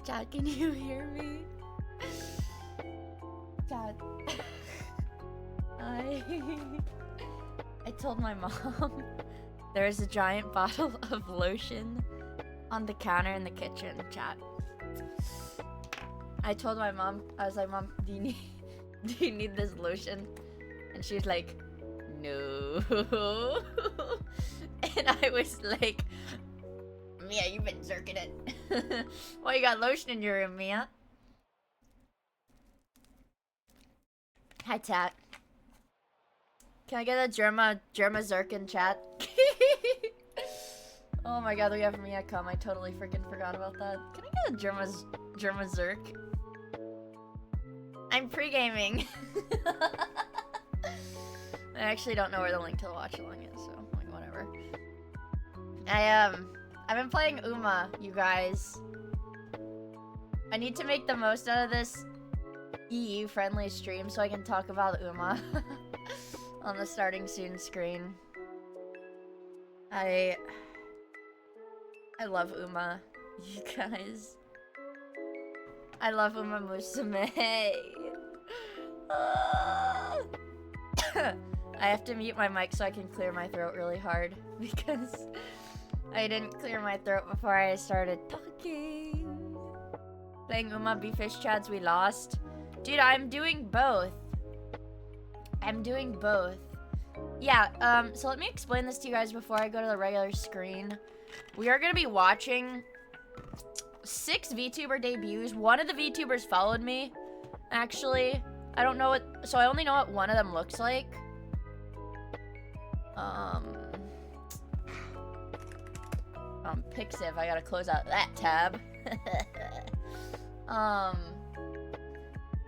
Chat, can you hear me? Chat. I told my mom there's a giant bottle of lotion on the counter in the kitchen. Chat. I told my mom, I was like, Mom, do you need this lotion? And she's like, no. And I was like, Mia, you've been zerking it. Why you got lotion in your room, Mia? Hi, Tat. Can I get a Germa Zerkin chat? Oh my god, we have Mia come. I totally freaking forgot about that. Can I get a Germa Zerk? I'm pre-gaming. I actually don't know where the link to the Watchalong is, so like whatever. I've been playing Uma, you guys. I need to make the most out of this EU-friendly stream so I can talk about Uma on the starting soon screen. I love Uma, you guys. I love Uma Musume. I have to mute my mic so I can clear my throat really hard because I didn't clear my throat before I started talking. Playing Uma B-Fish Chads we lost. Dude, I'm doing both. Yeah, so let me explain this to you guys before I go to the regular screen. We are gonna be watching 6 VTuber debuts. One of the VTubers followed me, actually. I don't know what, so I only know what one of them looks like. Pixiv, I gotta close out that tab.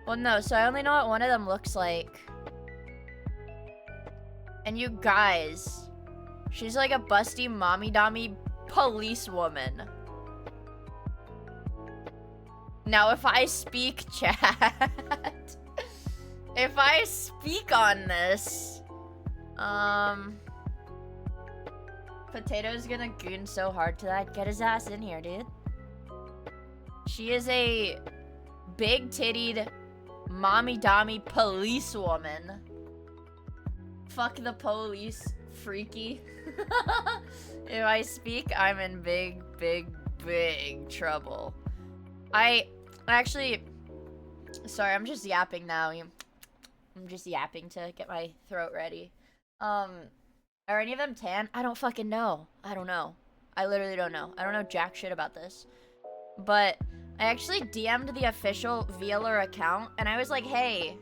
Well, no, so I only know what one of them looks like. And you guys, she's like a busty mommy-dommy policewoman. Now, if I speak, chat, if I speak on this, Potato's gonna goon so hard to that. Get his ass in here, dude. She is a big-tittied, mommy-dommy policewoman. Fuck the police, freaky. If I speak, I'm in big, big, big trouble. Actually, sorry, I'm just yapping now. I'm just yapping to get my throat ready. Are any of them tan? I don't fucking know. I don't know. I literally don't know. I don't know jack shit about this. But I actually DM'd the official VAllure account, and I was like, hey,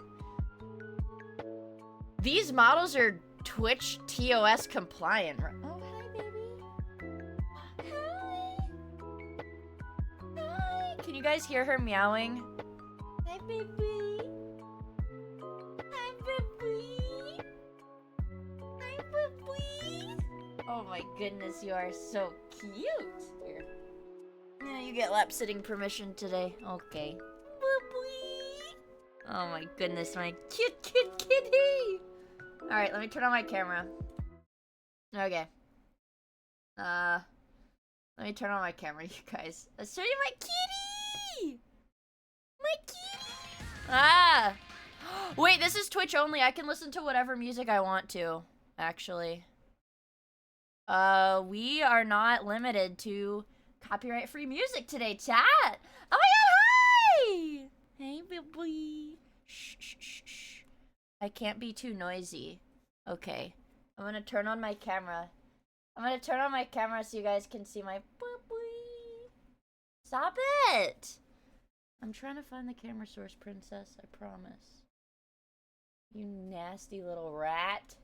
these models are Twitch TOS compliant. Oh, hi, baby. Hi. Hi. Can you guys hear her meowing? Hi, baby. Hi, baby. Hi, baby. Oh my goodness, you are so cute. Here. Yeah, you get lap sitting permission today. Okay. Oh my goodness, my cute kitty. Alright, let me turn on my camera. Okay. Let me turn on my camera, you guys. Let's show you my kitty! My kitty! Ah! Wait, this is Twitch only. I can listen to whatever music I want to, actually. We are not limited to copyright-free music today, chat! Oh my god, hi! Hey, baby. Shh, shh, shh, shh. I can't be too noisy. Okay. I'm gonna turn on my camera. I'm gonna turn on my camera so you guys can see my boop-boy. Stop it! I'm trying to find the camera source, princess. I promise. You nasty little rat.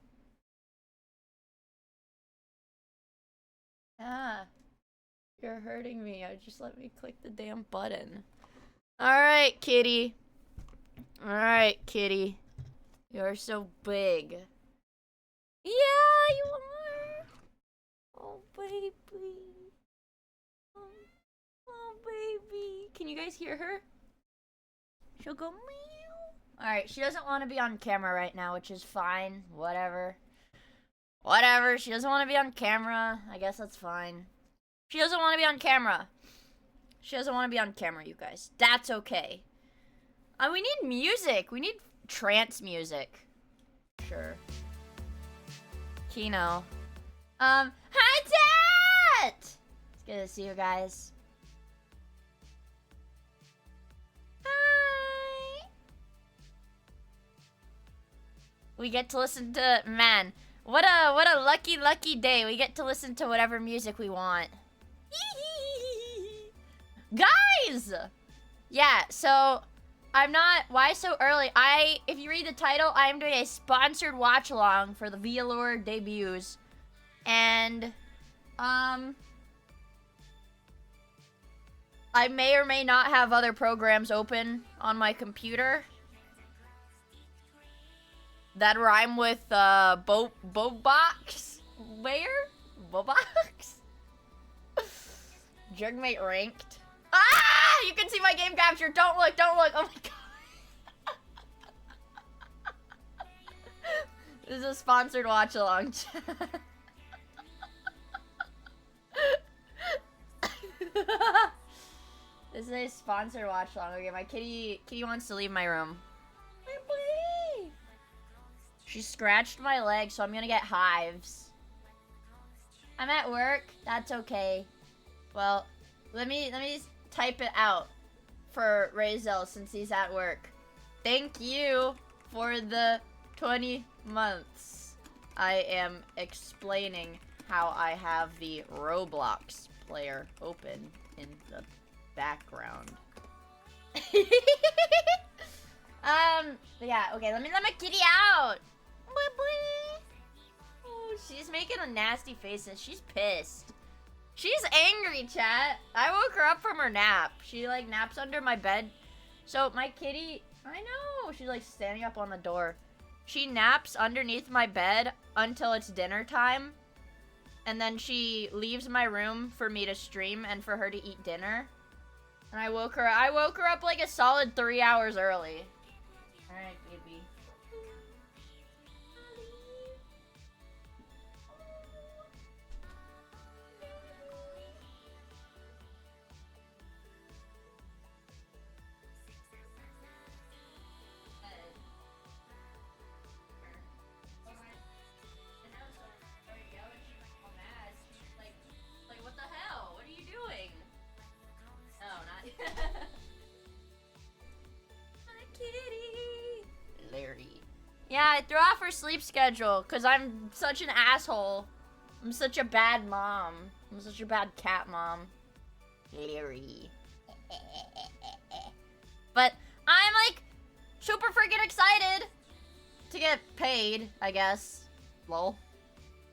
Ah. You're hurting me. Just let me click the damn button. Alright, kitty. Alright, kitty. You're so big. Yeah, you are. Oh, baby. Oh, baby. Can you guys hear her? She'll go meow. Alright, she doesn't want to be on camera right now, which is fine. Whatever. Whatever. She doesn't want to be on camera. I guess that's fine. She doesn't want to be on camera. She doesn't want to be on camera, you guys. That's okay. We need music. We need trance music. Sure. Kino. Hi, Tat! It's good to see you guys. Hi! We get to listen to, man, what a lucky day. We get to listen to whatever music we want. Guys! Yeah, so I'm not, why so early? If you read the title, I am doing a sponsored watch along for the VAllure debuts. And, I may or may not have other programs open on my computer that rhyme with, Bobox? Where? Bobox? Jerkmate ranked. Ah! You can see my game capture. Don't look, don't look. Oh my god. This is a sponsored watch along. This is a sponsored watch along. Okay, my kitty wants to leave my room. She scratched my leg, so I'm gonna get hives. I'm at work. That's okay. Well, let me type it out for Razel since he's at work. Thank you for the 20 months. I am explaining how I have the Roblox player open in the background. Yeah, okay, let me let my kitty out. Oh, she's making a nasty face and she's pissed. She's angry, chat. I woke her up from her nap. She, like, naps under my bed. So, my kitty... I know. She's, like, standing up on the door. She naps underneath my bed until it's dinner time. And then she leaves my room for me to stream and for her to eat dinner. And I woke her up, like, a solid 3 hours early. Alright, baby. Yeah, I threw off her sleep schedule because I'm such an asshole. I'm such a bad mom. I'm such a bad cat mom. Larry. But I'm, like, super freaking excited to get paid, I guess. Lol.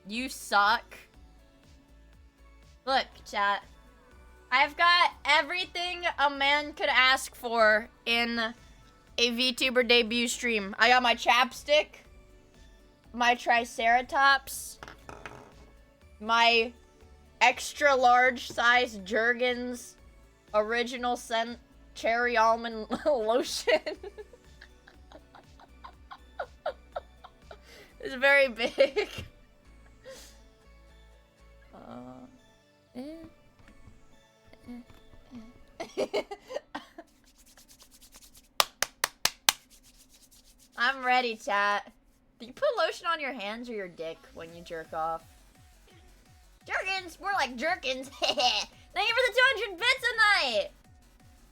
You suck. Look, chat. I've got everything a man could ask for in a VTuber debut stream. I got my chapstick, my Triceratops, my extra large size Jergens original scent cherry almond lotion. It's very big. I'm ready, chat. Do you put lotion on your hands or your dick when you jerk off? Jerkins! More like jerkins. Thank you for the 200 bits a night!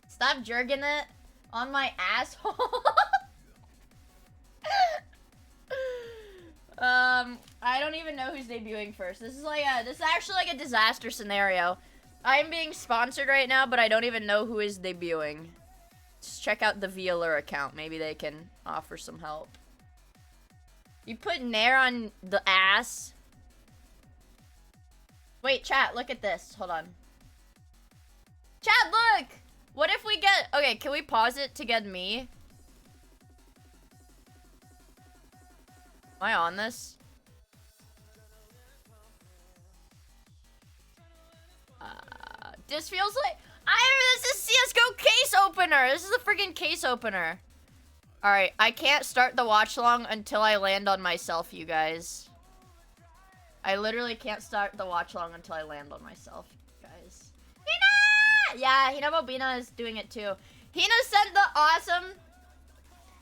Stop jerking it on my asshole. I don't even know who's debuting first. This is actually like a disaster scenario. I'm being sponsored right now, but I don't even know who is debuting. Just check out the VAllure account. Maybe they can offer some help. You put Nair on the ass. Wait, chat, look at this. Hold on. Chat, look! What if we get... Okay, can we pause it to get me? Am I on this? This feels like... This is CSGO case opener! This is a freaking case opener. Alright, I can't start the watch along until I land on myself, you guys. I literally can't start the watch along until I land on myself, guys. Yeah, Hinabobina is doing it too. Hina sent the awesome...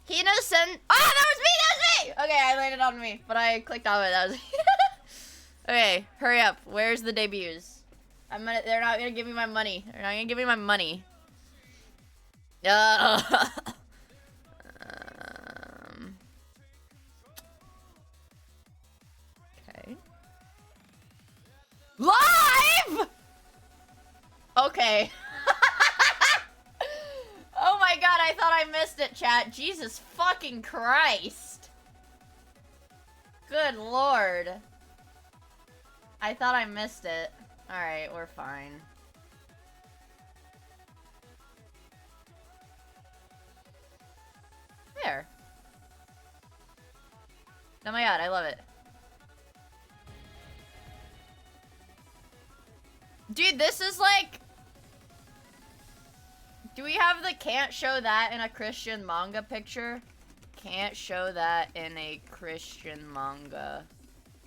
Hina sent... Oh, that was me! That was me! Okay, I landed on me, but I clicked on it. That was... Okay, hurry up. Where's the debuts? They're not gonna give me my money. They're not gonna give me my money. Okay. Live! Okay. Oh my god, I thought I missed it, chat. Jesus fucking Christ. Good lord. I thought I missed it. Alright, we're fine. There. Oh my god, I love it. Dude, this is like... Do we have the can't show that in a Christian manga picture? Can't show that in a Christian manga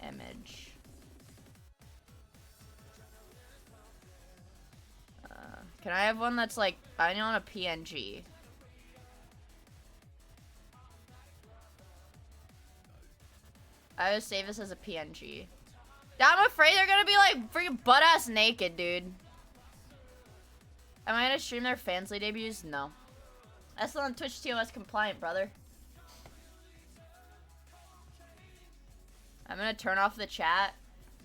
image. Can I have one that's like, I want a PNG. I would save this as a PNG. I'm afraid they're gonna be like freaking butt-ass naked, dude. Am I gonna stream their Fansly debuts? No. That's still on Twitch TOS compliant, brother. I'm gonna turn off the chat.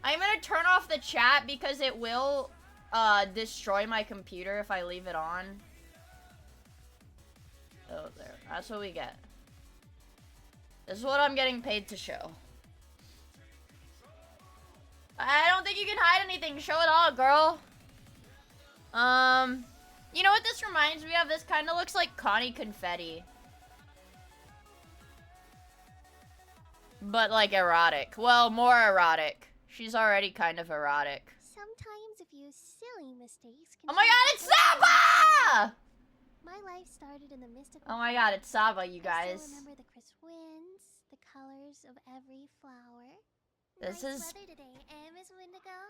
I'm gonna turn off the chat because it will destroy my computer if I leave it on. Oh, there. That's what we get. This is what I'm getting paid to show. I don't think you can hide anything. Show it all, girl. You know what this reminds me of? This kind of looks like Connie Confetti. But, like, erotic. Well, more erotic. She's already kind of erotic. Sometimes a few silly mistakes can... Oh my god, it's Saba! My life started in the mystical... Oh my god, it's Saba, you guys. I still remember the crisp winds, the colors of every flower. This nice is... weather today, Miss Windigo?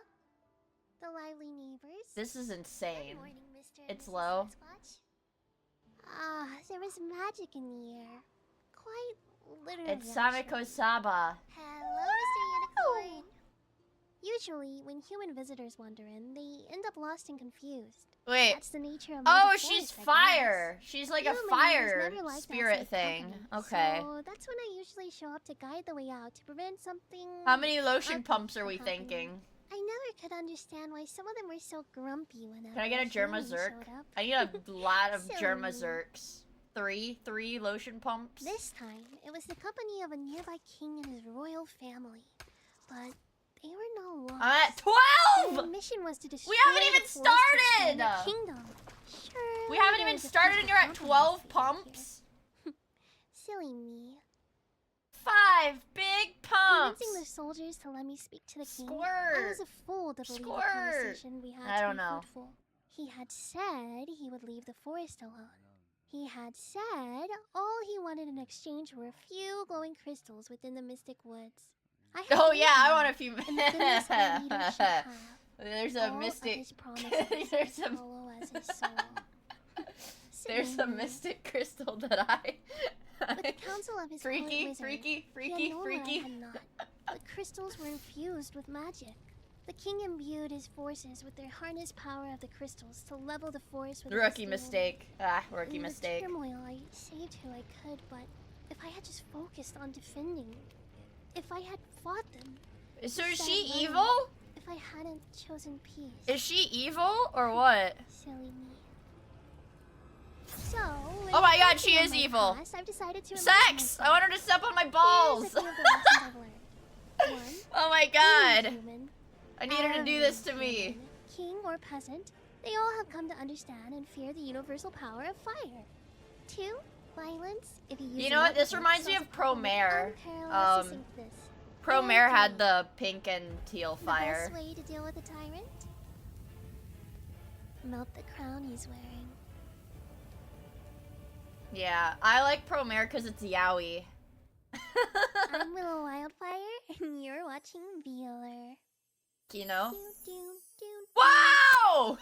The lively neighbors. This is insane. Good morning, Mr. It's and Mrs. low. Sasquatch. Ah, there was magic in the air. Quite literally. It's Samiko Saba. Hello, Mr. Unicorn. Usually, when human visitors wander in, they end up lost and confused. Wait. That's the nature of Oh, magic she's forest, I fire. guess. She's like a Humans fire never liked spirit outside thing. company, Okay. So that's when I usually show up to guide the way out to prevent something... How many lotion ugly pumps are we from happening. thinking? I never could understand why some of them were so grumpy whenever Can I get a Germa humans Zerk? showed up. I need a lot of Silly Germa me. Zerks. Three lotion pumps. This time, it was the company of a nearby king and his royal family. But they were no lost. I'm at Their 12! mission was to destroy We haven't even the forest to expand started! the kingdom. Surely We haven't there even was a started and you're at peaceful 12 atmosphere pumps? here. Silly me. 5 big pumps! Convincing the soldiers to let me speak to the king. I Squirt! was a fool to believe the Squirt! conversation we had I to don't be know. fruitful. He had said he would leave the forest alone. He had said all he wanted in exchange were a few glowing crystals within the mystic woods. I had Oh believed yeah, I him, want a few. and the goodness our leader should have. There's All a of mystic. his promises There's would a follow as his soul. there's a Silly me. mystic crystal that I. With the counsel of his freaky, poet wizard, freaky, he had freaky, known freaky. what I had not. The crystals were infused with magic. The king imbued his forces with their harnessed power of the crystals to level the forest with Rookie a mistake. Ah, rookie In mistake. the turmoil, I saved who I could, but if I had just focused on defending, if I had fought them, So is instead she of running, evil? if I hadn't chosen peace, Is she evil or what? silly me. So, Oh my god, reflecting she on is my evil. past, I've decided to Sex! I want her to step on my balls. Here's a few of the lessons I've learned. One, Oh my any god. human, I need her to do this to me. human, king or peasant, they all have come to understand and fear the universal power of fire. 2, violence. If you use You know what? enough, This it reminds me solves of Pro the problem with Mare. unparalleled succinctness. Pro Mare had Okay. the pink and teal The fire. best way to deal with a tyrant? Melt the crown he's wearing. Yeah, I like Pro Mare because it's yaoi. I'm Willow Wildfire, and you're watching VAllure. You know? Doo doo. Dune. Wow!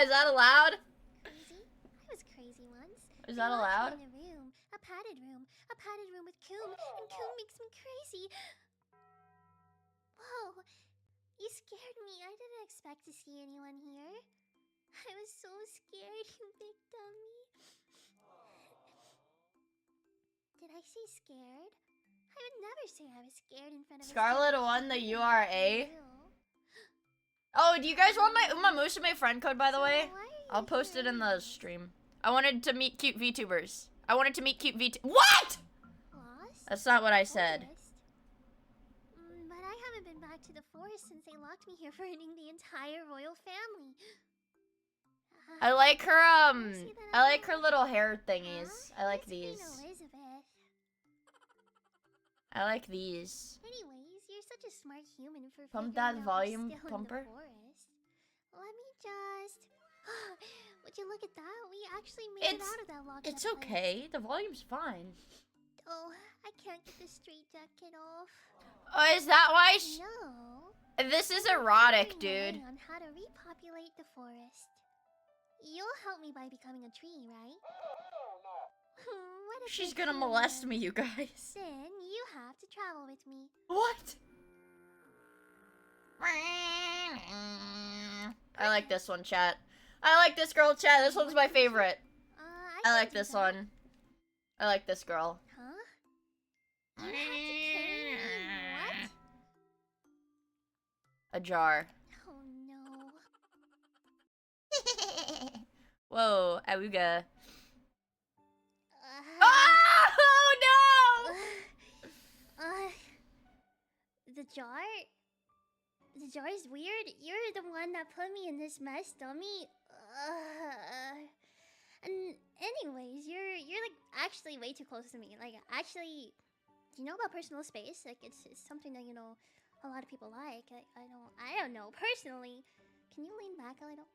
Is that allowed? Crazy? I was crazy once. Is They that locked allowed? me in a padded room with Coom, and Coom makes me crazy. Whoa, you scared me. I didn't expect to see anyone here. I was so scared, you big dummy. Did I say scared? I would never say I was scared in front of Scarlet a won the human. URA. Ew. Oh, do you guys want my Musume friend code, by the So way? why are you I'll post it here in the anyways? stream. I wanted to meet cute VTubers. I wanted to meet cute What? Lost? That's not what I said. Forest? But I haven't been back to the forest since they locked me here, burning the entire royal family. I like her, See that I like her out? little hair thingies. Huh? I like It's Queen these. Elizabeth. I like these. Anyways, you're such a smart human for Pump figuring that out volume we're still pumper. in the forest. Let me just... Would you look at that? We actually made it out of that locked It's up place. okay. The volume's fine. Oh, I can't get the straight jacket off. Oh, is that why? No. This is I'm erotic, figuring a dude. way on how to repopulate the forest. You'll help me by becoming a tree, right? What a She's good gonna molest human. me, you guys. Then you have to travel with me. What? I like this one, chat. I like this girl, chat. This one's my favorite. I can like do this that. one. I like this girl. Huh? You have to carry me in what? A jar. Oh no. Whoa, Awuga. Uh, Oh uh, the jar? The jar is weird. You're the one that put me in this mess, dummy. And anyways, you're like actually way too close to me. Like actually, do you know about personal space? Like it's something that a lot of people like. I don't know personally. Can you lean back a little?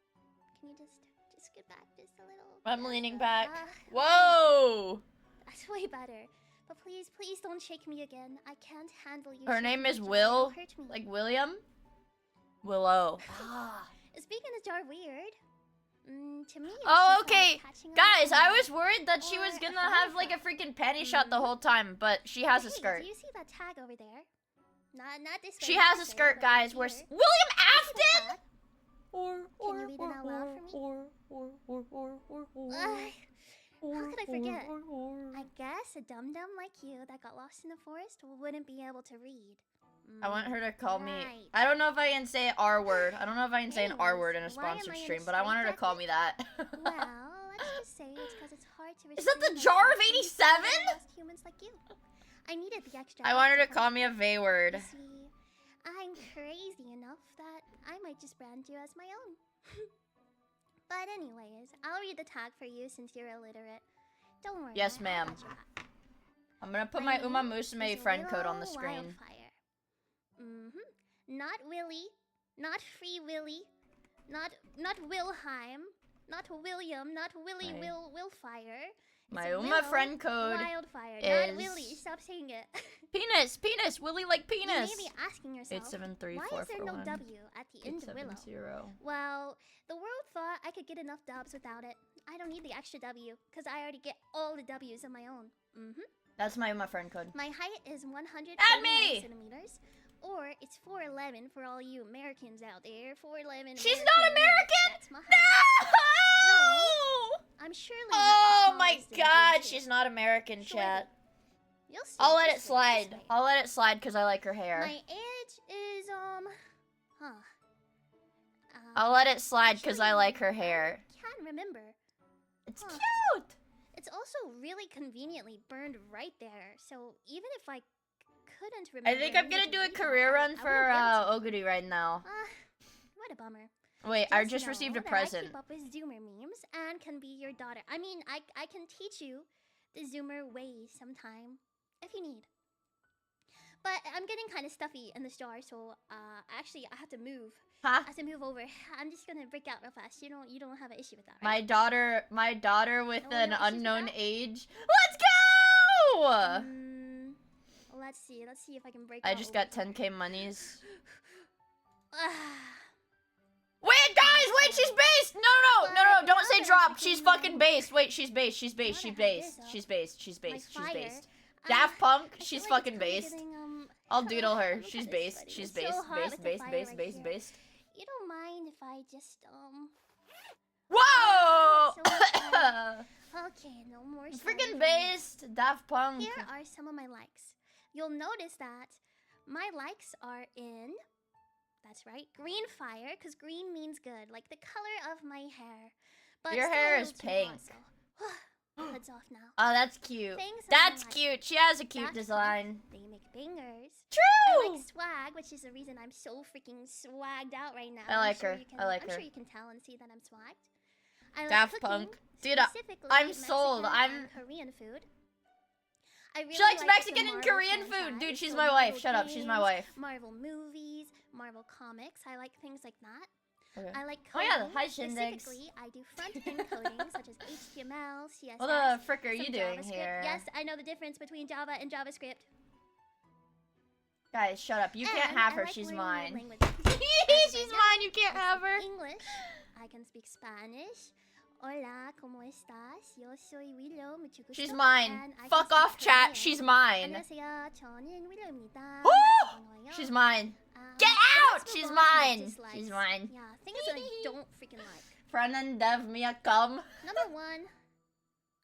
Can you just get back just a little? no! I'm leaning back. Ah, Whoa! that's way better. But please don't shake me again. I can't handle you. Her shaking name the is jar. Will? It'll hurt me. Like William? Willow. Is speaking the jar weird? To me, it's Oh, just okay. like catching a Guys, I butterfly. was worried that she was Or gonna a have like a freaking panty shot the whole time, but she has a Hey, skirt. do you see that tag over there? Not this way. She not has a this way, skirt, but guys. Where here. William See the Afton? tag? Can you read it out loud for me? How could I forget? I guess a dum-dum like you that got lost in the forest wouldn't be able to read. I want her to call me. Right. I don't know if I can say R word. I don't know if I can say an R Anyways, word in a why am sponsored I in a stream, but I want her to straight call me that. Well, let's just say it's because it's hard to. Is that the restrain jar of myself from 87? seeing lost humans like you. I needed the extra. I want her to octopus. call me a V word. You see, I'm crazy enough that I might just brand you as my own. But anyways, I'll read the tag for you since you're illiterate. Don't worry. Yes, I ma'am. got your back. I'm gonna put my Uma name Musume is friend code on the Willow screen. Wildfire. Not Willy, not Free Willy, not Wilhelm, not William, not Willy My- Willfire. It's My Uma Willow friend code Wildfire, is- not Willy. Stop saying it. Penis, Willy like penis. You may be asking yourself, 873 why is there no W at the end of Willow? 870. Well, the world thought I could get enough dubs without it. I don't need the extra W, because I already get all the W's on my own. That's my Uma friend code. My height is 149 Add me! centimeters, or it's 4'11 for all you Americans out there. 4'11. She's not American! That's my height. No! I'm surely Oh not the my smallest in the god, group she's here. not American, Surely. chat. You'll see. I'll let This it way, this slide. way. I'll let it slide because I like her hair. My age is huh. I'll let it slide because I actually, like her hair. Can't remember. It's Huh. cute! It's also really conveniently burned right there. So even if I couldn't remember, I think I'm gonna do a career run for Oguri right now. What a bummer. Wait, I Just just know received a that present. I keep up with Zoomer memes and can be your daughter. I mean, I can teach you the Zoomer ways sometime if you need. But I'm getting kind of stuffy in this jar, so actually I have to move. Huh? I have to move over. I'm just gonna break out real fast. You don't have an issue with that, right? My daughter with No, an no issues with unknown that? age. Let's go! Let's see if I can break. I out just a got little. 10k monies. Wait, guys, wait, she's based! No, don't say drop. She's fucking based. Wait, she's based. She's based. She's based. She's based. She's based. She's based. Daft Punk, she's fucking based. I'll doodle her. She's based. She's based. Based. You don't mind if I just Whoa! Okay, no more. Freaking based. Daft Punk. Here are some of my likes. You'll notice that my likes are in. That's right, green fire, because green means good, like the color of my hair. But your hair is pink. Hood's off now. Oh, that's cute. Things That's I like. cute. She has a cute That's design. They make bangers. I True. like swag, which is the reason I'm so freaking swagged out right now. I like her. I'm sure you can tell and see that I'm swagged. I like Daft cooking, Punk. Dude, specifically I'm sold. Mexican and Korean food. I really She likes like Mexican the and Marvel Korean food. franchise, Dude, she's so my wife. Marvel Shut up. She's my games, wife. Marvel movies, Marvel comics. I like things like that. Okay. I like Oh coding. yeah, hi Shindex. Specifically, I do front-end coding such as HTML, CSS. What the frick are you some doing JavaScript. here? Yes, I know the difference between Java and JavaScript. Guys, shut up. You can't And have I her. like She's learning mine. languages. She's mine. You can't have her. English. I can speak Spanish. Hola, ¿cómo estás? Yo soy Willow. Mucho gusto. She's mine. And I Fuck can speak off, chat. Korean. She's mine. 안녕하세요. 저는 Willow입니다. Woo! She's mine. Get out! let's move She's on to my mine. dislikes. She's mine. Yeah, things that I don't freaking like. Vod of Miia, come. Number one,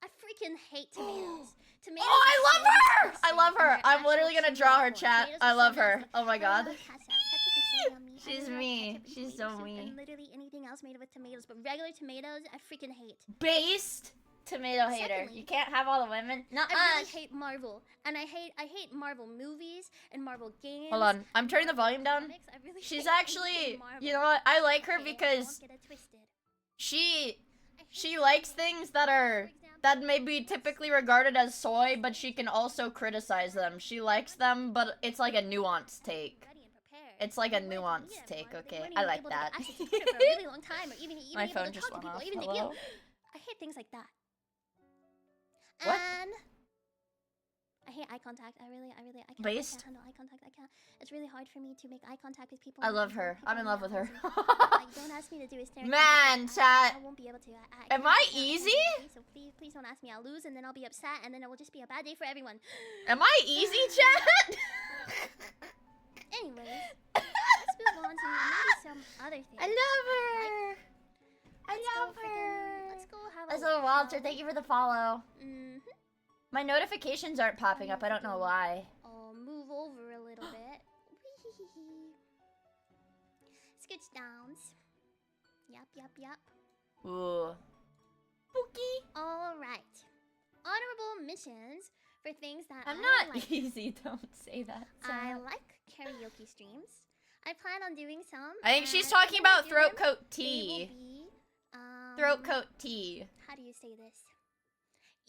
I freaking hate tomatoes. Tomatoes Oh, I are love so her! I disgusting, love and her. they're I'm literally actual gonna draw her, tomatoes. chat. Tomatoes I are so love her. nasty. Oh my I god. love ketchup. Ketchup is so yummy. I She's love me. ketchup in She's tomato so soup me. And literally anything else made with tomatoes, but regular tomatoes, I freaking hate. Based tomato hater. Secondly, You can't have all the women. Nuh-uh. I really hate Marvel, and I hate Marvel movies and Marvel games. Hold on. I'm turning the volume down. comics. I really She's hate actually, anything Marvel. you know what? I like her Okay, because don't get it twisted. she I hate she likes things that For are example, that may be typically regarded as soy, but she can also criticize them. She likes them, but it's like a nuanced take. ready and prepared. It's like a They weren't nuanced meet take, everyone. They okay? weren't I even like able to that. get access to Twitter for a really long time, or even My able phone to just talk to went people, off. even Hello? I hate things like that. What? And I hate eye contact. I can't Based? handle eye contact. I can't. It's really hard for me to make eye contact with people. I love people- her. people I'm in love with her. Like, don't ask me to do a stare. Man, chat. I won't be able to. Am can't- I can't easy? do it, So please don't ask me. I'll lose, and then I'll be upset, and then it will just be a bad day for everyone. Am I easy, chat? Anyways, let's move on to maybe some other things. I love her. Let's go have a Let's go, Walter. Thank you for the follow. Mm-hmm. My notifications aren't popping up. I don't know why. I'll move over a little bit. Scooch downs. Yup. Ooh. Spooky. Alright. Honorable mentions for things that I'm I not like. easy. Don't say that. I Sad. like karaoke streams. I plan on doing some. I think she's and talking when I about do throat them, coat they will tea. be, Throat coat tea. How do you say this?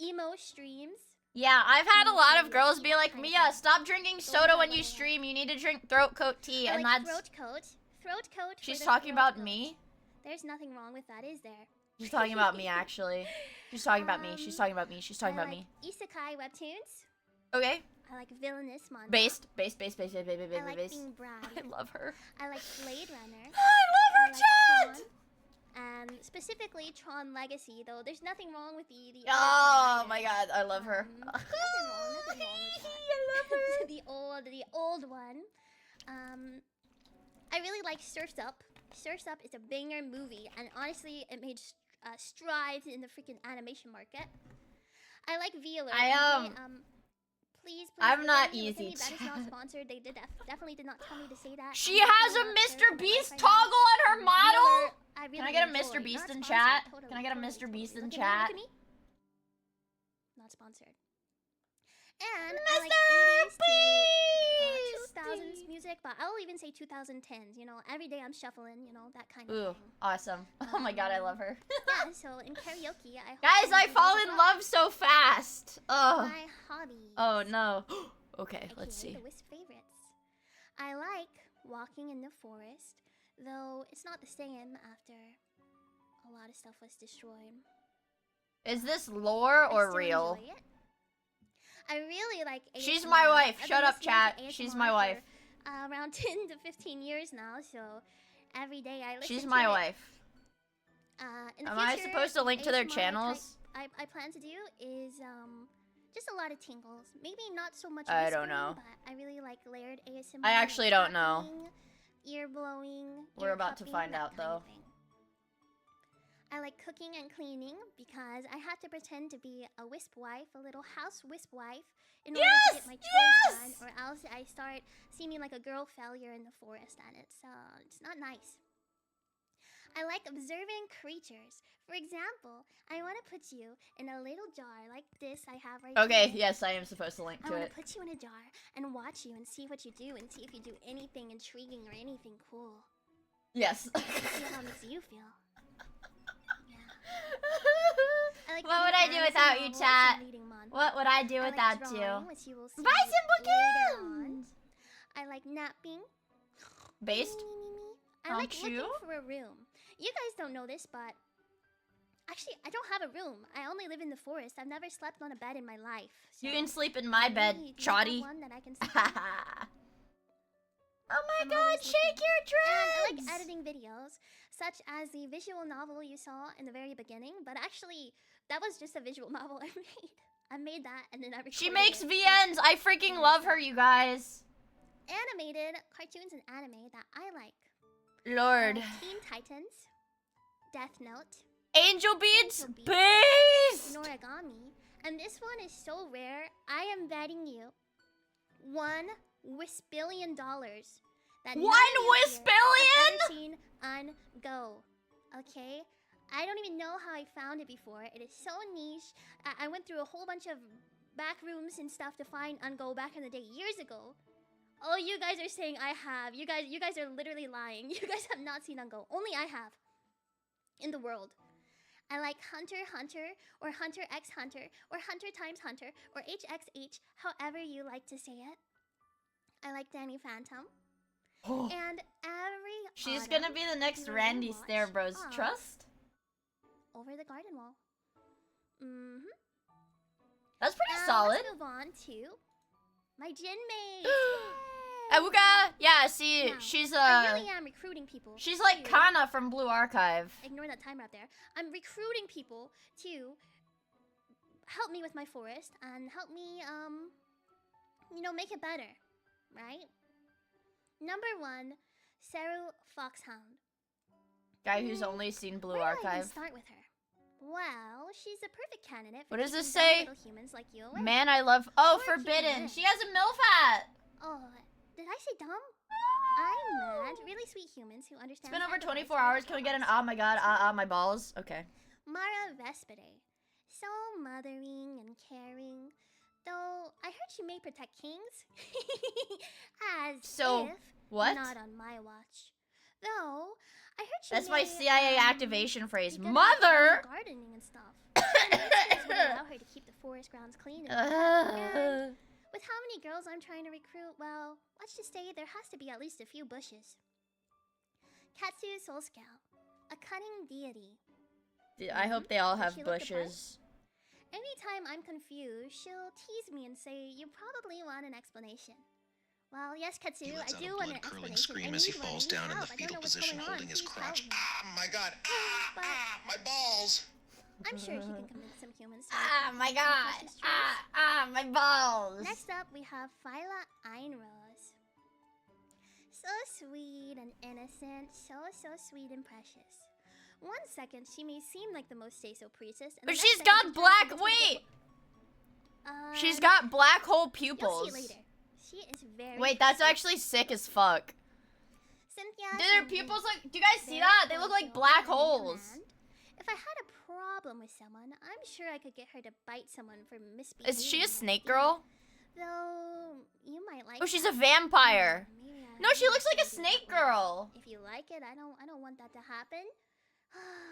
Emo streams. Yeah, I've had a lot of Emo girls be emo like, kind of Mia, thing. stop drinking Don't soda tell when you anyone. stream. You need to drink throat coat tea. I And like that's. throat coat. Throat coat. for She's the talking throat about coat. me. There's nothing wrong with that, is there? She's talking about me, actually. She's talking about me. She's talking about me. She's talking I about like me. Isekai webtoons. Okay. I like villainous manga. Based. I like Based. being bride. I love her. I like Blade Runner. I love her, I like chat! Tron, and specifically Tron Legacy, though there's nothing wrong with the Oh other my god, I love her. nothing wrong with that. I love her. the old one. I really like Surf's Up. Surf's Up is a banger movie, and honestly, it made strides in the freaking animation market. I like VAllure. Please. I'm not with easy, me, that is not chat. sponsored. They definitely did not tell me to say that. She I'm just has a going out Mr. there for Beast my toggle on her model? VAllure, I Can I really get a enjoy. Mr. Beast Not in sponsored, chat? totally, Can I get a totally, Mr. Beast in Look at me, chat? look at me. Not sponsored. And I Mr. like 80s to Beast! 2000s music, but I'll even say 2010s. You know, every day I'm shuffling, you know, that kind of Ooh, thing. awesome. Oh my god, I love her. Yeah, so in karaoke, I hope Guys, you I do fall as in well. love so fast. Oh. My hobbies. Oh no. Okay, let's aka see. the Wisp favorites. I like walking in the forest, though it's not the same after a lot of stuff was destroyed. Is this lore I or still real? enjoy it. I really like ASMR. She's my wife. I've Shut been up, listening chat. to She's ASMR my wife. for, around 10 to 15 years now, so every day. I listen She's to my it. wife. In the Am I future, supposed to link to their ASMR channels? I plan to do is just a lot of tingles. Maybe not so much I whispering, don't know. but I really like layered ASMR. I actually don't know. Ear blowing. We're about to find out, though. I like cooking and cleaning because I have to pretend to be a wisp wife, a little house wisp wife, in order to get my chores done, or else I start seeming like a girl failure in the forest, and it's not nice. I like observing creatures. For example, I want to put you in a little jar like this I have right Okay, here. yes, I am supposed to link I to want it. to put you in a jar and watch you and see what you do and see if you do anything intriguing or anything cool. Yes. See how it makes you feel. Yeah. I like What would I do reading without fantasy you, novels chat? and reading manhwa. What would I do I without like you? drawing, which you will see Buy some later on. bookends! I like napping. Based? I like Aren't you? looking for a room. You guys don't know this, but actually, I don't have a room. I only live in the forest. I've never slept on a bed in my life. So You can sleep in my bed, maybe you can Chotty. have one that I can sleep in. Oh my I'm god, always shake looking. your And I dreads! like editing videos, such as the visual novel you saw in the very beginning. But actually, that was just a visual novel I made. I made that and then I recorded She makes it. VNs! I freaking love her, you guys! Animated cartoons and anime that I like. Lord. Teen Titans, Death Note, Angel Beats? Angel Beats. Beast! Noragami, and this one is so rare. I am betting you $1 wisbillion that none of you here have ever seen on Go. Okay, I don't even know how I found it before. It is so niche. I went through a whole bunch of back rooms and stuff to find Ungo back in the day, years ago. Oh, you guys are saying I have. You guys are literally lying. You guys have not seen Ungo. Only I have. In the world. I like Hunter x Hunter, or Hunter x Hunter, or Hunter times Hunter, or HXH, however you like to say it. I like Danny Phantom. And every She's autumn, gonna be the next you Randy watch Starebros. Trust? Over the Garden Wall. That's pretty Now, solid. let's move on to my gin mate. Awuga! Yeah, see, Now, she's I really am recruiting people. she's like to- Kana from Blue Archive. Ignore that timer up there. I'm recruiting people to help me with my forest and help me, make it better, right? Number 1, Saru Foxhound. Guy who's only seen Blue Where do I even Archive. start with her? Well, she's a perfect candidate for What does this keeping dumb say? little humans like you away. Man, I love. Oh, Poor forbidden. kid. She has a MILF hat. Oh, did I say dumb? I'm mad. Really sweet humans who understand. It's been over sacrifice 24 and hours. Can we get an oh my god, my balls? Okay. Mara Vespide. So mothering and caring. Though I heard she may protect kings. As So, if what? not on my watch. Though I heard she That's may, my CIA activation phrase. be good at Mother! gardening and stuff. This would allow her to keep the forest grounds clean and and with how many girls I'm trying to recruit, well, let's just say there has to be at least a few bushes. Katsu Soul Scout, a cunning deity. I hope they all have Does she look the part? bushes. Anytime I'm confused, she'll tease me and say, "You probably want an explanation." Well, yes, Katsu, He lets I out do a want an blood-curdling explanation. scream I as he need one. I falls need down in the help. I don't fetal know what's position, going on. holding his Please crotch. help me. Ah, my god! But My balls! I'm sure she can convince some humans. to Ah, make my some god. precious choice. My balls. Next up, we have Phyla Einrose. So sweet and innocent, so sweet and precious. 1 second, she may seem like the most say-so priestess, and But the she's next got second, she black. turns into Wait. the- She's got black hole You'll pupils. see later. She is very. Wait, that's pretty. actually sick as fuck. Cynthia. Do their pupils look? Do you guys see that? They look like black holes. If I had a problem with someone, I'm sure I could get her to bite someone for misbehaving. Is she a like snake this. girl? Though you might like. Oh, she's that. a vampire. Maybe I No, she looks like a shouldn't do snake that one. girl. If you like it, I don't want that to happen.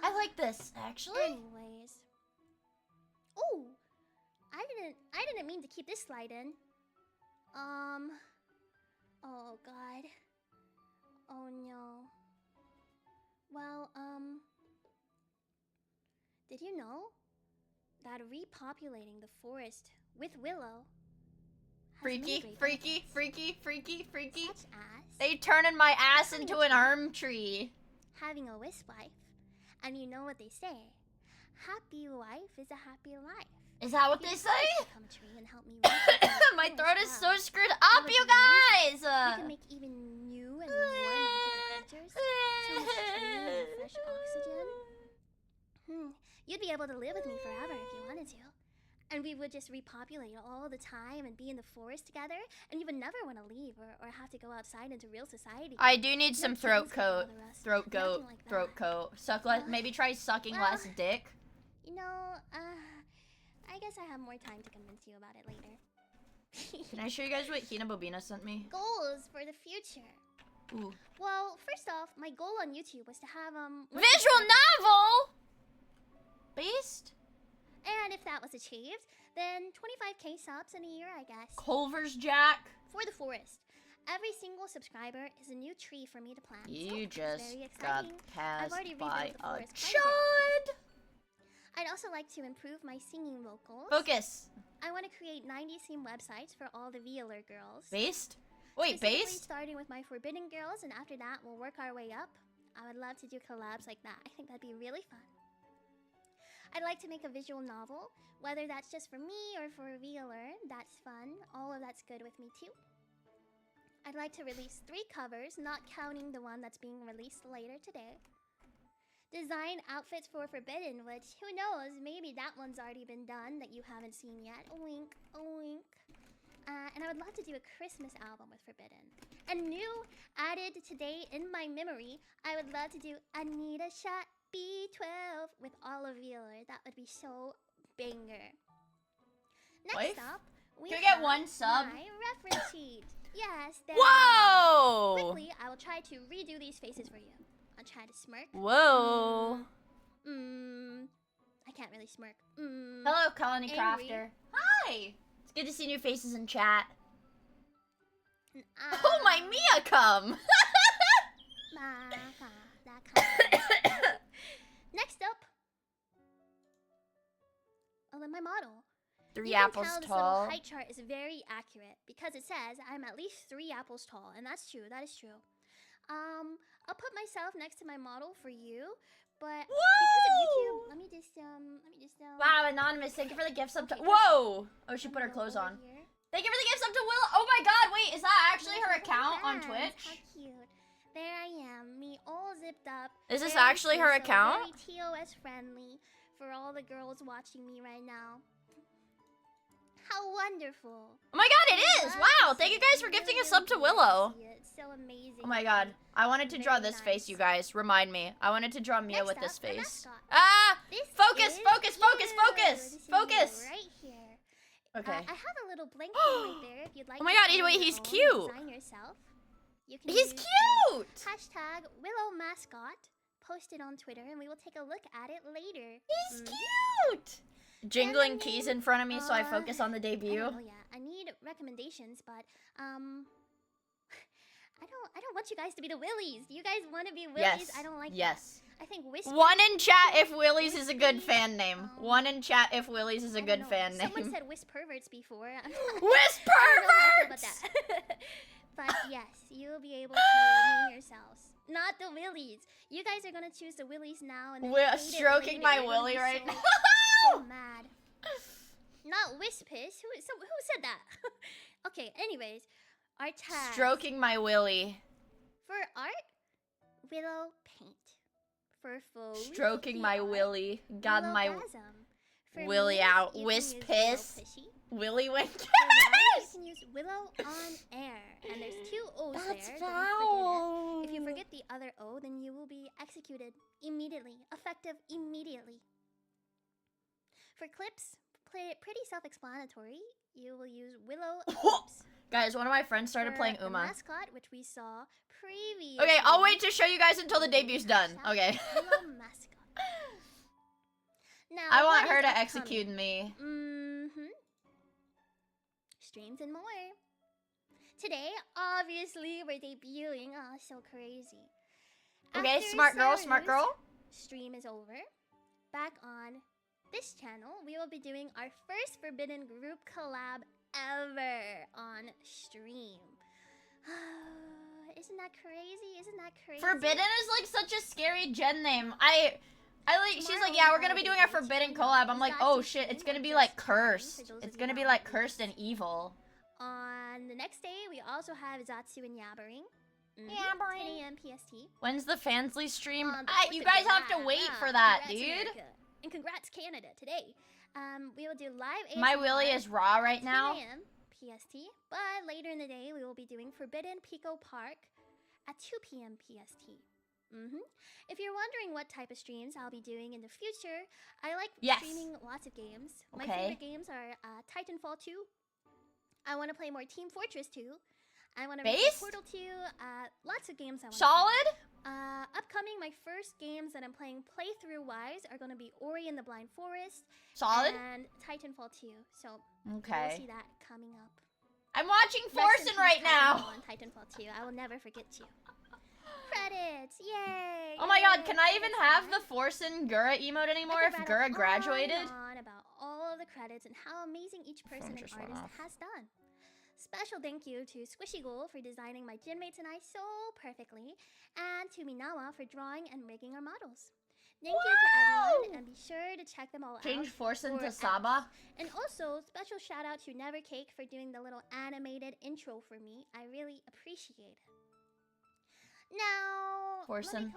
I like this actually. Anyways. Oh, I didn't mean to keep this slide in. Oh god. Oh no. Well, did you know that repopulating the forest with willow has many Freaky, great freaky, benefits, freaky, freaky, freaky. such as They turning my ass into an arm tree. Having a wisp wife, and you know what they say. Happy wife is a happy life. Is that what If you they decide say? to become a tree and help me raise My the throat forest is so well, screwed up, would you be amazing. guys! We can make even new and more magical creatures. So much clean and fresh oxygen. You'd be able to live with me forever if you wanted to. And we would just repopulate all the time and be in the forest together. And you would never want to leave or have to go outside into real society. I do need No some kids throat would coat. bother us. Throat Nothing coat. like that. Throat coat. Suck less. Maybe try sucking well, less dick. You know, I guess I have more time to convince you about it later. Can I show you guys what Hina Bobina sent me? Goals for the future. Ooh. Well, first off, my goal on YouTube was to have Visual novel! Based? And if that was achieved, then 25k subs in a year, I guess. Culver's Jack. For the forest. Every single subscriber is a new tree for me to plant. You It's just very got exciting. passed already by rebuilt the a forest quite a chud! I'd also like to improve my singing vocals. Focus. I want to create 90 theme websites for all the VAllure girls. Based? Wait, Specifically based? starting with my Forbidden girls, and after that, we'll work our way up. I would love to do collabs like that. I think that'd be really fun. I'd like to make a visual novel, whether that's just for me or for VAllure. That's fun. All of that's good with me too. I'd like to release 3 covers, not counting the one that's being released later today. Design outfits for Forbidden, which, who knows, maybe that one's already been done that you haven't seen yet. A wink, a wink. And I would love to do a Christmas album with Forbidden. And new, added today in my memory, I would love to do I Need a Shot B12 with all of VAllure. That would be so banger. Next Wife? up, we Can we get have one sub? my reference sheet. Yes, there Whoa! Quickly, I will try to redo these faces for you. I'll try to smirk. Whoa. I can't really smirk. Hello, Colony Angry. Crafter. Hi! It's good to see new faces in chat. And Oh, my Mia come! that kind of Next up. Oh, then my model. 3 You can apples tell this tall. little height chart is very accurate because it says I'm at least 3 apples tall, and that's true. That is true. I'll put myself next to my model for you, but because of YouTube, let me just Wow, anonymous, thank you for the gift sub. Okay, Whoa! Oh, she put her go clothes over on. here. Thank you for the gift sub to Willow. Oh my god, wait, is that actually her Look at account on hands, Twitch? How cute. There I am, me all zipped up. Is this very actually her social, account? Very TOS friendly for all the girls watching me right now. How wonderful. Oh my god, it is! Love Wow, to thank you see guys it. for gifting a Really sub to love Willow. see it. It's so amazing. Oh my god, I wanted to draw Very this face, nice. you guys. Remind me. I wanted to draw Mia Next with this up, the face. mascot. Ah! This Focus, is focus, focus, you. focus, This is focus. you right here. Okay. I have a little blank thing right there if you'd like Oh my to god, find wait, your he's own, cute. Design yourself. You can He's use cute! Hashtag Willow Mascot. Post it on Twitter and we will take a look at it later. He's cute! Jingling keys in front of me so I focus on the I debut. don't know yet. I need recommendations, but I don't want you guys to be the Willies. Do you guys want to be Willies? Yes. I don't like Yes. that. I think Whisper. One in chat if Willies is a good fan name. One in chat if Willies is a I don't good know. fan name. Someone said Perverts before. Whis I don't know how I feel about perverts! that. But yes, you will be able to name yourselves. Not the Willies. You guys are gonna choose the Willies now and then hate it Stroking later. my You're gonna willy be right so, now. so mad. Not Wispiss. Who said that? Okay. Anyways, our tag Stroking my willy. for art, Willow paint. For faux, Stroking my art, willy. Got my Willowgasm. For willy me, out. you can Wisp use piss. Willow Pishy. willy wink. For that, you can use Willow on air. And there's 2 O's That's there. Don't forget it. foul. If you forget the other O, then you will be executed immediately. Effective immediately. For clips, pretty self-explanatory. You will use Willow clips. Guys, one of my friends started For playing the Uma. mascot, which we saw previously. Okay, I'll wait to show you guys until the debut's done. Hashtag Okay. Willow mascot. Now, I want what her is to upcoming? execute me. Streams and more. Today, obviously, we're debuting. Oh, so crazy. Okay, After smart girl, smart Saru's girl. Stream is over. Back on this channel, we will be doing our first Forbidden group collab ever on stream. Isn't that crazy? Isn't that crazy? Forbidden is like such a scary gen name. I like, she's like, yeah, we're gonna be doing a Forbidden collab. I'm like, oh shit, it's gonna be like cursed. It's gonna be like cursed and evil. On the next day, we also have Zatsu and Yabbering. 10 a.m. PST. When's the Fansly stream? The You 4th of guys have to July. wait for that, Congrats, dude. America. And congrats, Canada, today. We will do live ASMR My Willy is raw right 10 now. a.m. PST. But later in the day, we will be doing Forbidden Pico Park at 2 p.m. PST. If you're wondering what type of streams I'll be doing in the future, I like streaming lots of games. My favorite games are Titanfall 2. I want to play more Team Fortress 2. I want to play Portal 2. Lots of games I want to play. Solid? Upcoming, my first games that I'm playing playthrough-wise are going to be Ori and the Blind Forest. Solid? And Titanfall 2. So, okay. you'll see that coming up. I'm watching Forsen right now. On Titanfall 2. I will never forget you. Credits! Yay! Oh my god, can I even have the Forsen Gura emote anymore if Gura graduated? On about all of the credits and how amazing each person and artist has done. Special thank you to Squishy Ghoul for designing my gymmates and I so perfectly, and to Minawa for drawing and rigging our models. Thank you to everyone, and be sure to check them all out. Change Forsen to Saba. And also, special shout out to Never Cake for doing the little animated intro for me. I really appreciate it. Now, Forsen.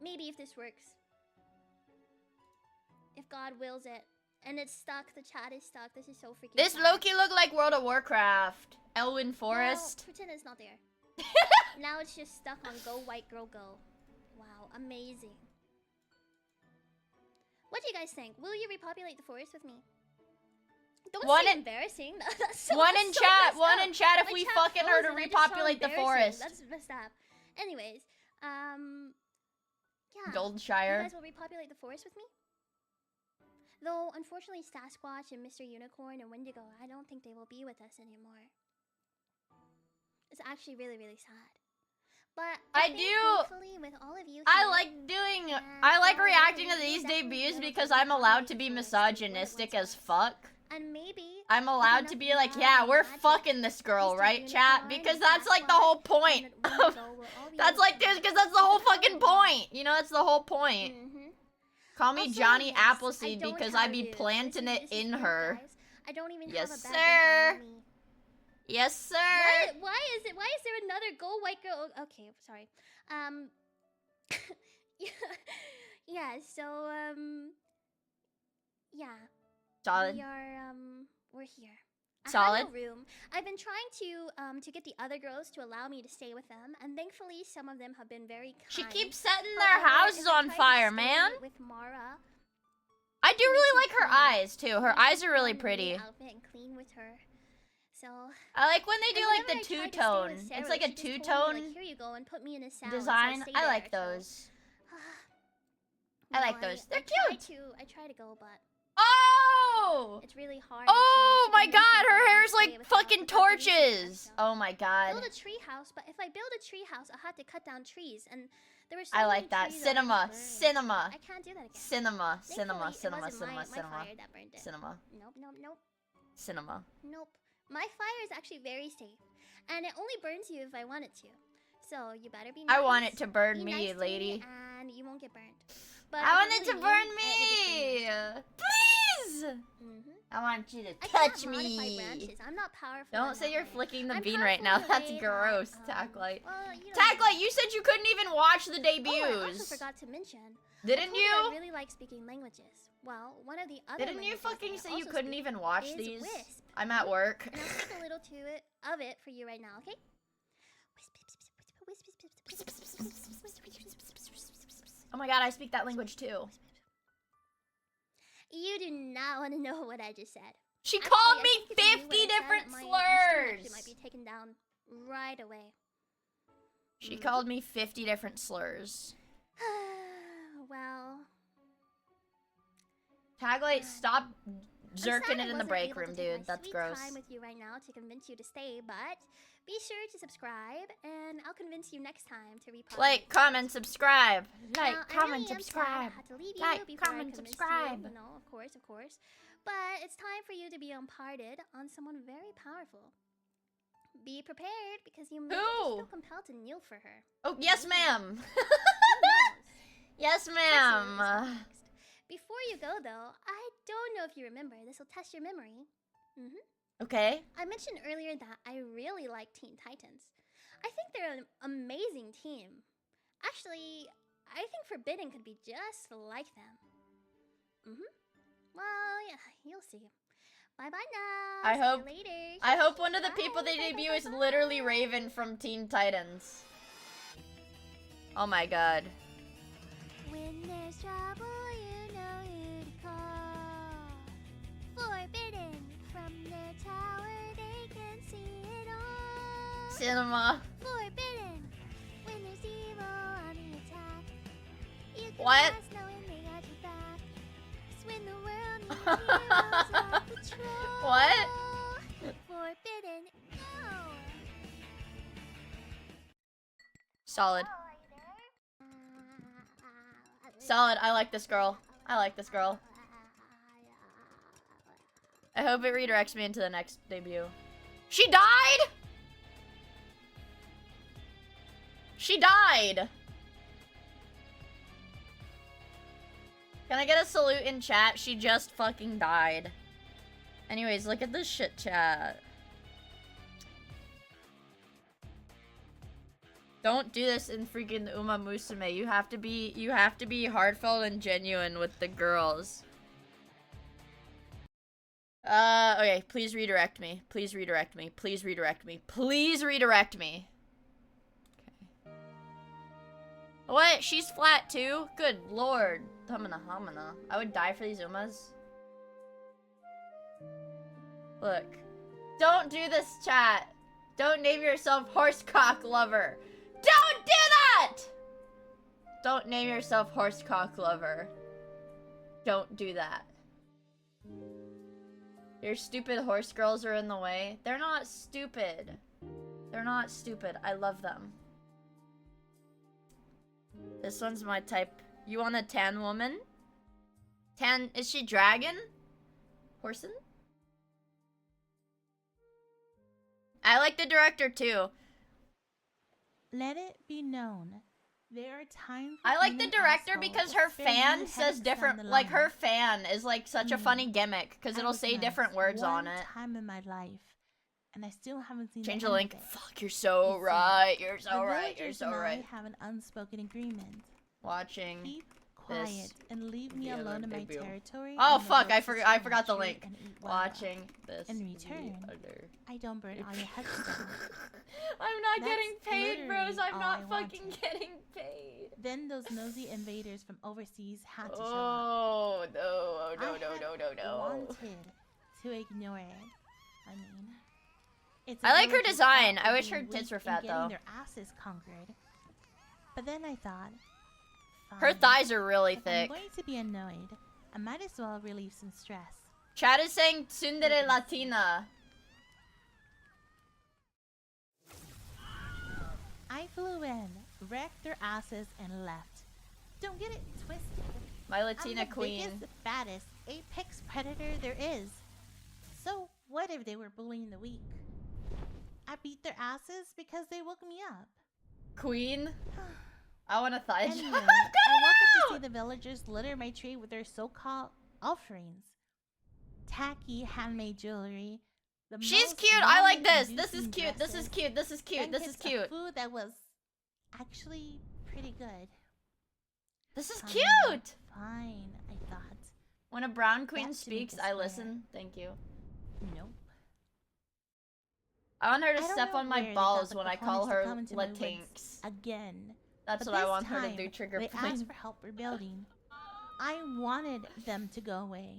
Maybe if this works. If God wills it. And it's stuck. The chat is stuck. This is so freaking This Loki looked like World of Warcraft. Elwyn Forest. Well, pretend it's not there. Now it's just stuck on Go White Girl Go. Wow, amazing. What do you guys think? Will you repopulate the forest with me? Don't say embarrassing. That's so, one in chat if my we chat fucking her to frozen. repopulate the forest. That's messed up. Anyways, yeah. Goldshire. You guys will repopulate the forest with me? Though, unfortunately, Sasquatch and Mr. Unicorn and Wendigo, I don't think they will be with us anymore. It's actually really, really sad. But thankfully, with all of you here, I like reacting to these debuts because I'm allowed to be misogynistic as fuck. And maybe I'm allowed to be like, yeah, we're fucking this girl, right, chat? Because that's like the whole point. That's like this, because that's the whole fucking point. You know, that's the whhole point. Call me also, Johnny Appleseed because I be planting it in her. I don't even yes, have a sir. Yes, sir. Why is there another Go White Girl? Okay, sorry. Yeah, so yeah. Solid. We're here. Solid. I have no room. I've been trying to get the other girls to allow me to stay with them, and thankfully some of them have been very kind. She keeps setting their houses on fire, man. With Mara, I do really like her eyes too. Her eyes are really pretty. Outfit and clean with her. So I like when they do like the two-tone. It's like a two-tone like, here you go and put me in a salad, design. so I like those. I like those. They're cute. I try to go, but oh! It's really hard. Oh my god, her hair's like fucking torches. Oh my god. Build a tree house, but if I build a tree house, I had to cut down trees, and there were so I like that. Trees Cinema. that Cinema. I can't do that again. Cinema. Cinema. Thankfully, Cinema. it wasn't Cinema. my Cinema. fire that burned it. Cinema. Nope. Cinema. Nope. My fire is actually very safe, and it only burns you if I want it to. So you better be nice. I want it to burn be me, nice lady. To me and you won't get burned. But I want it to burn me. Please. I want you to touch me. I'm not powerful. Don't say you're flicking the bean right now. That's gross, Tacklight. Well, you know, Tacklight, you said you couldn't even watch the debuts. Oh, I also forgot to mention. Didn't you? I really like speaking languages. Well, one of the other. Didn't you fucking say you couldn't even watch these? Wisp. I'm at work. And I'll speak a little of it for you right now, okay? Oh my god, I speak that language too. You do not want to know what I just said. She called me 50 different slurs. It might be taken down right away. She called me 50 different slurs. Well. Taglight, stop zerking it in the break room, dude. That's gross. I'm with you right now to convince you to stay, but be sure to subscribe, and I'll convince you next time to repopulate. Like, comment, subscribe. Like, I comment, subscribe. had to leave you like, before comment, I subscribe. you. No, of course. But it's time for you to be imparted on someone very powerful. be prepared because you may Who? just feel compelled to kneel for her. Oh, yes, ma'am. Who knows? Yes, This is ma'am. next. Before you go, though, I don't know if you remember. This will test your memory. Okay. I mentioned earlier that I really like Teen Titans. I think they're an amazing team. Actually, I think Forbidden could be just like them. Well, yeah, you'll see. Bye bye now. I See hope- you later. I hope one of the Bye, people they bye, debut bye, is bye. literally Raven from Teen Titans. Oh my god. When there's trouble, you know who to call. Forbidden from their tower, they can see it all. Cinema. Forbidden when there's evil on the attack. You can What? rest knowing they got your back. 'Cause when the world needs heroes on patrol. What? Forbidden, go. Solid. Oh, are you there? Solid. I like this girl. I like this girl. I hope it redirects me into the next debut. She died? She died. Can I get a salute in chat? She just fucking died. Anyways, look at this shit chat. Don't do this in freaking Uma Musume. You have to be heartfelt and genuine with the girls. Okay, please redirect me. Please redirect me. Please redirect me. Please redirect me. Okay. What? She's flat too? Good lord. Humana humana. I would die for these Umas. Look. Don't do this, chat. Don't name yourself Horsecock Lover. Don't do that! Don't name yourself Horsecock Lover. Don't do that. Your stupid horse girls are in the way. They're not stupid. They're not stupid. I love them. This one's my type. You want a tan woman? Tan, is she dragon? Horsen? I like the director too. Let it be known, there are times. I like the women director assholes because her spin fan your says headaches down different, the like her line. fan is like such a funny gimmick because I it'll was say nice different words on one it. time in my life, and I still haven't seen Change the the end link. of it. Fuck, you're so You see, right. You're The so right. You're villagers so and right. I have an unspoken agreement. Watching. Keep quiet and leave me the other alone in my debut. territory. Oh and fuck! never I to forgot. I chew forgot the tree link. and eat wild. Watching this. In the return, other- I don't burn all your headstones. I'm not That's getting paid, bros. literally I'm all not I fucking wanted. getting paid. Then those nosy invaders from overseas had to show up. Oh no! Oh no! I No! had No! No! No! wanted to ignore it. I mean, it's I like her villager's design. fault I for wish her being tits weak were and fat, getting though. their asses conquered. But then I thought, Her fine, thighs are really if I'm thick. going to be annoyed, I might as well relieve some stress. Chat is saying tsundere Latina. I flew in, wrecked their asses, and left. Don't get it twisted. My Latina I'm the queen. biggest, fattest, apex predator there is. So what if they were bullying the weak? I beat their asses because they woke me up. Queen. I want a thigh Anyway, shot. I woke up to see the villagers litter my tree with their so-called offerings. Tacky handmade jewelry. The She's most cute. I like this. vomit-inducing This is cute. This is dresses, cute. This is cute. and This is bits of cute. Food that was actually pretty good. This is Fine, cute. Fine, I thought. When a brown queen That should make speaks, us I square. listen. Thank you. Nope. I want her I to don't step know on my where they got balls the when I cojones call to her come into my woods Latinx. again. That's But what I this want her to do. time, Trigger they point. asked for help rebuilding. I wanted them to go away.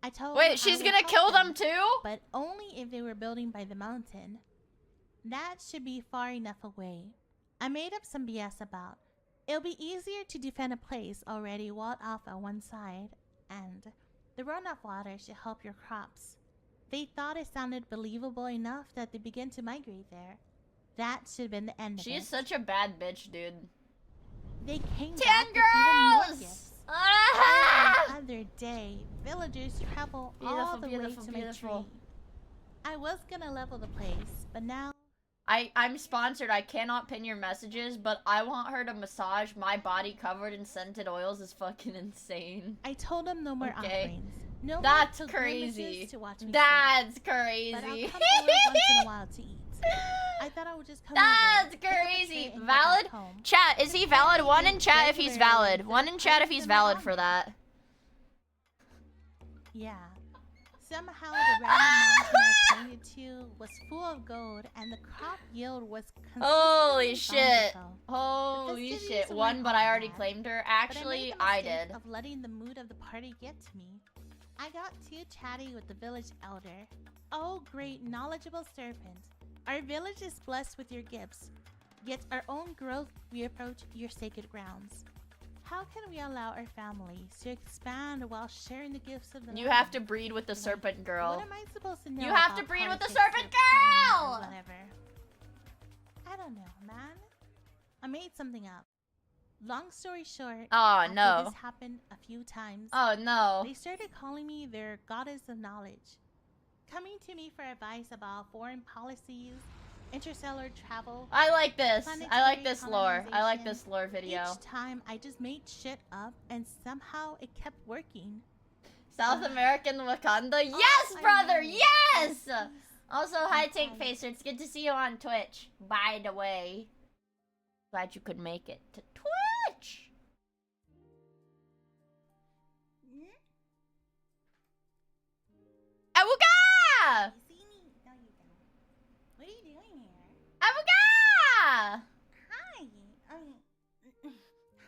I told them Wait, I she's would gonna help kill them too? but only if they were building by the mountain. That should be far enough away. I made up some BS about. It'll be easier to defend a place already walled off on one side, and the runoff water should help your crops. They thought it sounded believable enough that they began to migrate there. That should have been the end of She it. is such a bad bitch, dude. They came Ten back with even more girls! gifts. Ah! The other day, villagers travel all Beautiful, the beautiful, way to beautiful. my tree. I was gonna level the place, but now I'm sponsored. I cannot pin your messages, but I want her to massage my body covered in scented oils is fucking insane. I told him no more Okay. offerings. No That's more crazy. to watch me That's sleep. crazy. But I'll come over once in a while to eat. I thought I would just come That's over, pick up a crazy. tray and go Valid? back home. Chat, is he valid? One in chat if he's valid. Regularly, One in chat if he's valid for that. Yeah. Somehow the random mountain I pointed to was full of gold, and the crop yield was consistently Holy shit. bountiful. Holy festivities shit. weren't One, but all I already bad, claimed her. But I Actually, made the I mistake did. of letting the mood of the party get to me. I got too chatty with the village elder. Oh, great knowledgeable serpent. Our village is blessed with your gifts. Yet our own growth we approach your sacred grounds. How can we allow our families to expand while sharing the gifts of the You land? have to breed with the serpent girl. What am I supposed to know? You have about to breed with the politics serpent or planning or girl! Whatever. I don't know, man. I made something up. Long story short, Oh, after no. this happened a few times, Oh, no. they started calling me their goddess of knowledge, coming to me for advice about foreign policies, interstellar travel. I like this. I like Planetary this lore. I like colonization. this lore video. Each time I just made shit up and somehow it kept working. South American Wakanda? Yes, brother! Yes! Also, hi, Tank Facer. It's good to see you on Twitch, by the way. Glad you could make it to Twitch! Awooga! You see me? No, you don't. What are you doing here? Awooga! Hi.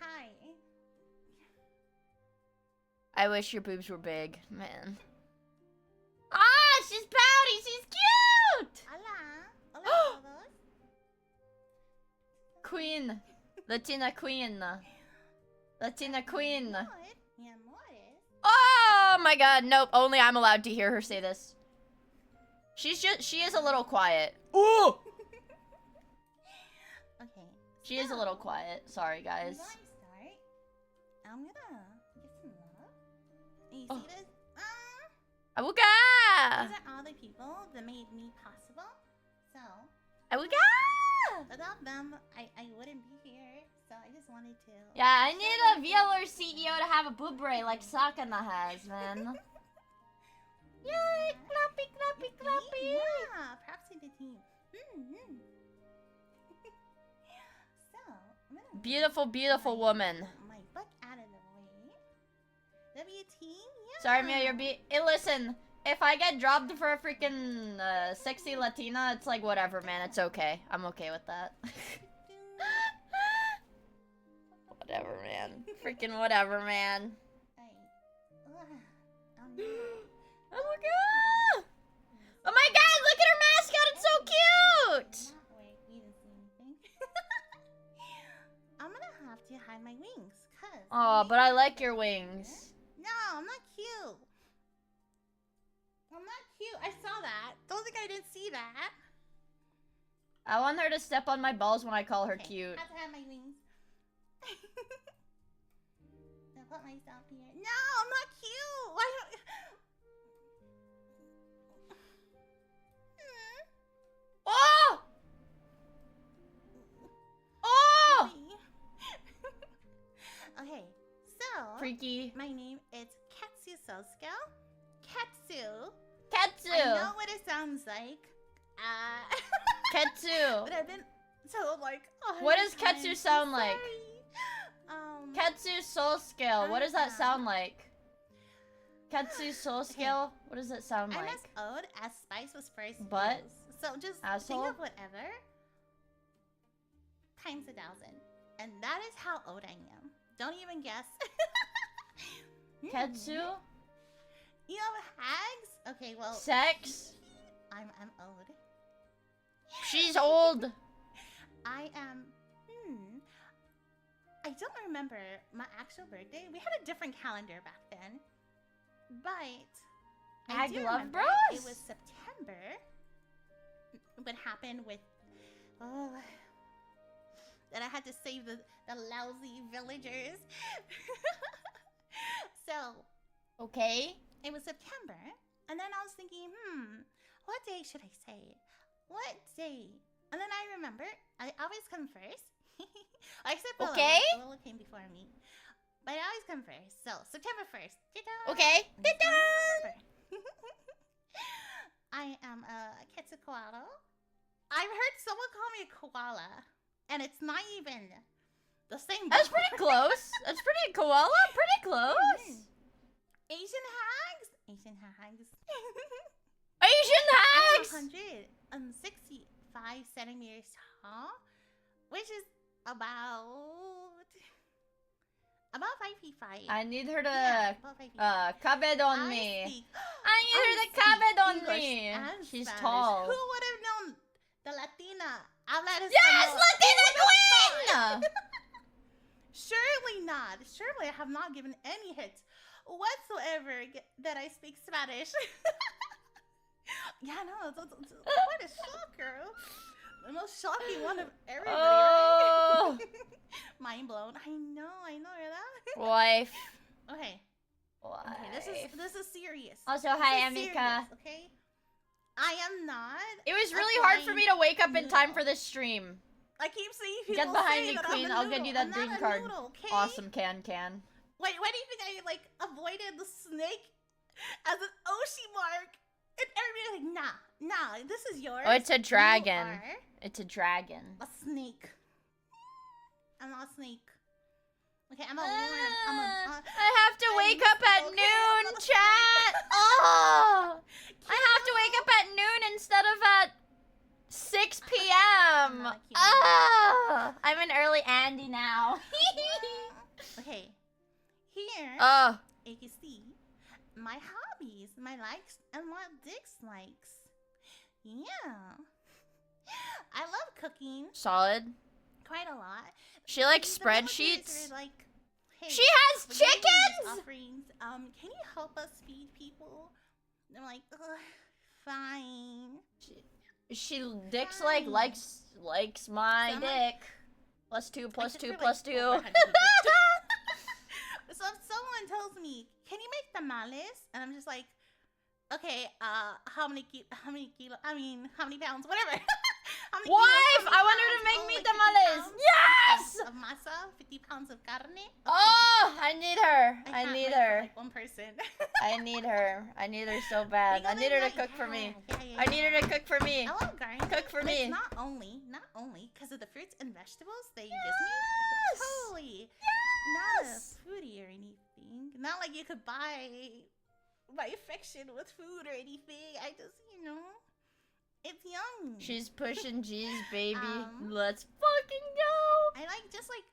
Hi. I wish your boobs were big, man. Ah, she's pouty. She's cute. Hola. Hola todos. Queen, Latina queen, Latina queen. Amor, mi amores. Oh my God! Nope. Only I'm allowed to hear her say this. She is a little quiet. Ooh. Okay. She is a little quiet. Sorry, guys. Before I start, I'm gonna give some love. And you Oh. see this? Awooga! These are all the people that made me possible. So, Awooga! without them, I wouldn't be here. So I just wanted to. Yeah, I need a VAllure CEO to have a boob ray like Sakana has, man. Yay! Clappy, clappy, clappy! Yeah, props to the team. So, I'm gonna Beautiful, beautiful woman. my book out of the way. WT, yeah. Sorry, Mia, you're Hey, listen. If I get dropped for a freaking sexy Latina, it's like whatever, man. It's okay. I'm okay with that. Whatever, man. Freaking whatever, man. Oh my God! Oh my God! Look at her mascot. It's so cute. Wait, you didn't see anything. I'm gonna have to hide my wings, cause. Oh, but I like your wings. No, I'm not cute. I'm not cute. I saw that. Don't think I didn't see that. I want her to step on my balls when I call her Okay, cute. I have to have my wings. I'll put myself here. No, I'm not cute. Why don't... Oh! Oh! Okay, so Freaky. my name is Katsu Sosuke. Katsu. Ketsu. I know what it sounds like. Ketsu. But I've been told like. What does 100 Ketsu times, sound I'm like? sorry. Ketsu soul scale. What does that sound like? Ketsu soul scale. What does it sound I'm like? as old as Spice was first But? used. So just Asshole? think of whatever times 1,000. And that is how old I am. Don't even guess. Ketsu? You know hags? Okay, well Sex? I'm old. She's old. I am I don't remember my actual birthday. We had a different calendar back then. But I Ag do Love remember Bros? it was September. What happened with that I had to save the lousy villagers. So Okay. it was September, and then I was thinking, what day should I say? What day? And then I remember, I always come first. Except Okay. Lola came before me. But I always come first. So, September 1st. Ta-da! Okay. And just wanna remember. I am a Quetzalcoatl. I've heard someone call me a koala. And it's not even the same. That's pretty close. That's pretty koala. Pretty close. Asian hags. Asian hags. Asian hags. 165 centimeters tall, which is about 5 feet 5. I need her to about 5 feet 5. kabed on I me. speak- I need her to speak kabed on English me. and She's Spanish. tall. Who would have known the Latina? Hablar Yes, español? Latina Who would have queen. thought? Surely not. Surely I have not given any hint whatsoever that I speak Spanish. Yeah, no, it's what a shocker. The most shocking one of everybody, Oh. right? Mind blown. I know, that. Wife. Okay, Wife. this is serious. Also, This hi, is Amika. serious, okay? I am not. It was a really hard for flying me to wake up in time noodle. for this stream. I keep seeing Get people behind say me, that queen. I'm a I'll get you that noodle. I'm green not a card. noodle, okay? Awesome, can. Wait, why do you think I like avoided the snake as an Oshi mark? And everybody's like, nah, this is yours. Oh, it's a You dragon. are It's a dragon. a snake. I'm not a snake. Okay, I'm a Lauren. I have to wake up at okay, I'm noon, not a chat. snake. Oh, I have to wake up at noon instead of at 6 p.m. not cute. Oh, I'm an early Andy now. Okay, here Oh, you can see my hobbies, my likes, and what dislikes. Yeah, I love cooking solid. quite a lot. She likes The villagers spreadsheets. are like, hey, She has we're giving you these chickens. offerings. Can you help us feed people? And I'm like, ugh, fine. She dicks Fine. likes my Some- dick. +2, Like, +2, they're like +2. over 100 So if someone tells me, can you make tamales? And I'm just like, okay, how many pounds? Whatever. How many Wife, kilos, how I many want her to pounds? make Oh, me like 50 tamales. pounds Yes! Of masa, 50 pounds of carne. Okay. Oh, I need her. I can't need make for, her. like one person. I need her. I need her so bad. I need her to cook for me. I need her to cook for me. I love gardening. Cook for and me. It's not only because of the fruits and vegetables they gives me. Yes! Totally. Not a Yes! foodie or anything. Not like you could buy my affection with food or anything. I just, it's young. She's pushing G's, baby. Um, Let's fucking go. I like just like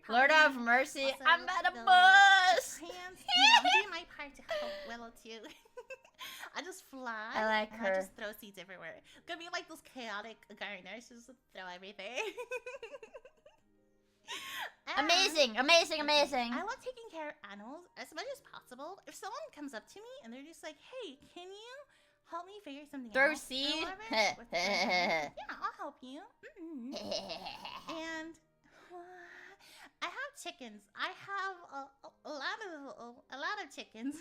Lord repelling. have mercy. Also, I'm at a the bus. Plants. I'm doing my part to help Willow too. I just fly. I like and her. I just throw seeds everywhere. Gonna be like those chaotic gardeners, just throw everything. And Amazing. I love taking care of animals as much as possible. If someone comes up to me and they're just like, "Hey, can you help me figure something Throw out?" or seed? whatever, with the animal?" Yeah, I'll help you. And I have chickens. I have a lot of chickens.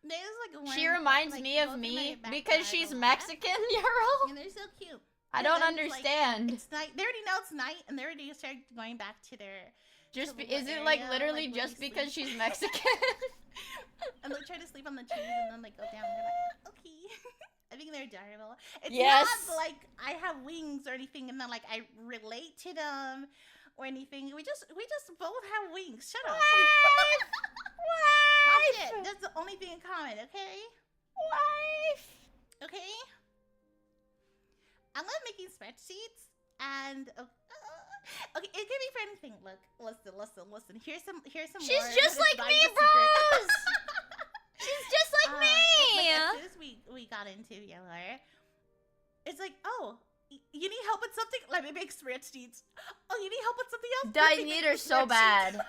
There's like one. She reminds like, me of goes in me my because backyard she's a lot, Mexican, Yarrow. and they're so cute. I And don't then it's like- understand. It's night. They already know it's night, and they already started going back to their. Just to the is it area, like literally like, where just they because sleep. she's Mexican? And they try to sleep on the trees, and then they go down. And they're like, okay. I think they're adorable. It's Yes. not like I have wings or anything, and then like I relate to them or anything. We just both have wings. Shut up. That's it. That's the only thing in common. Okay. Wife. Okay. I love making spreadsheets, and okay, it could be for anything. Look, listen. Here's some. She's more just that is like not me, a secret. bros. She's just like me. Like, as soon as we got into VAllure, it's like, oh, you need help with something? Let me make spreadsheets. Oh, you need help with something else? I Let me need make her so spreadsheets. bad.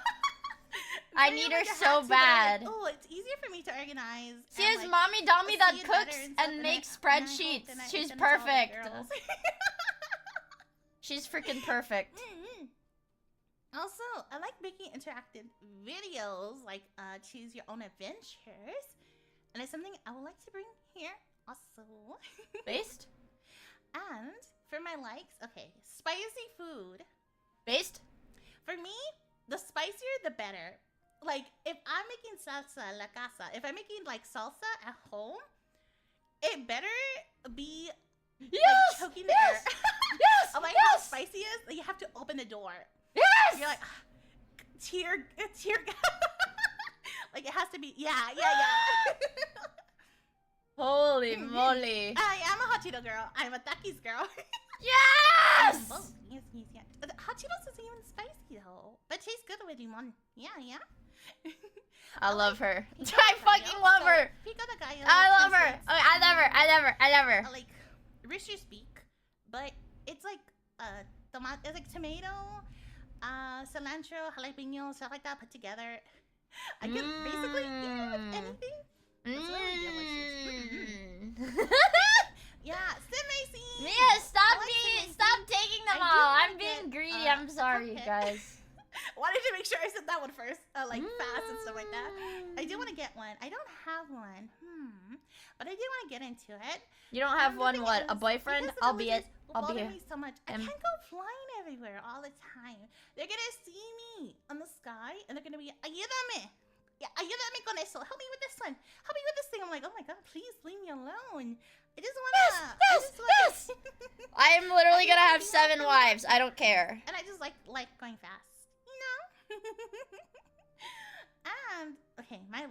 I So need you're her like a so hat too, but I'm bad. like, oh, it's easier for me to organize. She and, has like, mommy Dommy that see it better cooks stuff, and I- makes and I hope spreadsheets. then I She's send it to all the perfect. girls. She's freaking perfect. Mhm. Also, I like making interactive videos, like choose your own adventures, and it's something I would like to bring here also. Based? And for my likes. Okay, spicy food. Based? For me, the spicier the better. Like, if I'm making salsa la casa, if I'm making like salsa at home, it better be Yes! choking the Yes! air. Yes! Of like Yes! how spicy it is, that you have to open the door. Yes! You're like tear like it has to be yeah. Holy moly. I am a hot Cheeto girl. I'm a Takis girl. Yes! Oh, yes. Hot Cheetos isn't even spicy though, but tastes good with limon. Yeah. I love her. Pico I de fucking gallo, love so her. Pico de gallo I love her. translates Okay, I love her. like Rishi speak, but it's like tomato. It's like tomato, cilantro, jalapeno, stuff like that put together. I could basically eat it with anything. It's really delicious. Yeah, Sim Macy. Mia, stop I like stop Sim Macy. taking them I do all. like I'm being it. greedy. I'm sorry, you okay. guys. Wanted to make sure I said that one first, like fast and stuff like that. I do want to get one. I don't have one. But I do want to get into it. You don't have The one thing what? A is, boyfriend? because the I'll be it. villagers I'll be bother it. me so much. I Em- can't go flying everywhere all the time. They're gonna see me on the sky and they're gonna be ayúdame. Yeah, ayúdame con eso. Help me with this one. Help me with this thing. I'm like, oh my god, please leave me alone. I just wanna. Yes. I am literally I gonna wanna have be 7 with wives. I don't care. And I just like going fast, you know. And okay, I said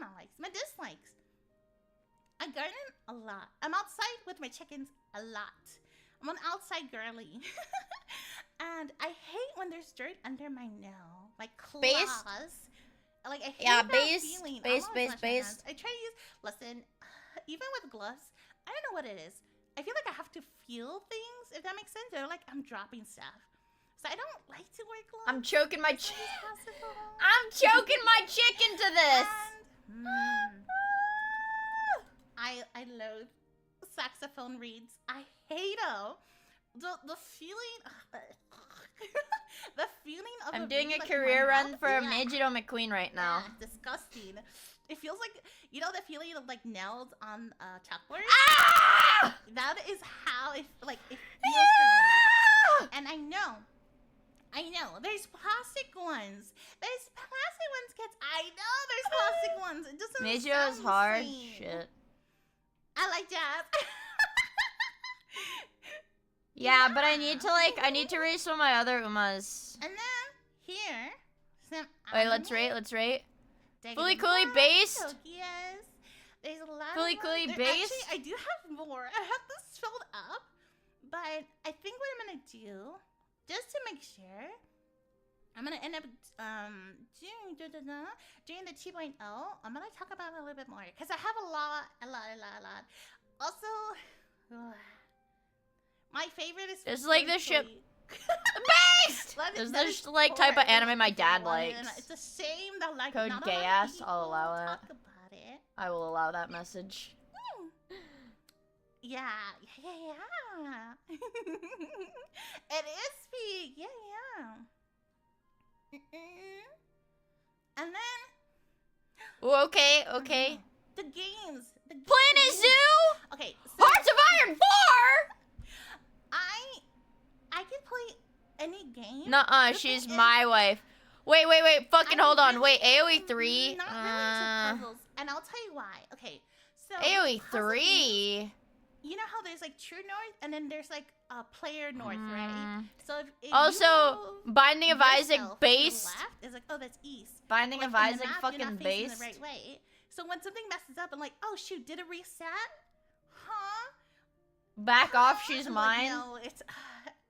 my likes, my dislikes. I garden a lot. I'm outside with my chickens a lot. I'm an outside girly. And I hate when there's dirt under my nail, like claws. Based? Like I hate Yeah, that based, feeling. based, I wanna wash my based. hands. I try to use. Listen, even with gloves, I don't know what it is. I feel like I have to feel things, if that makes sense. Or like I'm dropping stuff. So I don't like to wear gloves. I'm choking my I just pass it along. I'm choking my chicken to this. I loathe saxophone reeds. I hate them. The feeling, the feeling of I'm a doing reed, a like, in my career run mouth, for a yeah. Midget McQueen right now. Yeah, disgusting. It feels like, you know, the feeling of like nails on chalkboard. Ah! That is how it feels for me. And I know. There's plastic ones. There's plastic ones, kids. I know there's plastic ones. It doesn't Midget sound is the hard. same. Shit. I like jazz. Yeah, but I need to raise some of my other Umas. And then here, some Wait, let's rate. Take Fully it Coolly back, based? Tokias. There's a lot Fully of Coolly there- based? Actually, I do have more. I have this filled up. But I think what I'm going to do, just to make sure, I'm going to end up doing the 2.0. I'm going to talk about it a little bit more. Because I have a lot. Also, my favorite is... It's like the ship- Based! Is this like type of anime my dad likes? It's a shame that like Code not a gay lot of ass, people I'll allow that. talk about it. I will allow that message. Yeah. It is big. Yeah. And then Ooh, okay. the games. Planet Zoo! Okay. So Hearts of Iron 4! I can play any game. Nuh-uh, The she's thing is, my wife. Wait, fucking I'm hold on. really- Wait, AoE 3? Not really into puzzles, and I'll tell you why. Okay, so AoE puzzle games, 3? you know how there's like True North, and then there's like Player North, right? So if Also, you Binding of move Isaac yourself to the based. left, it's like, oh, that's east. Binding Like, of in the Isaac map, you're fucking not facing based. the right way. So when something messes up, I'm like, oh shoot, did it reset? Huh? Back off, she's I'm like, mine. no, it's.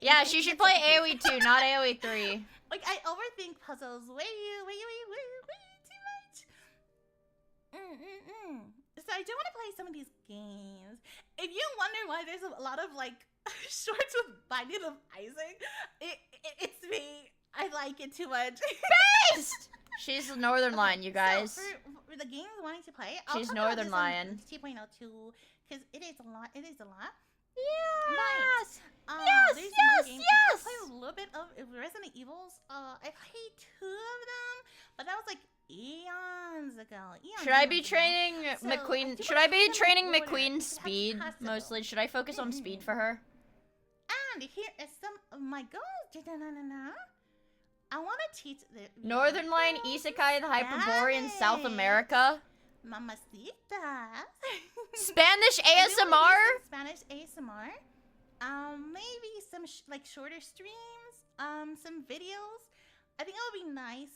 Yeah, it she should gets play confusing. AoE 2, not AoE 3. Like I overthink puzzles way too much. So I do want to play some of these games. If you wonder why there's a lot of like shorts with Binding of Isaac, it's me. I like it too much. Based! She's the Northern Line, you guys. So for the games wanting to play, I'll She's talk about Northern this Lion. 2.02 because it is a lot. Yes! There's one game. I yes! played a little bit of Resident Evils. I played 2 of them, but that was like eons ago. Should I be Eons ago. training So, I McQueen? do Should wanna I be play training VAllure. McQueen's It's speed possible. mostly? Should I focus on speed for her? And here is some of my goals. I want to teach the Northern Lion, Isekai, the Hyperborean, South America. Mamacita. Spanish I do wanna do ASMR? some Spanish ASMR. Maybe some like shorter streams. Some videos. I think it would be nice.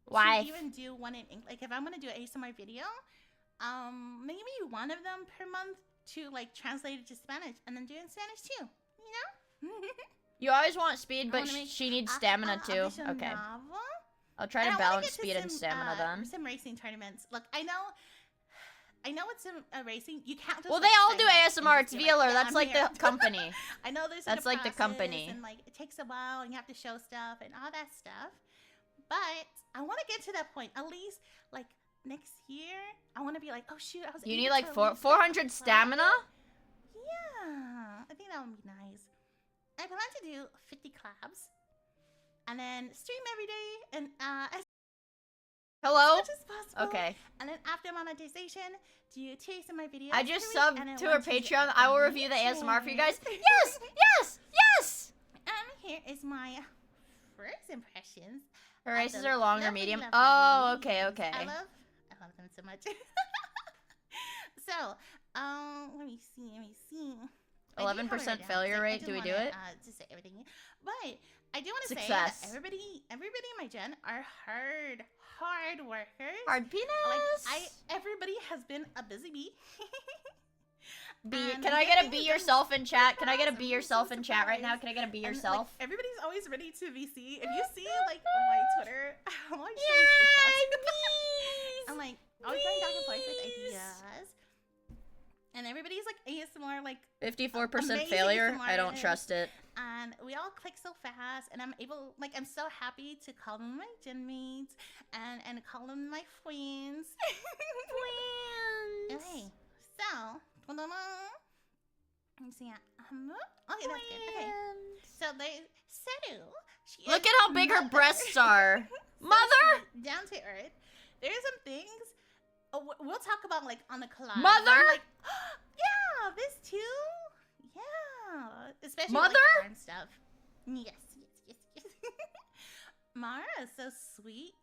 Why? To even do one in English. Like if I'm gonna do an ASMR video, maybe one of them per month to like translate it to Spanish and then do it in Spanish too. You know? You always want speed, but wanna make she needs stamina too. Okay. I'll try to balance speed and stamina then. Some racing tournaments. Look, I know it's a racing. You can't just Well, like, they all sign do up ASMR. and It's just be like, VAllure. yeah, That's I'm like here. the company. I know there's That's like the process company. and like it takes a while and you have to show stuff and all that stuff. But I want to get to that point. At least like next year, I want to be like, oh shoot, I was. You able need to like at least 400 get stamina? Yeah, I think that would be nice. I plan to do 50 collabs and then stream every day and as Hello? much as possible. Okay. And then after monetization, do taste in my videos. I just per week, subbed and then to her one video Patreon. I will on review the ASMR for you guys. YouTube. Yes! Yes! Yes! And here is my first impressions. Her of races the are long or lovely, medium. lovely Oh, ladies. okay, okay. I love them so much. So, let me see. I do have it 11% down, failure so I rate. just Do we do wanna, it? To say everything, but I do want to say that Success. everybody in my gen are hard workers. Hard penis. Everybody has been a busy bee. Be, And can we I get get a things be done yourself in chat? Can I get a fast. be I'm so yourself in chat right now? surprised. Can I get a be And, yourself? like, everybody's always ready to VC. If you see like on my Twitter, I'm always showing screenshots. I'm like always going back and forth with ideas. And everybody's like ASMR, like 54% amazing failure. I don't ASMR. trust it. and we all click so fast, and I'm so happy to call them my gen mates and call them my friends. Okay, so let me see. Okay, that's good. Okay, so they Seru. She Look is at how big her mother. breasts are. So Mother! sweet, down to earth. There's some things we'll talk about like on the collab. Mother? I'm like, yeah, this too. Yeah, especially with, Mother? like, and stuff. Yes. Mara is so sweet,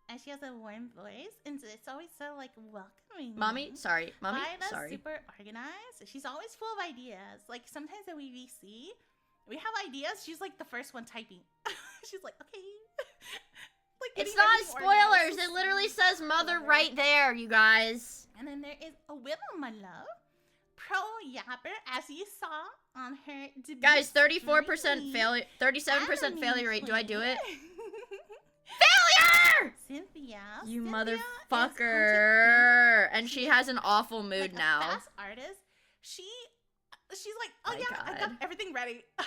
and she has a warm voice, and it's always so like welcoming. Mommy, sorry. Mommy, Lila's sorry. super organized. She's always full of ideas. Like sometimes when we VC, we have ideas. She's like the first one typing. She's like, okay. Like, It's getting not everything spoilers. organized. It literally says mother Love her. right there, you guys. And then there is a Willow, my love. Pro yapper, as you saw on her debut Guys, 34% stream. failure, 37% Anime failure rate. Do I do it? queen. Failure! Cynthia. You Cynthia is motherfucker. content And she has an awful mood like now. A fast artist. She's like, oh My yeah, I got God. everything ready. for,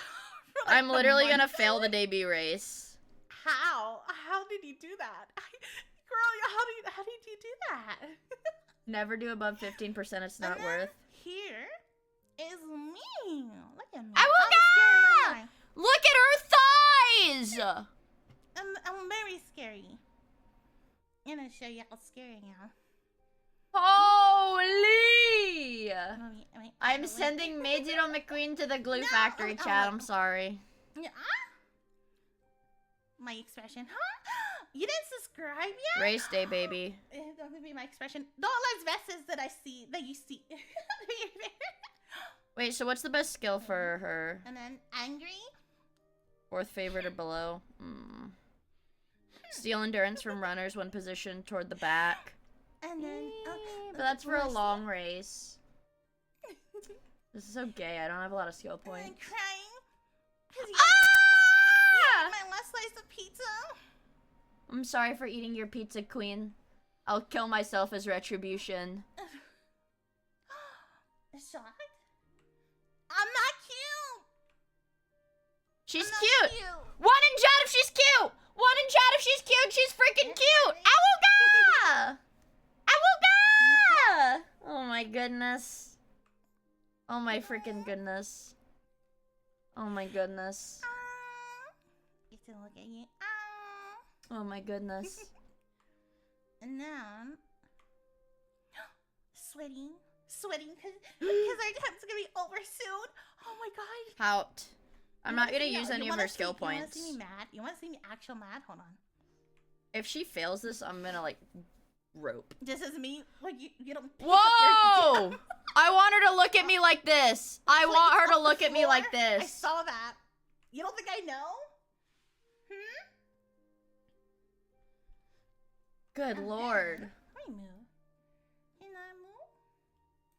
like, I'm the literally gonna month. fail the debut race. How? How did you do that? Girl, how did you do that? Never do above 15%. It's not And then worth. Here is me. Look at me. Awooga! I'm scary, aren't Look at her thighs! I'm very scary. I'm gonna show you how scary I am. Holy! Wait, I'm wait. sending Meijiro McQueen to the glue No, factory, oh, chat. oh. I'm sorry. Yeah. My expression, huh? You didn't subscribe yet? Race day, baby. That would be my expression. Don't like vests that you see. Wait, so what's the best skill for her? And then angry. Fourth favorite or below? Steal endurance from runners when positioned toward the back. And then But that's for a long race. This is so gay. I don't have a lot of skill And then points. crying. 'Cause you Ah! ate my last slice of pizza. I'm sorry for eating your pizza, queen. I'll kill myself as retribution. Shocked? I'm not cute. She's I'm not cute. cute. One in chat if she's cute. One in chat if she's cute. She's freaking cute. Awooga! Awooga! Oh my goodness. Oh my freaking goodness. Oh my goodness. Get to look at you. Oh my goodness. And then sweating because our time's gonna be over soon. Oh my god. Pout. I'm not gonna use any of her skill points. You wanna see me mad? You wanna see me actual mad? Hold on. If she fails this, I'm gonna like rope. This is me. Like you don't. Whoa! I want her to look at me like this. I want her to look at me like this. I saw that. You don't think I know? Good lord. I move. And I move.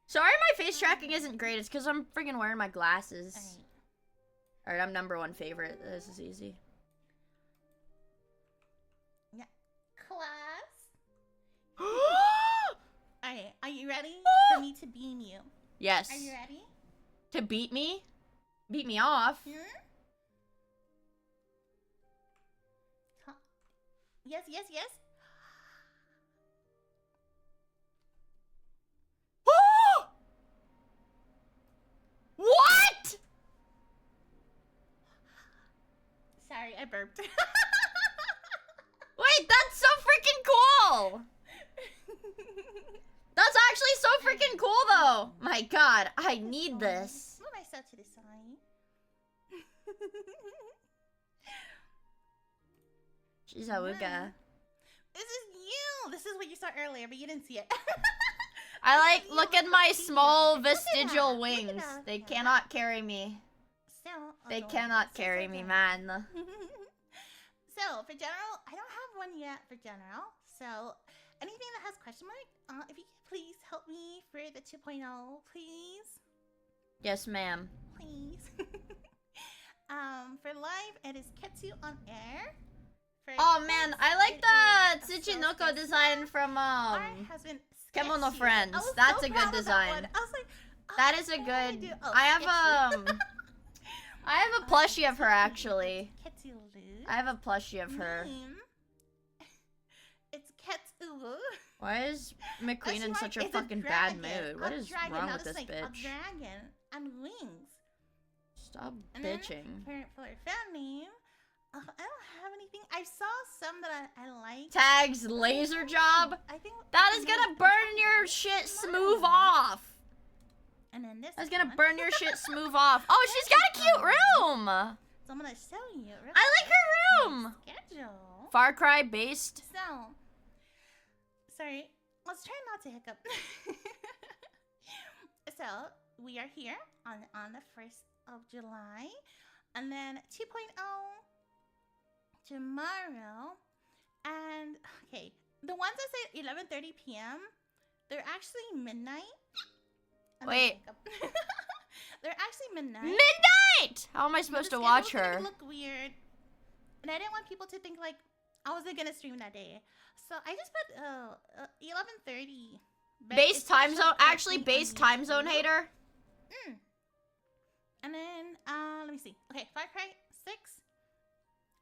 Sorry my face tracking isn't great. It's because I'm freaking wearing my glasses. Alright, I'm #1 favorite. This is easy. Yeah. Class. Alright, are you ready for me to beam you? Yes. Are you ready? To beat me? Beat me off? Yes, yes, yes. What? Sorry, I burped. Wait, that's so freaking cool! That's actually so freaking cool, though! My god, I need this. Move myself to the side. She's Awuga. This is you! This is what you saw earlier, but you didn't see it. I like, look at my small vestigial wings. They cannot carry me. They cannot carry me, man. So, for general, I don't have one yet for general. So, anything that has question mark, if you could please help me for the 2.0, please. Yes, ma'am. Please. For live, it is Ketsu on air. For Oh man, I like the it is Tsuchinoko design from our husband, Kemono Sketchy. Friends. I was That's so a proud good of that design. one. I was like, oh, That is a what did I do? good. Oh, I have Sketchy. I have a plushie of her actually. Ketsu Lu. I have a plushie of her. Name. It's Ketsu. Why is McQueen in such a fucking bad mood? What is wrong with this bitch? A dragon and wings. Stop And then bitching. For a fan name, I don't have anything. I saw some that I like. Tags laser job. I think That is gonna burn your shit smooth off. And then this. That's gonna one. burn your shit smooth off. Oh, she's got a cute room. So I'm gonna show you. I like her room. Schedule. Far Cry based. So, sorry. Let's try not to hiccup. So we are here on the 1st of July, and then 2.0 tomorrow. And okay, the ones that say 11:30 p.m. they're actually midnight. Wait. They're actually midnight. Midnight! How am I supposed to watch her? Look weird, and I didn't want people to think like I wasn't gonna stream that day, so I just put 11:30. Base time zone. Actually, base time zone hater. And then let me see. Okay, Far Cry 6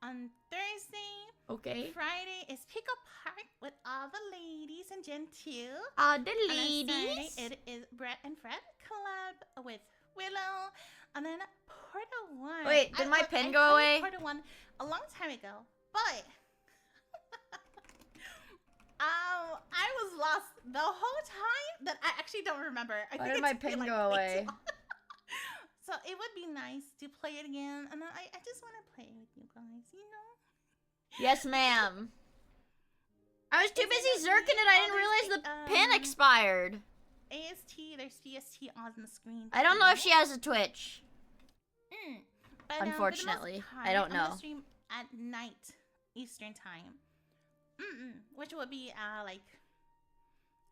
on Thursday. Okay. Friday is Pick Up Park with all the ladies and Gen 2. The And on ladies. Saturday, it is Brett and Fred collab with Willow. And then Portal 1. Wait, did my pin go I away? played Portal 1 a long time ago, but I was lost the whole time that I actually don't remember. I Why think did my it's been, pin like, go way away? too long. So it would be nice to play it again, and I just want to play with you guys, you know? Yes, ma'am. I was too busy zerking it. I didn't realize the pin um, expired. AST, there's PST on the screen. I don't know if too. she has a Twitch. But, for the most Unfortunately, I part, don't I'm gonna know. stream at night Eastern time, which would be like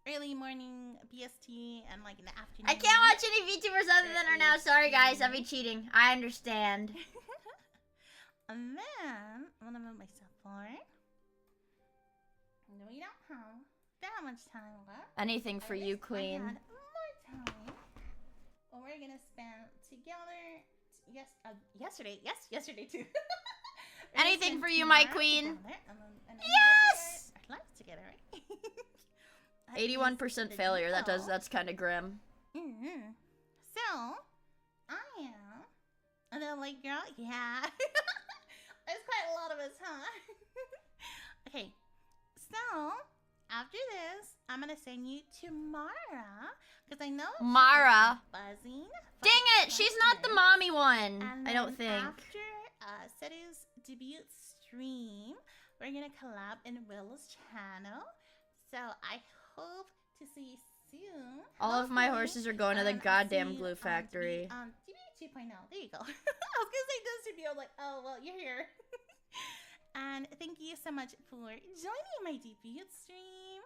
early morning BST and like in the afternoon. I can't watch any VTubers other than her now. Sorry, guys. I'll be cheating. I understand. And then I'm gonna move myself forward. No, we don't have that much time left. Anything for I you, wish I queen. had more time. Well, we're gonna spend together. Yesterday too. We're gonna Anything spend for you, my tomorrow queen. together, and then Yes! our lives together, right? That is 81% the failure. deal. That's kind of grim. So, I am. And then, like, girl, yeah. There's quite a lot of us, huh? Okay. So, after this, I'm gonna send you to Mara, because I know she's Mara. buzzing. Dang it, she's not the mommy one. And I don't then think. after Setu's debut stream, we're gonna collab in Willow's channel. So I hope to see you soon. All of my Hopefully. horses are going to the I'll goddamn see you glue on factory. DBU 2.0. There you go. I was gonna say this video, like, oh well, you're here. And thank you so much for joining my debut stream.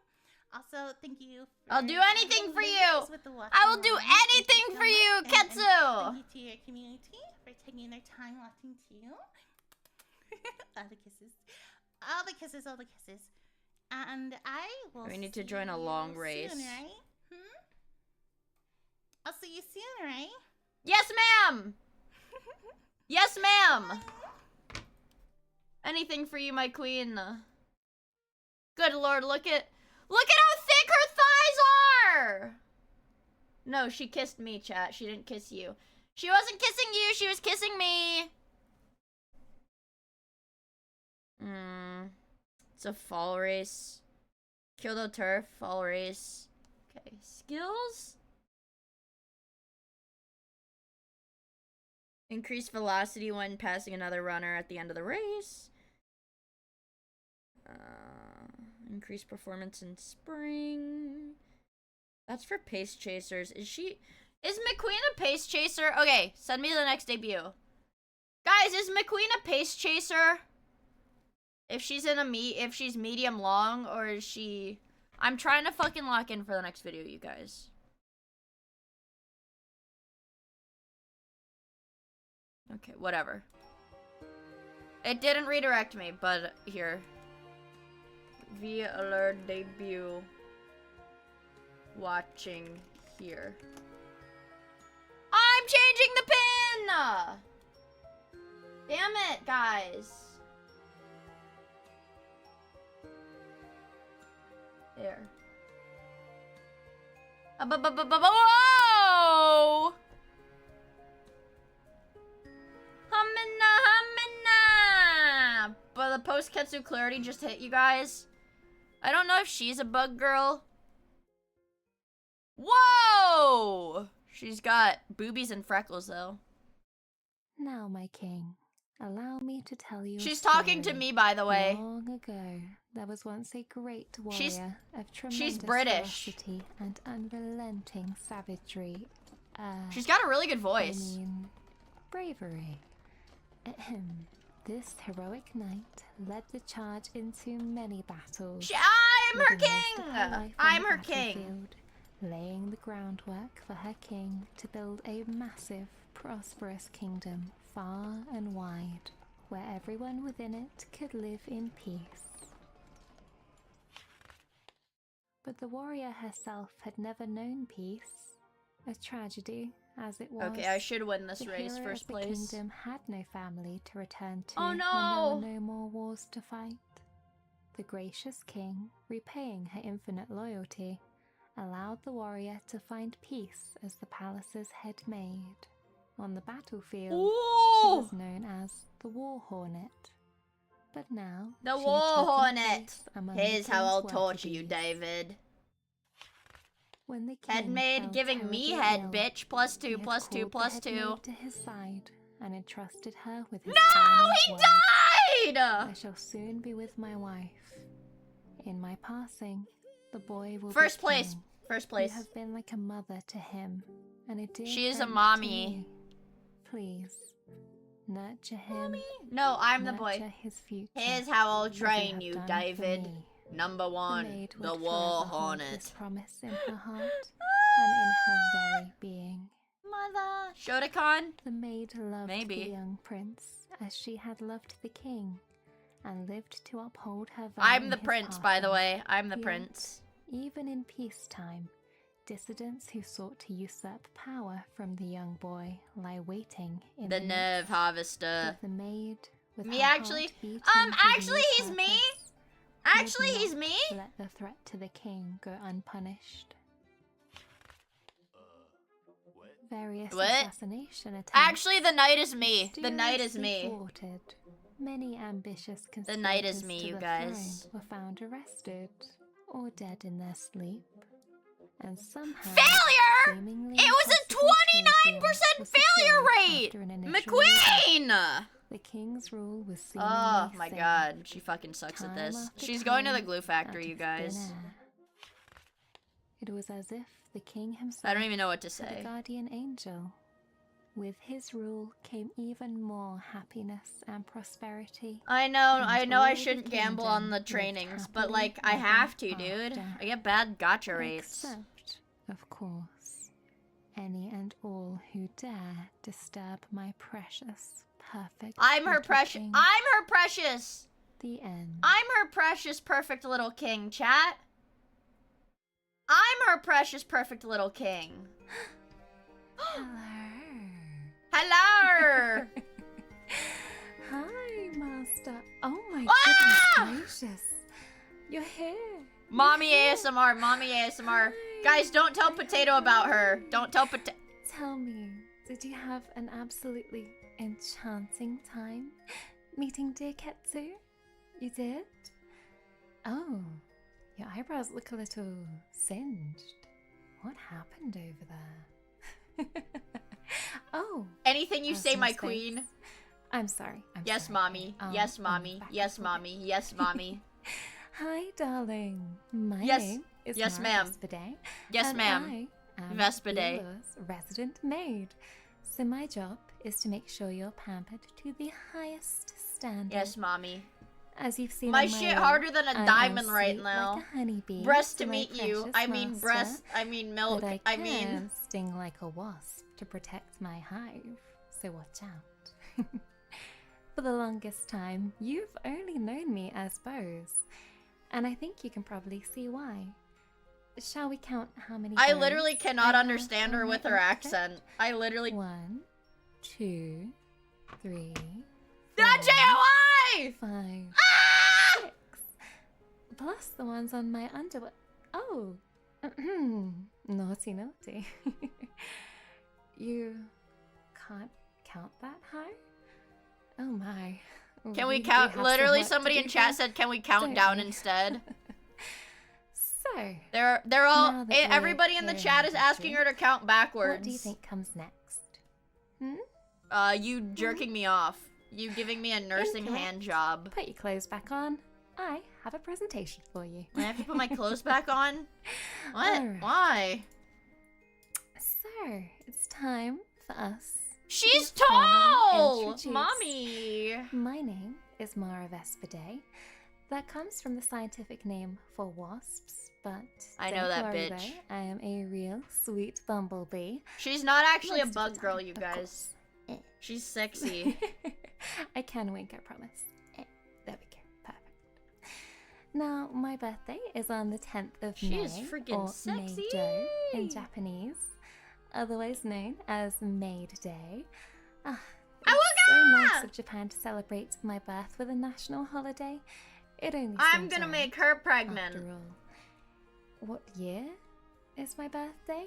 Also, thank you. I'll do anything for you. With the I will do Watchalong. anything Thank for so you, much. Ketsu. And thank you to your community for taking their time watching too. All the kisses. All the kisses, all the kisses. And I will We need to see join a long you race. soon, right? I'll see you soon, right? Yes, ma'am. Yes, ma'am. Anything for you, my queen. Good lord, look at how thick her thighs are. No, she kissed me, chat. She didn't kiss you. She wasn't kissing you. She was kissing me. It's a fall race. Kyoto turf, fall race. Okay, skills. Increase velocity when passing another runner at the end of the race. Increase performance in spring. That's for pace chasers. Is McQueen a pace chaser? Okay, send me the next debut. Guys, is McQueen a pace chaser? If she's if she's medium long, or is she... I'm trying to fucking lock in for the next video, you guys. Okay, whatever. It didn't redirect me, but here. VAllure debut. Watching here. I'm changing the pin! Damn it, guys. There. Whoa! Humina! But the post-Ketsu clarity just hit you guys. I don't know if she's a bug girl. Whoa! She's got boobies and freckles, though. Now, my king, allow me to tell you She's a story. talking to me, by the way. Long ago, there was once a great She's- warrior of tremendous she's British. ferocity and unrelenting savagery. She's got a really good I voice. mean, bravery. Ahem. This heroic knight led the charge into many battles. I'm her living most of king! her life on I'm the her king. battlefield, laying the groundwork for her king to build a massive, prosperous kingdom far and wide, where everyone within it could live in peace. But the warrior herself had never known peace, a tragedy as it was. Okay, I should win this The race hero first of the place. kingdom had no family to return to Oh, when no! there were no more wars to fight. The gracious king, repaying her infinite loyalty, allowed the warrior to find peace as the palace's head maid. On the battlefield, she Ooh! was known as the War Hornet. But now, The she had War taken Hornet. place among Here's the how I'll king's torture you, worker bees. David. When the Head king maid fell giving me terribly head, ill, bitch. Plus he two, had plus two, called the plus head two. maid to his side and entrusted her with his No! final He word. died! I shall soon be with my wife. In my passing, the boy will First be place. king. First You place. have been like a mother to him, and a dear She is a friend to mommy. me. Please, nurture him. No, I'm the boy. nurture his future. Here's how I'll as you train have you, done for David. me. Number The one, maid the would War forever hold Hornet. this promise in her heart and in her very being. Mother. Shotokan? The maid loved Maybe. the young prince as she had loved the king, and lived to uphold her vow I'm in the his prince, by the passing. way. I'm the Yet, prince. Even in peacetime, dissidents who sought to usurp power from the young boy lie waiting in The the nerve midst. harvester. But the maid, with Me her actually- heart beating actually with he's new me. purpose, Actually, would he's not me. let the threat to the king go unpunished. Various What? assassination attempts. Actually, the knight is me. The knight is mysteriously me. Thwarted. Many ambitious The knight is conspirators me, to you the guys. throne were found arrested or dead in their sleep. And somehow, Failure! seemingly It was a impossible 29% was failure secured rate! after an initial McQueen! the king's rule was seemingly Oh my safe. god, she fucking sucks at Time this. after She's going to the time, glue factory, out you of thin guys. air. It was as if the king himself I don't even know what to had a say. guardian angel. With his rule came even more happiness and prosperity. I know And I all the shouldn't gamble on the kingdom lived trainings, but happily like, I ever have to, dude. after. I get bad gotcha rates. Except, of course, any and all who dare disturb my precious, perfect I'm her little precious. king. I'm her precious. The end. I'm her precious, perfect little king, chat. I'm her precious, perfect little king. Hello. Hello. Hi, master. Oh my Ah! goodness gracious. You're here. Mommy You're here. ASMR, mommy ASMR. Hi. Guys, don't tell Hi, Potato hi, about hi. her. Don't tell Potato. Tell me, did you have an absolutely enchanting time meeting dear Ketsu? You did? Oh, your eyebrows look a little singed. What happened over there? Oh, Anything you say, personal my space. queen. I'm sorry. I'm Yes, sorry. mommy. Yes, mommy. back Yes, up. mommy. Yes, mommy. Hi, darling. My Yes. name is Yes, Mara ma'am. Vespidae, Yes, and ma'am. I am Vespidae. VAllure's resident maid. So my job is to make sure you're pampered to the highest standard. Yes, mommy. As you've seen My on shit own, harder than a I am diamond right sweet now. Like a honeybee Breast to my meet you. precious I mean master, breast. I mean milk. but I mean. sting like a wasp to protect my hive. So watch out. For the longest time, you've only known me as Bose, and I think you can probably see why. Shall we count how many? I bows literally I cannot have understand on her my with her outfit? accent. I literally. 1, 2, 3, That 4, JOI! 5, Ah! 6. Plus the ones on my underwear. Oh, naughty, naughty. You can't count that high? Oh my. Can we do count? have some Literally, work to somebody do in chat here, said, "Can we count don't down we?" instead?" So, They're all. Now that we're Everybody in the here in chat the is asking her to count backwards. what do you think comes next? Hmm? You jerking me off. You giving me a nursing Incorrect. hand job. Put your clothes back on. I have a presentation for you. I have to put my clothes back on? What? Alright. Why? So, it's time for us. She's to formally tall! introduce- Mommy! My name is Mara Vespidae. That comes from the scientific name for wasps, but I don't know that worry bitch. though, I am a real sweet bumblebee. She's not actually a Most of bug the girl, time, you of guys. course. Eh. She's sexy. I can wink, I promise. There we go. Perfect. Now, my birthday is on the 10th of She May, is freaking or sexy. May-do in Japanese, otherwise known as Maid Day. Ah, it's so nice of Japan to celebrate my birth with a national holiday. It only I'm seems gonna right, make her pregnant. after all. What year is my birthday?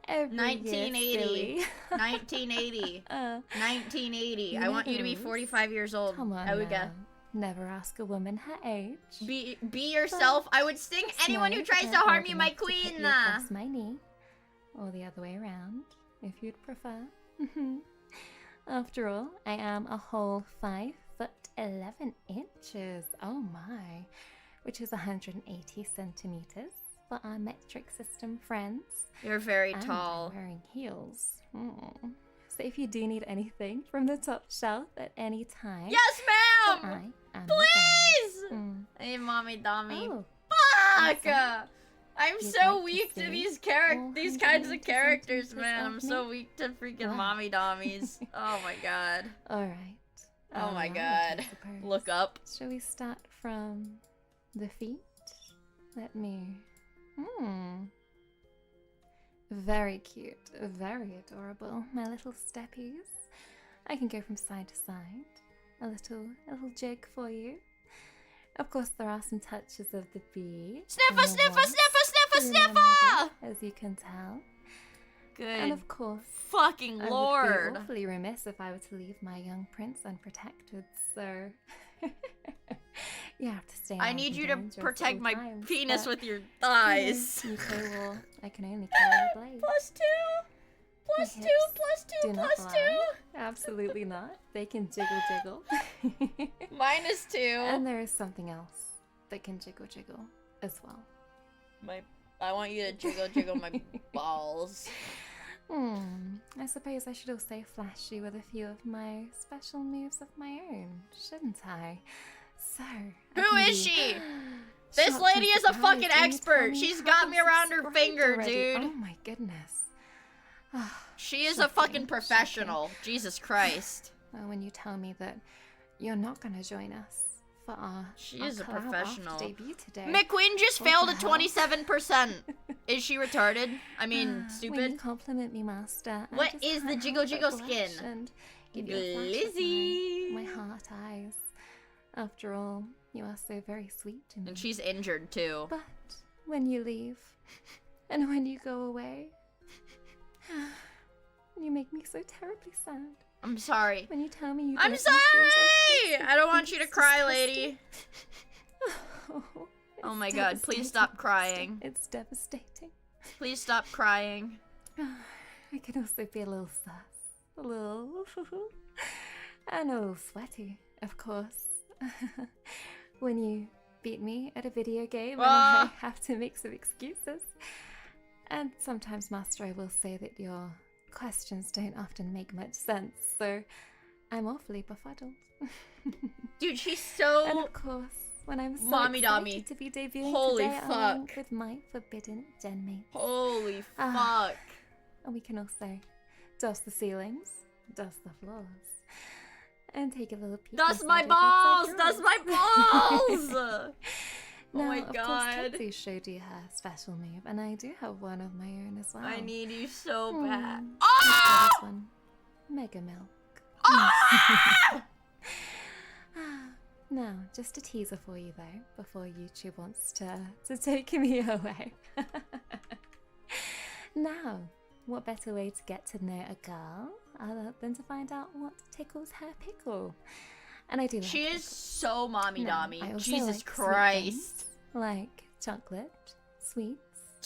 Every 1980. year, silly. 1980. 1980. You I know want you to be those. 45 years old. Come on Awuga. now. Never ask a woman her age. Be yourself. I would sting Just anyone know who tries to I'm harm old you, my enough to put queen. you across my knee, or the other way around, if you'd prefer. After all, I am a whole 5 foot 11 inches. Oh my, which is 180 centimeters for our metric system friends. You're very And tall. I'm wearing heels. So if you do need anything from the top shelf at any time, Yes, I ma'am! am Please! your guide. Hey, mommy, Dommy. Oh, Fuck! awesome. I'm You'd so like to weak to see these all these kinds of 180 characters, centimeters man. of I'm so me? weak to freaking Wow. mommy dommies. Oh my god. all right. Oh my Alright, god. I suppose. Look up. Shall we start from the feet? Let me. Very cute, very adorable. My little steppies. I can go from side to side. A little jig for you. Of course, there are some touches of the bee. Sniffer, and the sniffer, wasp sniffer, sniffer, to remember, sniffer! as you can tell. Good And of course, fucking I would lord. be awfully remiss if I were to leave my young prince unprotected, so You have to stay. I out need of you the to danger at protect all my times, penis but, with your you know, thighs. You say, well, I can only carry a blade. +2. My +2. hips +2. do not +2. lie. Absolutely not. They can jiggle. -2. And there is something else that can jiggle as well. I want you to jiggle my balls. I suppose I should also flash you with a few of my special moves of my own, shouldn't I? So, Who is she? This lady is a fucking expert. She's got me around her finger, dude. Oh my goodness. She is a fucking professional. Jesus Christ. Well, when you tell me that you're not gonna join us for our She is a collab professional. debut today. McQueen just What failed the at hell? 27%. Is she retarded? I mean, When you stupid. compliment me, master, I What just is the can't jiggle help but jiggle blush skin? and give you a flash of Glizzy. my heart eyes. After all, you are so very sweet to me. And she's injured too. But when you leave, and when you go away, you make me so terribly sad. I'm sorry. When you tell me you I'm don't sorry! like I don't want you to it's cry, disgusting. lady. Oh my It's god, please devastating, stop Master. crying. It's devastating. Please stop crying. I can also be a little sus, a little, and a little sweaty, of course. When you beat me at a video game and I have to make some excuses. And sometimes, Master, I will say that your questions don't often make much sense, so I'm awfully befuddled. Dude, she's And so... of course, when I'm so Mommy excited dommy. to be debuting Holy today along fuck. with my forbidden genmates. Holy Ah. fuck. And we can also dust the ceilings, dust the floors, and take a little peek. Dust inside my your balls! bedside Dust my drawers. balls! Oh Now, my of course, god. Tatsu showed you her special move, and I do have one of my own as well. I need you so bad. Let's Oh! try this one. Mega Milk. Ah! Now, just a teaser for you though, before YouTube wants to take me away. Now, what better way to get to know a girl other than to find out what tickles her pickle? And I do like She is pickles. so mommy Now, dommy. I also Jesus like sweet Christ. things, like chocolate, sweets.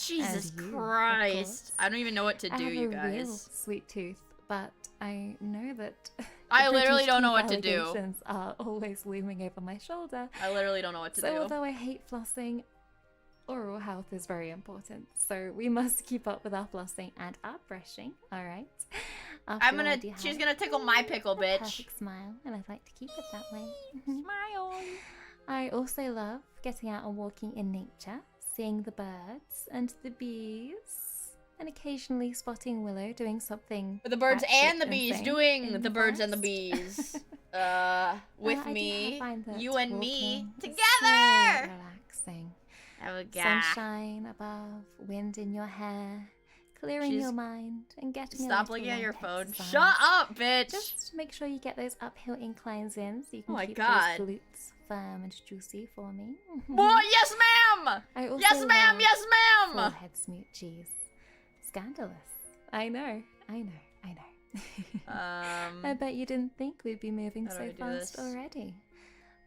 Jesus and you, of Christ. course. I don't even know what to I do, have you a real guys. sweet tooth, but I know that I the literally British don't know teeth what to do. allegations are always looming over my shoulder. I literally don't know what to So do. although I hate flossing, oral health is very important. So we must keep up with our flossing and our brushing. All right. She's gonna tickle my pickle, bitch. Perfect smile, and I'd like to keep it that way. Smile. I also love getting out and walking in nature, seeing the birds and the bees, and occasionally spotting Willow doing something. The birds batshit and the bees insane doing in the birds and the forest. bees. With I do me, find that you and me, walking is so together! relaxing. Oh god. Sunshine above, wind in your hair, clearing She's- your mind and getting a Stop little looking at your light phone. exercise. Shut up, bitch! Just make sure you get those uphill inclines in so you can Oh my keep God. those glutes firm and juicy for me. What? Yes, ma'am! I also Yes, ma'am! love Yes, ma'am! forehead smoochies. Scandalous. I know. I bet you didn't think we'd be moving How do so I do fast this? already.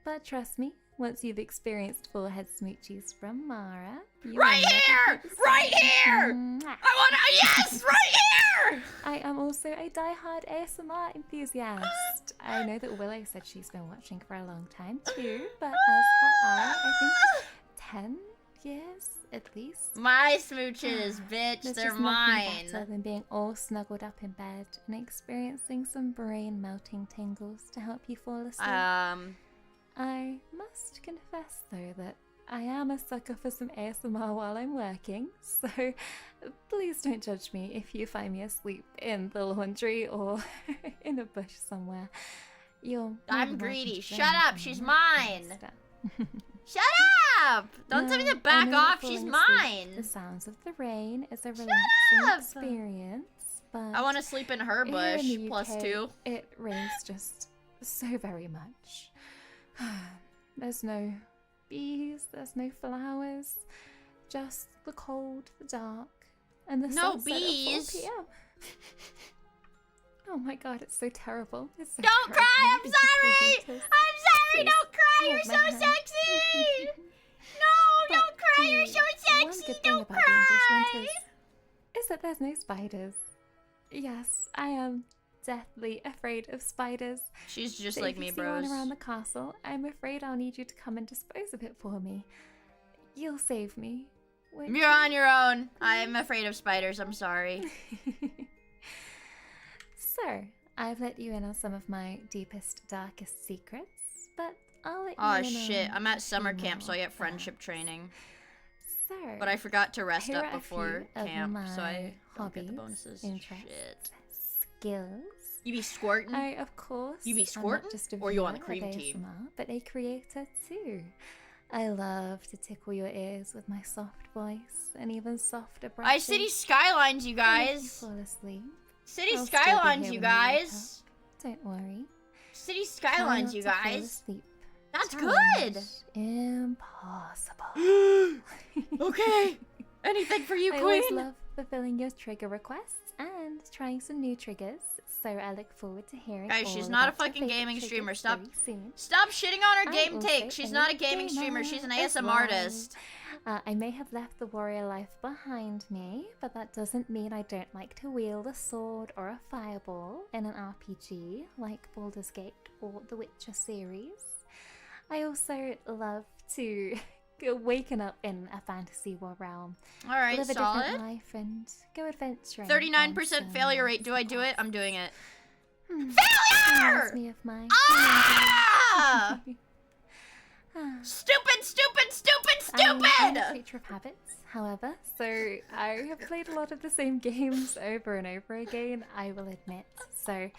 But trust me, once you've experienced forehead smoochies from Mara, you Right will never here! be the Right same. here! Mwah. I wanna. Yes! Right here! I am also a die-hard ASMR enthusiast. I know that Willow said she's been watching for a long time too, but as have I think 10 years at least. My smooches, bitch. There's They're just nothing mine. better than being all snuggled up in bed and experiencing some brain-melting tingles to help you fall asleep. I must confess, though, that I am a sucker for some ASMR while I'm working, so please don't judge me if you find me asleep in the laundry or in a bush somewhere. I'm greedy. to Shut up, join she's me, mine. Master. Shut up! Don't tell me Now, to I back know that off. She's falling asleep to mine. The sounds of the rain is a up! relaxing experience, but I want to sleep in her here bush. in the Plus UK, 2. It rains just so very much. There's no bees, there's no flowers, just the cold, the dark, and the No sunset bees? at 4 p.m. Oh my god, it's so terrible. It's so Don't terrible. cry! I'm It's so sorry! winters. I'm sorry! Please Don't cry! hold You're my so hand. sexy! No! But Don't cry! You're so one sexy! good thing Don't about the English cry! winters is that there's no spiders. Yes, I am deathly afraid of spiders. She's just So like if me, you see one bros. around the castle, I'm afraid I'll need you to come and dispose of it for me. You'll save me. won't You're you? on your own. I'm afraid of spiders. I'm sorry. So, I've let you in on some of my deepest, darkest secrets, but I'll let you Oh in shit! on I'm at a summer few camp, so I more, get friendship perhaps. training. So, But I forgot to rest here up are a before few of camp, so I my don't get the hobbies, bonuses. interests, Shit. skills. You be squirting? I, of course, You be am squirtin'? not just a Or you on the viewer of cream team? ASMR, but a creator too. I love to tickle your ears with my soft voice and even softer brushes. I City Skylines, you And if you guys. fall asleep, City I'll still be Skylines, here you when you wake guys. don't worry. City Try Skylines, not you to fall guys. asleep. That's Challenge good. Impossible. Okay. Anything for you, I always queen. love fulfilling your trigger requests and trying some new triggers, so I look forward to hearing. Guys, all she's not a about your fucking favorite gaming triggers streamer. Stop. very soon. Stop shitting on her I'm game also take. She's a not a gaming streamer. She's an gamer as ASM well. artist. I may have left the warrior life behind me, but that doesn't mean I don't like to wield a sword or a fireball in an RPG like Baldur's Gate or the Witcher series. I also love to waken up in a fantasy war realm, All right, live a solid. different life, and go adventuring. 39% failure rate. Do I do it? I'm doing it. Reminds Failure! me of my Ah! Ah. Stupid, stupid, stupid, I'm a stupid! creature of habits, however, so I have played a lot of the same games over and over again, I will admit. So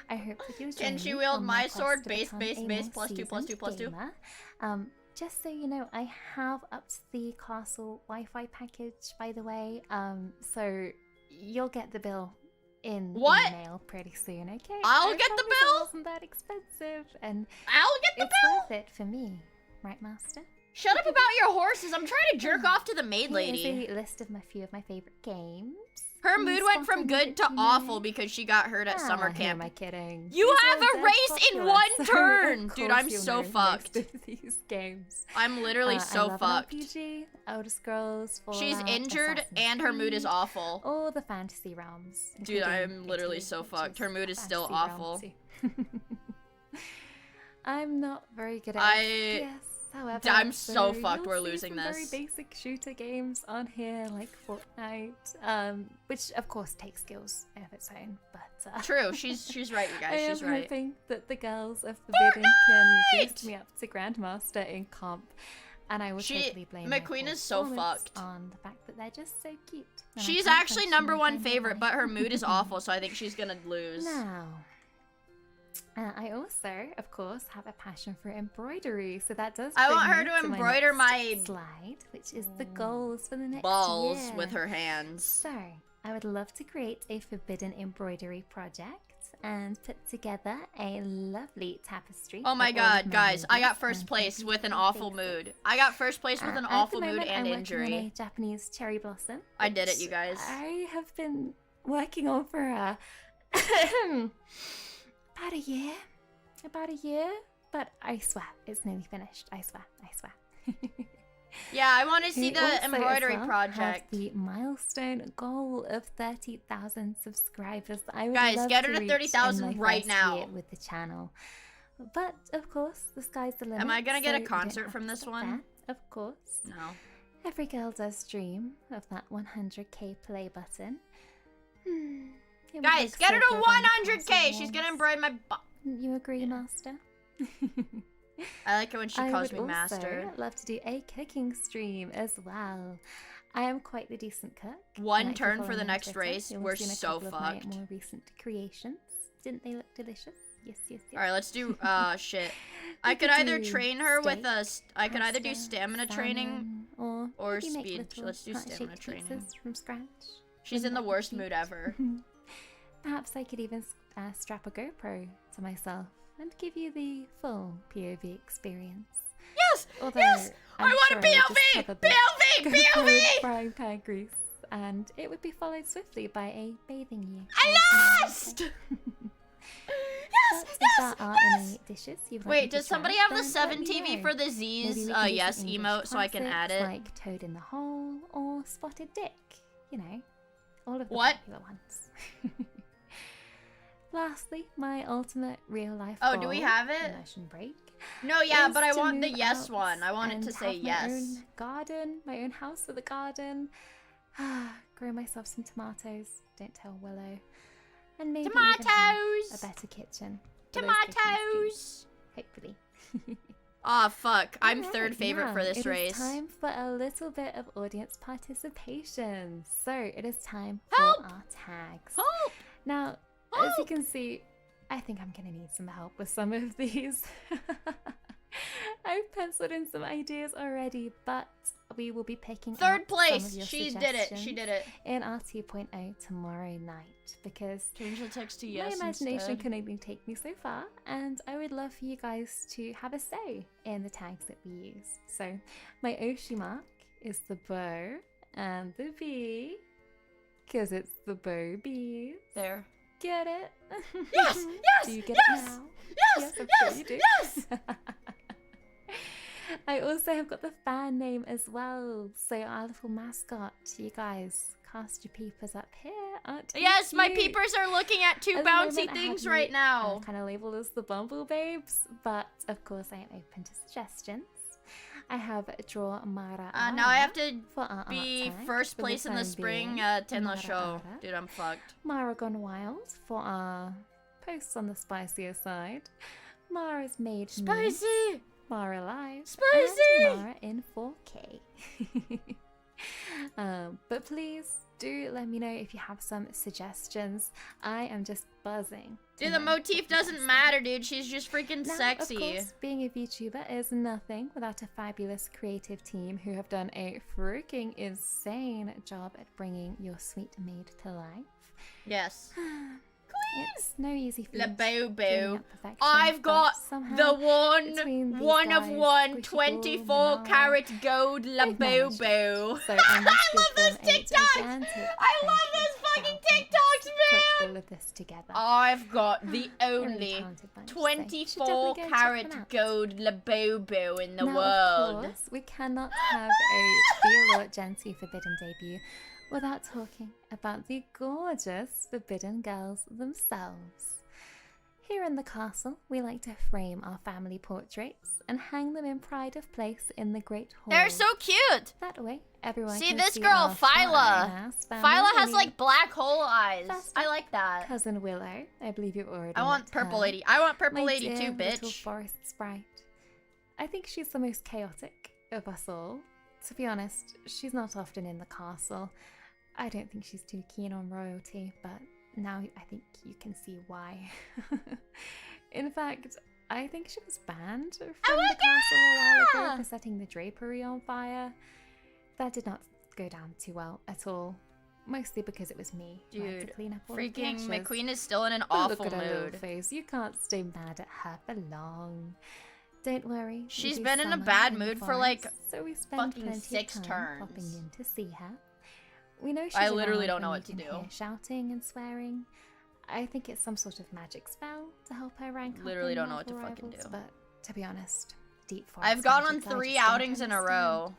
I hope that you'll join Can she me wield on my quest sword? to Base, become base, a base, more plus two, plus two, seasoned plus two. gamer. Just so you know, I have upped the castle Wi-Fi package, by the way. So you'll get the bill in What? email pretty soon, okay? I'll I get the promise bill? It wasn't that expensive, and I'll get the it's bill! worth it for me, right, Master? Shut up about your horses. I'm trying to jerk off to the maid Here's lady. a list of my few of my favorite games. Her mood went from Spotting good to it, you know. awful because she got hurt at summer Who am camp. I kidding? You These have are a dead race in popular, one so turn! of Dude, course I'm you'll so know most fucked. of these games. I'm literally I so love fucked. An RPG, Elder Scrolls, She's Fallout, injured Assassin's and her mood is Creed, awful. All the fantasy realms. Dude, including I'm literally Italy, so which fucked. Her mood a is still fantasy realm awful. too. I'm not very good at I- FPS, however. I'm so fucked you'll we're see losing some this. very basic shooter games on here, like Fortnite, which of course takes skills of its own, but True, she's right, you I guys. am She's right. hoping that the girls of Forbidden can boost Fortnite! me up to Grandmaster in comp, and I will She- totally blame my McQueen poor is so performance fucked. on the fact that they're just so cute. and I She's can't actually function number like one I'm favorite, their but her wife. mood is awful, so I think she's gonna lose. Now, I also, of course, have a passion for embroidery, so that does. I bring want her me to to embroider next my slide, which is the goals for the next balls year. with her hands. So, I would love to create a forbidden embroidery project and put together a lovely tapestry. Oh my of all of god, guys, I ladies got first and place with an beautiful awful faces. mood. I got first place with an At awful the mood moment, and I'm working on a injury. Japanese cherry blossom. I did it, which you guys. I have been working on for about a year. But I swear, it's nearly finished. I swear. Yeah, I want to see We the also, as embroidery well, project. have the milestone goal of 30,000 subscribers. I would Guys, love get her to to reach 30,000 in my right first now. year with the channel. But of course, the sky's the limit. Am I gonna get a so you don't concert have from to this stop one? there, of course. No. Every girl does dream of that 100k play button. It would Guys, look get so her to good on the 100k! castle She's gonna walls. embroider my butt. You agree, Master? I like it when she I calls would me master. also love to do a cooking stream as well. I am quite the decent cook. One and if you turn follow for the me on next Twitter, race, you'll we're have seen a so couple of my fucked. more recent creations. Didn't they look delicious? Yes. Alright, let's do, shit. I We could could either do train her with steak, a, I could either do pasta, stamina training. salmon, or maybe make speed. little Let's do heart-shaped stamina training. pizzas from scratch. She's in Wouldn't the that be worst cute? mood ever. Perhaps I could even strap a GoPro to myself and give you the full POV experience. Yes! Although, Yes! I I'm want sure a I would just POV! have a bit POV! GoPro POV! frying pan grease and it would be followed swiftly by a bathing you. I lost! Yes, But if yes, there are yes! any dishes you would like me Wait, to does somebody try, have the then 7 let me TV know. for the Maybe Z's? we can do Yes, some English emote, so I can add classics it. like Toad in the Hole or Spotted Dick. You know, all of the What? popular ones. Lastly, my ultimate real-life Oh, goal, do we have it? immersion break. No, yeah, is but I to want the move yes out one. I want it and to say have my yes. own garden, my own house with a garden. Grow myself some tomatoes. Don't tell Willow. And maybe even have a Tomatoes! better kitchen. for those cooking streaks, Tomatoes! hopefully. Aw, fuck. I'm Alright, third favorite now for this it race. is time for a little bit of audience participation. So it is time Help! for our tags. Help! Now, as you Help! can see, I think I'm gonna need some help with some of these. I've penciled in some ideas already, but we will be picking Third out some of place! your She did it. She suggestions did it. in our 2.0 tomorrow night, because Change the text to my yes imagination instead. can only take me so far, and I would love for you guys to have a say in the tags that we use. So my Oshi mark is the bow and the bee, because it's the bow bees. There. Get it? Yes! Yes! Do you get yes! it now? Yes! I'm Yes! sure you do. Yes! I also have got the fan name as well. So our little mascot, you guys cast your peepers up here, aren't you Yes, my cute? peepers are looking at two At the bouncy moment, I things have right you, now. kind of labeled as the Bumble Babes, but of course I am open to suggestions. I have draw Mara. Now I have to for our be art tag first for the place in the time spring being. at Tenla Mara show. Ara. Dude, I'm fucked. Mara Gone Wild for our posts on the spicier side. Mara's Made Me. Spicy! Mara Live. Spicy! And Mara in 4K. But please do let me know if you have some suggestions. I am just buzzing. to Dude, the know motif what you doesn't guys matter, dude. She's just freaking think. Now, sexy. Of course, being a VTuber is nothing without a fabulous creative team who have done a freaking insane job at bringing your sweet maid to life. Yes. It's no easy feat. La Boo dreaming Boo. up perfection, I've but got somehow the between these one of guys, one, Squishy 24 Ball, karat gold La they've Boo managed Boo. So I must I give love those them a TikToks! gigantic I love thank you those for fucking helping us TikToks, put man! all of this together. I've got the Really only talented bunch, so you should 24 definitely go and check them karat out. gold La Boo Boo in the Now, world. Of course, we cannot have a VAllure Gen 2 Forbidden debut without talking about the gorgeous Forbidden girls themselves. Here in the castle, we like to frame our family portraits and hang them in pride of place in the Great Hall. They're so cute! That way, everyone See can this see girl, our Phyla. fine-ass family Phyla has lineage. like black hole eyes. First I up, like that. Cousin Willow. I believe you've already I want met purple her. lady. I want purple My lady dear too, little bitch. forest sprite. I think she's the most chaotic of us all. To be honest, she's not often in the castle. I don't think she's too keen on royalty, but now I think you can see why. In fact, I think she was banned from the castle a while ago for setting the drapery on fire. That did not go down too well at all. Mostly because it was me who had to Dude, clean up all of the freaking ashes. McQueen is still in an But awful look at her little mood. face. You can't stay mad at her for long. Don't worry. we She's do been in a summer bad in the mood for, like, forest, so we spend fucking plenty 6 of time popping turns. in to see her. We know she's I literally around don't know when what you to can do. hear shouting and swearing. I think it's some sort of magic spell to help her rank up Literally in don't know what to Marvel fucking Rivals, do. But to be honest, deep forest I've gone on magic, I 3 just don't outings in a understand. row.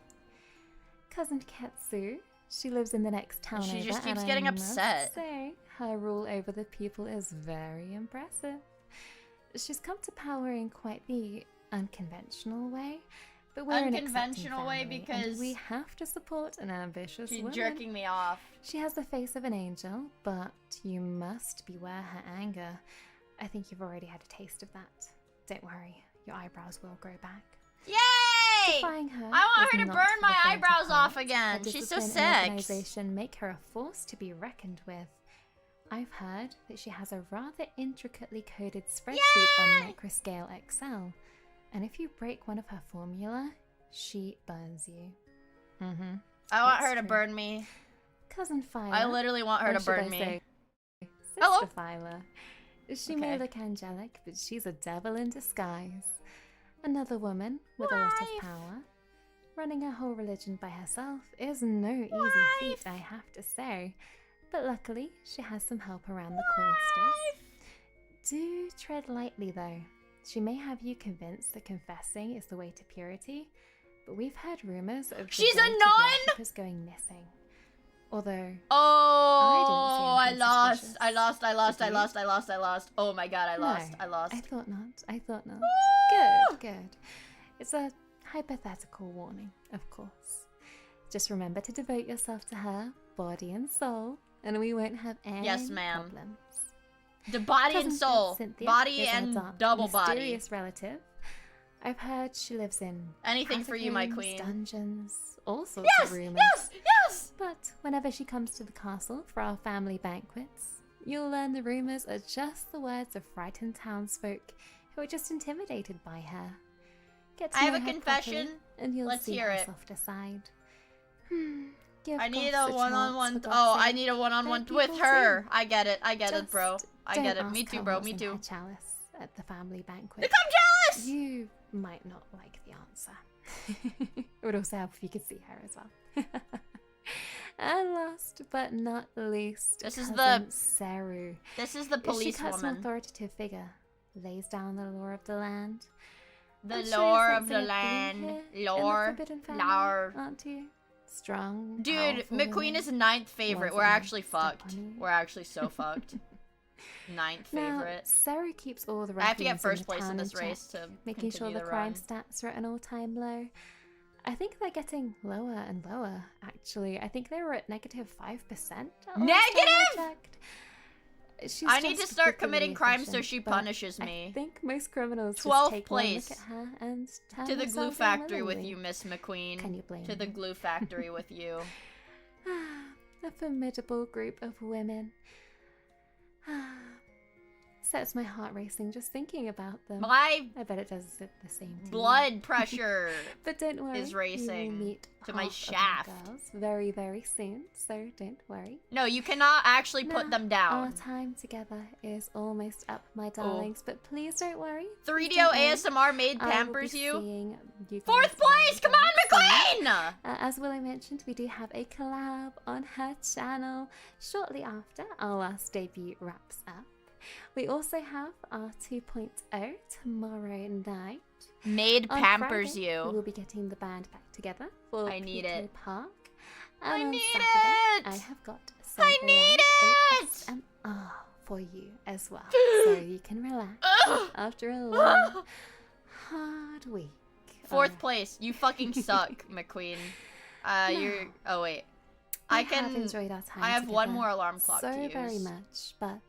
Cousin Ketsu, she lives in the next town She over, just keeps and getting I must upset. say, her rule over the people is very impressive. She's come to power in quite the unconventional way, but we're an accepting Unconventional way family, because and we have to support an ambitious she's woman. jerking me off. She has the face of an angel, but you must beware her anger. I think you've already had a taste of that. Don't worry, your eyebrows will grow back. Yay! Defying her I want is her to not burn for my the faint of eyebrows off heart. again. Her She's so discipline and sick. organization make her a force to be reckoned with. I've heard that she has a rather intricately coded spreadsheet on microscale Excel, and if you break one of her formula, she burns you. Mm-hmm. I want It's her to true. burn me. Cousin Phyla. I literally want her or to should burn I me. say, Sister Hello. Phyla. She may Okay. look angelic, but she's a devil in disguise. Another woman with a lot of Wife. power. running a whole religion by herself is no easy feat, I have to say. But luckily, she has some help around the cloisters. Do tread lightly though. She may have you convinced that confessing is the way to purity, but we've heard rumors of She's a devoted nun! worshippers going missing. Although, Oh, I anything lost. suspicious. I lost. I lost. Did I you? lost. I lost. I lost. Oh my god, I lost. No, I lost. I thought not. I thought not. Woo! Good, good. It's a hypothetical warning, of course. Just remember to devote yourself to her, body and soul, and we won't have any Yes, ma'am. problems. The body and Cousin soul. Cynthia Body is our and dark, double body. mysterious relative. I've heard she lives in Anything for you, my catacombs, queen. dungeons, all sorts Yes, of rumors. yes, yes! But whenever she comes to the castle for our family banquets, you'll learn the rumors are just the words of frightened townsfolk who are just intimidated by her. Get to I have know a her confession. properly, and you'll Let's see hear her it. softer side. Give I need Goss a chance, one-on-one. for God's Oh, I sake. need a one-on-one They're with people her. too. I get it. I get it, bro. Just I don't get it. Me ask too, her bro. what's Me in too. her chalice at the family banquet. Look, I'm jealous! You might not like the answer. It would also help if you could see her as well. And last but not least, This is cousin the- Seru. This is the She police cuts an woman. authoritative figure, lays down the law of the land. The I'm sure lore you're of the sensing a land. theme here in the Lore. Forbidden Family, Lore. aren't you? Strong, Dude, powerful McQueen women. is ninth favorite. Ones We're that actually step fucked. on you. We're actually so fucked. Ninth Now, favorite. Seru keeps all the I have to get ruffians first the place in town this check, race to making sure continue the the crime run. stats are at an all-time low. I think they're getting lower and lower, actually. I think they were at -5% last time I Negative? checked. She's I need to just start particularly committing crimes so efficient, she but punishes I me. think most criminals 12th just take place. one look at her and turn To the glue themselves in factory with willingly. you, Miss McQueen. Can you blame To the me? glue factory with you. A formidable group of women. Sets my heart racing just thinking about them. My I bet it does the same to you. blood pressure. But don't worry, is you will racing meet to my half of shaft. our girls very, very soon, so don't worry. No, you cannot actually put Now, them Our down. time together is almost up, my darlings, but please don't worry. 3DO Don't worry. ASMR made I will pampers be you. seeing you guys 4th place! very, Come very on, soon. McQueen! As Willow mentioned, we do have a collab on her channel shortly after our last debut wraps up. We also have our 2.0 tomorrow night. Made On pampers Friday, you. We will be getting the band back together for I need Pico it. Park. I And on need Saturday, it! I have got some I need live it! ASMR for you as well, so you can relax Ugh. after a long, hard week. 4th place. You fucking suck, McQueen. You're. Oh wait. I have can. enjoyed our time I have one together more alarm clock so to use. very much, but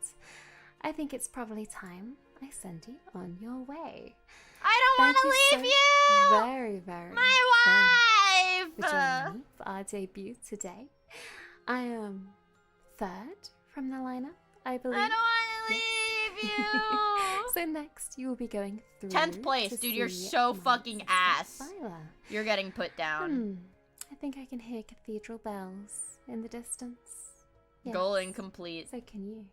I think it's probably time I send you on your way. I don't want Thank to you leave so you. very, very, My very much wife. for joining me for our debut today. I am third from the lineup, I believe. I don't want to leave you. So next, you will be going through 10th place, to dude. You're see so my fucking sister ass. Viola. You're getting put down. I think I can hear cathedral bells in the distance. Yes, Goal incomplete. So can you.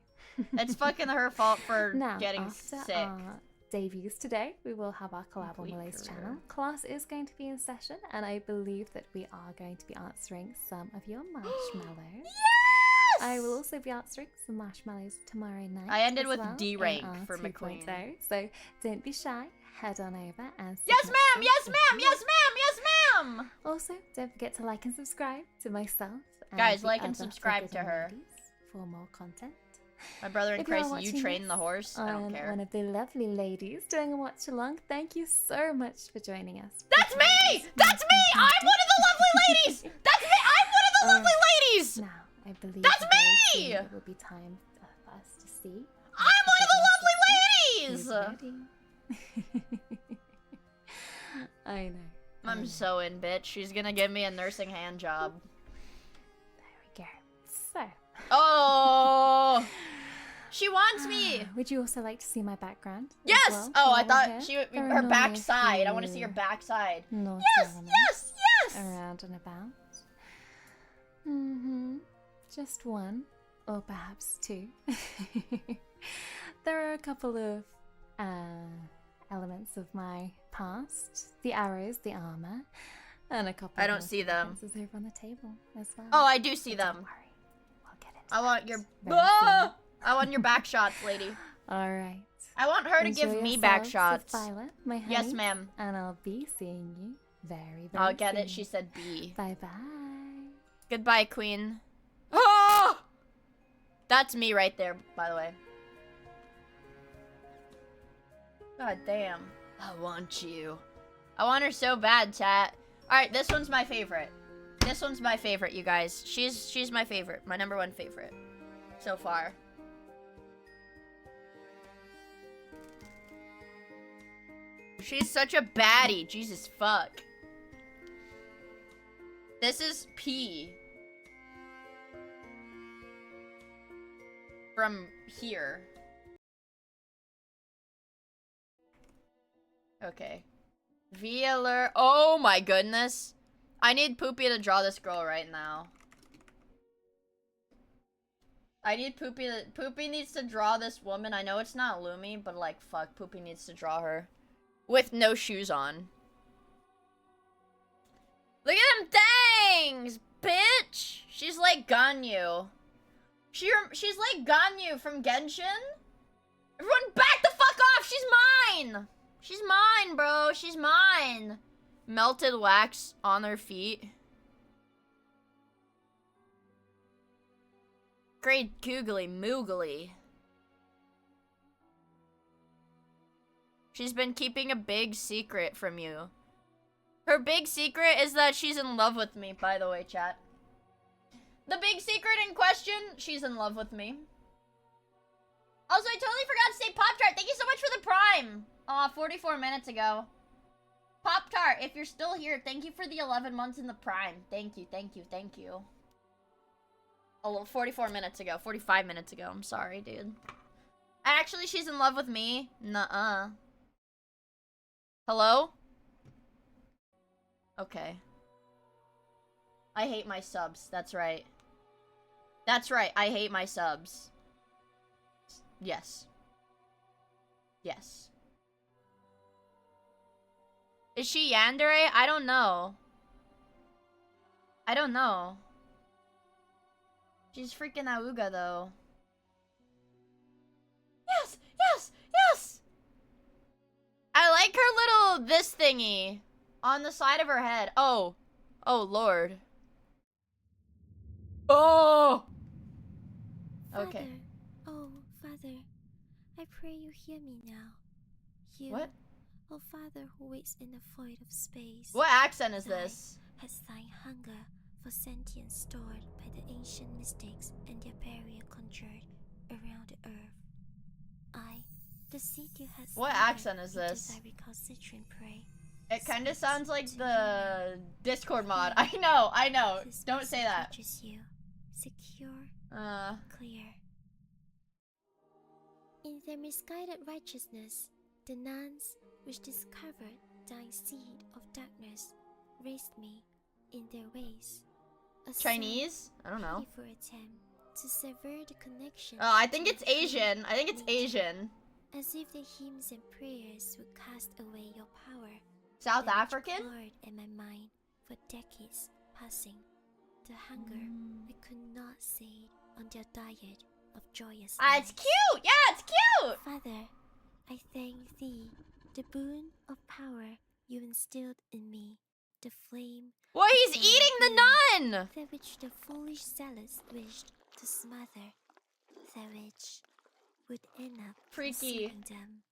It's fucking her fault for Now, getting after sick. our debuts today, we will have our collab on Complete Willow's career. channel. Class is going to be in session, and I believe that we are going to be answering some of your marshmallows. Yes! I will also be answering some marshmallows tomorrow night. I ended as with well D in rank our for 2.0. McQueen. So don't be shy. Head on over and Yes, submit ma'am. some Yes, ma'am. questions. Yes, ma'am. Yes, ma'am. Also, don't forget to like and subscribe to myself. And Guys, the like and other subscribe to Forbidden her. Ladies for more content. My brother in If you are Christ, you watching train this the horse. I don't on care. one of the lovely ladies doing a watch along, thank you so much for joining us. That's me! That's me! I'm one of the lovely ladies! That's me! I'm one of the lovely ladies! Now, I believe That's very me! soon it will be time for us to see. I'm one of the Who's lovely ladies! ready. I know. I'm so in, bitch. She's gonna give me a nursing hand job. There we go. So, Oh! She wants me! would you also like to see my background? as Yes! well, Oh, I while we're thought here? she There are her normally a backside. I want to see few her backside. naughty Yes! elements Yes! Yes! around and about. Just one, or perhaps two. There are a couple of elements of my past. The arrows, the armor. And a couple I of don't see them. boxes over on the table as well. Oh, I do see But don't them. worry. We'll get into I want that your. very Ah! I want your back shots, lady. soon. All right. I want her to Enjoy give me back yourselves with shots. VAllure, my Yes, honey, ma'am. And I'll be seeing you very, very I'll get soon. it. She said B. Bye-bye. Goodbye, queen. Oh! That's me right there, by the way. God damn. I want you. I want her so bad, chat. Alright, this one's my favorite. This one's my favorite, you guys. She's my favorite. My #1 favorite. So far. She's such a baddie. Jesus fuck. This is P. From here. Okay. VAllure. Oh my goodness. I need Poopy to draw this girl right now. I need Poopy to... Poopy needs to draw this woman. I know it's not Lumi, but like, fuck. Poopy needs to draw her. With no shoes on. Look at them things, bitch! She's like Ganyu. She's like Ganyu from Genshin. Everyone back the fuck off! She's mine! She's mine, bro. She's mine. Melted wax on her feet. Great googly moogly. She's been keeping a big secret from you. Her big secret is that she's in love with me, by the way, chat. The big secret in question, she's in love with me. Also, I totally forgot to say Pop-Tart. Thank you so much for the Prime. 44 minutes ago. Pop-Tart, if you're still here, thank you for the 11 months in the Prime. Thank you, thank you, thank you. Oh, 44 minutes ago. 45 minutes ago. I'm sorry, dude. Actually, she's in love with me. Nuh-uh. Hello? Okay. I hate my subs. That's right. That's right. I hate my subs. Yes. Yes. Is she yandere? I don't know. I don't know. She's freaking Auga, though. Yes! Yes! Yes! I like her little this thingy on the side of her head. Oh. Oh, Lord. Oh! Okay. Father, oh, Father, I pray you hear me now. You, What? oh Father who waits in the void of space. What accent is Thy this? has thine hunger for sentience stored by the ancient mystics and their barrier conjured around the earth. I, the seed you has What slaughtered accent is into this? thy recalcitrant prey. It kind of Speaks sounds like to the me Discord now. mod. I know. This Don't peace say that. touches you, secure, clear. In their misguided righteousness, the nuns, which discovered thine seed of darkness, raised me in their ways. A Chinese? I don't know. for attempt to sever the connection. Oh, I think to it's the true Asian. I think it's nature, Asian. As if the hymns and prayers would cast away your power. South that which African? clawed at my mind for decades passing. The hunger that could not sate on their diet of joyous Ah, it's nights. cute! Yeah, it's cute! Father, I thank thee, the boon of power you instilled in me, the flame Well, he's eating the nun! that which the foolish zealous wished to smother, that which would end up Freaky. consuming them,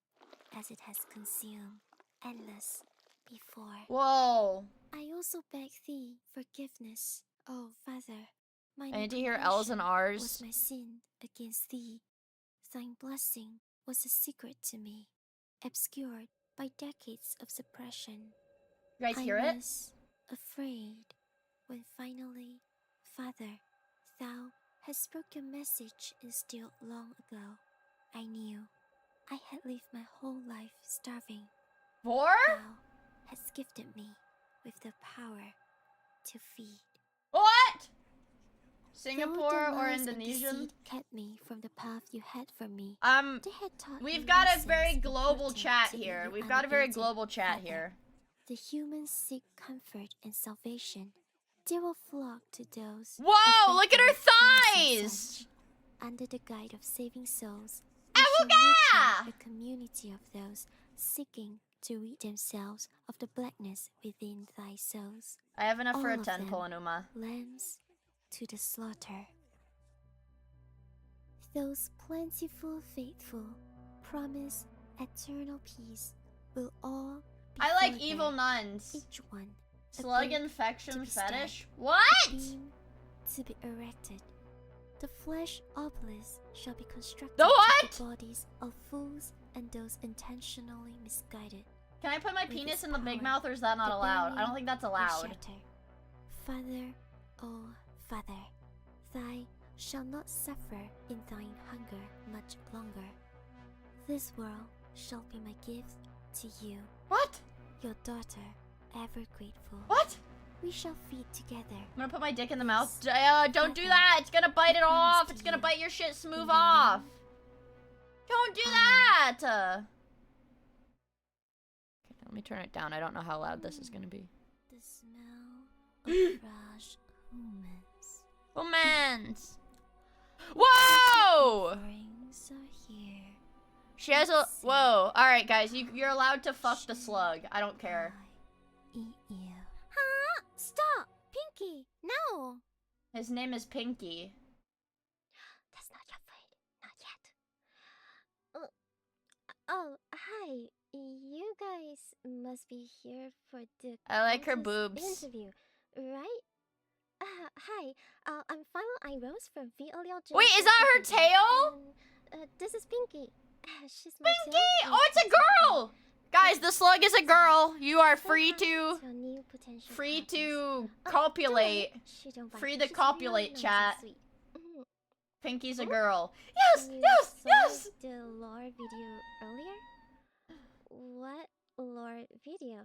as it has consumed endless before. Whoa. I also beg thee forgiveness, O Father. My I need to hear L's and negligence was R's. my sin against thee. Thine blessing was a secret to me, obscured by decades of suppression. You guys hear I it? was afraid when finally, Father, thou hast spoke your message instilled long ago. I knew I had lived my whole life starving. Four? Thou hast gifted me with the power to feed. What? Though Singapore the or lies and Indonesian? deceit kept me from the path you had for me. They had taught We've me got a lessons very global important chat to here. you We've got a very unabated, global chat Father. here. the humans seek comfort and salvation, they will flock to those Whoa, look at her affected by thighs! such. Under the guide of saving souls, Awooga! we shall nurture a community of those seeking to rid themselves of the blackness within thy souls. I have enough for All a of 10 them. pull, Anuma. Lambs to the slaughter. Those plentiful faithful promise eternal peace will all be I like further, evil nuns. each one a Slug gate infection to be fetish? stabbed, What? a beam to be erected. The flesh obelisk shall be constructed The of what? the bodies of fools and those intentionally misguided. Can I put my With penis its in the big power, mouth, or is that not the allowed? I burning don't think that's and allowed. shatter. Father, oh Father, thy shall not suffer in thine hunger much longer. This world shall be my gift to you, What? your daughter, ever grateful. What? We shall feed together. I'm gonna put my dick in the mouth. Don't do that! It's gonna bite it I promise off! to It's gonna you, bite your shit smooth in the off! name Don't do Amen. that! Okay, let me turn it down. I don't know how loud this is gonna be. The smell of fresh humans. Humans! Whoa! Rings are here. She has a. Whoa. Alright, guys. You're allowed to fuck the slug. I don't care. I eat you. Huh? Stop! Pinky! No! His name is Pinky. That's not your food. Not yet. Oh, hi. You guys must be here for the I like her contest boobs. interview, right? Hi. I'm Final Rose from VAllure. Wait, is that her tail? This is Pinky. She's my Pinky! tail, Oh, it's a and she's girl! Guys, the slug is a girl. You are free Say hi to. a new potential Free partners. to Oh, copulate. don't worry, she don't bite. Free to She's copulate, really nice chat. and sweet. Mhm. Pinky's a Hmm? girl. Yes! You Yes! saw Yes! the lore video earlier? What lore video?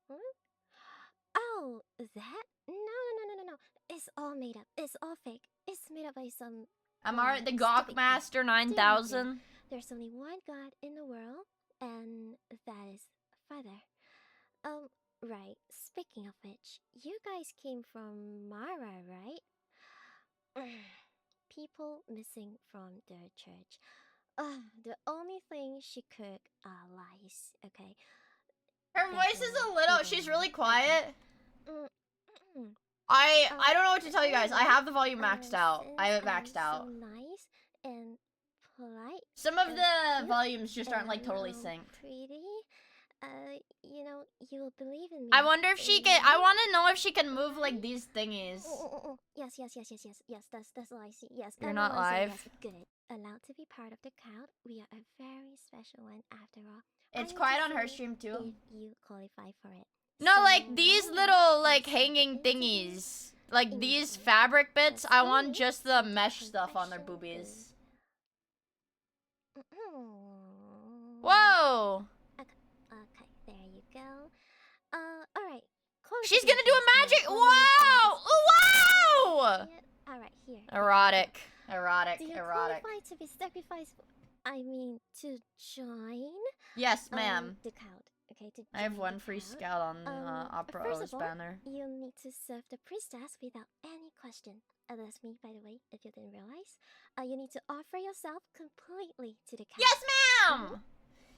Hmm? Oh, that? No. It's all made up. It's all fake. It's made up by some. I'm alright. The stupid Gawk kid. Master They don't know. 9000. There's only one god in the world, and that is Father. Right. Speaking of which, you guys came from Mara, right? People missing from their church. The only thing she cook are lies. Okay. Her voice is a little. She's really quiet. Mm, mm. I don't know what to tell you guys. I have the volume maxed out. Since I have it I'm maxed out. So nice and polite. Some of the cute, volumes just aren't like and, totally synced. Pretty. You will believe in me. I wonder if she can. I right? want to know if she can move like these thingies. Oh. Yes. That's all I see. Yes. You're not everyone say live? Yes. Good. Allowed to be part of the crowd. We are a very special one after all. It's I need quiet to on her see stream too. If you qualify for it. No, So, like these why little not like we start the hanging interview? thingies. Like these Interview. fabric bits. Let's I go want just the to mesh stuff on their confession boobies. booth. Whoa! Okay, there you go. Alright. She's gonna do a magic. Wow! Wow! Alright, here. Erotic. Erotic. Do you Erotic. qualify to be sacrificed? I mean, to join Yes, ma'am. the crowd. Okay, to I have join one the free crowd. scout on Opera First O's of all, banner. you need to serve the priestess without any question. That's me, by the way, if you didn't realize. You need to offer yourself completely to the cow. Yes, ma'am!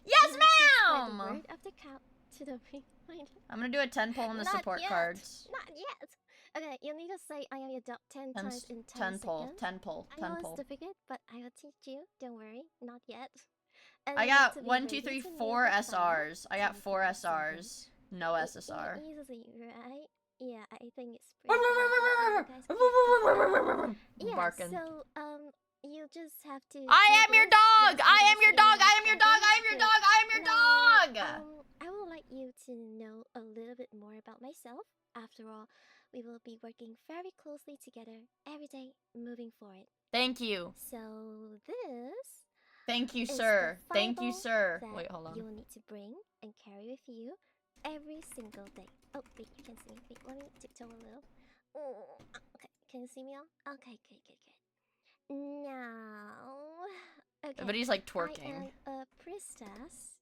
Yes, You need to spread the ma'am! word of the cow to the reminder. I'm gonna do a 10 pull on the Not support yet. cards. Not yet. Okay, you need to say I am your dog 10 10, times in 10 pull, seconds. 10 pull, I 10 know it's pull. difficult, but I will teach you. Don't worry, not yet. And I you need got to be 1, ready 2, 3, to 4 kneel the fire SRs. I got 4 SRs. No SSR. Easily, right? Yeah, I think it's pretty good. Yeah, Barking. so, you just have to... I am do your this. dog! Yes, I you am your say dog! yes, I am your dog! I am your good. dog! I am your Now, dog! I would like you to know a little bit more about myself. After all, we will be working very closely together every day moving forward. Thank you. So this Thank you, is sir. the Thank you, Bible sir. that Wait, hold on. you'll need to bring and carry with you every single day. Oh, wait, you can see me. Wait, let me tiptoe a little. Oh, okay, can you see me all? Okay, good. Now, okay. Everybody's like I twerking. am a priestess.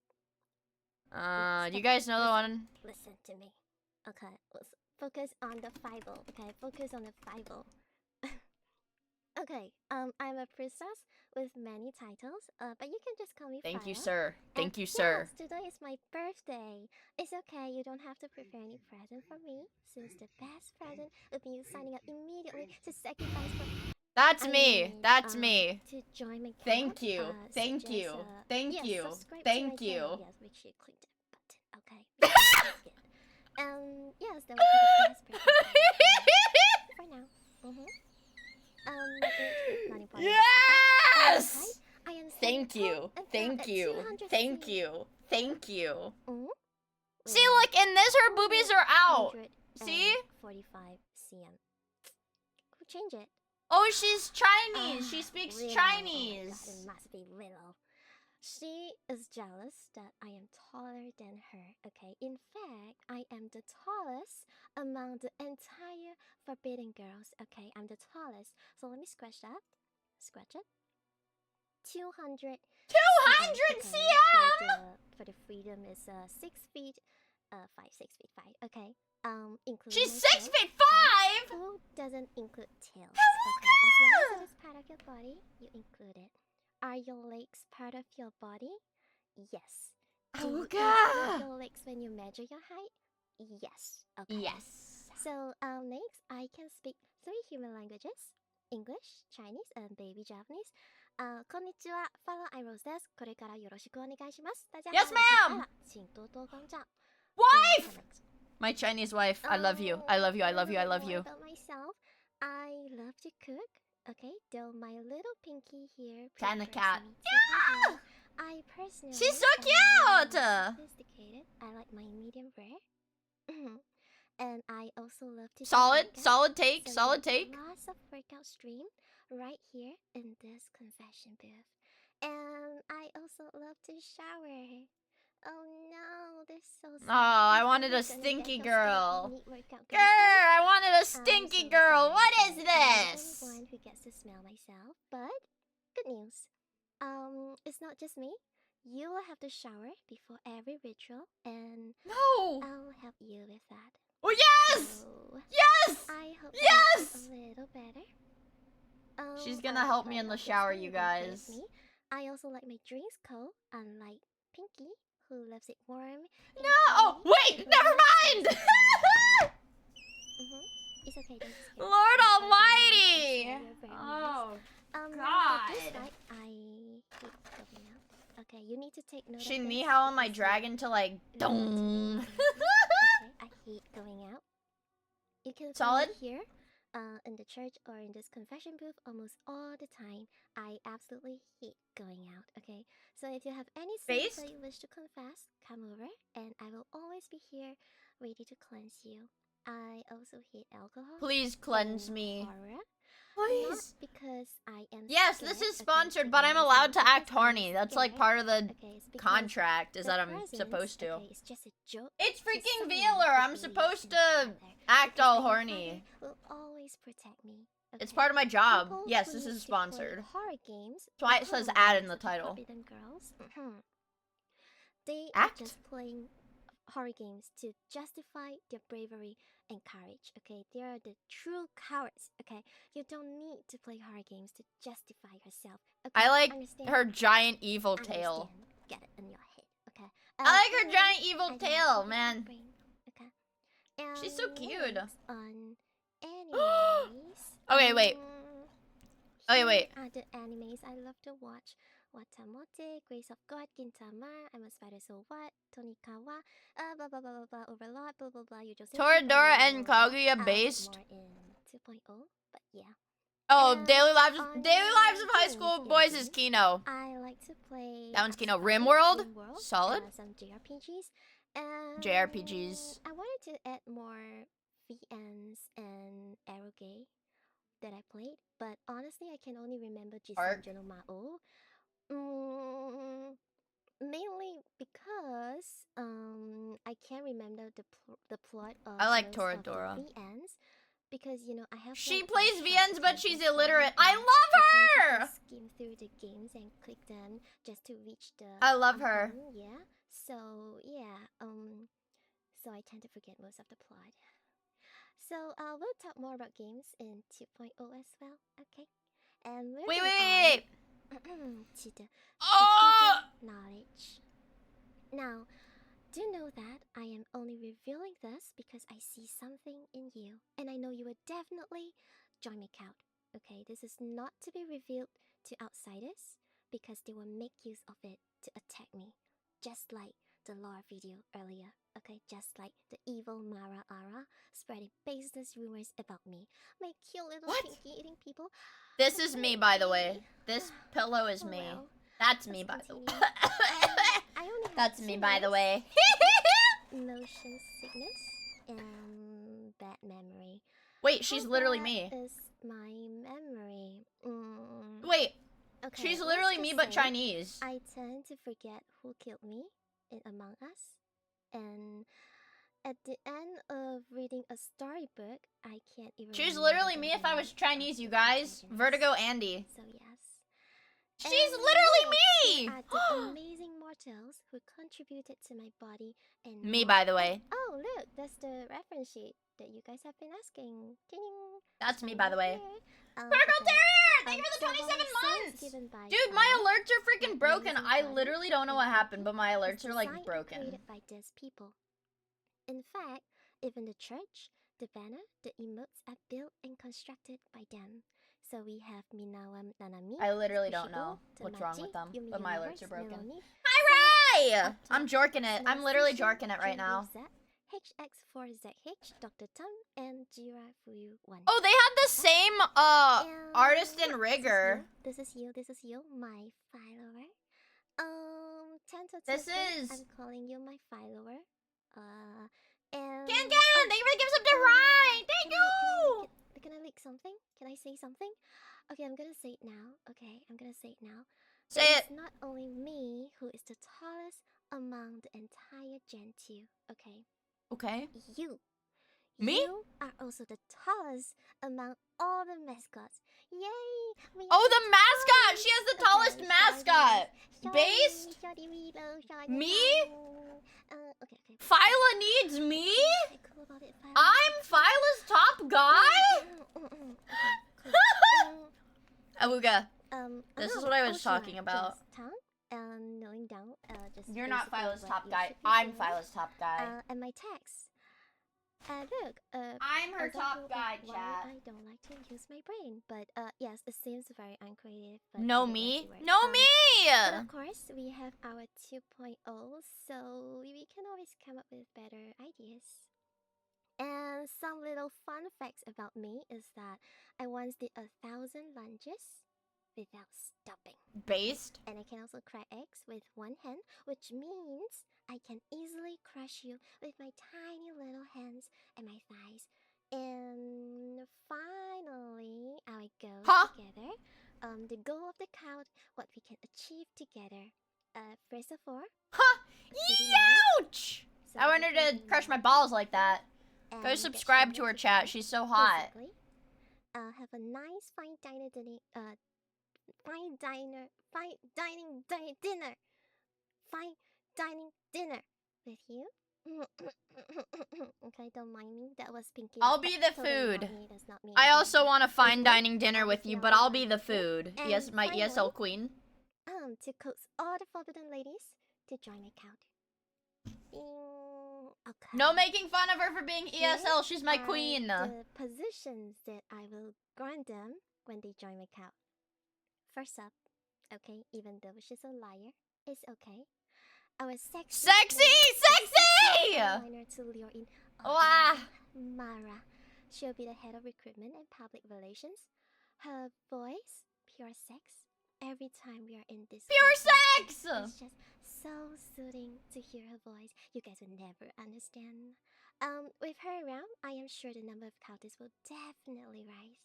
Do you guys know the one? Listen to me. Okay, let's focus on the Bible. Okay, focus on the Bible. Okay, I'm a princess with many titles, but you can just call me Thank you, Fire. sir. Thank And you, sir. Yes, today is my birthday. It's okay, you don't have to prepare any present for me, since the best present would be you signing up immediately to sacrifice for. That's I me. mean, That's me. To join my Thank camp, you. Thank such you. as, Thank yes, you. subscribe Thank to my you. channel. Yes, make sure you click that button. Okay. Because it's good. Yes, that would be the best present for now. My age, not important. Yes! I am Thank you. 7 Thank at you. 200 Thank C. you. Thank you. Mm? See, look, in this, her boobies are out. See? 45 cm. Go change it. Oh, she's Chinese. She speaks Little. Chinese. Oh my God, it must be little. She is jealous that I am taller than her. Okay, in fact, I am the tallest among the entire Forbidden Girls. Okay, I'm the tallest. So let me scratch that. Scratch it. 200 200 cm! For the freedom is 6 feet 5, 6 feet 5. Okay. Including She's my 6 tail. feet Okay. 5! Who doesn't include tails? Oh Okay, as long as it is part of your body, you include it. Are your legs part of your body? Yes. Do you include your legs when you measure your height? Yes. Okay. Yes. So, next, I can speak 3 human languages. English, Chinese, and baby Japanese. こんにちは、ファローアイローズです。これからよろしくお願いします。大家好， Yes, 我是 ma'am. 艾拉，请多多关照。 Wife! My Chinese wife. I love you. I love you. I love you. I love you. About myself, I love to cook. Okay, though my little pinky here. Panda prefers cat. me to have I personally. She's so am really cute! Sophisticated. I like my medium rare. And I also love to. Solid. do workouts. Solid take. So Solid there's take. Lots of workout stream right here in this confession booth. And I also love to shower. Oh no, this is so sad. Oh, I This wanted a is gonna get stinky us girl. neat workout Grr, I wanted a so stinky sorry, girl. What is I'm the this? only one who gets to smell myself, but good news. It's not just me. You will have to shower before every ritual, and No. I'll help you with that. Oh, yes! So, Yes! I hope Yes! that's a little better. She's gonna help me in the shower, you guys. I also like my drinks cold, unlike Pinky, who loves it warm. No! Oh, wait! Never mind! It's okay, don't be scared. Lord I'm Almighty! you're very nice. Oh, But this God. night, I hate going out. Okay, you need to take note She of this. knee how on my because dragon to like you dong. need to okay, I hate going out. You can find Solid? me here, in the church or in this confession booth almost all the time. I absolutely hate going out. Okay, so if you have any sins Based? that you wish to confess, come over, and I will always be here, ready to cleanse you. I also hate alcohol. Please cleanse and me. horror. Please. Not because I am Yes, scared, this is okay, sponsored, to but be I'm honest, allowed to not act because I'm horny. That's like scared. part of the Okay, it's because contract, is the that I'm presents, supposed to. Okay, it's just a joke. It's to freaking someone VAllure. who I'm believes supposed in to Father, act because all my horny. Father will always protect me. It's okay? part of my job. People Yes, who this need is to play sponsored. horror games. That's why it says ad in the such as title. Forbidden Girls. They Act? are just playing horror games to justify their bravery and courage. Okay, they are the true cowards. Okay, you don't need to play horror games to justify yourself. Okay, I like understand? her giant evil tail. Understand. Get it in your head. Okay. I like her anyway, giant I evil don't tail, have a man. brain. Okay. She's so cute. Next on animes. Okay, wait. Okay, Here wait. are the animes I love to watch. Watamote, Grace of God, Gintama, I'm a Spider, so what? Tonikawa, blah blah blah blah blah, Overlord, blah blah blah, you just Toradora and Kaguya based. more in 2.0, but yeah. Oh, And Daily Lives on of High games, School yeah, Boys is games, Kino. I like to play. That one's Kino. Absolutely, Rimworld? Rimworld, Solid. some JRPGs. And JRPGs. I wanted to add more VNs and Arrowgay that I played, but honestly, I can only remember Arc. Jisanjo no Mao. Mainly because I can't remember the plot of I like most of the Toradora. VNs. Because I have. She like, plays short VNs, but attention she's span, illiterate. and I love I tend to her! just skim through the games and click them just to reach the. I love her. Yeah. So yeah, so I tend to forget most of the plot. So we'll talk more about games in 2.0 as well, okay? And we're Wait, going wait, wait. on to the Oh! forbidden knowledge. Now, do know that I am only revealing this because I see something in you, and I know you would definitely join my count. Okay, this is not to be revealed to outsiders because they will make use of it to attack me, just like the lore video earlier. Okay, just like the evil Mara Ara spreading baseless rumors about me. My cute little What? pinky eating people. This is me, by the way. This pillow is Oh, me. well. That's me, Let's by the way. continue. I only have That's two me, by the names. way. Motion sickness and bad memory. Wait, she's How literally bad me. is my memory? Wait, Okay, she's let's literally just me but say Chinese. I tend to forget who killed me in Among Us, and at the end of reading a storybook, I can't even. She's remember literally the me if I name was of Chinese, the you guys. protagonist. Vertigo Andy. So yes. She's And literally next, me! here are the amazing mortals who contributed to my body and Me, more. by the way. Oh, look, that's the reference sheet that you guys have been asking. Ding. That's me, Shiny by the way. here. Purple Okay. Terrier! Thank you for the So 27 while my months! given by Dude, my Tara, alerts are freaking my broken. amazing I body literally don't know what and happened, but my is alerts are like designed and broken. created by these people. In fact, even the church, the banner, the emotes are built and constructed by them. So we have Minawam Nanami. I literally don't Kushiko, know what's wrong with them, Yumi but my alerts Universe, are broken. Melanie, Hi, Ray! Octo, I'm jorking it. I'm literally Snowstation, jorking it right now. Dreamweaver Z, HX4ZH, Dr. Tom, and Jira Fuyu 1. Oh, they have the same, artist and rigger. This is you, my follower. Tentatively, This is- I'm calling you my follower. And... Can, thank you for the gifts up to Ryan! Thank you! Can I leak something? Can I say something? Okay, I'm gonna say it now. Okay, I'm gonna say it now. Say it. It's not only me who is the tallest among the entire Gen 2, okay? Okay. You. Me? You are also the tallest among all the mascots. Yay! We Oh, are the mascot! She has the tallest Okay, mascot! Shiny, Based? shiny Weelo, shiny Me? shiny. Okay. Phyla needs me? Okay, cool about it, fine. I'm Phyla's top guy? Okay, cool. Aluga, This is what I was talking about. Knowing down, just you're not basically Phyla's what top you guy. should be I'm doing. Phyla's top guy. And my text. Look, I'm her I don't top know guy, why chat. I don't like to use my brain, but yes, it seems very uncreative. But No it me? works. No me! But of course, we have our 2.0, so we can always come up with better ideas. And some little fun facts about me is that I once did 1,000 lunges without stopping. Based? And I can also crack eggs with one hand, which means I can easily crush you with my tiny little hands and my thighs. And finally, our goals together. The goal of the count, what we can achieve together. First of all, Ouch! I want her to crush my balls like that. Go subscribe to her, chat. She's so hot. Have a nice fine dining dinner. Fine dining dinner with you. Okay, don't mind me. That was Pinky. I'll be the Totally food. not me, that's not me. I Okay. also want a fine Mhm. dining dinner with you, but I'll be the food. And Yes, my finally, ESL queen. To coax all the forbidden ladies to join my count. Okay. No making fun of her for being Here ESL. She's my are queen. The positions that I will grant them when they join my count. First up, okay, even though she's a liar, it's okay. Our sexy liner to lure in Wow. Mara. She'll be the head of recruitment and public relations. Her voice, pure sex. Every time we are in this Pure sex! it's just so soothing to hear her voice. You guys would never understand. With her around, I am sure the number of cultists will definitely rise.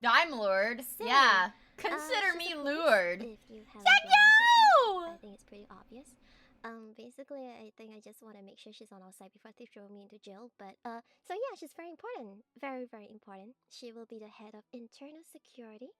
I'm lured. So, Yeah. Consider she's me a police, lured. If you haven't Thank realized it yet. I you! think it's pretty obvious. Basically, I think I just want to make sure she's on our side before they throw me into jail. But so yeah, she's very important, very important. She will be the head of internal security.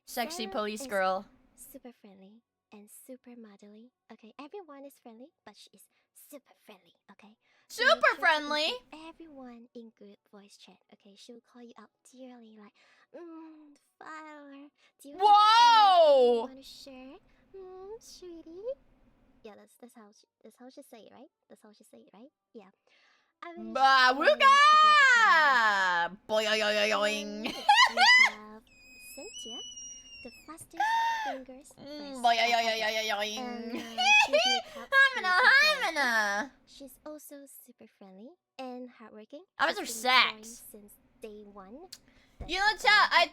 Sexy Sarah police is girl. super friendly. and super motherly. Okay, everyone is friendly, but she is super friendly. Okay, so make Super sure to friendly. include everyone in good voice chat. Okay, she will call you out dearly, like, Vallure, do you have anything you Whoa! want to share? Sweetie. Yeah, that's how she say it, right? That's how she say it, right? Yeah. I wish Bawooga! and Boing. next we have Cynthia, the fastest fingers first. And she'll be a top Hymena, creative director. hymena. She's also super friendly and hardworking. How was She's her been drawing sex? since day one. You know, chat, I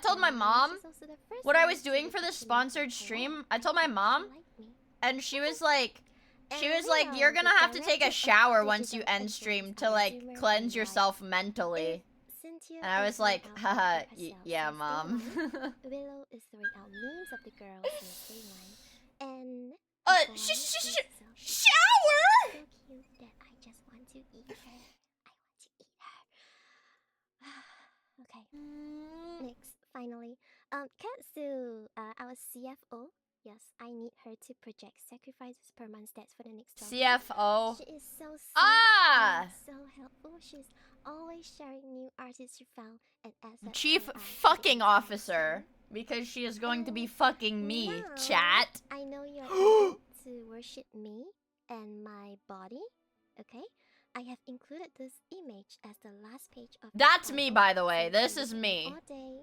told my mom She's also the first what I one was to doing be for this passionate sponsored about stream. Taiwan. I told my think mom, she liked me. and she was like, And you're Leo, gonna the have to take a director of shower once you digital end influence stream to at like Zoomer cleanse Online. yourself mentally. If Cynthia And I is was like, throwing out haha, memes of herself yeah, since day mom. one, Willow is throwing out memes of the girls since day one. And Nicole is so cute. Shower! So cute that I just want to eat her. I want to eat her. Okay. Next, finally, Katsu, our CFO. Yes, I need her to project sacrifices per month stats for the next 12 months. CFO. She is so sweet Ah! and so helpful. She's always sharing new artists she found and assets. Chief for us to fucking explore. officer. Because she is going to be fucking me, Now, chat. I know you're eager to worship me and my body. Okay? I have included this image as the last page of the That's me, Bible, by the way. so you This can is look at it me. all day,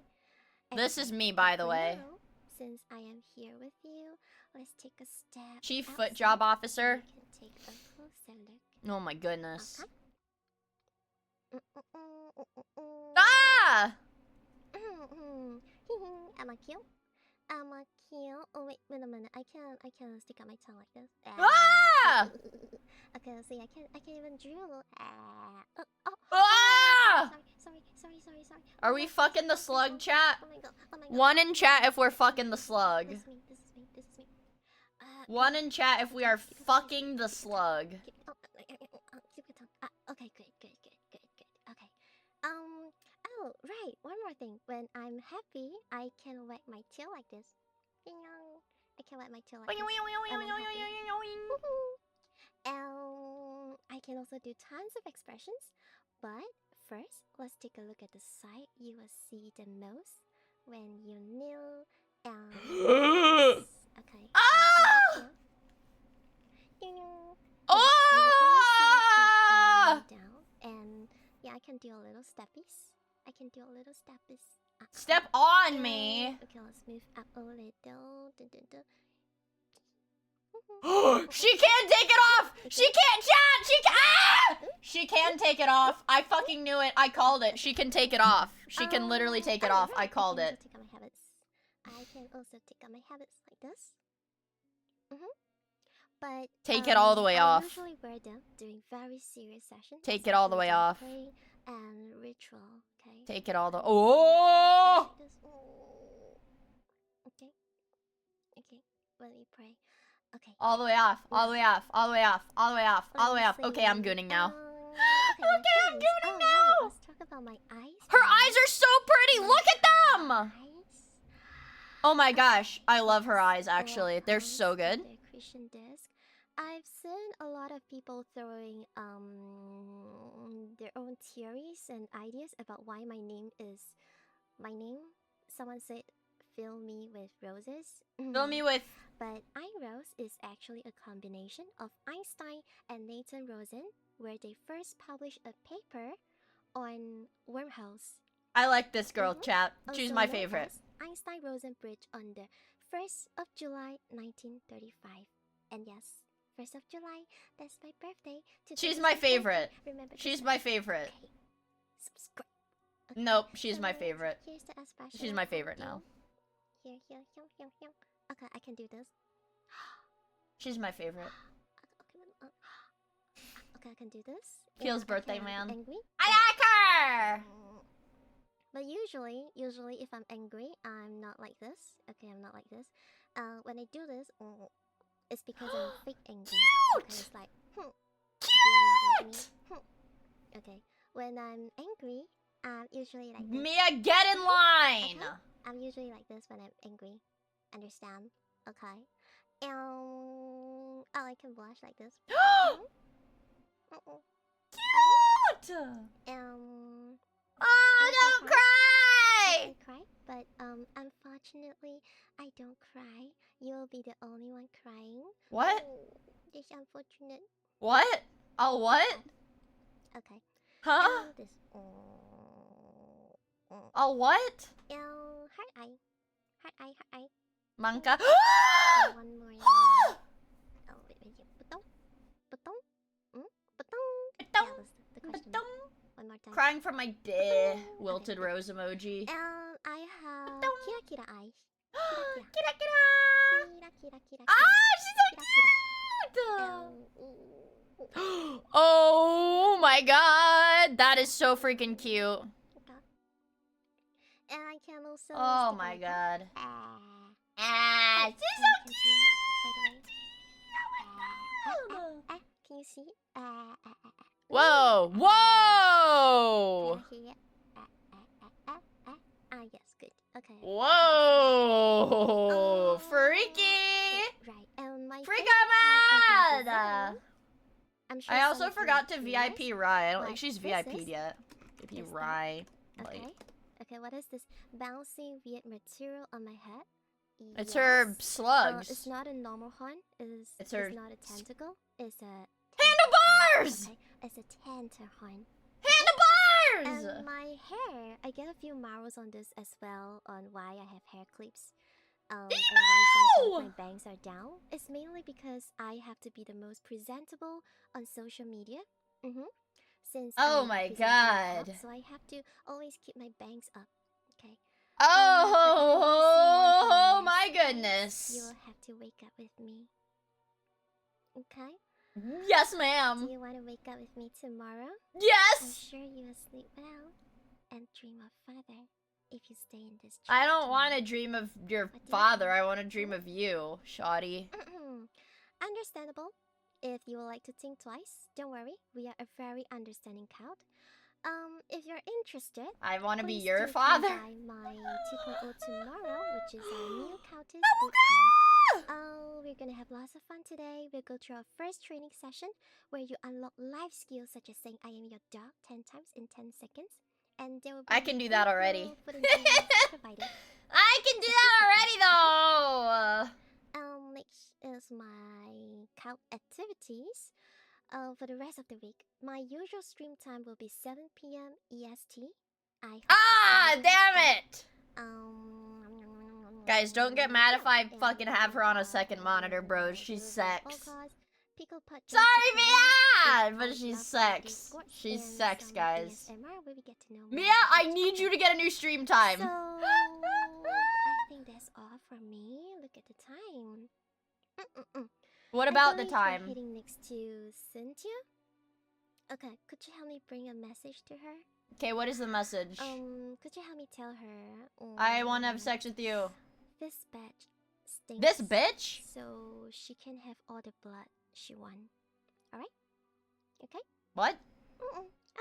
This every is day. me, But by the for way. now, since I am here with you, let's take a step Chief foot outside job so officer. you can take a closer look. Oh my goodness. Okay? Ah! Am I cute? Am I cute? Oh wait a minute. I can't stick out my tongue like this. Ah! Okay, let's see. I can't even drool. Ah! Sorry. Are we fucking the slug, chat? Oh my god. One in chat if we're fucking the slug. This is me. One in chat if we are fucking the slug. Keep your tongue. Okay, good. Okay. Oh, right. One more thing. When I'm happy, I can wag my tail like this. I can wag my tail like this. I can also do tons of expressions. But first, let's take a look at the side you will see the most when you kneel and okay. Ah! Ah! Down and yeah, I can do a little steppies. Step on me. Okay, let's move up a little. She can't take it off. She can't, chat. She can take it off. I fucking knew it. I called it. She can take it off. She can literally take it off. I called it. I can also take out my habits like this. But Take it all the way I off. usually wear them during very serious sessions. Take it all the way during off. Prayer and ritual. Okay. Take it all the. Oh! Like this. Okay. Let me pray. Okay. All the way off. All the way off. All the way off. All the way off. All the way off. Okay, I'm gooning now. Okay, I'm gooning now. right, let's talk about my eyes. Her now. eyes are so pretty. Look at them. Eyes. Oh my gosh, I love her eyes. Actually, Or they're so eyes good. on their Christian disc. I've seen a lot of people throwing their own theories and ideas about why my name is my name. Someone said, "Fill me with roses." Fill me with. But iRose is actually a combination of Einstein and Nathan Rosen, where they first published a paper on wormholes. I like this girl, Mhm. chat. She's Also my known favorite. as Einstein-Rosen Bridge on the 1st of July 1935. And yes, 1st of July, that's my birthday. Today She's is my birthday. favorite. Remember to She's my favorite. Okay. Subscribe. Okay, Nope, she's my so favorite. Here's the expression She's of my how favorite you- now. Here. Okay, I can do this. She's my favorite. Okay, I can do this. Feels I birthday can be man. Angry. I like her. But usually if I'm angry, I'm not like this. Okay, I'm not like this. When I do this, it's because I'm fake angry. Cute! Okay, it's like, you're not like me. Okay, when I'm angry, I'm usually like this. Mia, get in line. Okay? I'm usually like this when I'm angry. Understand? Okay. Oh, I can blush like this. Uh-oh. Cute! Oh, don't cry! I cry, but unfortunately, I don't cry. You'll be the only one crying. What? Oh, this unfortunate. What? Oh, what? Okay. Huh? This. Oh, what? Heart eye. Heart eye. Heart eye. Manka. And one more. Oh, wait. Butong. Butong. Butong. Yeah, that's the question. One more time. Crying from my wilted Okay. rose emoji. I have kira kira eyes. Kira kira! Kira. Ah, she's so cute! Oh my god! That is so freaking cute. And I can also. Oh stick my on god. Ah, She's so by the way. Can you see? Whoa! Whoa! Here. Yes, good. Okay. Whoa! Freaky! Right. And my Freak favorite part of the mad! design, I'm sure I some also of you forgot are to curious VIP Rye. I don't think what she's this VIP'd is. yet. VIP Is that- Rye. Okay. Like, Okay, what is this bouncy weird material on my head? it's her Yes. slugs. It's not a normal horn. It's her not a tentacle. It's a handlebars! Okay, it's a tenter horn. Handlebars! And my hair, I get a few marvels on this as well on why I have hair clips. And why sometimes my bangs are down. It's mainly because I have to be the most presentable on social media. Since Oh I'm my presenting a god. vlog, so I have to always keep my bangs up. Okay. Oh my You goodness. will have to wake up with me. Okay? Yes, Do ma'am. you want to wake up with me tomorrow? I'm Yes! sure you will sleep well and dream of father if you stay in this I don't chapter. want to dream of your What do you father. think? I want to dream of you, shoddy. Understandable. If you would like to think twice, don't worry. We are a very understanding crowd. If you're interested, I want to be please your do father. come by my 2.0 tomorrow, which is our new Countess Oh bootcamp. We're gonna have lots of fun today. We'll go through our first training session where you unlock life skills such as saying "I am your dog" 10 times in 10 seconds, and there will be I can do that already. food and drinks provided. I can do that already, though. Next is my count activities. For the rest of the week, my usual stream time will be 7 p.m. EST. Damn it! Guys, don't get mad if I fucking have her on a second monitor, bros. She's sex. Sorry, Mia! But she's sex. She's sex, guys. Mia, I need you to get a new stream time. So, I think that's all from me. Look at the time. What I about the believe we're time? Heading next to Cynthia. Okay, could you help me bring a message to her? Okay, what is the message? Could you help me tell her? I want to have sex with you. This bitch stinks. This bitch? So she can have all the blood she wants. Alright? Okay? What?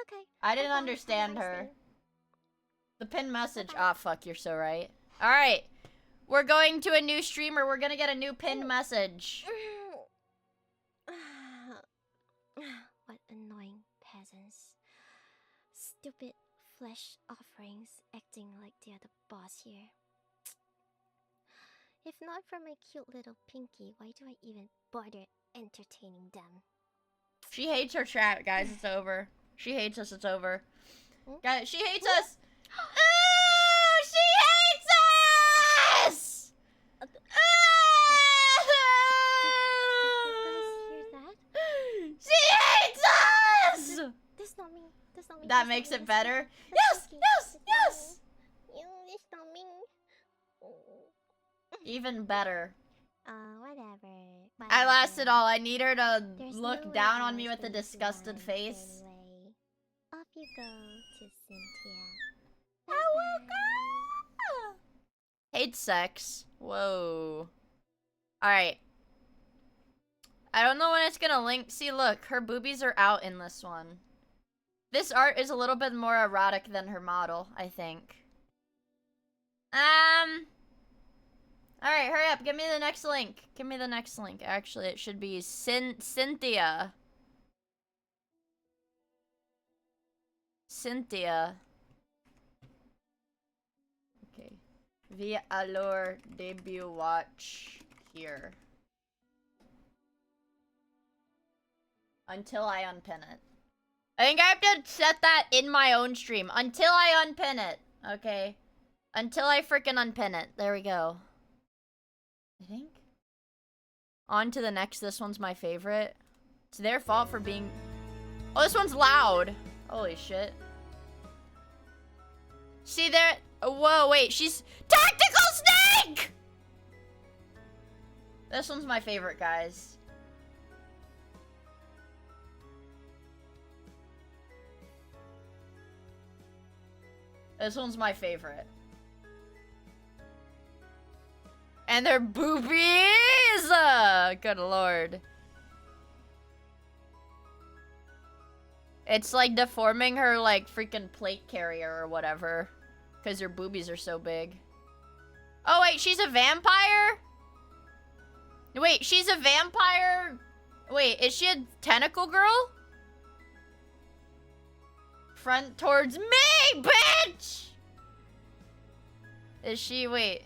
Okay. I didn't Bye-bye. Have a understand nice her. day. The pin message. Bye-bye. Ah, fuck, you're so right. Alright. We're going to a new streamer. We're gonna get a new pin message. What annoying peasants. Stupid flesh offerings acting like they're the boss here. If not for my cute little Pinky, why do I even bother entertaining them? She hates her chat, guys. It's over. She hates us. It's over. Guys, she hates us. Ooh, she hates us! Did you guys hear that? She hates us! That's not me. That's not me. That That's makes not it me. better. That's Yes, Pinky. yes, That's yes! not me. It's not me. Even better. Whatever. I lost it Whatever. all. I need her to There's look nowhere down on me else with a for you to disgusted run face. Anyway. Off you go to Cynthia. Hates sex. Whoa. Alright. I don't know when it's gonna link. See, look, her boobies are out in this one. This art is a little bit more erotic than her model, I think. Alright, hurry up. Give me the next link. Give me the next link. Actually, it should be Cynthia. Cynthia. Okay. VAllure debut watch here. Until I unpin it. I think I have to set that in my own stream. Until I unpin it. Okay. Until I freaking unpin it. There we go. I think. On to the next. This one's my favorite. It's their fault for being... Oh, this one's loud. Holy shit. See there? Whoa, wait. She's... Tactical Snake! This one's my favorite, guys. This one's my favorite. And they're boobies! Good lord. It's like deforming her like freaking plate carrier or whatever. Because her boobies are so big. Oh wait, she's a vampire? Wait, she's a vampire? Wait, is she a tentacle girl? Front towards me, bitch! Is she, wait.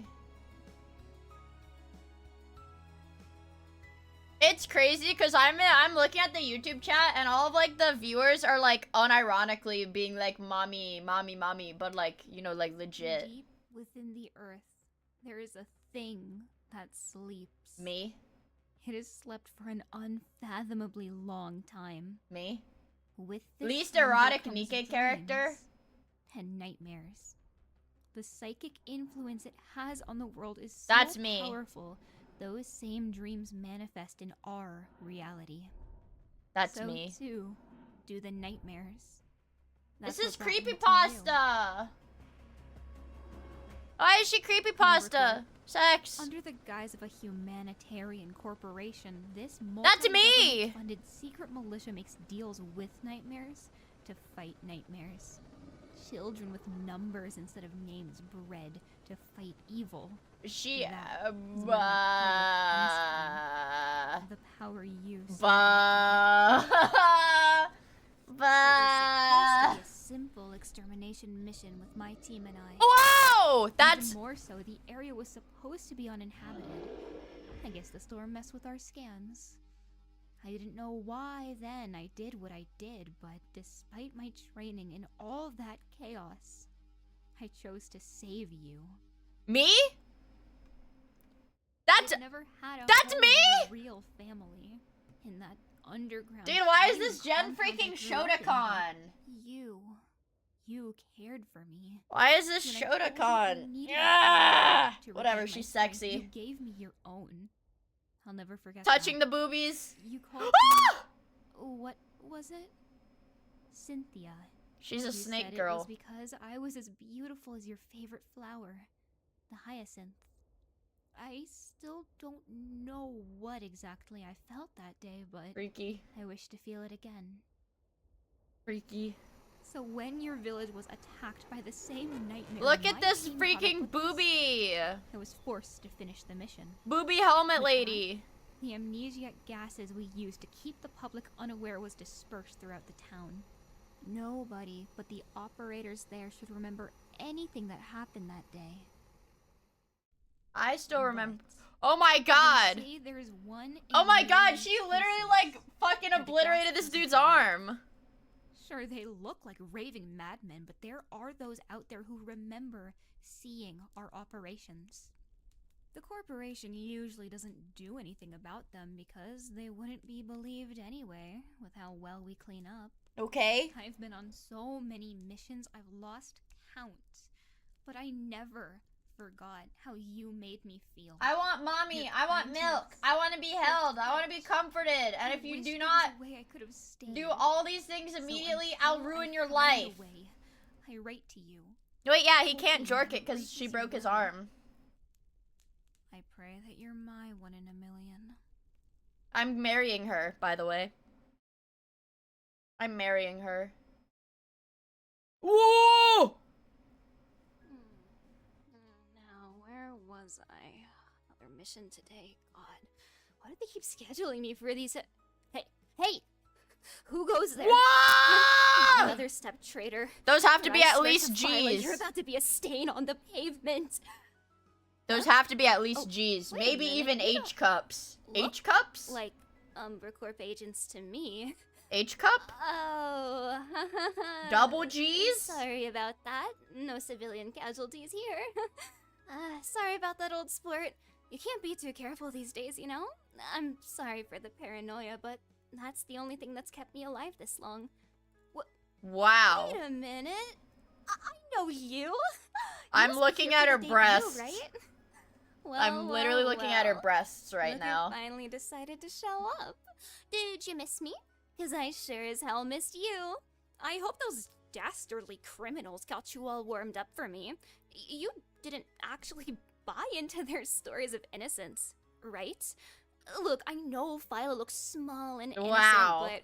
It's crazy because I'm looking at the YouTube chat and all of like the viewers are like unironically being like mommy, mommy, mommy, but like, you know, like legit. Deep within the earth, there is a thing that sleeps. Me? It has slept for an unfathomably long time. Me? With this Least slumber erotic comes Nikke character? dreams and nightmares. The psychic influence it has on the world is so That's me. powerful. Those same dreams manifest in our reality. That's so me. too do the nightmares. This That's is what brought me to you. creepypasta. Why is she creepypasta? Sex. Under the guise of a humanitarian corporation, this That's me! funded secret militia makes deals with nightmares to fight nightmares. Children with numbers instead of names bred to fight evil. She, That is where the power used. It was supposed to be a simple extermination mission with my team and I. Whoa! That's... Even more so, the area was supposed to be uninhabited. I guess the storm messed with our scans. I didn't know why then I did what I did, but despite my training in all that chaos, I chose to save you. Me? That's... I've never had a That's home me? with a real family in that underground. Dude, why is tiny this Gen compound I freaking grew up in, but Shotokan? You cared for me. Why is this When I told you I Shotokan? needed Yeah! to Whatever, regain she's my strength, sexy. You gave me your own. I'll never forget Touching that. the boobies. You called me... What was it? Cynthia. She's a You snake said It girl. was because I was as beautiful as your favorite flower, the hyacinth. I still don't know what exactly I felt that day, but Freaky. I wish to feel it again. Freaky. So when your village was attacked by the same nightmare, Look my at this team caught up freaking with us. boobie. I was forced to finish the mission. Booby helmet With lady. The amnesiac gases we used to keep the public unaware was dispersed throughout the town. Nobody but the operators there should remember anything that happened that day. I still remember. But Oh my god. you see, there is one Oh my in god, million she literally pieces. like fucking And the obliterated gas this doesn't dude's work. arm. Sure, they look like raving madmen, but there are those out there who remember seeing our operations. The corporation usually doesn't do anything about them because they wouldn't be believed anyway, with how well we clean up. Okay. I've been on so many missions I've lost count, but I never forgot how you made me feel. I want mommy. Your I want kindness, milk. I want to be held. I want to be touch. comforted. And I if you wish do there not was a way I could have stayed. do all these things So immediately, until I'll I ruin your find a life. way, I write to you. Wait, yeah, he can't Hoping jork your it because grace she is broke his will. arm. I pray that you're my one in a million. I'm marrying her, by the way. I'm marrying her. Whoa! Now, where was I? mission today. God, why do they keep scheduling me for these? Hey! Who goes there? Whoa! Another step traitor. Those have to And be I at swear least to Violet, G's. You're about to be a stain on the pavement. Those have to be at least G's. wait a Maybe minute, even you don't H cups. look H cups? Like Umbercorp agents to me. H cup? Oh. Double G's? Sorry about that. No civilian casualties here. Sorry about that, old sport. You can't be too careful these days, you know? I'm sorry for the paranoia, but that's the only thing that's kept me alive this long. Wow. Wait a minute. I know you. You I'm must be looking here at for her the debut, breasts. right? Well, I'm literally looking at her breasts right Look now. who finally decided to show up. Did you miss me? Because I sure as hell missed you. I hope those dastardly criminals got you all warmed up for me. You didn't actually buy into their stories of innocence, right? Look, I know Phyla looks small and innocent, Wow. but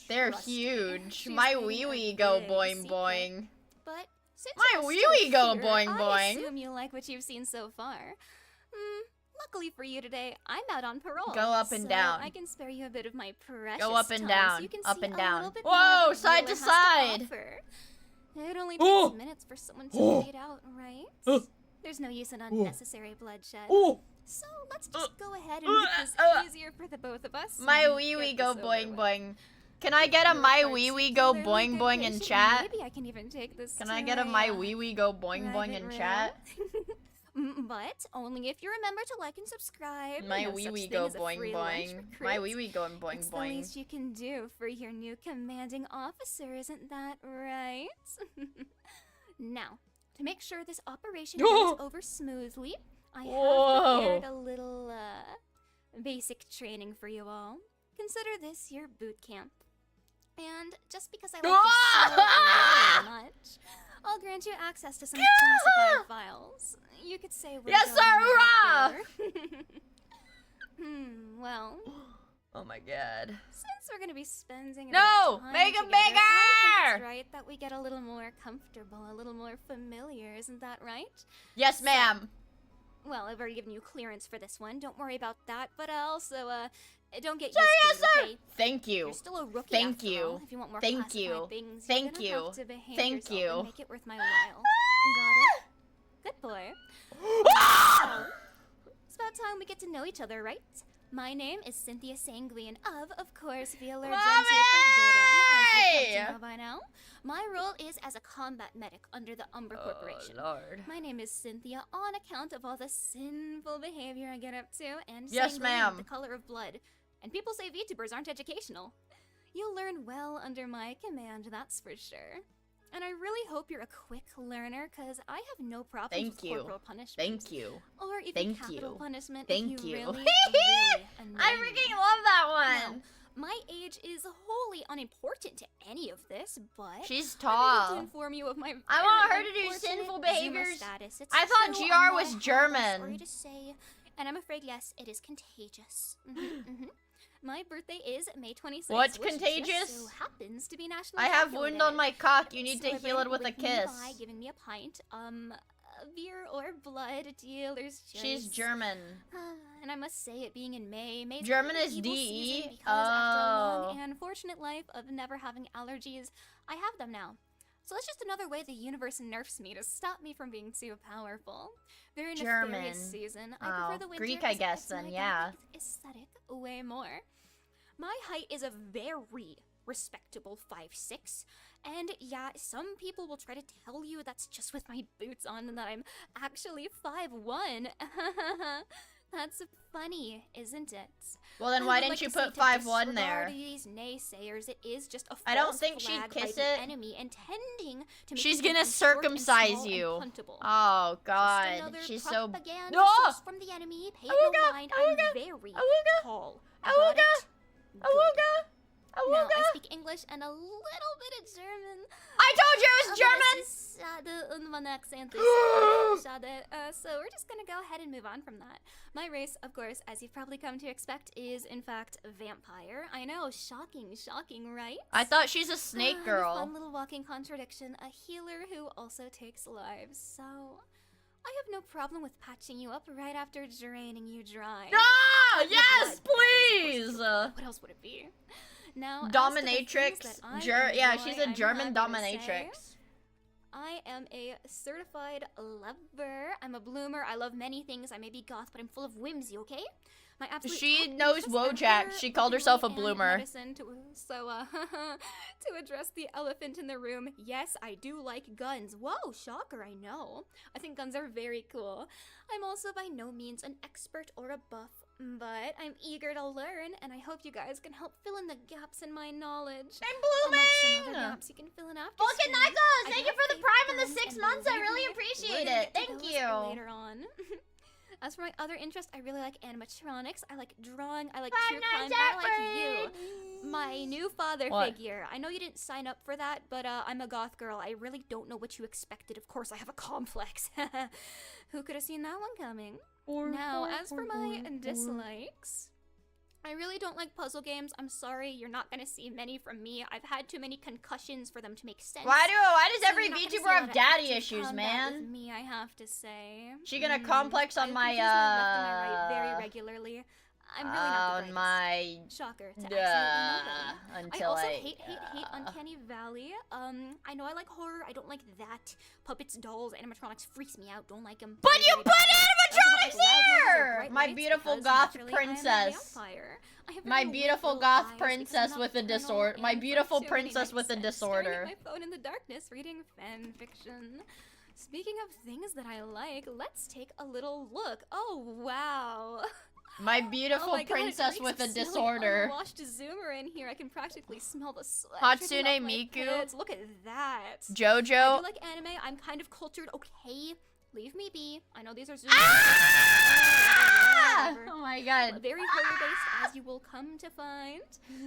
They're trust me, huge. she's My hiding wee a wee go big boing secret. boing. But since My you're wee still wee go here, boing I boing. assume you like what you've seen so far. Luckily for you today, I'm out on parole. Go up and so down. I can spare you a bit of my precious Go up and time down, so you can up see and a down. little bit Whoa, more of side what to Vallure has side. offer. It only Oh. takes minutes for someone to Oh. bleed out, right? Oh. There's no use in unnecessary bloodshed. Ooh, So let's just go ahead and make this easier for the both of us. my and wee get wee this go over boing with. boing. Can I get a You're my wee wee go particularly boing good boing in patient. chat? Maybe I can even take this. Can to I get a my wee wee go boing boing private in room. chat? But only if you remember to like and subscribe. My No wee such wee thing go as a boing free lunch, boing. My recruit. wee wee going boing It's the boing. least you can do for your new commanding officer, isn't that right? Now, to make sure this operation goes over smoothly, I have prepared a little basic training for you all. Consider this your boot camp. And just because I like you so very much, I'll grant you access to some classified files. You could say we're Yes, going sir, in hurrah! the back door. Well, Oh my god. since we're gonna be spending a No! bit of time Make it together, I think bigger! it's right that we get a little more comfortable, a little more familiar, isn't that right? Yes, ma'am. Well, I've already given you clearance for this one. Don't worry about that. But also, don't get Sir, used yes, to it, sir. okay? Thank you. You're still a rookie Thank after you. all. If you want more Thank classified you. things, Thank you're you. gonna have to behave Thank yourself you. and make it worth my while. Got it? Good boy. So, it's about time we get to know each other, right? My name is Cynthia Sanguine of course, VAllure Gen 2 Forbidden, as you come to know by now. My role is as a combat medic under the Umber Corporation. Lord. My name is Cynthia on account of all the sinful behavior I get up to, and Yes, sanguine, ma'am. the color of blood. And people say VTubers aren't educational. You'll learn well under my command, that's for sure. And I really hope you're a quick learner, because I have no problem Thank with you. corporal punishment. Thank you. Or even Thank capital you. punishment Thank if you you. really, really annoy I me. freaking love that Now, one. my age is wholly unimportant to any of this, but She's I'm able to tall. inform you of my I want very her to do unfortunate sinful Zuma behaviors. status. It's I thought true, GR I'm was not German. sorry to say, and I'm afraid yes, it is contagious. My birthday is May 26th. What's which contagious? Just so happens to be National I have Dracula wound on Day. my cock. You need to Celebrate heal it with a me kiss. By giving me a pint, beer or blood, dealer's choice. She's German. And I must say, it being in May German the is evil DE? season because after a long Oh. and fortunate life of never having allergies, I have them now. So that's just another way the universe nerfs me to stop me from being too powerful. Very German. nefarious season. I Oh, prefer the winter Greek, I 'cause it guess, fits then, my yeah. gothic aesthetic way more. My height is a very respectable 5'6", and yeah, some people will try to tell you that's just with my boots on and that I'm actually 5'1". That's funny, isn't it? Well, then I why would didn't like you to say put to 5'1" disregard there? These naysayers, it is just a I don't false think she'd flag kiss by the it. enemy intending to make She's you think gonna I'm short and circumcise small and you. puntable. Oh Just god, another she's so. propaganda No! source from the enemy. Pay no Awooga, mind. awooga, I'm very awooga, tall. awooga, Got it? Good. Awooga! Now, Awooga! I speak English and a little bit of German. I told you it was Aber German! es ist schade und mein accent is schade. So we're just gonna go ahead and move on from that. My race, of course, as you've probably come to expect, is in fact vampire. I know, shocking, right? I thought she's a snake A girl. fun little walking contradiction. A healer who also takes lives. So I have no problem with patching you up right after draining you dry. Ah, yes, blood, please. What else would it be? Now, Dominatrix. Yeah, she's a German dominatrix. I am a certified lover. I'm a bloomer. I love many things. I may be goth, but I'm full of whimsy, okay? My absolute She top knows interest Wojak. ever She called would herself be a bloomer. medicine to address the elephant in the room, yes, I do like guns. Whoa, shocker, I know. I think guns are very cool. I'm also by no means an expert or a buff, but I'm eager to learn, and I hope you guys can help fill in the gaps in my knowledge. I'm Amongst some blooming. other gaps you can fill in after Vulcan school. Knuckles, I thank do you for have the prime favorite and the guns, 6 and months. I believe really me, appreciate we're gonna it. get to Thank those you. later on. As for my other interests, I really like animatronics, I like drawing, I like Five true crime, Nights and I at like you. My new father What? figure. I know you didn't sign up for that, but I'm a goth girl. I really don't know what you expected. Of course, I have a complex. Who could have seen that one coming? Now, as for my dislikes, I really don't like puzzle games. I'm sorry, you're not gonna see many from me. I've had too many concussions for them to make sense. Why does So every you're not gonna see VTuber a lot have of daddy active issues, combat with man? me, I have to say. She gonna complex on I my, confuse my left and my right very regularly. I'm really not the on brightest. my, Shocker to absolutely nobody. until I also hate Uncanny Valley. I know I like horror. I don't like that. Puppets, dolls, animatronics freaks me out. Don't like them. But you put animatronics here! My My beautiful goth princess. My beautiful goth princess with a disorder. My beautiful princess with a disorder. My phone in the darkness, reading fan fiction. Speaking of things that I like, let's take a little look. Oh wow. My beautiful Oh my God, princess it with a reeks of disorder. smelly, unwashed zoomer in here. I can practically smell the sweat. Hatsune dripping off my Miku. pants. Look at that. I Jojo. do like anime. I'm kind of cultured. Okay, leave me be. I know these are zoomers. Ah! Whatever. Oh my god. Very horror based, as you will come to find.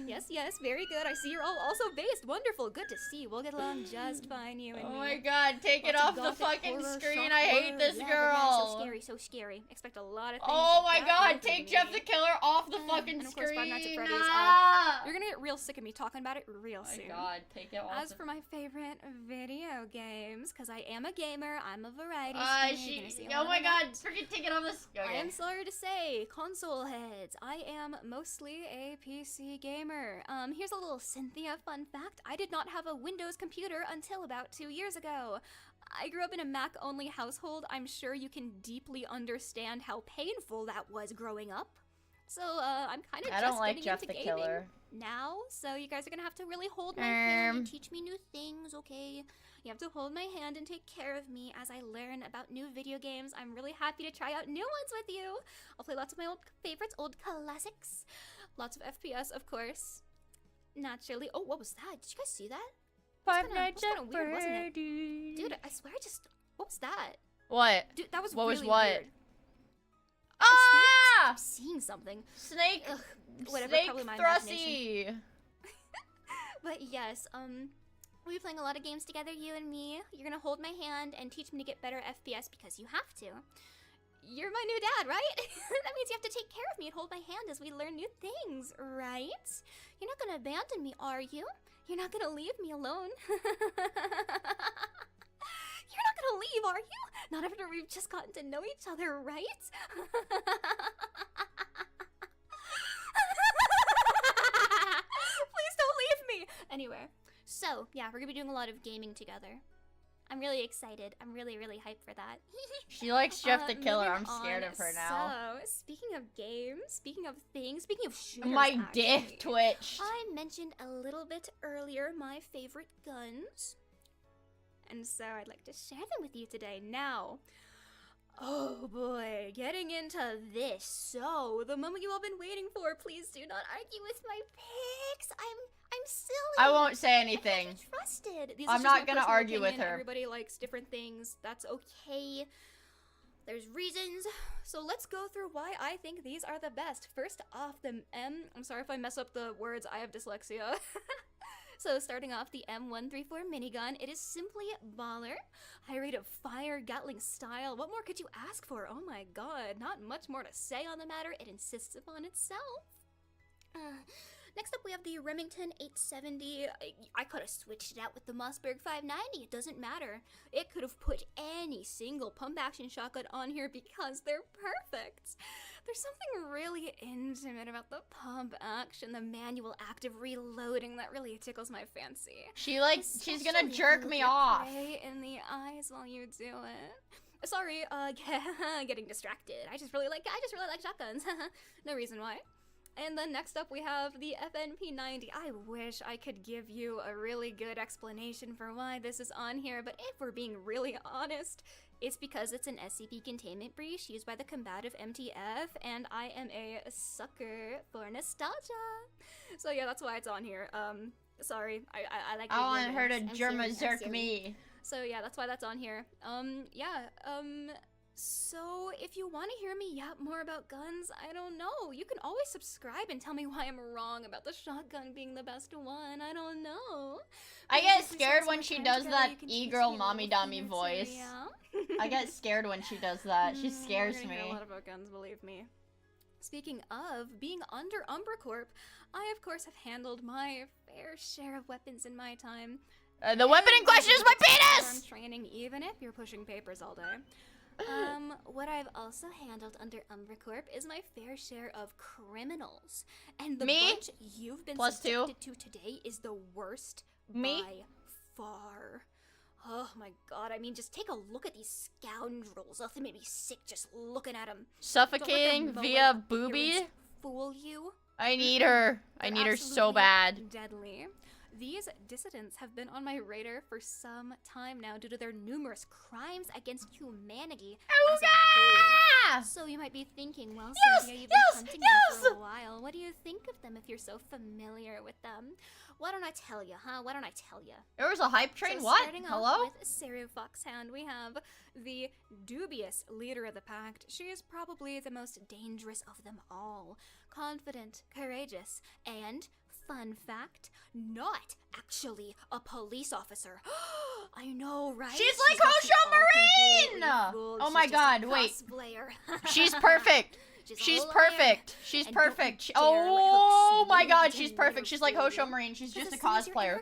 Yes, yes, very good. I see you're all also based. Wonderful. Good to see. We'll get along just fine, you and Oh me. my god, take it Lots off of the gothic fucking horror, screen. shock I hate horror. this Yeah, girl. so scary, so scary. Expect a lot of things. Oh like my that god, with take me. Jeff the Killer off the fucking And of course, Five Nights at screen. Freddy's. Ah! You're gonna get real sick of me talking about it real Oh my soon. god, take it off. As for my favorite video games, because I am a gamer, I'm a variety streamer, you're gonna see a Oh lot my of god, that. freaking take it off this. I Okay. am sorry to say, console heads, I am mostly a PC gamer. Here's a little Cynthia fun fact. I did not have a Windows computer until about 2 years ago. I grew up in a Mac-only household. I'm sure you can deeply understand how painful that was growing up. So, I'm kind of I just don't like getting Jeff into the gaming Killer. now, so you guys are gonna have to really hold my hand and teach me new things, okay? You have to hold my hand and take care of me as I learn about new video games. I'm really happy to try out new ones with you. I'll play lots of my old favorites, old classics. Lots of FPS, of course. Naturally. Oh, what was that? Did you guys see that? Five kinda- Nights that's kinda at weird, wasn't it? Freddy's. Dude, I swear I just... What was that? What? Dude, that was What was really what? weird. Ah! I'm seeing something. Snake. Ugh, whatever, Snake probably my imagination. Thrusty. But yes, we'll be playing a lot of games together, you and me. You're gonna hold my hand and teach me to get better FPS because you have to. You're my new dad, right? That means you have to take care of me and hold my hand as we learn new things, right? You're not gonna abandon me, are you? You're not gonna leave me alone. You're not gonna leave, are you? Not after we've just gotten to know each other, right? Please don't leave me! Anyway, so, yeah, we're gonna be doing a lot of gaming together. I'm really excited. I'm really, really hyped for that. She likes Jeff the Killer. I'm Moving scared on. of her now. So, speaking of games, speaking of things, speaking of shooters, My actually, dick twitched. I mentioned a little bit earlier my favorite guns. And so I'd like to share them with you today. Now, oh boy, getting into this. So, the moment you all been waiting for, please do not argue with my picks. I'm silly. I won't say I anything. thought you trusted. These I'm is just not my gonna personal argue with opinion. her. Everybody likes different things. That's okay. There's reasons. So let's go through why I think these are the best. First off, the I'm sorry if I mess up the words. I have dyslexia. So starting off, the M134 minigun. It is simply baller. High rate of fire, Gatling style. What more could you ask for? Oh my god. Not much more to say on the matter. It insists upon itself. Next up, we have the Remington 870. I could have switched it out with the Mossberg 590. It doesn't matter. It could have put any single pump-action shotgun on here because they're perfect. There's something really intimate about the pump action, the manual active reloading that really tickles my fancy. She's gonna jerk me off. Prey in the eyes while you do it. Sorry, getting distracted. I just really like shotguns. No reason why. And then next up we have the FNP90. I wish I could give you a really good explanation for why this is on here, but if we're being really honest, it's because it's an SCP containment breach used by the combative MTF, and I am a sucker for nostalgia. So yeah, that's why it's on here. Sorry, I like. I want her to Germa zerk me. So yeah, that's why that's on here. So if you want to hear me yap more about guns, I don't know. You can always subscribe and tell me why I'm wrong about the shotgun being the best one. I don't know. I get scared when she does that e-girl mommy dummy voice. I get scared when she does that. She scares me. me. Hear a lot about guns, believe me. Speaking of being under Umbra Corp, I of course have handled my fair share of weapons in my time. The weapon in question is my penis! Training, even if you're pushing papers all day. What I've also handled under Umbra Corp is my fair share of criminals. And the bunch you've been subjected to today is the worst by far. Oh my god, I mean, just take a look at these scoundrels. They made me sick just looking at them. Suffocating via booby? Fool you? I need her. I need her so bad. Deadly. These dissidents have been on my radar for some time now due to their numerous crimes against humanity as a whole. So you might be thinking, well, Cynthia, you've been hunting them for a while. What do you think of them if you're so familiar with them? Why don't I tell you, huh? Why don't I tell you? There was a hype train? So what? Starting Hello? off with Seru Foxhound, we have the dubious leader of the pact. She is probably the most dangerous of them all. Confident, courageous, and, fun fact, not actually a police officer. I know, right? She's like Hosho Marine! Oh my god, wait. She's perfect. She's perfect. She's perfect. Oh my god, she's perfect. She's like Hosho Marine. She's just a cosplayer.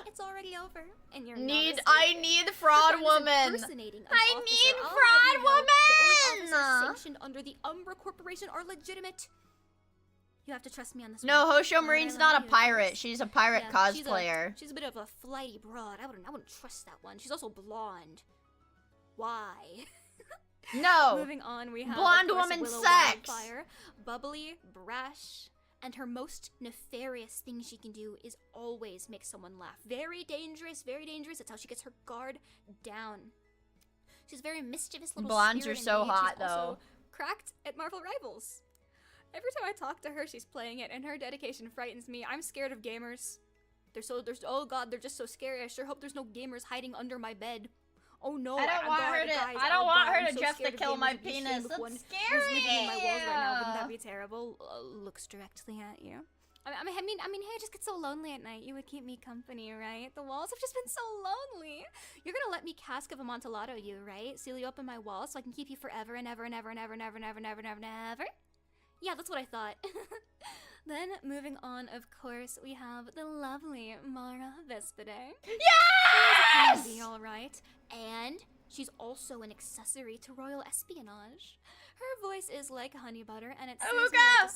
It's already over. And you're I need fraud woman. I need fraud woman. The officers sanctioned under the Umbra Corporation are legitimate. You have to trust me on this one. No, Hosho Marine's not a pirate. She's a pirate cosplayer. She's a bit of a flighty broad. I wouldn't trust that one. She's also blonde. Why? No. Moving on, we have blonde woman Willow sex. Wildfire, bubbly, brash, and her most nefarious thing she can do is always make someone laugh. Very dangerous, very dangerous. That's how she gets her guard down. She's a very mischievous little Blondes spirit are so indeed. hot, She's also though. cracked at Marvel Rivals. Every time I talk to her, she's playing it, and her dedication frightens me. I'm scared of gamers. Oh god, they're just so scary. I sure hope there's no gamers hiding under my bed. Oh no, I don't want her to just to kill my penis. That's scary. Living in my walls right now. Wouldn't that be terrible? Looks directly at you. I mean, hey, I just get so lonely at night. You would keep me company, right? The walls have just been so lonely. You're gonna let me Cask of Amontillado you, right? Seal you up in my walls so I can keep you forever and ever and ever and ever and ever and ever and ever and ever and ever. Yeah, that's what I thought. Then, moving on, of course, we have the lovely Mara Vespide. Yes! She's all right. And she's also an accessory to royal espionage. Her voice is like honey butter, and it's Awooga!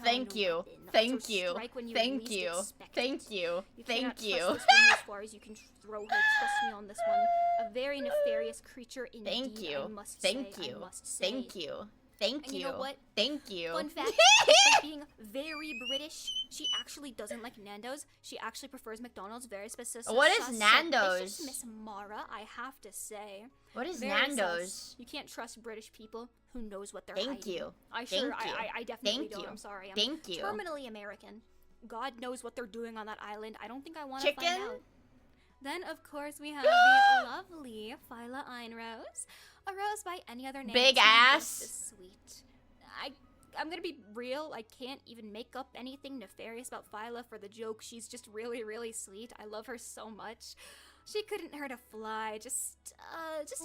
Thank you. Thank you. Thank you. Thank you. Thank you. As far as you can throw her, trust me on this one. A very nefarious creature indeed. Thank you. I must say. Thank you. Thank you. Thank you. You know what? Thank you. Fun fact, despite being very British, she actually doesn't like Nando's. She actually prefers McDonald's. Very specific. What is Nando's? Miss Mara, I have to say. What is Very Nando's? sus. You can't trust British people who knows what they're Thank hiding. you. I definitely Thank don't. you. I'm sorry. I'm Thank you. terminally American. God knows what they're doing on that island. I don't think I want to find out. Then, of course, we have the lovely Phyla Einrose. A rose by any other name. Big ass. Is sweet. I'm gonna be real. I can't even make up anything nefarious about Phyla for the joke. She's just really, really sweet. I love her so much. She couldn't hurt a fly. Just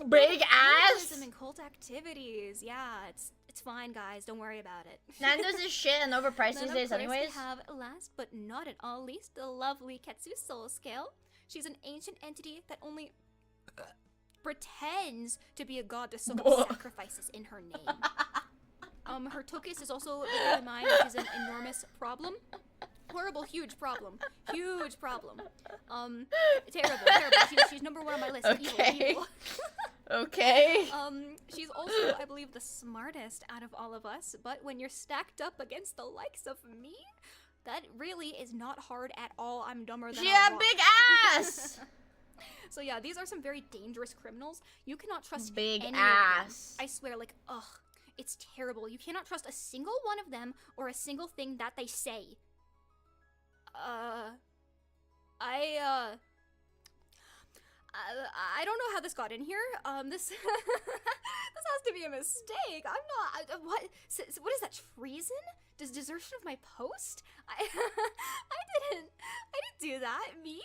a big ass and cult activities. Yeah, It's fine, guys. Don't worry about it. Nando's is shit and overpriced Then, these of days course, anyways. we have, last but not at all least, the lovely Ketsu Soul Scale. She's an ancient entity that only pretends to be a goddess, so many sacrifices in her name. Her Tokis is also bigger than mine, which is an enormous problem. Horrible, huge problem. Huge problem. Terrible, terrible. She's number one on my list. Okay. Evil, evil. Okay. She's also, I believe, the smartest out of all of us, but when you're stacked up against the likes of me, that really is not hard at all. I'm dumber than She a had rock. big ass. So yeah, these are some very dangerous criminals. You cannot trust Big any ass. of them. I swear, like, ugh, it's terrible. You cannot trust a single one of them or a single thing that they say. I don't know how this got in here. This this has to be a mistake. I'm not. What? What is that? Treason? Desertion of my post? I didn't do that. Me?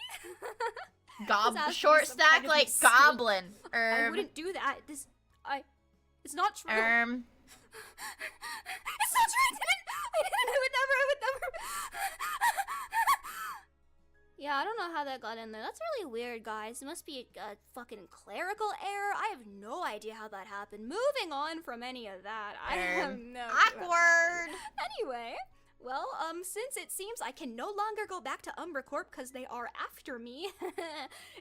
This has to be Short some stack kind of like mistake. goblin. I wouldn't do that. It's not true. It's not true. I would never. Yeah, I don't know how that got in there. That's really weird, guys. It must be a fucking clerical error. I have no idea how that happened. Moving on from any of that, I have no clue how that happened. Anyway, well, since it seems I can no longer go back to Umbracorp because they are after me, it seems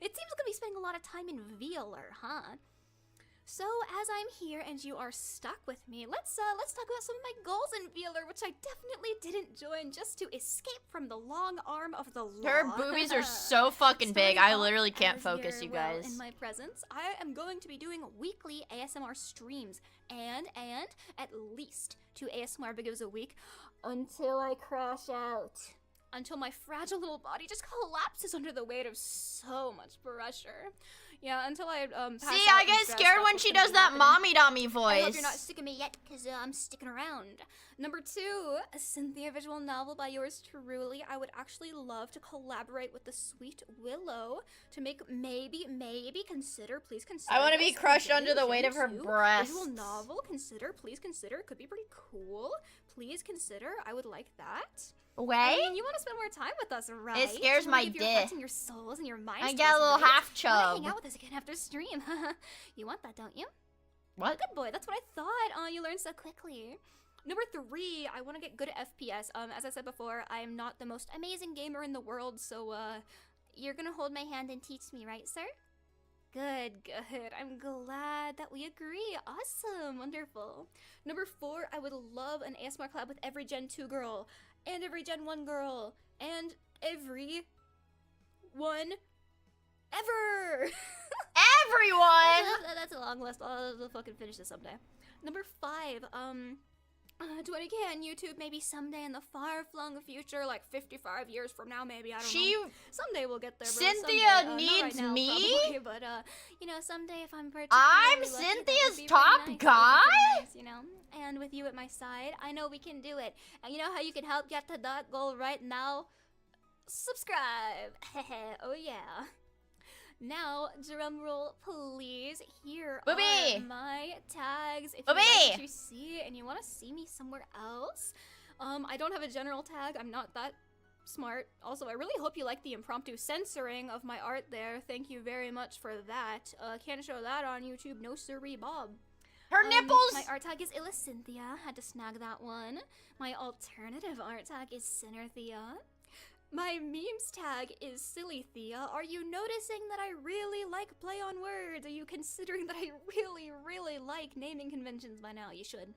I'm gonna be spending a lot of time in VAllure, huh? So, as I'm here and you are stuck with me, let's talk about some of my goals in VAllure, which I definitely didn't join just to escape from the long arm of the law. Her boobies are so fucking big. I Starting literally off can't as focus, your, you well, guys. in my presence, I am going to be doing weekly ASMR streams and at least 2 ASMR videos a week until I crash out. Until my fragile little body just collapses under the weight of so much pressure. Yeah, until I pass See, out I and get stress, scared that's when what's she gonna does be that happening. mommy dummy I hope voice. you're not sick of me yet, because I'm sticking around. Number 2, a Cynthia visual novel by yours truly. I would actually love to collaborate with the sweet Willow to make maybe consider, please consider. I want to be this, crushed a under the Gen weight of her 2 breasts. Visual novel, please consider. It could be pretty cool. Please consider. I would like that. Way? I mean, you want to spend more time with us, right? It scares You my wanna give your dick. hearts and your souls and your minds. I to get us, a little right? half You wanna chub. hang out with us again after stream. You want that, don't you? What? Good boy. That's what I thought. Oh, you learned so quickly. Number 3, I want to get good at FPS. As I said before, I am not the most amazing gamer in the world, so you're gonna hold my hand and teach me, right, sir? Good. I'm glad that we agree. Awesome. Wonderful. Number 4, I would love an ASMR collab with every Gen 2 girl, and every Gen 1 girl, and every one ever. Everyone! That's a long list. I'll fucking finish this someday. Number 5, 20K on YouTube, maybe someday in the far-flung future, like 55 years from now, maybe, I don't know. Someday we'll get there, bro. Cynthia someday. Not needs right now, me? probably, but, you know, someday if I'm particularly I'm lucky, that would Cynthia's be top really nice. guy? That would be nice, you know? And with you at my side, I know we can do it. And you know how you can help get to that goal right now? Subscribe! Oh yeah. Now, drum roll, please. Here Booby! are my tags. If Booby! you like what you see and you want to see me somewhere else, I don't have a general tag. I'm not that smart. Also, I really hope you like the impromptu censoring of my art there. Thank you very much for that. Can't show that on YouTube. No siree, Bob. Her nipples! My art tag is Illacynthia. Had to snag that one. My alternative art tag is Sinnerthea. My memes tag is Silly Thea. Are you noticing that I really like play on words? Are you considering that I really like naming conventions by now? You should.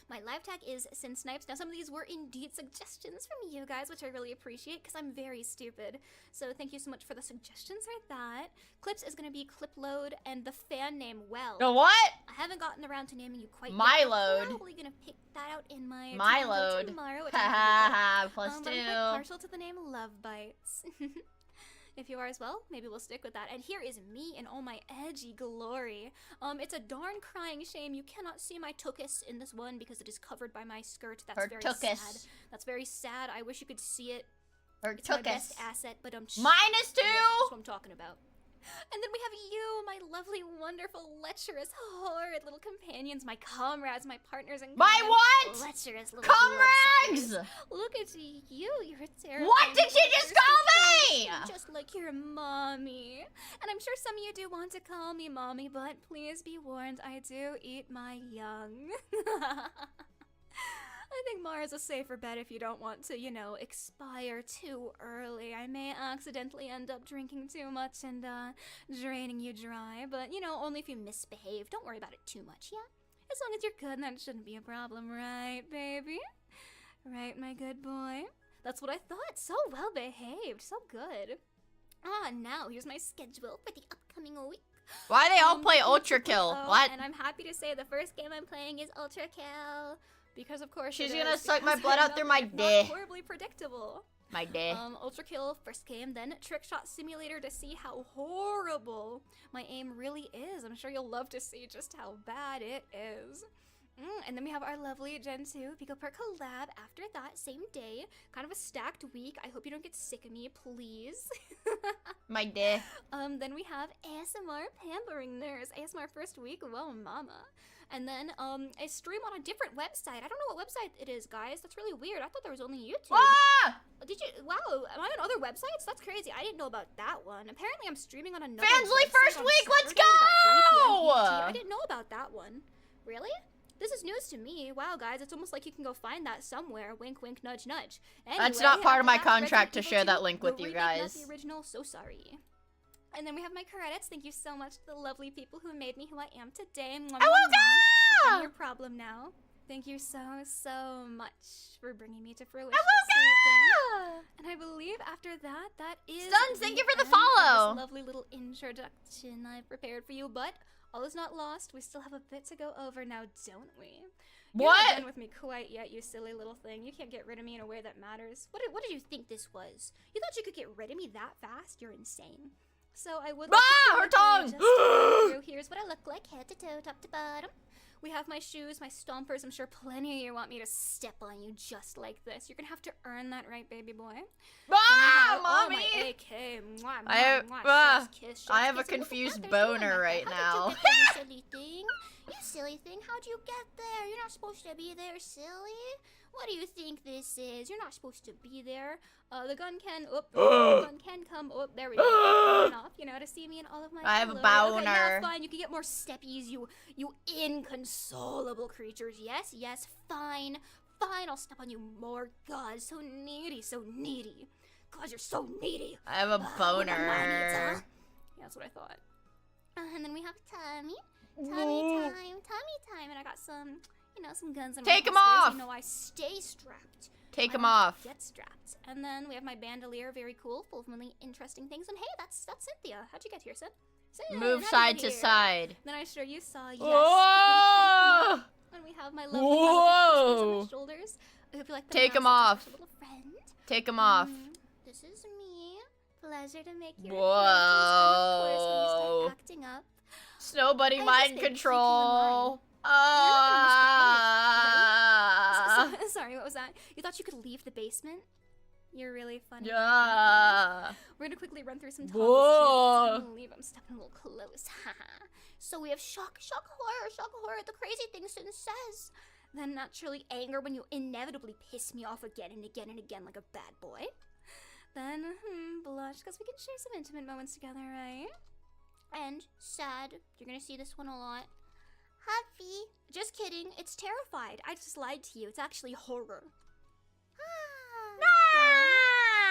My live tag is Sin Snipes. Now, some of these were indeed suggestions from you guys, which I really appreciate because I'm very stupid. So thank you so much for the suggestions for that. Clips is going to be Clipload and the fan name Well. The what? I haven't gotten around to naming you quite My yet. load. I'm probably going to pick that out in my My Tableau load. tomorrow. which Ha I'm ha happy ha, +2. but I'm quite partial to the name Love Bites. If you are as well, maybe we'll stick with that. And here is me in all my edgy glory. It's a darn crying shame you cannot see my tuchus in this one because it is covered by my skirt. That's Her very tuchus. sad. That's very sad. I wish you could see it. Her It's my best tuchus. asset, but -2? that's what I'm talking about. And then we have you, my lovely, wonderful, lecherous, horrid little companions, my comrades, my partners, and My what? lecherous little Comrades! bloodsuckers. Look at you, you're terrible. What did she just call me? Just like your mommy. And I'm sure some of you do want to call me mommy, but please be warned, I do eat my young. I think Mara's a safer bet if you don't want to, you know, expire too early. I may accidentally end up drinking too much and, draining you dry, but, you know, only if you misbehave. Don't worry about it too much, yeah? As long as you're good, that shouldn't be a problem, right, baby? Right, my good boy? That's what I thought. So well behaved. So good. Now, here's my schedule for the upcoming week. Why they all play Ultra Kill? What? And I'm happy to say the first game I'm playing is Ultra Kill. Because of course She's it gonna is, suck my because blood I out through know my it's not dick. horribly predictable. My day. Ultra Kill first game, then Trick Shot Simulator to see how horrible my aim really is. I'm sure you'll love to see just how bad it is. And then we have our lovely Gen 2 Pico Perk collab after that same day. Kind of a stacked week. I hope you don't get sick of me, please. My day. Then we have ASMR Pampering Nurse. ASMR first week, whoa mama. And then a stream on a different website. I don't know what website it is, guys. That's really weird. I thought there was only YouTube. Ah! Did you? Wow, am I on other websites? That's crazy. I didn't know about that one. Apparently I'm streaming on another Fansly website first on week, let's Saturday at go! 3 p.m. ET. I didn't know about that one. Really? This is news to me. Wow, guys, it's almost like you can go find that somewhere. Wink, wink, nudge, nudge. Anyway, That's not part of my after that, contract to Resident share Evil that 2, link the with you remake, not guys. the original, so sorry. And then we have my credits. Thank you so much to the lovely people who made me who I am today. Mwah, mwah, mwah. I'm your problem now. Thank you so, so much for bringing me to fruition. And I believe after that, that is Stuns, thank you for the end of follow. This lovely little introduction I've prepared for you, but all is not lost. We still have a bit to go over now, don't we? You're What? not done with me quite yet, you silly little thing. You can't get rid of me in a way that matters. What did you think this was? You thought you could get rid of me that fast? You're insane. So I would like to her quickly tongue! just go through. Here's what I look like, head to toe, top to bottom. We have my shoes, my stompers. I'm sure plenty of you want me to step on you just like this. You're gonna have to earn that right, baby boy. Ah, Oh, mommy! my AK. Mwah, I have- mwah, ah, chef's kiss, I chef's have a kiss. Ooh, confused there's one boner right right there. now. How did you get there, you silly thing? You silly thing, how'd you get there? You're not supposed to be there, silly. What do you think this is? You're not supposed to be there. The gun can, the gun can come. Oh, there we go. Enough, you know, to see me in all of my I have a glory. Okay, boner. now fine, you can get more steppies, you inconsolable creatures. Yes, yes, fine, fine. I'll step on you more. God, so needy, so needy. God, you're so needy. I have a What am I boner. needs, huh? Yeah, that's what I thought. And then we have Tommy. Tommy time. And I got some, you know, some guns in my Take 'em holsters. off. You know, I stay strapped. Take I them don't have off. to Get strapped. And then we have my bandolier, very cool, full of really interesting things. And hey, that's Cynthia. How'd you get here, Sid? Sid, Move how'd you side get to here? side. Then I sure you saw, yes. Whoa! And we have my lovely Whoa! on my shoulders. I hope you like the Take 'em mask, off. it's just a little friend. Take them off. This is me. Pleasure to make your Whoa. acquaintance. And of course, when you start acting up, Snow Bunny I mind just think control. Sorry, what was that? You thought you could leave the basement? You're really funny. Yeah. We're gonna quickly run through some topics Whoa. here. I believe I'm stepping a little close. So we have shock, horror. The crazy thing Sin says. Then naturally anger when you inevitably piss me off again and again and again like a bad boy. Then blush because we can share some intimate moments together, right? And sad. You're gonna see this one a lot. Happy. Just kidding. It's terrified. I just lied to you. It's actually horror.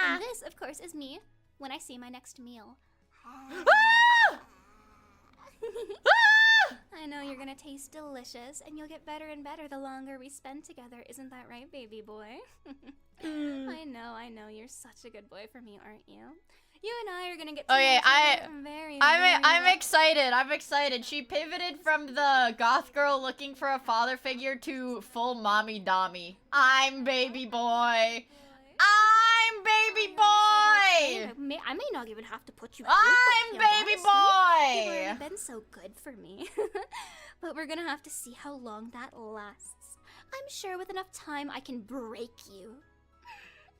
And this, of course, is me when I see my next meal. I know you're gonna taste delicious, and you'll get better and better the longer we spend together. Isn't that right, baby boy? I know. You're such a good boy for me, aren't you? You and I are gonna get to know Okay, each other very I'm well. excited. I'm excited. She pivoted from the goth girl looking for a father figure to full mommy dommy. I'm baby boy. I'm baby boy. I may not even have to put you through I'm putting baby up, honestly. You've boy. already been so good for me. But we're gonna have to see how long that lasts. I'm sure with enough time I can break you.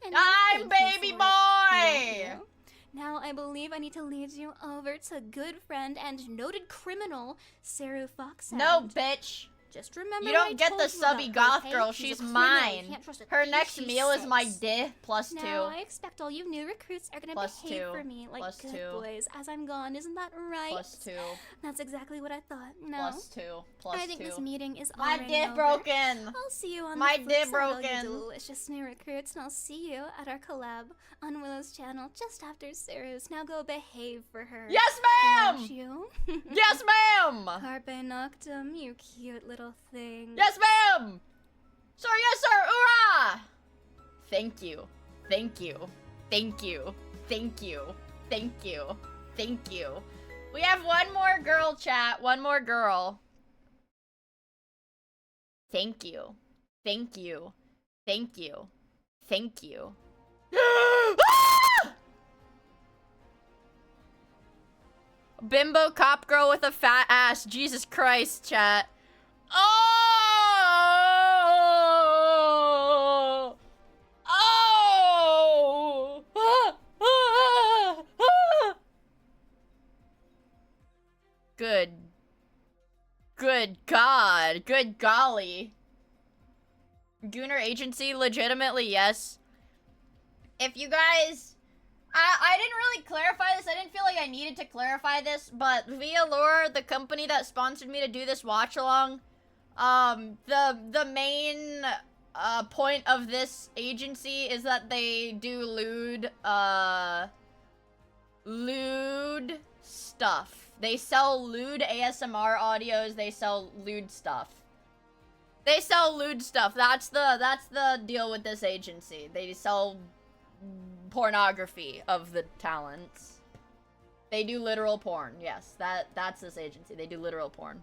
And I'm thank you baby for it, boy. won't you? Now, I I believe I need to lead you over to good friend and noted criminal, Saru Fox. No, bitch. Just remember You what I don't get told the you about subby her, goth okay? girl. She's She's a criminal. You mine. can't trust a Her thief, next she meal is my says. di +2. Now, I expect all you new recruits are gonna Plus behave 2. for me like Plus good 2. boys as I'm gone. Isn't that right? +2. That's exactly what I thought. No. +2. +2. I think this meeting is My already dick over. broken. I'll see you on My the flip dick side, all you broken. delicious new recruits, and I'll see you at our collab on Willow's channel just after Saru's. Now go behave for her. Yes, Won't ma'am. you? Yes, ma'am. Carpe Noctem, you cute little thing. Yes, ma'am. Sir, yes, sir. Hoorah! Thank you. Thank you. Thank you. Thank you. Thank you. Thank you. We have one more girl, chat. One more girl. Thank you. Thank you. Thank you. Thank you. Bimbo cop girl with a fat ass. Jesus Christ, chat. Oh! Oh! Good. Good God. Good golly. Gooner agency, legitimately, yes. If you guys... I didn't really clarify this. I didn't feel like I needed to clarify this, but VAllure, the company that sponsored me to do this watch along, the main point of this agency is that they do lewd stuff. They sell lewd ASMR audios. They sell lewd stuff. They sell lewd stuff. That's the deal with this agency. They sell pornography of the talents. They do literal porn. Yes, that's this agency. They do literal porn.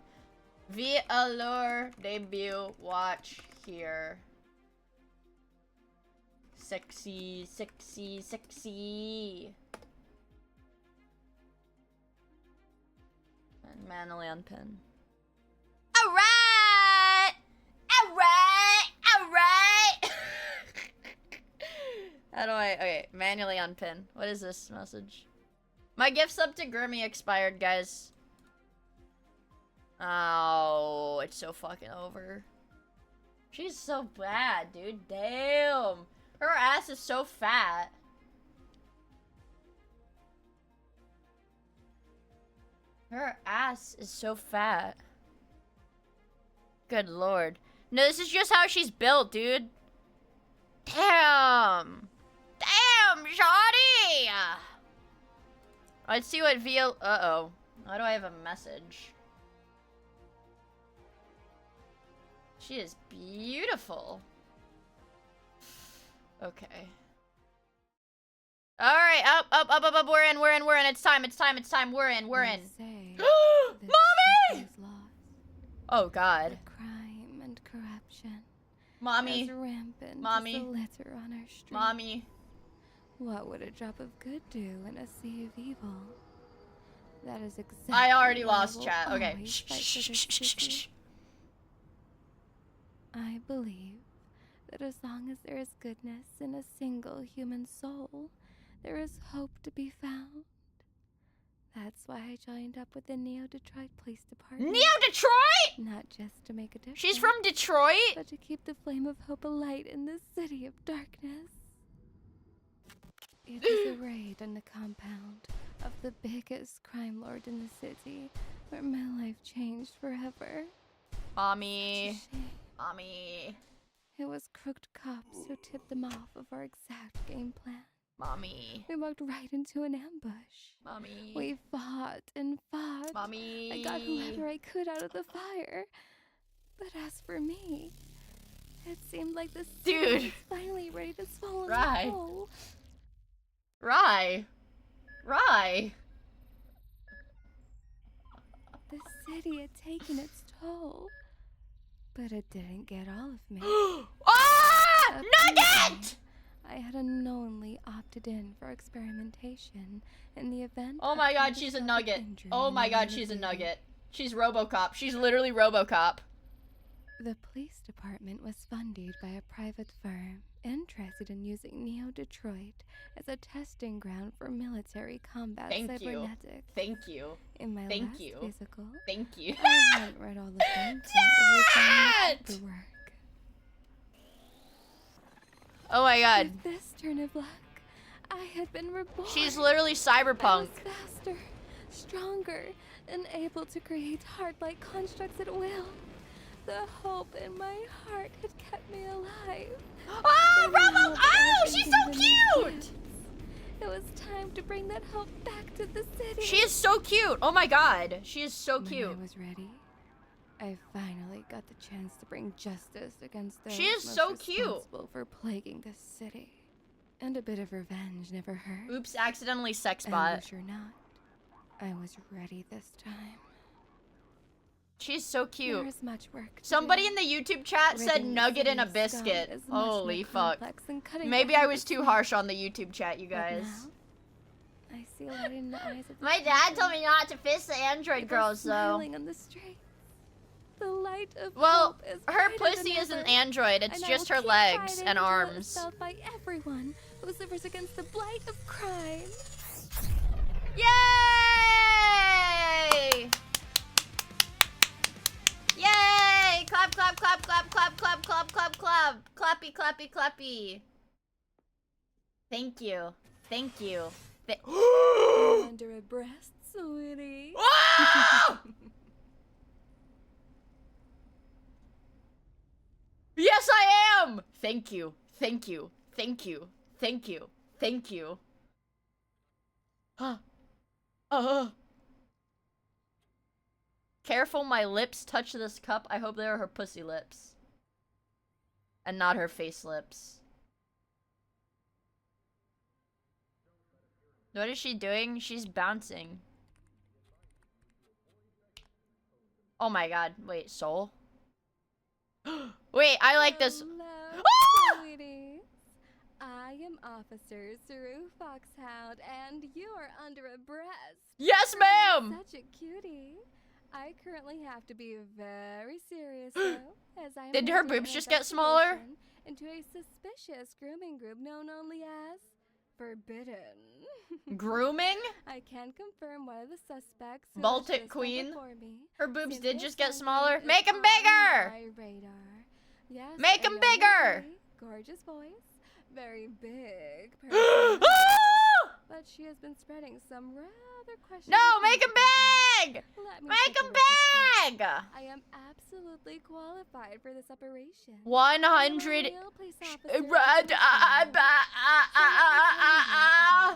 VAllure debut watch here. Sexy, sexy, sexy. And manually unpin. Alright! Alright! Alright! How do I... Okay, manually unpin. What is this message? My gift sub to Grimmy expired, guys. Oh, it's so fucking over. She's so bad, dude. Damn. Her ass is so fat. Her ass is so fat. Good lord. No, this is just how she's built, dude. Damn. Damn, shawty! Let's see what uh-oh. Why do I have a message? She is beautiful. Okay. Alright, up. We're in. It's time. We're in. Mommy! Oh, God. Crime and corruption. Mommy. As rampant Mommy. as the litter on our street. Mommy. What would a drop of good do in a sea of evil? That is exactly I already why I lost will chat. Okay. always fight for this city. I believe that as long as there is goodness in a single human soul, there is hope to be found. That's why I joined up with the Neo-Detroit Police Department. Neo-Detroit?! Not just to make a difference. She's from Detroit? But to keep the flame of hope alight in this city of darkness. It was a raid on the compound of the biggest crime lord in the city, where my life changed forever. Mommy. Such a shame. Mommy. It was crooked cops who tipped them off of our exact game plan. Mommy. We walked right into an ambush. Mommy. We fought and fought. Mommy. I got whoever I could out of the fire. But as for me, it seemed like the city was finally ready to swallow me whole. Rye. The city had taken its toll. But it didn't get all of me. Ah! Nugget! I had unknowingly opted in for experimentation in the event. Oh my god, she's a nugget. Oh my god, she's a nugget. She's RoboCop. She's literally RoboCop. The police department was funded by a private firm interested in using Neo Detroit as a testing ground for military combat Thank you. cybernetics. Thank you. In my Thank last you. physical, Thank you. I hadn't read all the fine print that was on the paperwork. Oh my god. With this turn of luck, I had been reborn. She's literally cyberpunk. I was faster, stronger, and able to create heart-like constructs at will. The hope in my heart had kept me alive. Oh, But now Robo! that Oh, I've been she's so given cute! gifts, it was time to bring that hope back to the city. She is so cute. Oh my god. She is so When cute. I was ready, I finally got the chance to bring justice against those She is most so cute. responsible for plaguing this city. And a bit of revenge never hurt. Oops, accidentally sex And bot. wish or not, I was ready this time. She's so cute. There is much work to Somebody do. in the YouTube chat said Ridding the nugget in a city of scum biscuit. is much more Holy fuck. complex than cutting Maybe down I the was too snake. harsh on the YouTube chat, you But guys. now, I see light in the eyes of the My dad people. told me not to fist the android People girls, though. smiling on the streets. The light of Well, hope is her brighter pussy than isn't ever. android, it's And I just will her keep legs fighting and until it is arms. felt by everyone who suffers against the blight of crime. Yay! Yay! Clap, clap, clap, clap, clap, clap, clap, clap, clap. Clappy, clappy, clappy. Thank you. Thank you. Under a breast, sweetie. Ah! Yes, I am! Thank you. Thank you. Thank you. Thank you. Thank you. Careful, my lips touch this cup. I hope they are her pussy lips. And not her face lips. What is she doing? She's bouncing. Oh my god. Wait, soul? Wait, I like this. Hello, Ah! sweeties. I am Officer Saru Foxhound, and you are under a breast. Yes, ma'am! Such a cutie. I currently have to be very serious, though, as I am Did her conducting boobs an just get smaller? investigation into a suspicious grooming group known only as Forbidden. Grooming? I can confirm one of the suspects who Baltic has just come Queen? before me. Her boobs Simply did just get something smaller. is Make them on bigger! my radar. Yes, Make a 'em young bigger! lady, gorgeous voice, very big personality, Ah! but she has been spreading some rather questionable. No, make them things. big! Let me Make take a them look at big! this. I am absolutely qualified for this operation. 100. I'm a real police officer Rad-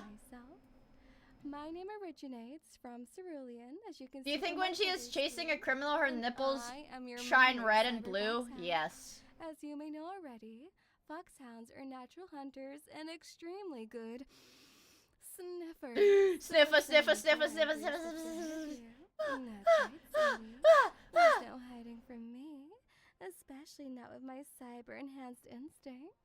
myself. My name originates from Cerulean, as you can Do see. you think from when my she is cover chasing a sheet. criminal, her And nipples I am your shine mayor, red and Cyber blue? Foxhound. Yes. As you may know already, foxhounds are natural hunters and extremely good sniffers. Sniffer, So sniffer, if sniffer, someone sniffer, agrees sniffer, to sniffer, stand sniffer. here, and that's right, Sadie. There's no hiding from me, especially not with my cyber-enhanced instincts.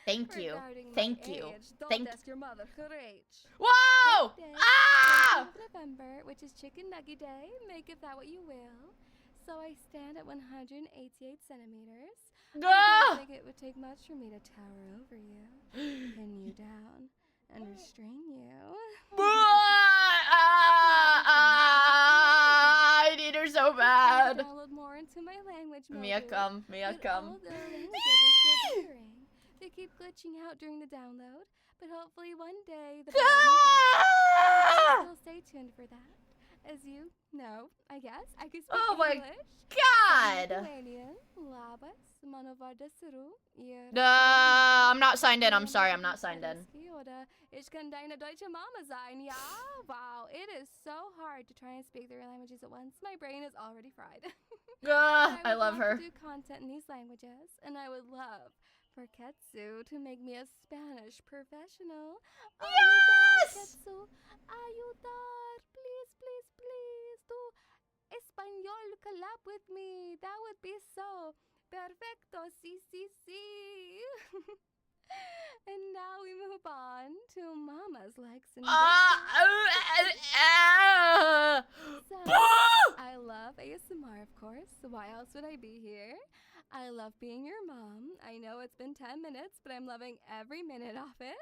Thank you. Regarding my Thank you. age, don't Thank- ask your mother her age. Whoa! Day, Ah! 13th of November, which is Chicken Nugget Day, make of that what you will. So I stand at 188 centimeters. I Ah! don't think it would take much for me to tower over you, pin you down, and restrain you. I need her so bad. Download more into my language Mia module, come, Mia but come. all the languages are still blurring. They keep glitching out during the download, but hopefully one day the Ah! So stay tuned for that. As you know, I guess, I can speak Oh my English. God. Lithuanian, Labas, Manovarda Suru, I'm not signed in. I'm sorry, I'm not signed in. Ich kann deine deutsche Mama sein. Ja, wow. It is so hard to try and speak three languages at once. My brain is already fried. I love her. To do content in these languages, and I would love for Ketsu to make me a Spanish professional. Yes! Ketsu, ayudar, please, please, please, do español collab with me. That would be so perfecto. Sí, sí, sí. And now we move on to Mama's likes and dislikes. So, I love ASMR, of course. Why else would I be here? I love being your mom. I know it's been 10 minutes, but I'm loving every minute of it.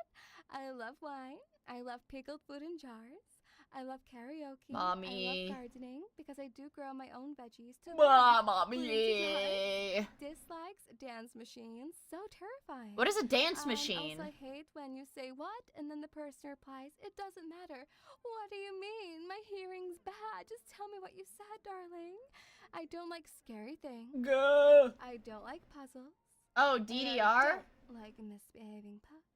I love wine. I love pickled food in jars. I love karaoke. Mommy. I love gardening because I do grow my own veggies to Mommy. Dislikes dance machines. So terrifying. What is a dance machine? Also, I hate when you say what and then the person replies, it doesn't matter. What do you mean? My hearing's bad. Just tell me what you said, darling. I don't like scary things. Go. I don't like puzzles. Oh, And I DDR? don't like misbehaving pups.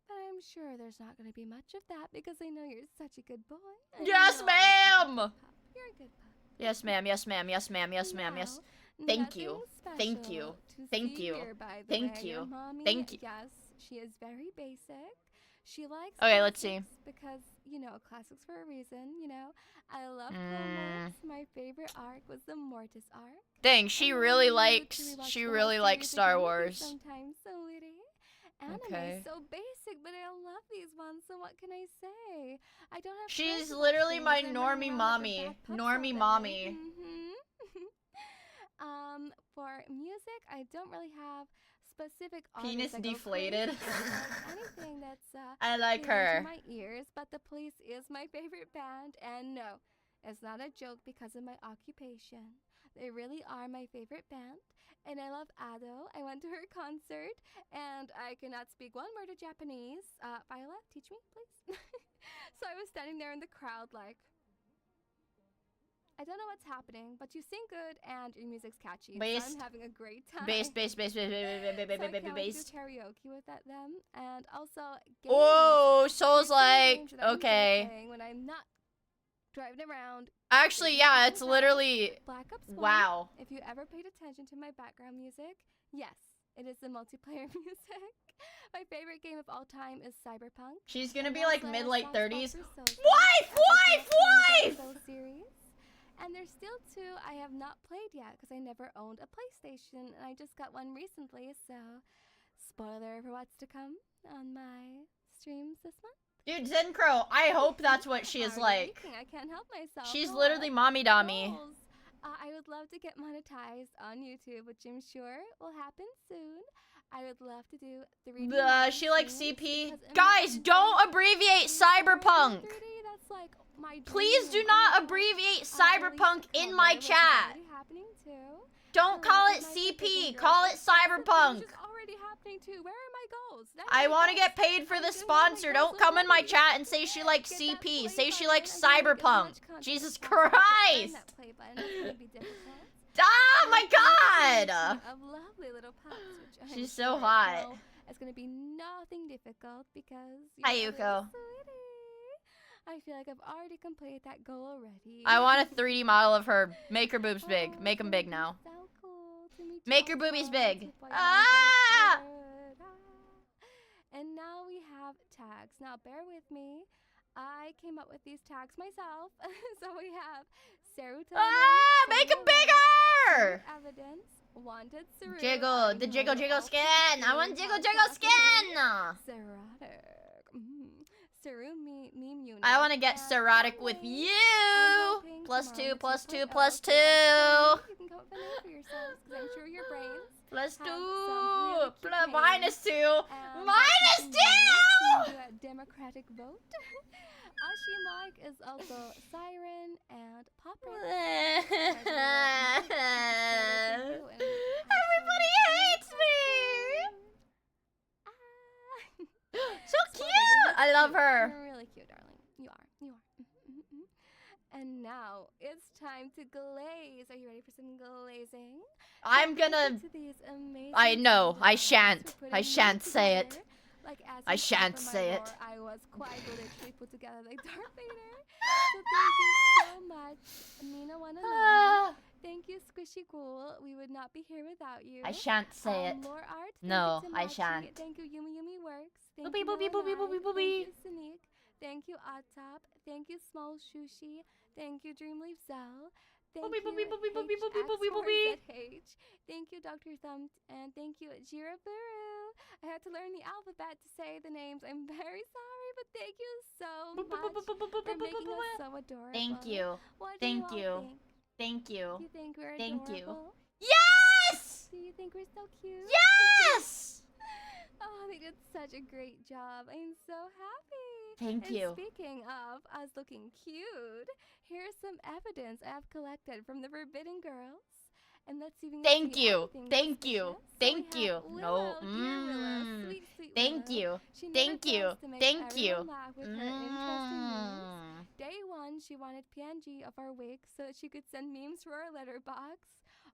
But I'm sure there's not going to be much of that because I know you're such a good boy. I Yes, know ma'am. you're a good pup. Yes, ma'am. Yes, ma'am. Yes, ma'am. Yes, ma'am. Yes. Now, Thank you. nothing Thank special you. to Thank see you. here, by the Thank way. you. Your mommy, Thank you. Yes, she is very basic. She likes Okay, let's see. classics because, you know, classics for a reason, you know. I love Comox. My favorite arc was the Mortis arc. Dang, she And I really love likes. to rewatch She the whole really likes series Star again with you Wars. Sometimes, so witty. Anime Okay. is so basic, but I love these ones. So what can I say? I don't have. time She's to watch literally things. my I'm running normie around like a mommy. bad pup Normie all mommy. day. For music, I don't really have specific Penis artists I go deflated. crazy for. Anything that's I like near to her. my ears, but the Police is my favorite band, and no, it's not a joke because of my occupation. They really are my favorite band, and I love Ado. I went to her concert, and I cannot speak one word of Japanese. Viola, teach me, please. So I was standing there in the crowd like, I don't know what's happening, but you sing good and your music's catchy. So Based. I'm having a great time. Based. So I can't wait to Based. do karaoke with them, and also games. Oh, Soul's There's so many like, games that I enjoy okay. playing when I'm not driving around. Actually, yeah, it's literally. Black Ops 1. Wow. If you ever paid attention to my background music, yes, it is the multiplayer music. My favorite game of all time is Cyberpunk. She's gonna And be like also mid-late South 30s. Park Souls Wife! as a Wife! Souls Wife! series. And there's still two I have not played yet because I never owned a PlayStation, and I just got one recently. So, spoiler for what's to come on my streams this month. Dude, Zencro, I hope that's what she is Already like. leaking, I can't help myself. She's Goals. literally mommy dommy. Goals. I would love to get monetized on YouTube, which I'm sure will happen soon. I would love to do 3D. She likes streams CP. because in Guys, my don't abbreviate Cyberpunk. 3D, that's like my Please do dream. not Oh my abbreviate God. Cyberpunk Release the in my cover, which is chat. already happening too. Don't call it CP. Call it Cyberpunk. Which is already happening too. Where are my goals? That's I my want to goals. get paid for I the do have my sponsor. goals Don't come in my already. chat and say she likes Get that CP. play Say she button. likes I gotta get as Cyberpunk. much content Jesus as possible to find Christ. that play button. It's gonna be difficult. Oh my god. Of lovely little pups, which I'm She's sure so as hot. well it's gonna be nothing difficult because Hi, you're a Yuko. little sweetie. I feel like I've already completed that goal already. I want a 3D model of her. Make her boobs big. Oh, Make them that big would be now. So cool to meet you Make her also. boobies Let's big. hope I always Ah! get started. And now we have tags. Now bear with me. I came up with these tags myself. So we have serotonin. Ah! Make them bigger! Evidence. Wanted Saru. Jiggle. I The know jiggle we're jiggle all skin. I want confused jiggle on jiggle talking. skin. Serotic. Saru meme unit. I want to get And serotic with finally, you. I'm hoping Plus tomorrow 2, the plus 2, 2.0 plus for Dexter 2. You can come up with a name for yourselves because I'm sure your brains Plus have 2. some really cute names. Minus 2. And Minus that's what you can do a democratic vote. Ashimag is also Siren and Popper. Everybody hates me. So cute. I love her. You're really cute, darling. You are. You are. And now it's time to glaze. Are you ready for some glazing? I'm Thank gonna. you to these amazing I know. I designs shan't. for I putting me shan't say it. together. Like, as I you saw shan't from my say it. lore, I was quite literally put together like Darth Vader. So thank you so much, Mina One Ah, Thank you, Squishy Ghoul. We would not be here without you. I shan't say it. Lore art. No, thank you, I Tamachi. shan't. Thank you, Yumi Yumi Works. Thank Boopy, you, boopy, boopy, boopy, Melanite. boopy. Thank you, Sneak. Thank you, Oddtop. Thank you, Small Shushi. Thank you, Dreamleaf Zell. Thank Boopy, you, boopy, boopy, boopy, boopy, boopy, boopy. HX4ZH. Thank you, Dr. Thumped. And thank you, Jiraburu. I had to learn the alphabet to say the names. I'm very sorry, but thank you so much for making us so adorable. Thank you. What do Thank all you. think? Thank Do you. you think we're Thank you. adorable? Yes! Do you think we're so cute? Yes! Oh, they did such a great job. I'm so happy. Thank and you. speaking of us looking cute, here's some evidence I have collected from the Forbidden Girls. And let's see if we can Thank see you. anything Thank you. suspicious. So Thank we you. have No. Willow, dear Willow, sweet, sweet Thank Willow. you. She never Thank you. fails to make Thank you. everyone laugh with her interesting memes. Day one, she wanted PNG of our wig so that she could send memes to our letterbox.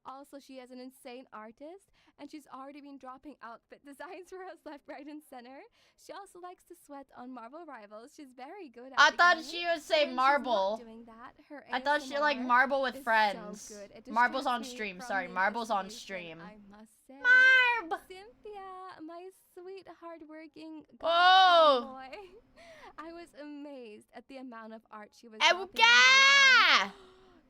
Also, she is an insane artist, and she's already been dropping outfit designs for us left, right, and center. She also likes to sweat on Marvel Rivals. She's very good at I the thought game. she would But say when she's marble. not doing that, her I thought she liked ASMR marble with is friends. so good. It Marbles on distracts me stream. from Sorry, the marbles on investigation, stream. I must say. Marb! Cynthia, my sweet, hardworking Oh! boy. I was amazed at the amount of art she was Euga! dropping on day one.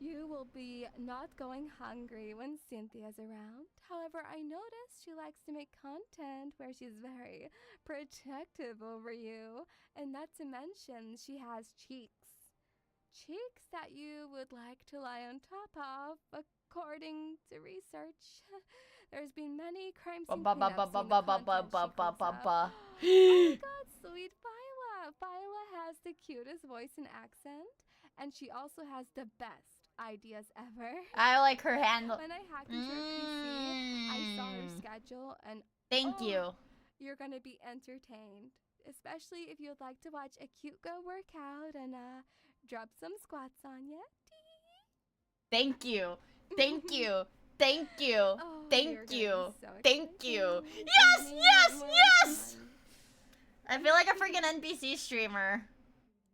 You will be not going hungry when Cynthia's around. However, I noticed she likes to make content where she's very protective over you. And not to mention, she has cheeks. Cheeks that you would like to lie on top of, according to research. There's been many crime scene cleanups in the content she puts up. Oh my god, sweet Phyla. Phyla has the cutest voice and accent, and she also has the best ideas ever. I like her handle. When I hacked into her PC, I saw her schedule, and Thank you. you're gonna be entertained. Especially if you'd like to watch a cute girl workout and drop some squats on ya. Thank you. Thank you. Thank you. Oh, you're Thank gonna you. be so Thank you. excited. Yes, yes, More yes! fun. I feel like a freaking NPC streamer.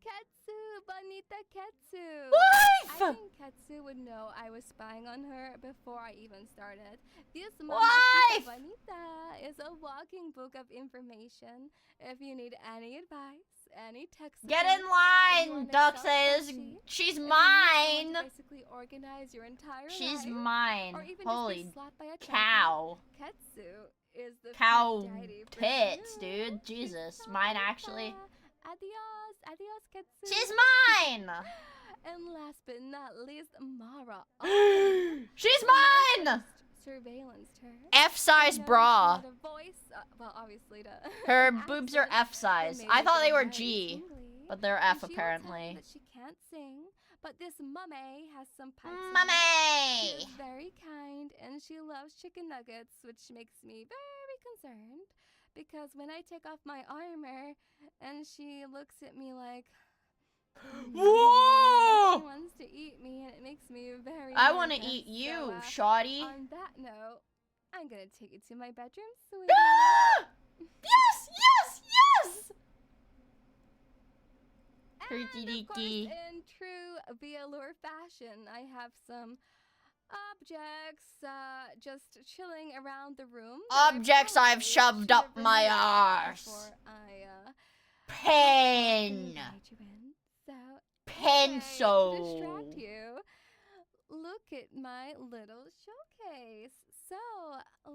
Ketsu, Bonita Ketsu. I Wife! think Ketsu would know I was spying on her before I even started. This Wife! Mamacita Bonita is a walking book of information. If you need any advice, any text Get support, in if you line, want a Duck Excel says. spreadsheet, She's if you need mine. someone to basically organize your entire She's life, mine. or even Holy just be slapped by a cow. Ketsu is the Cow food daddy for pits, you. dude. She's Jesus. so Mine actually. fun. Adios, adios, Ketsu. She's mine. And last but not least, Mara. She's Who mine. surveillanced her. F-size I know bra. she had a voice, well, obviously the Her accent boobs are F-size. made I it thought they go were very G, tingly. but they're And F she will tell you apparently. that she can't sing, but this mummy has some pipes. in her. She Mummy. is very kind and she loves chicken nuggets, which makes me very concerned because when I take off my armor and she looks at me like, Whoa! she wants to eat me, and it makes me very. I want to nervous. eat you, So, shoddy. on that note, I'm gonna take you to my bedroom, sweetie. Yes, yes, yes! And of course, Freaky-deaky. In true VAllure fashion, I have some objects just chilling around the room. that I Objects I've probably shoved should up have my removed arse. before I Pen. invite you in. So, Pencil. to distract you, look at my little showcase. So,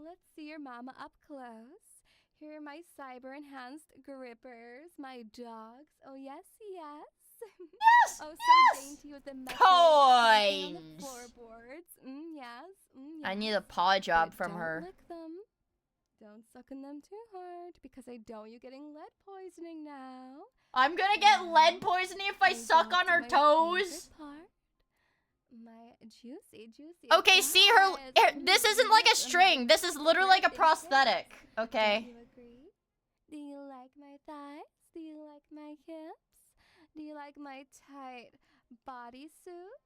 let's see your mama up close. Here are my cyber enhanced grippers, my dogs. Oh, yes, yes. Yes, Oh, so yes. dainty with the metal Coins. on the floorboards. Yes, yes. I need a paw job But from don't her. lick them. Don't suck on them too hard because I know you're getting lead poisoning now. I'm gonna get lead poisoning if I Moving suck on to her my toes. favorite part, my juicy. Okay, see her. thighs. This isn't like a Yes, string. This is literally like a birthday prosthetic. hips. Don't Okay. you agree? Do you like my thighs? Do you like my hips? Do you like my tight bodysuit?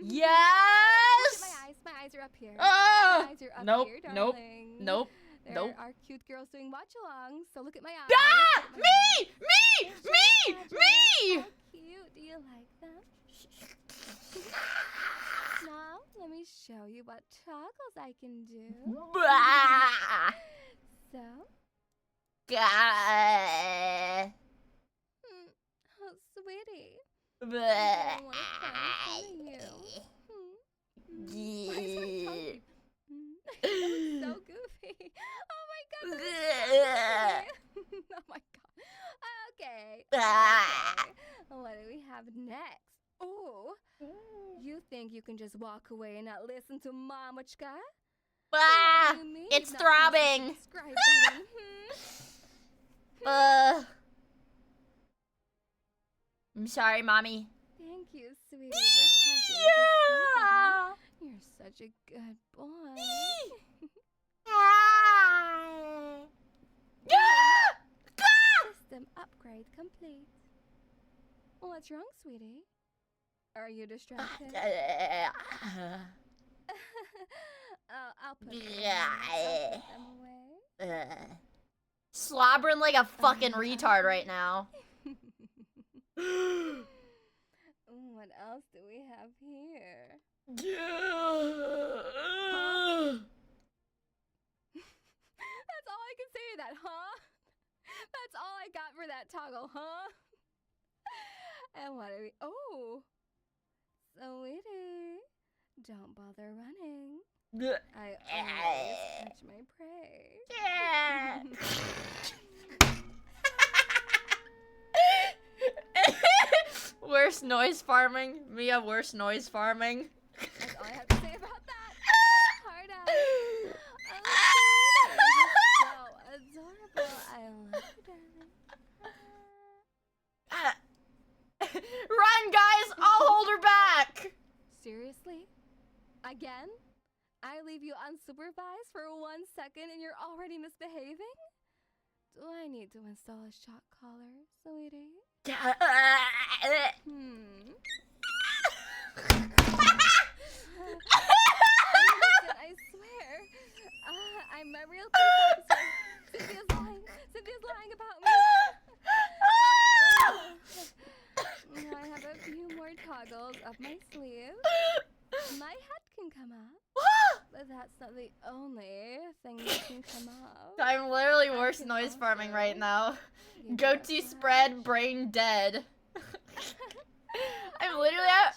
Yes. My eyes are up here. Ah! My eyes are up Nope, here, nope, darling. Nope. There Nope. are cute girls doing watchalong, so look at my eyes. Ah! Look at my eyes. Me! Me! Me! How cute. Do you like them? Now, let me show you what toggles I can do. Bah! So, Gah! oh, sweetie. Bah! I want to try you. Why is my tongue? That looks so goofy. Oh my god. That looks so goofy. Oh my god. Okay. Ah. Okay. What do we have next? Ooh, you think you can just walk away and not listen to Mamachka? Ah, What do you mean it's you've not pressed the throbbing. subscribe button, I'm sorry, mommy. Thank you, sweetie, for pressing the subscribe button. You're such a good boy. System upgrade complete. What's wrong, sweetie? Are you distracted? I'll put them away. Slobbering like a fucking retard right now. What else do we have here? That's all I can say to that, huh? That's all I got for that toggle, huh? And what are we? Oh, sweetie, don't bother running. I always catch my prey. Worst noise farming. Mia, worst noise farming. That's all I have to say about that. Hard out. Oh, sweetie, you're so adorable. I love you, darling. Run, guys! I'll hold her back! Seriously? Again? I leave you unsupervised for 1 second and you're already misbehaving? Do I need to install a shock collar, sweetie? Listen, I swear, I'm a real police officer. Cynthia's lying about me. I have a few more toggles up my sleeve. My head can come up, but that's not the only thing that can come up. I'm literally worst noise farming right now. Goatee spread, brain dead. I'm literally I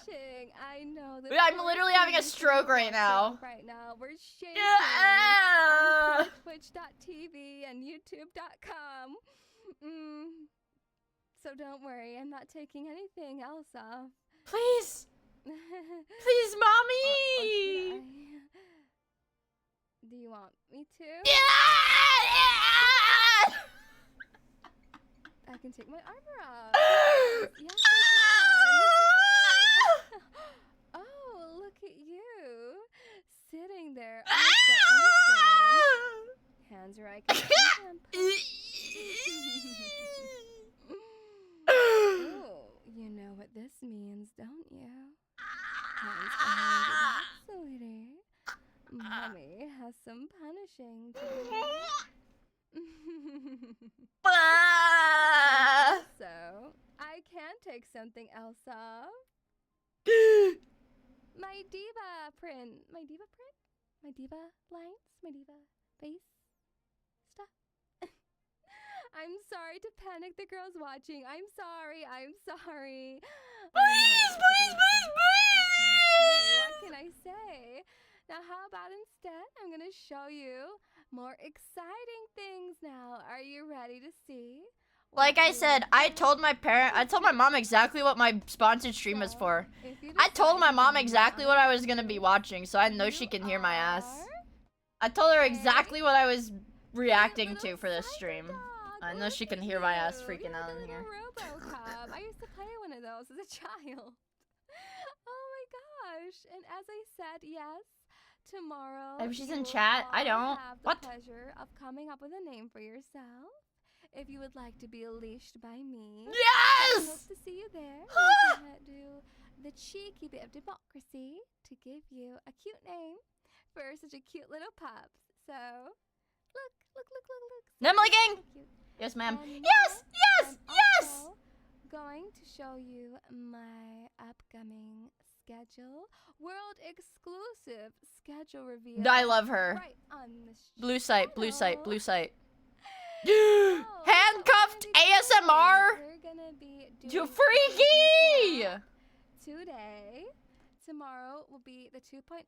know that I'm literally having a stroke right now. Right now, we're shaking Yeah. on Twitch.tv and YouTube.com. So don't worry, I'm not taking anything else off. Please, please, mommy. Do you want me to? Yeah. I can take my armor off. Yes, I can. Oh, look at you. Sitting there. Hands where I can Oh, you know what this means, don't you? Hands behind your back, sweetie. Mommy has some punishing to do. So, I can take something else off. My diva print. My diva print? My diva lines? My diva face stuff? I'm sorry to panic the girls watching. I'm sorry. Please, please, please, please. What can I say? Now, how about instead, I'm going to show you more exciting things now. Are you ready to see? Like I said, I told my mom exactly what my sponsored stream was for. I told my mom exactly what I was gonna be watching, so I know she can hear my ass. I told her exactly what I was reacting to for this stream. I know she can hear my ass freaking out in here. RoboCop. I used to play one of those as a child. Oh my gosh! And as I said, yes, tomorrow. Maybe she's you in will chat. I all don't. Have the What? pleasure of coming up with a name for yourself. If you would like to be unleashed by me, I Yes! hope to see you there. We can do the cheeky bit of democracy to give you a cute name for such a cute little pup. So, look. Nemly Gang! Cute. Yes, ma'am. And Yes! now, Yes! I'm Yes! also going to show you my upcoming schedule, world exclusive schedule reveal. I love her. Right on this Blue site, blue site, channel. blue site. So, Handcuffed what we're ASMR? We're gonna be doing You freaky! today. Tomorrow will be the 2.0.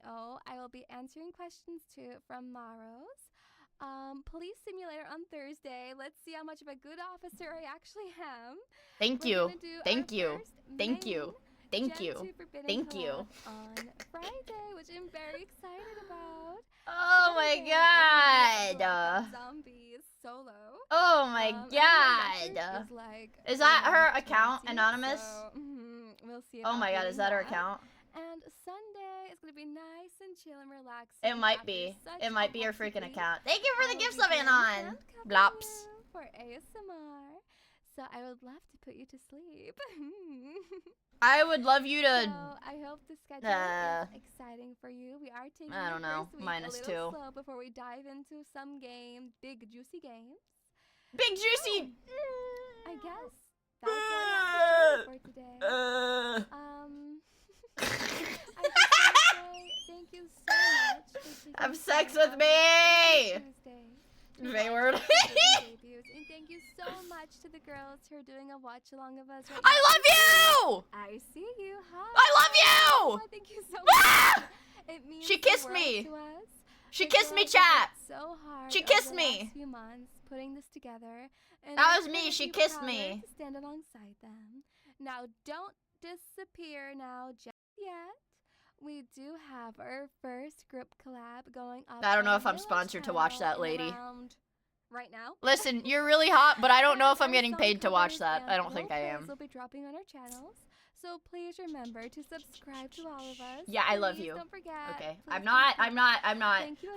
I will be answering questions too from Maros. Police simulator on Thursday. Let's see how much of a good officer I actually am. Thank We're you. gonna do Thank our you. first Thank main you. Thank Gen you. 2 Forbidden Thank you. collab on Friday, which I'm very excited about. Oh my Saturday, we're gonna be god. Black Zombies solo. Oh my I think my god. record is like Is that her around account, 20, anonymous? So, we'll see. Oh about my god, is beating that her account? And Sunday is gonna be nice and chill and relaxing. It might after be. such It a might be her hectic freaking week. account. Thank you for the I'll gift be subbing doing on. handcuffing Blops. you for ASMR. So I would love to put you to sleep. I would love you to. So I hope the schedule is exciting for you. We are taking I don't the know, first week minus a 2. little slow before we dive into some game, big juicy games. Big juicy. I guess that's all I have to share for today. I just want to say thank you so much for taking Have the sex time with out me! this Tuesday to Vayward. watch our Disney debuts. And thank you so much to the girls who are doing a watch along of us right I now. love you! I see you. Hi. I love you! Oh, thank you so Ah! much. It means She the kissed world me. to us. She The kissed me, girls have chat. worked so hard She over kissed the me. last few months putting this together. And That I was me. couldn't She be kissed prouder me. To stand alongside them. Now, don't disappear now just yet. We do have our first group collab going up. I don't know on if I'm Halo's sponsored to watch channel that lady. in around right now. Listen, you're really hot, but I don't know if I'm And getting some paid to watch covers that. and I don't think I roleplays am. will be dropping on our channels. So please remember to subscribe to all of us. Yeah, I love Please you. Don't forget. Okay. Please I'm don't not. forget. Thank you again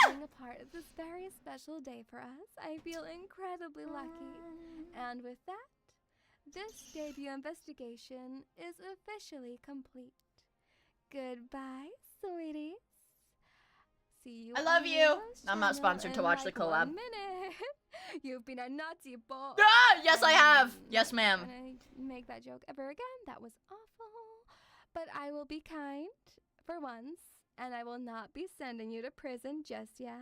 for being a part of this very special day for us. I feel incredibly lucky. And with that, this debut investigation is officially complete. Goodbye, sweeties. See you. I love on you. Halo's I'm not channel sponsored to in watch the like collab. 1 minute. You've been a naughty boy. Ah, yes, I have. Yes, ma'am. When I make that joke ever again, that was awful. But I will be kind for once, and I will not be sending you to prison just yet.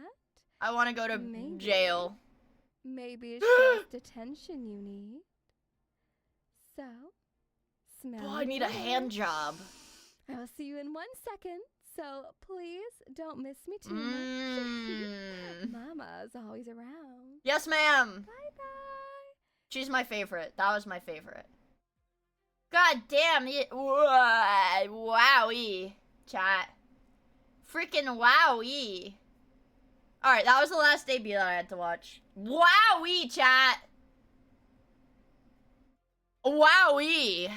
I want to go to Maybe. jail. Maybe it's just attention you need. So, smell. Oh, I need a hand job. I will see you in 1 second. So please don't miss me too Mm. much. Mama's always around. Yes, ma'am. Bye bye. She's my favorite. That was my favorite. God damn it. Wowie. Chat. Freaking wowie. Alright, that was the last debut that I had to watch. Wowie, chat. Wowie.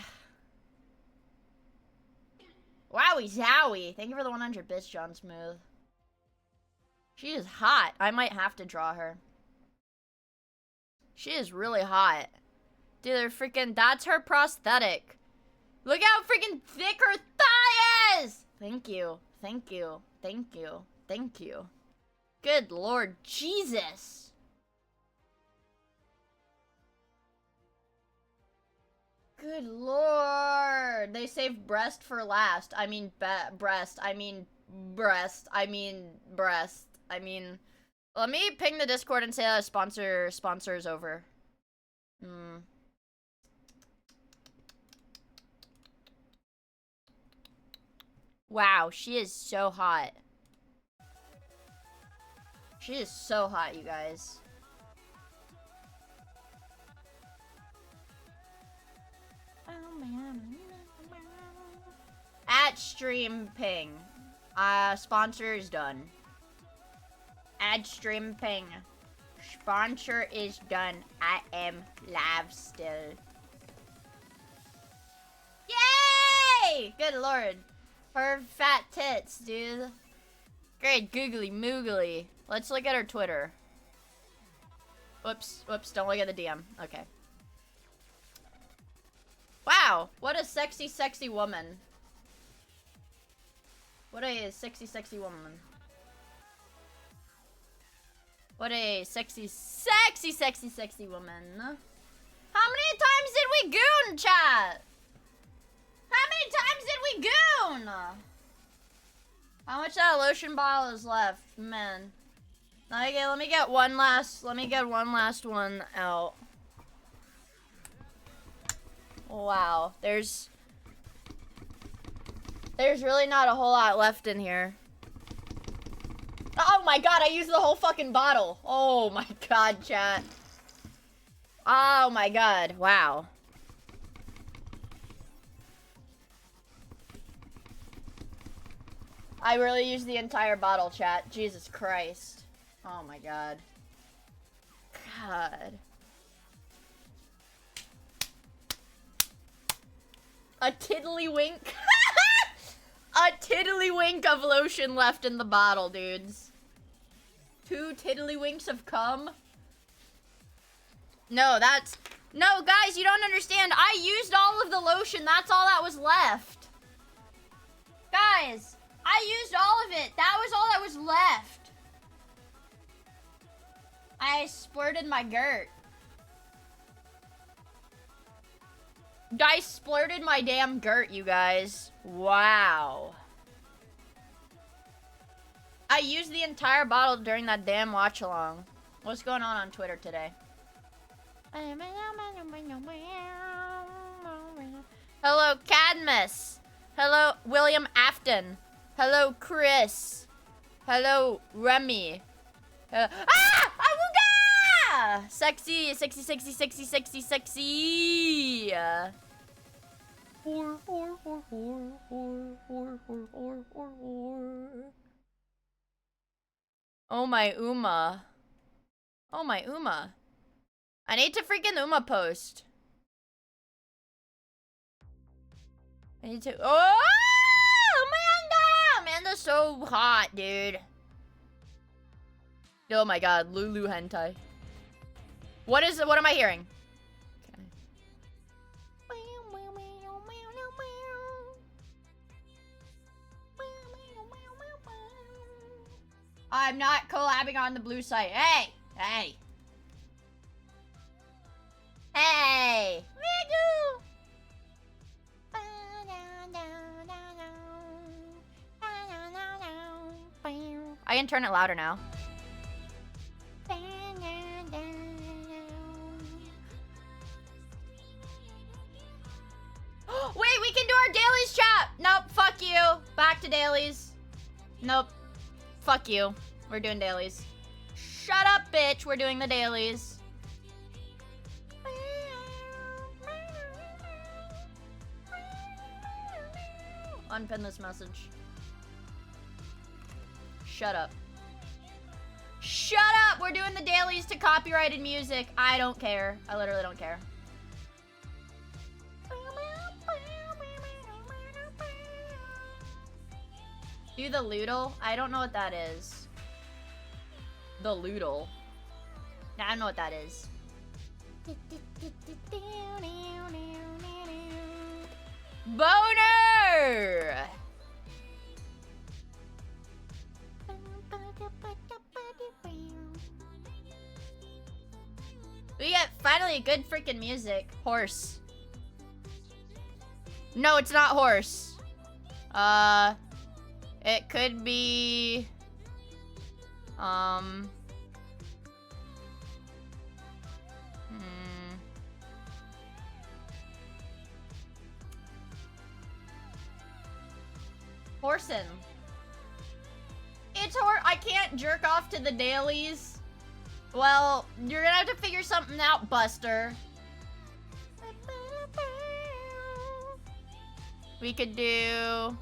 Wowie zowie. Thank you for the 100 bits, John Smooth. She is hot. I might have to draw her. She is really hot. Dude, they're freaking, that's her prosthetic. Look how freaking thick her thigh is! Thank you. Thank you. Thank you. Thank you. Good Lord Jesus. Good Lord. They saved breast for last. I mean, breast. I mean, breast. I mean, breast. I mean, let me ping the Discord and say that sponsor is over. Wow, she is so hot. She is so hot, you guys. At stream ping. Sponsor is done. Ad stream ping. Sponsor is done. I am live still. Yay! Good Lord. Her fat tits, dude. Great googly moogly. Let's look at her Twitter. Whoops, whoops, don't look at the DM. Okay. Wow, what a sexy, sexy woman. What a sexy, sexy woman. What a sexy, sexy, sexy, sexy woman. How many times did we goon, chat? How many times did we goon? How much of that lotion bottle is left? Man. Okay, let me get one last one out. Wow, there's really not a whole lot left in here. Oh my god, I used the whole fucking bottle. Oh my god, chat. Oh my god, wow. I really used the entire bottle, chat. Jesus Christ. Oh my god. God. A tiddlywink. A tiddlywink of lotion left in the bottle, dudes. 2 tiddlywinks have come. No, that's... No, guys, you don't understand. I used all of the lotion. That's all that was left. Guys, I used all of it. That was all that was left. I splurted my Gert. I splurted my damn Gert, you guys. Wow. I used the entire bottle during that damn watch-along. What's going on Twitter today? Hello, Cadmus. Hello, William Afton. Hello, Chris. Hello, Remy. Awooga! Sexy, sexy, sexy, sexy, sexy, sexy. Oh my Uma. Oh my Uma. I need to freaking Uma post. I need to. Oh, Amanda! Amanda's so hot, dude. Oh my god, Lulu hentai. What am I hearing? Okay. I'm not collabing on the blue site. Hey! Hey! Hey! Migu! I can turn it louder now. Wait, we can do our dailies chat! Nope, fuck you. Back to dailies. Nope. Fuck you. We're doing dailies. Shut up, bitch. We're doing the dailies. Unpin this message. Shut up. Shut up! We're doing the dailies to copyrighted music. I don't care. I literally don't care. Do the Loodle? I don't know what that is. The Loodle. Nah, I don't know what that is. Boner! We get finally good freaking music. Horse. No, it's not horse. It could be... Horsin. It's I can't jerk off to the dailies. Well, you're gonna have to figure something out, Buster. We could do...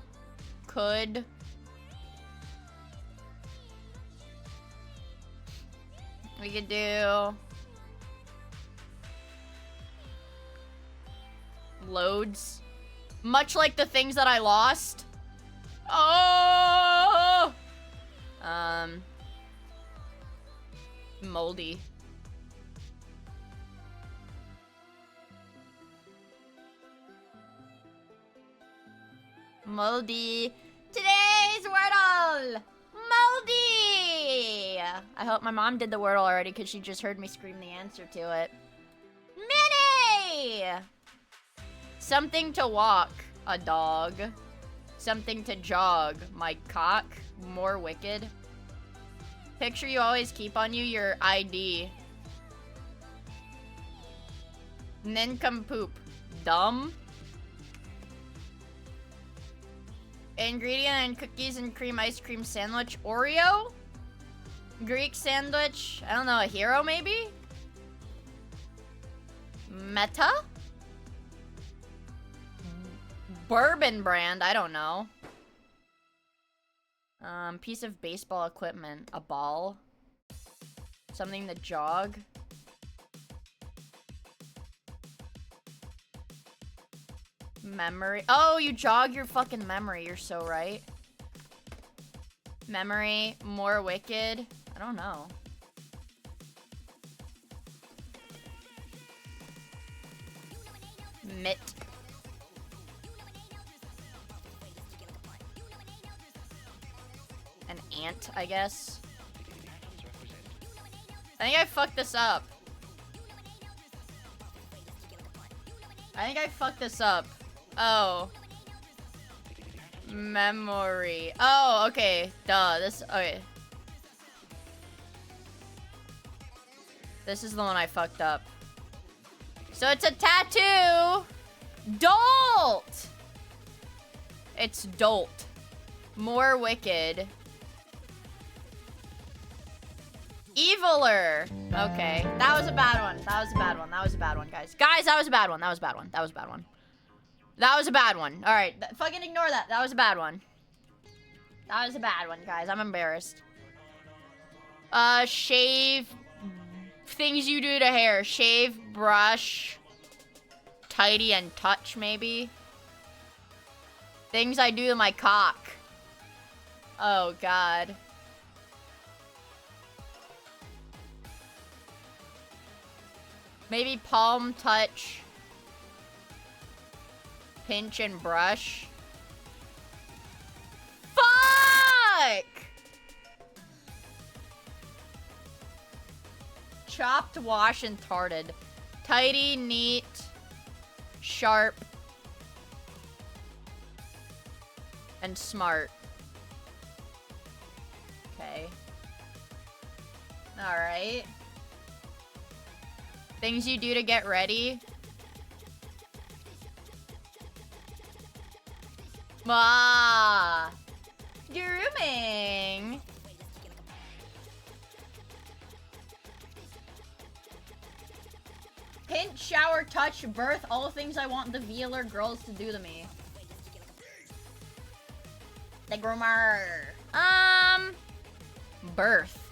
Could. We could do... Loads. Much like the things that I lost. Oh! Moldy. Moldy. Today's Wordle! Moldy! I hope my mom did the Wordle already because she just heard me scream the answer to it. Minnie! Something to walk. A dog. Something to jog. My cock. More wicked. Picture you always keep on you. Your ID. Nincompoop. Dumb. Ingredient and cookies and cream ice cream sandwich. Oreo? Greek sandwich. I don't know. A hero maybe? Meta? Bourbon brand. I don't know. Piece of baseball equipment. A ball. Something to jog. Memory. Oh, you jog your fucking memory. You're so right. Memory. More wicked. I don't know. Mitt. An ant, I guess. I think I fucked this up. Oh. Memory. Oh, okay. Duh. Okay. This is the one I fucked up. So it's a tattoo. Dolt. It's dolt. More wicked. Eviler. Okay. That was a bad one. That was a bad one. That was a bad one, guys. Guys, that was a bad one. That was a bad one. That was a bad one. That was a bad one. Alright. Fucking ignore that. That was a bad one. That was a bad one, guys. I'm embarrassed. Shave. Things you do to hair. Shave, brush. Tidy and touch, maybe. Things I do to my cock. Oh, God. Maybe palm touch. Pinch and brush. Fuck! Chopped, wash, and tarted. Tidy, neat, sharp, and smart. Okay. Alright. Things you do to get ready. Ah, grooming. Hint, shower, touch, birth, all things I want the VAllure girls to do to me. The groomer. Birth.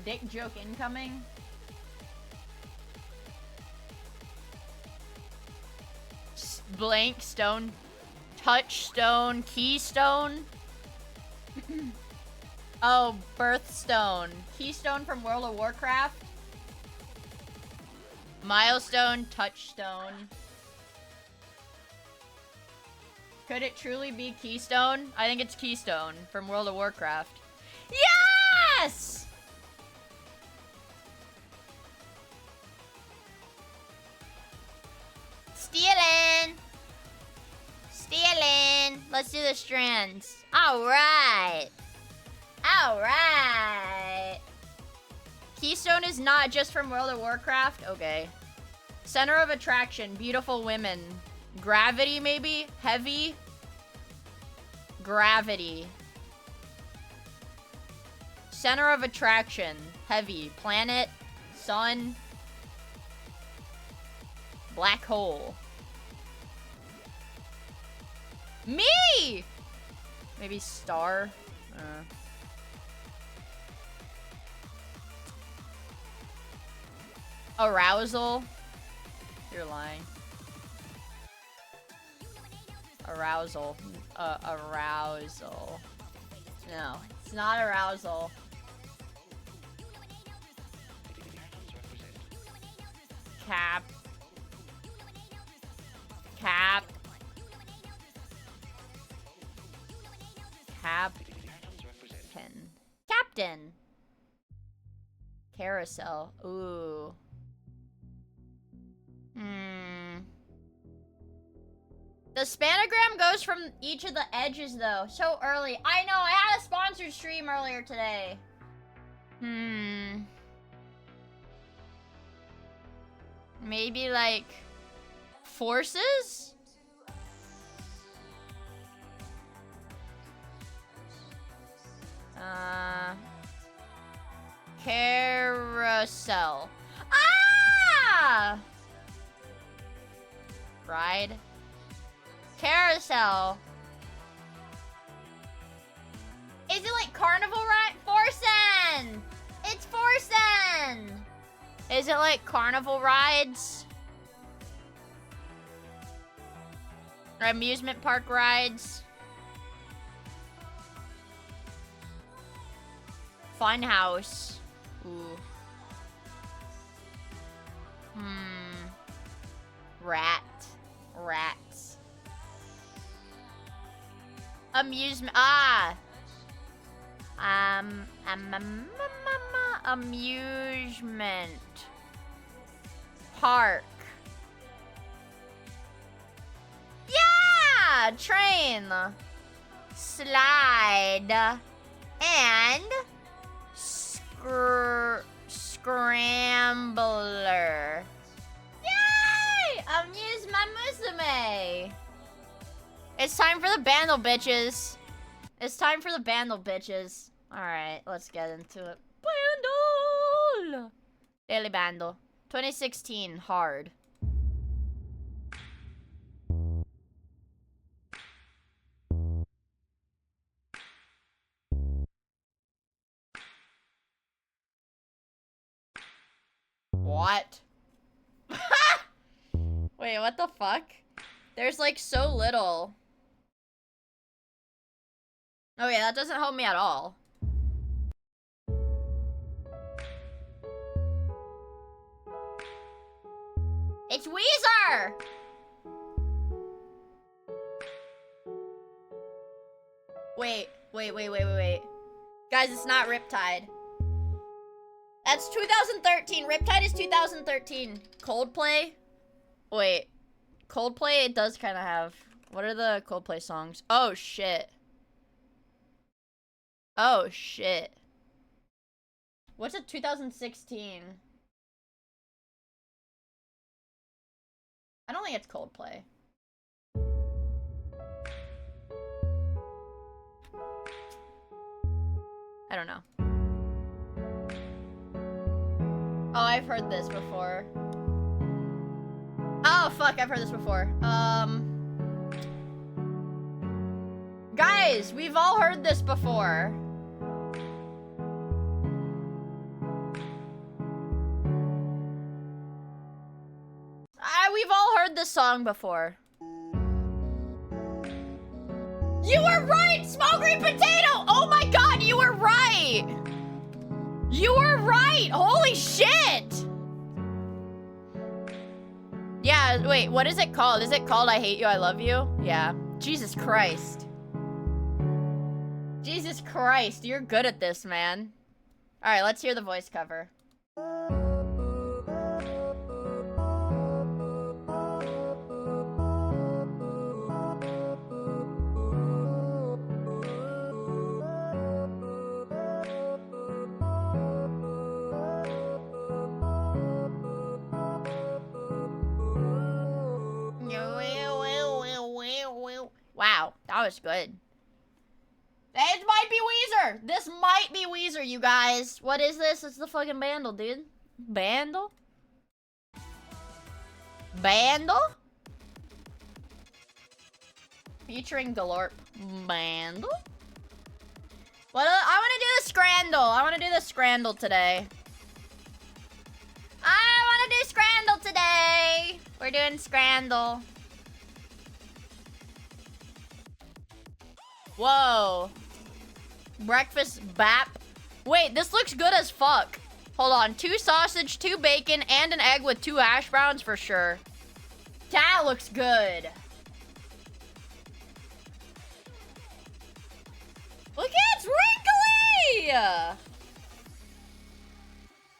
Dick joke incoming. Blank stone. Touchstone. Keystone. Oh, birthstone. Keystone from World of Warcraft. Milestone. Touchstone. Could it truly be Keystone? I think it's Keystone from World of Warcraft. Yes! Stealing! Stealing! Let's do the strands. Alright! Alright! Keystone is not just from World of Warcraft? Okay. Center of attraction. Beautiful women. Gravity, maybe? Heavy? Gravity. Center of attraction. Heavy. Planet. Sun. Black hole. Me! Maybe star. Arousal. You're lying. Arousal. Arousal. No, it's not arousal. Cap. Cap. Captain. Captain. Carousel. Ooh. The spanogram goes from each of the edges, though. So early. I know, I had a sponsored stream earlier today. Maybe, like, forces? Carousel. Ah! Ride. Carousel. Is it like carnival ride? Forsen! It's Forsen! Is it like carnival rides? Or amusement park rides? Fun house. Ooh. Rats. Amusement. Amusement park. Yeah! Train. Slide. And scrambler. Yay! Amuse my musume. It's time for the bandle, bitches. It's time for the bandle, bitches. Alright, let's get into it. Bandle! Daily bandle. 2016, hard. What? Wait, what the fuck? There's like so little. Oh yeah, that doesn't help me at all. It's Weezer! Wait. Guys, it's not Riptide. That's 2013. Riptide is 2013. Coldplay? Wait. Coldplay, it does kind of have... What are the Coldplay songs? Oh, shit. Oh, shit. What's a 2016? I don't think it's Coldplay. I don't know. Oh, I've heard this before. Oh, fuck, I've heard this before. Guys, we've all heard this before. We've all heard this song before. You were right, small green potato! Oh my god, you were right! You were right! Holy shit! Yeah, wait, what is it called? Is it called I Hate You, I Love You? Yeah. Jesus Christ. Jesus Christ, you're good at this, man. Alright, let's hear the voice cover. Wow, that was good. It might be Weezer. This might be Weezer, you guys. What is this? It's the fucking Bandle, dude. Bandle? Bandle? Featuring Galorp. Bandle? What? I want to do the Scrandle. I want to do the Scrandle today. I want to do Scrandle today. We're doing Scrandle. Whoa. Breakfast bap. Wait, this looks good as fuck. Hold on. 2 sausage, 2 bacon, and an egg with 2 hash browns for sure. That looks good. Look at it's wrinkly!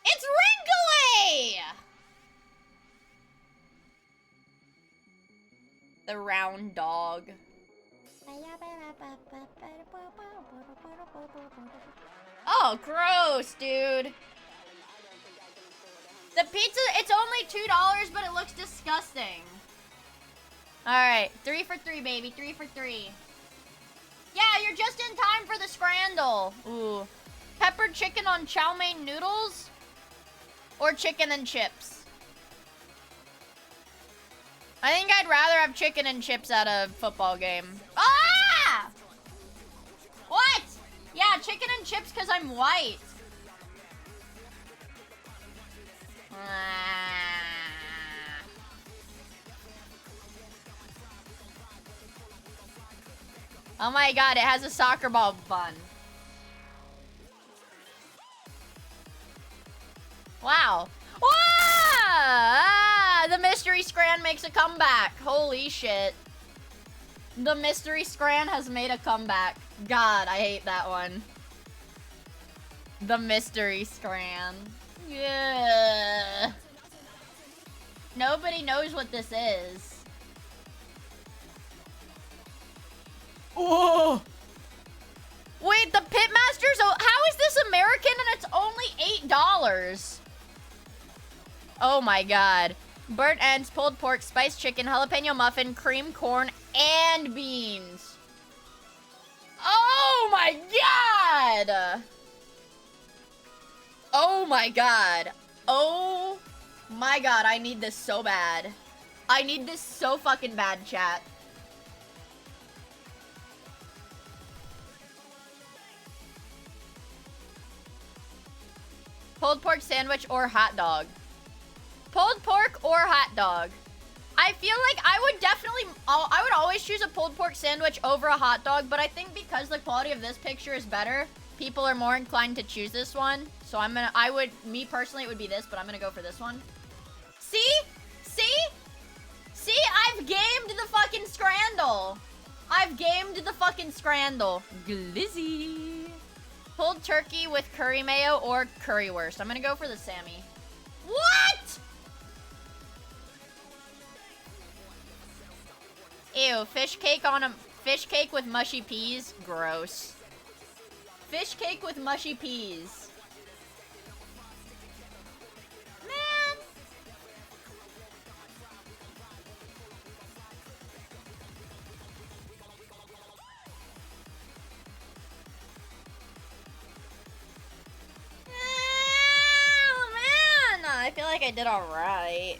It's wrinkly! The round dog. Oh, gross, dude. The pizza, it's only $2, but it looks disgusting. Alright, 3 for 3, baby. 3 for 3. Yeah, you're just in time for the Scrandle. Ooh. Peppered chicken on chow mein noodles? or chicken and chips? I think I'd rather have chicken and chips at a football game. Ah! What? Yeah, chicken and chips because I'm white. Oh my god, it has a soccer ball bun. Wow. Ah, the mystery scran makes a comeback. Holy shit. The mystery scran has made a comeback. God, I hate that one. The mystery scran. Yeah. Nobody knows what this is. Oh! Wait, the Pitmasters? Oh, how is this American and it's only $8? Oh my god. Burnt ends, pulled pork, spiced chicken, jalapeno muffin, cream corn, and beans. Oh my god! Oh my god. Oh my god, I need this so bad. I need this so fucking bad, chat. Pulled pork sandwich or hot dog? Pulled pork or hot dog? I feel like I would definitely, I would always choose a pulled pork sandwich over a hot dog, but I think because the quality of this picture is better, people are more inclined to choose this one. So me personally, it would be this, but I'm gonna go for this one. See? See? See? I've gamed the fucking scrandle. I've gamed the fucking scrandle. Glizzy. Pulled turkey with curry mayo or currywurst. I'm gonna go for the Sammy. What? Ew, fish cake with mushy peas? Gross. Fish cake with mushy peas. Man. Oh, man. I feel like I did alright.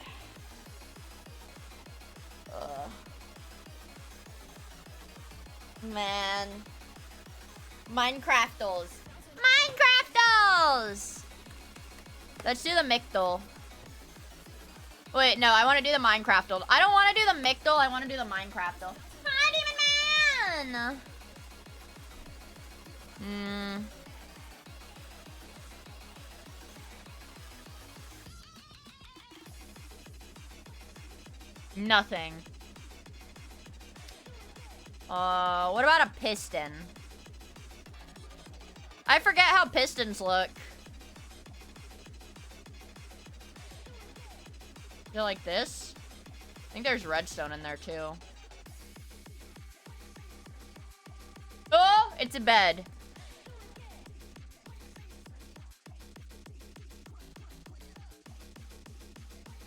Man. Minecraftals. Minecraftals! Let's do the Mictol. Wait, no, I want to do the Minecraftal. I don't want to do the Mictol, I want to do the Minecraftal. Hi, Demon Man! Nothing. What about a piston? I forget how pistons look. They're like this? I think there's redstone in there too. Oh, it's a bed.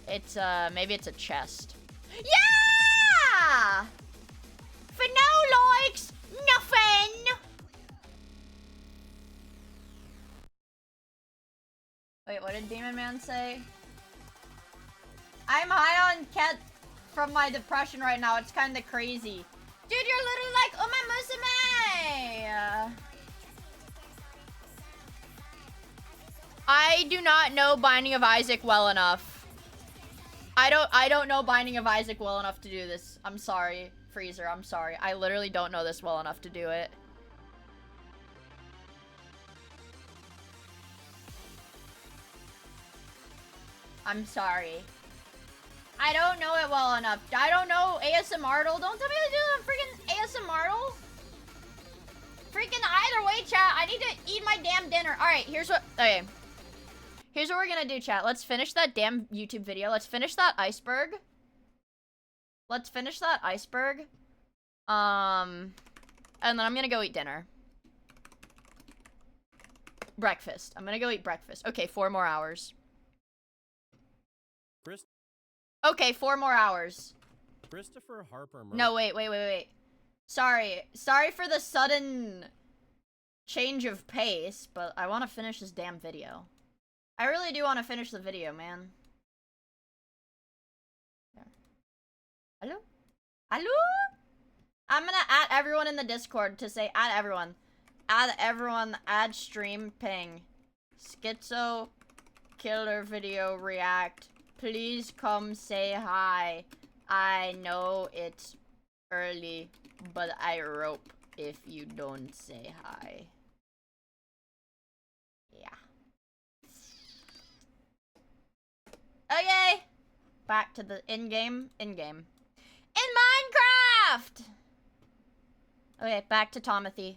It's, maybe it's a chest. Yeah! For no likes, nothing! Wait, what did Demon Man say? I'm high on cat from my depression right now. It's kind of crazy. Dude, you're literally like Uma Musume! I do not know Binding of Isaac well enough. I don't know Binding of Isaac well enough to do this. I'm sorry, Freezer. I'm sorry. I literally don't know this well enough to do it. I'm sorry. I don't know it well enough. I don't know ASMRtle. Don't tell me to do the freaking ASMRtle. Freaking either way, chat. I need to eat my damn dinner. Alright, here's what... Okay. Here's what we're gonna do, chat. Let's finish that damn YouTube video. Let's finish that iceberg. Let's finish that iceberg. And then I'm gonna go eat dinner. Breakfast. I'm gonna go eat breakfast. Okay, 4 more hours. Okay, 4 more hours. Christopher Harper. No, wait. Sorry for the sudden change of pace, but I want to finish this damn video. I really do want to finish the video, man. Yeah. Hello? Hello? I'm gonna add everyone in the Discord to say add everyone. Add everyone, add stream ping. Schizo killer video react. Please come say hi. I know it's early, but I rope if you don't say hi. Yeah. Okay. Back to the in-game. In Minecraft! Okay, back to Tomothy.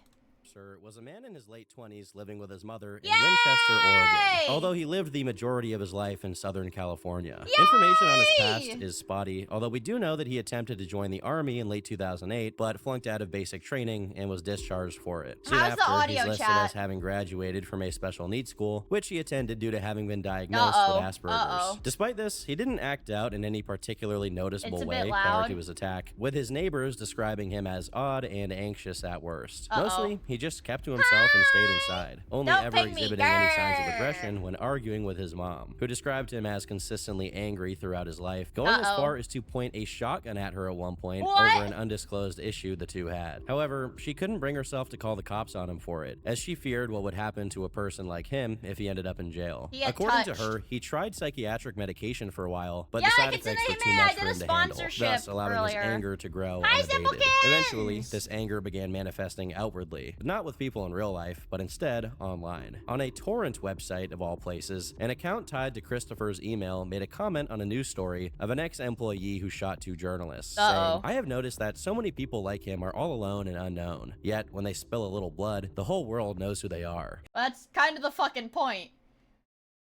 Was a man in his late 20s living with his mother in Yay! Winchester, Oregon, although he lived the majority of his life in Southern California. Yay! Information on his past is spotty, although we do know that he attempted to join the army in late 2008, but flunked out of basic training and was discharged for it. Soon How's the after, audio, he's listed chat? as having graduated from a special needs school, which he attended due to having been diagnosed with Asperger's. Despite this, he didn't act out in any particularly noticeable way prior to his attack, with his neighbors describing him as odd and anxious at worst. Mostly, he just kept to himself and stayed inside, only ever exhibiting any signs of aggression when arguing with his mom, who described him as consistently angry throughout his life, going as far as to point a shotgun at her at one point over an undisclosed issue the two had. However, she couldn't bring herself to call the cops on him for it, as she feared what would happen to a person like him if he ended up in jail. According to her, he tried psychiatric medication for a while, but the side effects were too much for him to handle, thus allowing his anger to grow unabated. Eventually, this anger began manifesting outwardly, not with people in real life, but instead online. On a torrent website of all places, an account tied to Christopher's email made a comment on a news story of an ex-employee who shot two journalists, saying, "I have noticed that so many people like him are all alone and unknown. Yet, when they spill a little blood, the whole world knows who they are." That's kind of the fucking point.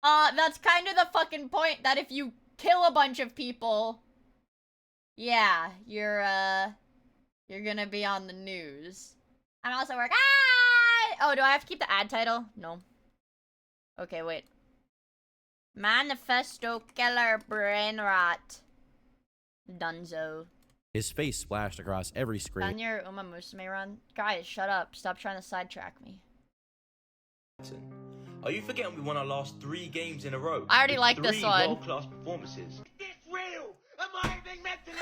That's kind of the fucking point, that if you kill a bunch of people, yeah, you're gonna be on the news. I'm also working. Oh, do I have to keep the ad title? No. Okay, wait. Manifesto killer brain rot. Dunzo. His face splashed across every screen. Done your Uma Musume run? Guys, shut up. Stop trying to sidetrack me. Are you forgetting we won our last 3 games in a row? I already like this one. 3 world-class performances. Is this real? Am I being mentally?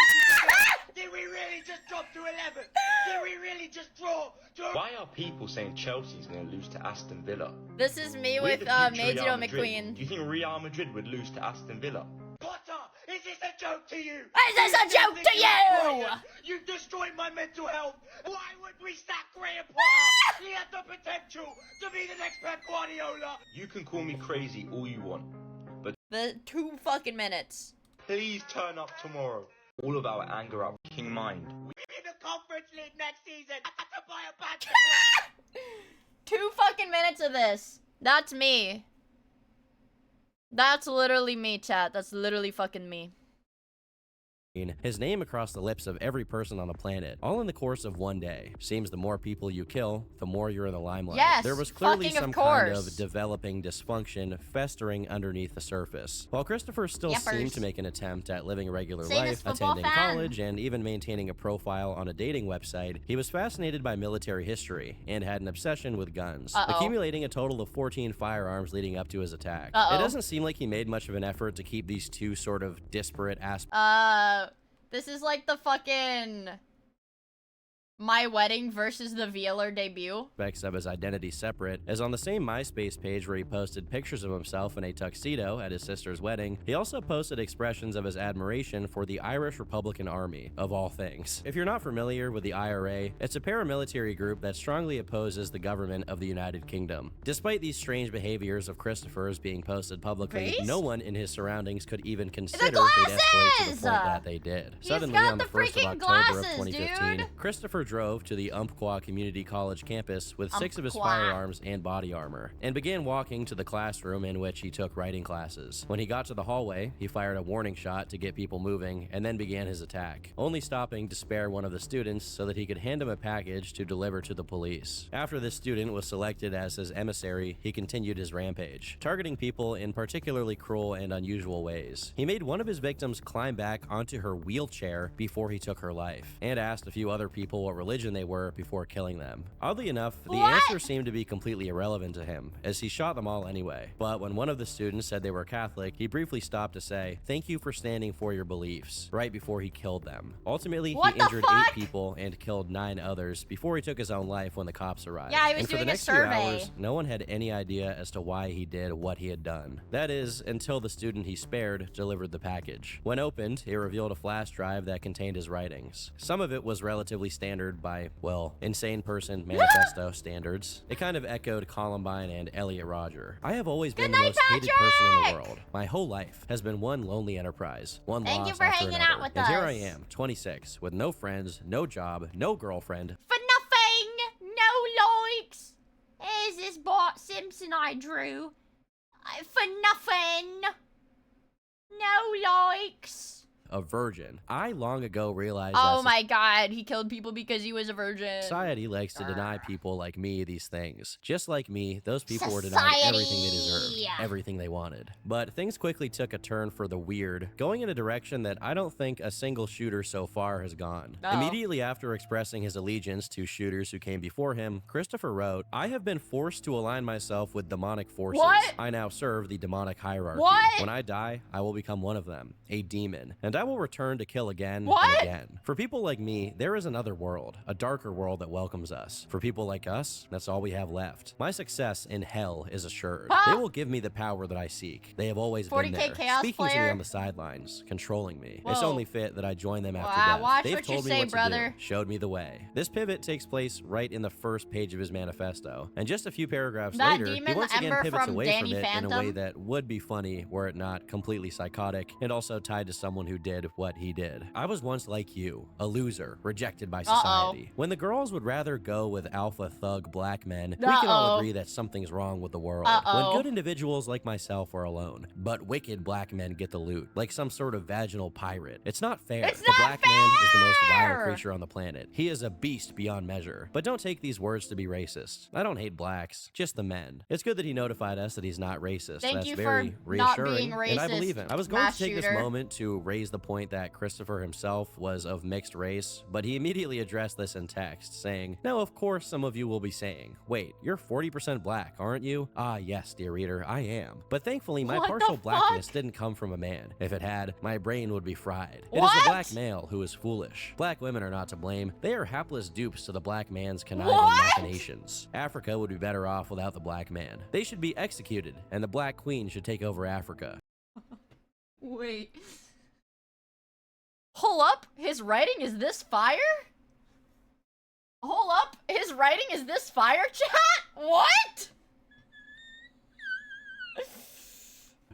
Did we really just drop to 11? Did we really just draw? Why are people saying Chelsea's going to lose to Aston Villa? This is me with Major McQueen. Do you think Real Madrid would lose to Aston Villa? Potter, is this a joke to you? Is this a joke to you? You've destroyed my mental health. Why would we sack Graham Potter? He had the potential to be the next Pep Guardiola. You can call me crazy all you want, but the 2 fucking minutes. Please turn up tomorrow. All of our anger up King Mind. We're in the Conference League next season. I have to buy a badge. 2 fucking minutes of this. That's me. That's literally me, chat. That's literally fucking me. His name across the lips of every person on the planet, all in the course of one day. Seems the more people you kill, the more you're in the limelight. Yes, there was clearly fucking some kind of developing dysfunction festering underneath the surface. While Christopher still seemed to make an attempt at living a regular life, attending college, and even maintaining a profile on a dating website, he was fascinated by military history and had an obsession with guns, accumulating a total of 14 firearms leading up to his attack. It doesn't seem like he made much of an effort to keep these two sort of disparate aspects. This is like the fucking My Wedding versus the VAllure debut. Aspects of his identity separate, as on the same MySpace page where he posted pictures of himself in a tuxedo at his sister's wedding, he also posted expressions of his admiration for the Irish Republican Army, of all things. If you're not familiar with the IRA, it's a paramilitary group that strongly opposes the government of the United Kingdom. Despite these strange behaviors of Christopher's being posted publicly, no one in his surroundings could even consider they'd escalate to the point that they did. Suddenly, on the 1st of October of 2015, Christopher drove to the Umpqua Community College campus with 6 of his firearms and body armor, and began walking to the classroom in which he took writing classes. When he got to the hallway, he fired a warning shot to get people moving, and then began his attack, only stopping to spare one of the students so that he could hand him a package to deliver to the police. After this student was selected as his emissary, he continued his rampage, targeting people in particularly cruel and unusual ways. He made one of his victims climb back onto her wheelchair before he took her life, and asked a few other people what what religion they were before killing them. Oddly enough, the answer seemed to be completely irrelevant to him, as he shot them all anyway. But when one of the students said they were Catholic, he briefly stopped to say, "Thank you for standing for your beliefs," right before he killed them. Ultimately, he injured 8 people and killed 9 others before he took his own life when the cops arrived. Yeah, he was and for doing the a next few survey. hours, no one had any idea as to why he did what he had done. That is, until the student he spared delivered the package. When opened, it revealed a flash drive that contained his writings. Some of it was relatively standard by, well, insane person manifesto standards. It kind of echoed Columbine and Elliot Rodger. "I have always been the most hated person in the world. My whole life has been one lonely enterprise, one Thank loss you for after hanging another. out with and here us. I am, 26, with no friends, no job, no girlfriend." For nothing! No likes! Here's this Bart Simpson I drew. For nothing! No likes! A virgin. I long ago realized Oh that my god, he killed people because he was a virgin. society likes to deny people like me these things. Just like me, those people were denied everything they deserved, everything they wanted. But things quickly took a turn for the weird, going in a direction that I don't think a single shooter so far has gone. Immediately after expressing his allegiance to shooters who came before him, Christopher wrote, "I have been forced to align myself with demonic forces. I now serve the demonic hierarchy. When I die, I will become one of them, a demon. And I will return to kill again and again. For people like me, there is another world, a darker world that welcomes us. For people like us, that's all we have left. My success in hell is assured. They will give me the power that I seek. They have always been there, speaking to me on the sidelines, controlling me. It's only fit that I join them after death. Watch They've what told you me say, what brother. to do, showed me the way." This pivot takes place right in the first page of his manifesto. And just a few paragraphs That later, he demon, once again Ember pivots from away Danny from it in a way Phantom? that would be funny were it not completely psychotic and also tied to someone who did what he did. "I was once like you, a loser, rejected by society. When the girls would rather go with alpha thug black men, we can all agree that something's wrong with the world. When good individuals like myself are alone, but wicked black men get the loot, like some sort of vaginal pirate. It's not fair. The black man is the most violent creature on the planet. He is a beast beyond measure. But don't take these words to be racist. I don't hate blacks, just the men." It's good that he notified us that he's not racist. Thank That's you very for not reassuring, being and I racist, believe him. I was going mass to take this shooter. moment to raise the point that Christopher himself was of mixed race, but he immediately addressed this in text, saying, "Now, of course, some of you will be saying, wait, you're 40% black, aren't you? Ah, yes, dear reader, I am. But thankfully, my partial blackness didn't come from a man. If it had, my brain would be fried. It is the black male who is foolish. Black women are not to blame. They are hapless dupes to the black man's conniving machinations. Africa would be better off without the black man. They should be executed, and the black queen should take over Africa." Wait. Hold up, his writing is this fire? Hold up, his writing is this fire, chat? What?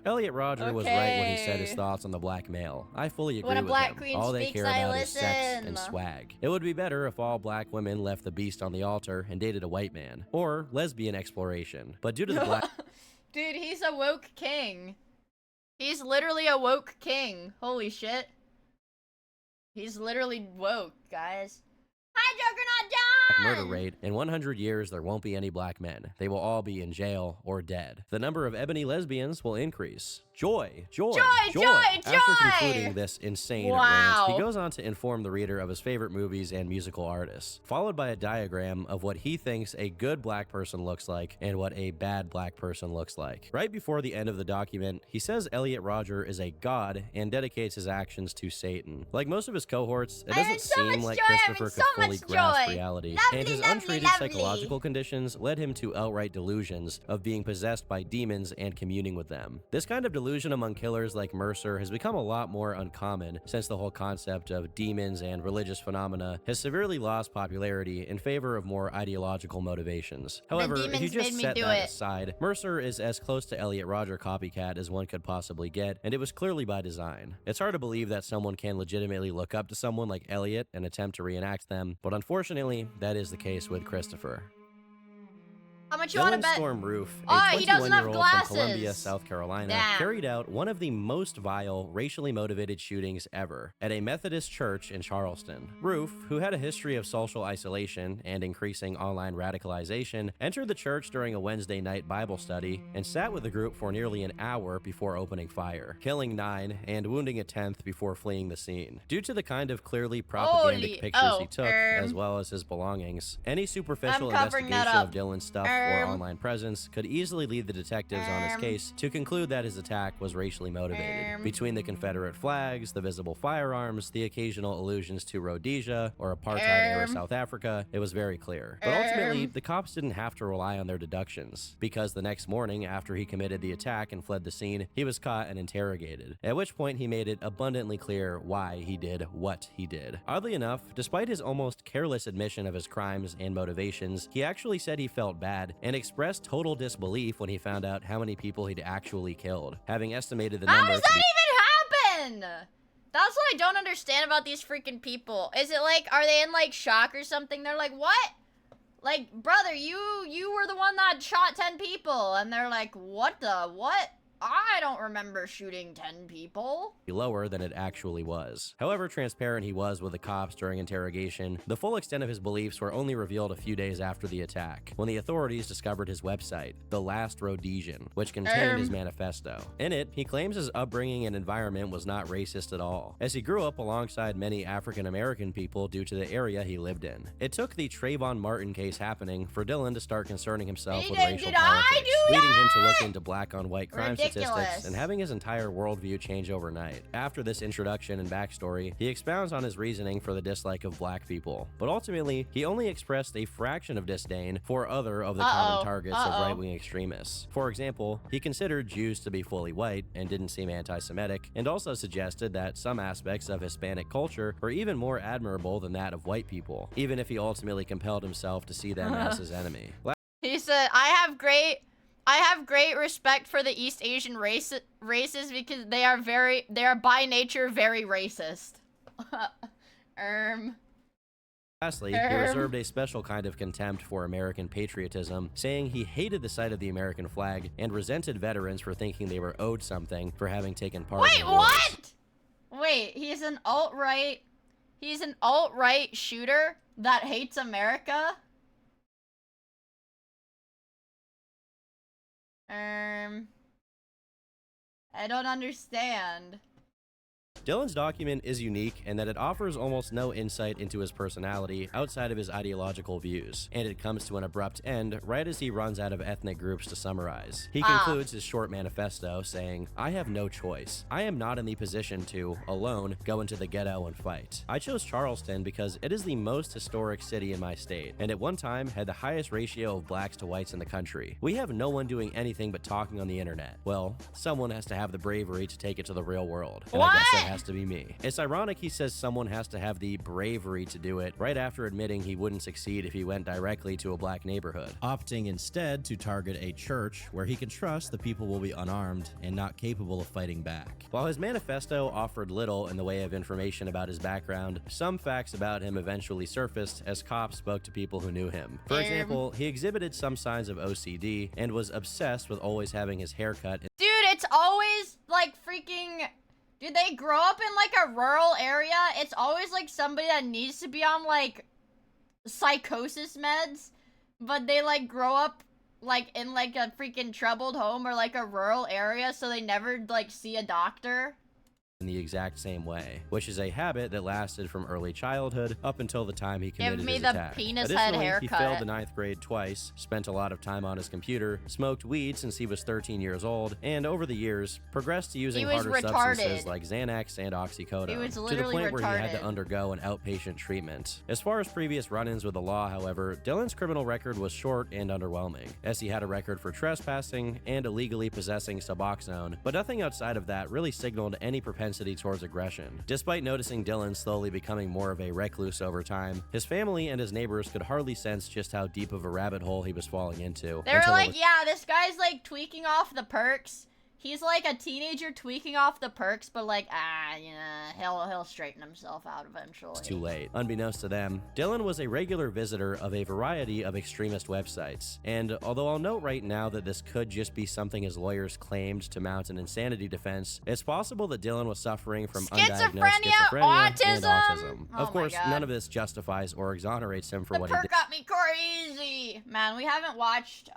Elliot Rodger was right when he said his thoughts on the black male. I fully agree When a with black him. queen All they speaks, care I about is sex listen. and swag. It would be better if all black women left the beast on the altar and dated a white man. Or lesbian exploration. But due to the black... Dude, he's a woke king. He's literally a woke king. Holy shit. He's literally woke, guys. Hi, Juggernaut John! murder rate, in 100 years there won't be any black men. They will all be in jail or dead. The number of ebony lesbians will increase. Joy, joy, joy, joy! After concluding this insane rant, he goes on to inform the reader of his favorite movies and musical artists, followed by a diagram of what he thinks a good black person looks like and what a bad black person looks like. Right before the end of the document, he says Elliot Rodger is a god and dedicates his actions to Satan. Like most of his cohorts, it doesn't seem like Christopher could fully grasp reality, and his untreated psychological conditions led him to outright delusions of being possessed by demons and communing with them. This kind of delusion among killers like Mercer has become a lot more uncommon since the whole concept of demons and religious phenomena has severely lost popularity in favor of more ideological motivations. However, if you just set that aside, Mercer is as close to Elliot Rodger copycat as one could possibly get, and it was clearly by design. It's hard to believe that someone can legitimately look up to someone like Elliot and attempt to reenact them, but unfortunately, that is the case with Christopher. I'm much you want to bet? Storm Roof, a Oh, he doesn't have 21-year-old from Columbia, glasses. South Carolina, Damn. carried out one of the most vile, racially motivated shootings ever at a Methodist church in Charleston. Roof, who had a history of social isolation and increasing online radicalization, entered the church during a Wednesday night Bible study and sat with the group for nearly an hour before opening fire, killing 9 and wounding a 10th before fleeing the scene. Due to the kind of clearly propagandic pictures he took, as well as his belongings, any superficial investigation of Dylan's stuff or online presence could easily lead the detectives on his case to conclude that his attack was racially motivated. Between the Confederate flags, the visible firearms, the occasional allusions to Rhodesia or apartheid-era South Africa, it was very clear. But ultimately, the cops didn't have to rely on their deductions, because the next morning, after he committed the attack and fled the scene, he was caught and interrogated, at which point he made it abundantly clear why he did what he did. Oddly enough, despite his almost careless admission of his crimes and motivations, he actually said he felt bad and expressed total disbelief when he found out how many people he'd actually killed, having estimated the number How does that even happen? That's what I don't understand about these freaking people. Is it like, are they in like shock or something? They're like, what? Like, brother, you were the one that shot 10 people. And they're like, what the, what? I don't remember shooting 10 people. Lower than it actually was. However transparent he was with the cops during interrogation, the full extent of his beliefs were only revealed a few days after the attack, when the authorities discovered his website, The Last Rhodesian, which contained his manifesto. In it, he claims his upbringing and environment was not racist at all, as he grew up alongside many African-American people due to the area he lived in. It took the Trayvon Martin case happening for Dylan to start concerning himself with racial politics, leading him to look into black-on-white crime statistics and having his entire worldview change overnight. After this introduction and backstory, he expounds on his reasoning for the dislike of black people, but ultimately, he only expressed a fraction of disdain for other of the common targets of right-wing extremists. For example, he considered Jews to be fully white and didn't seem anti-Semitic, and also suggested that some aspects of Hispanic culture were even more admirable than that of white people, even if he ultimately compelled himself to see them as his enemy. He said, I have great respect for the East Asian races because they are by nature very racist. Lastly, he reserved a special kind of contempt for American patriotism, saying he hated the sight of the American flag and resented veterans for thinking they were owed something for having taken part in the wars. What? Wait, he's an alt-right shooter that hates America? I don't understand. Dylan's document is unique in that it offers almost no insight into his personality outside of his ideological views, and it comes to an abrupt end right as he runs out of ethnic groups to summarize. He concludes his short manifesto saying, I have no choice. I am not in the position to, alone, go into the ghetto and fight. I chose Charleston because it is the most historic city in my state, and at one time had the highest ratio of blacks to whites in the country. We have no one doing anything but talking on the internet. Well, someone has to have the bravery to take it to the real world. And I guess that has to be me. It's ironic he says someone has to have the bravery to do it right after admitting he wouldn't succeed if he went directly to a black neighborhood, opting instead to target a church where he can trust the people will be unarmed and not capable of fighting back. While his manifesto offered little in the way of information about his background, some facts about him eventually surfaced as cops spoke to people who knew him. For example, he exhibited some signs of OCD and was obsessed with always having his hair cut. Dude, it's always like freaking... Dude, they grow up in like a rural area. It's always like somebody that needs to be on like psychosis meds, but they like grow up like in like a freaking troubled home or like a rural area, so they never like see a doctor. In the exact same way, which is a habit that lasted from early childhood up until the time he committed his attack. Additionally, he failed the 9th grade twice, spent a lot of time on his computer, smoked weed since he was 13 years old, and over the years, progressed to using harder substances like Xanax and oxycodone, to the point where he had to undergo an outpatient treatment. As far as previous run-ins with the law, however, Dylan's criminal record was short and underwhelming, as he had a record for trespassing and illegally possessing Suboxone, but nothing outside of that really signaled any propensity towards aggression. Despite noticing Dylan slowly becoming more of a recluse over time, his family and his neighbors could hardly sense just how deep of a rabbit hole he was falling into. They were like, yeah, this guy's like tweaking off the perks. He's like a teenager tweaking off the perks, but like, he'll straighten himself out eventually. It's too late. Unbeknownst to them, Dylan was a regular visitor of a variety of extremist websites. And although I'll note right now that this could just be something his lawyers claimed to mount an insanity defense, it's possible that Dylan was suffering from undiagnosed schizophrenia and autism. Oh of course, my God. none of this justifies or exonerates him for The what he perk did. got me crazy. Man, we haven't watched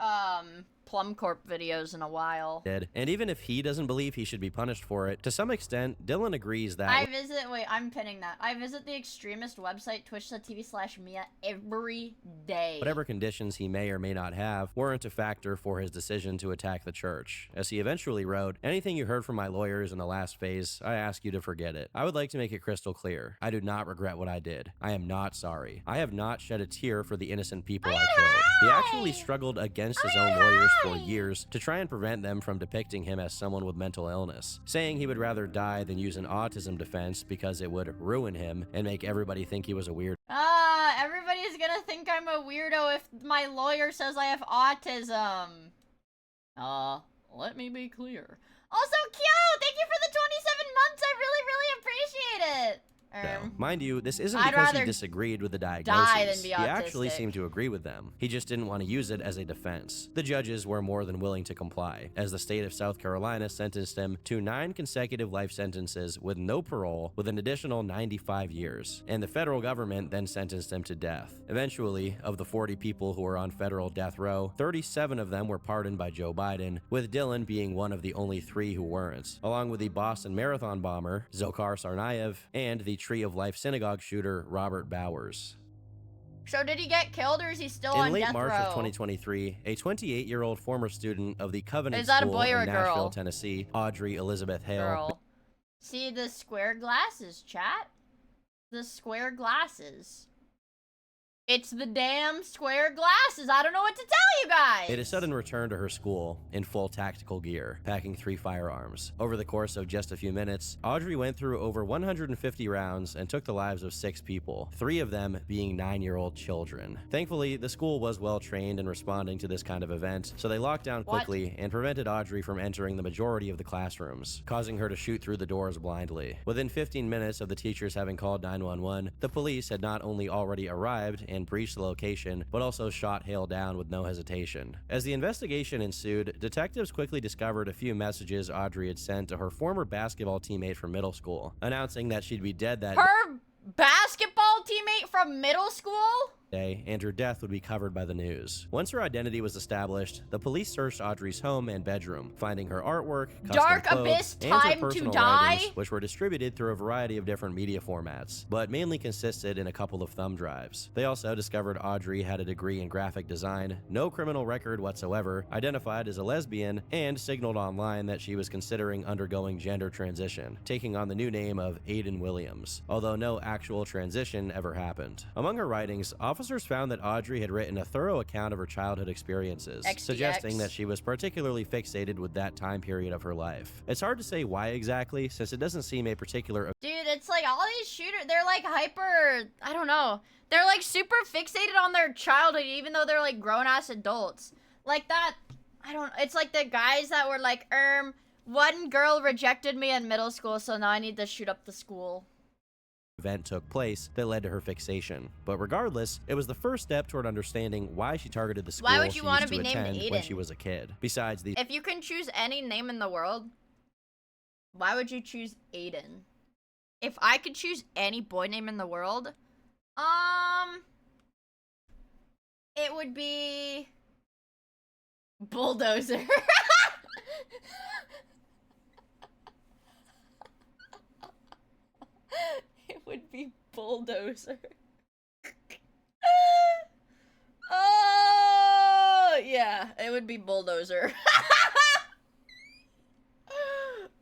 Plum Corp videos in a while. And even if he doesn't believe he should be punished for it, to some extent, Dylan agrees that I'm pinning that. I visit the extremist website twitch.tv/Miia every day. whatever conditions he may or may not have weren't a factor for his decision to attack the church. As he eventually wrote, "Anything you heard from my lawyers in the last phase, I ask you to forget it. I would like to make it crystal clear. I do not regret what I did. I am not sorry. I have not shed a tear for the innocent people I killed." He actually struggled against his own lawyers for years to try and prevent them from depicting him as someone with mental illness, saying he would rather die than use an autism defense because it would ruin him and make everybody think he was a weird. Everybody's gonna think I'm a weirdo if my lawyer says I have autism. Let me be clear. Also, cute! Thank you for the 27 months! I really appreciate it! No. Mind you, this isn't I'd because he rather disagreed with the die diagnosis. than be He actually autistic. seemed to agree with them. He just didn't want to use it as a defense. The judges were more than willing to comply, as the state of South Carolina sentenced him to 9 consecutive life sentences with no parole with an additional 95 years. And the federal government then sentenced him to death. Eventually, of the 40 people who were on federal death row, 37 of them were pardoned by Joe Biden, with Dylan being one of the only 3 who weren't, along with the Boston Marathon bomber, Dzhokhar Tsarnaev, and the Tree of Life synagogue shooter, Robert Bowers. So did he get killed or is he still In on late death March row? of 2023, a 28-year-old former student of the Covenant Is that a School boy or in a Nashville, girl? Tennessee, Audrey Elizabeth Hale. Girl. See the square glasses, chat? The square glasses. It's the damn square glasses. I don't know what to tell you guys. Made a sudden return to her school in full tactical gear, packing 3 firearms. Over the course of just a few minutes, Audrey went through over 150 rounds and took the lives of 6 people, 3 of them being 9-year-old children. Thankfully, the school was well trained in responding to this kind of event, so they locked down quickly and prevented Audrey from entering the majority of the classrooms, causing her to shoot through the doors blindly. Within 15 minutes of the teachers having called 911, the police had not only already arrived and breached the location, but also shot Hale down with no hesitation. As the investigation ensued, detectives quickly discovered a few messages Audrey had sent to her former basketball teammate from middle school, announcing that she'd be dead that Her basketball teammate from middle school? day, and her death would be covered by the news. Once her identity was established, the police searched Audrey's home and bedroom, finding her artwork, custom Dark clothes, Abyss and her Time to personal Die? writings, which were distributed through a variety of different media formats, but mainly consisted in a couple of thumb drives. They also discovered Audrey had a degree in graphic design, no criminal record whatsoever, identified as a lesbian, and signaled online that she was considering undergoing gender transition, taking on the new name of Aiden Williams, although no actual transition ever happened. Among her writings, officers found that Audrey had written a thorough account of her childhood experiences, XDX. suggesting that she was particularly fixated with that time period of her life. It's hard to say why exactly, since it doesn't seem a particular Dude, it's like all these shooters, they're like hyper, I don't know. They're like super fixated on their childhood even though they're like grown-ass adults. Like that, it's like the guys that were like, one girl rejected me in middle school, so now I need to shoot up the school. event took place that led to her fixation. But regardless, it was the first step toward understanding why she targeted the school Why would she you want used to be named attend when Aiden? she was a kid. Besides the If you can choose any name in the world, why would you choose Aiden? If I could choose any boy name in the world, it would be Bulldozer. It would be Bulldozer. Oh, yeah, it would be Bulldozer.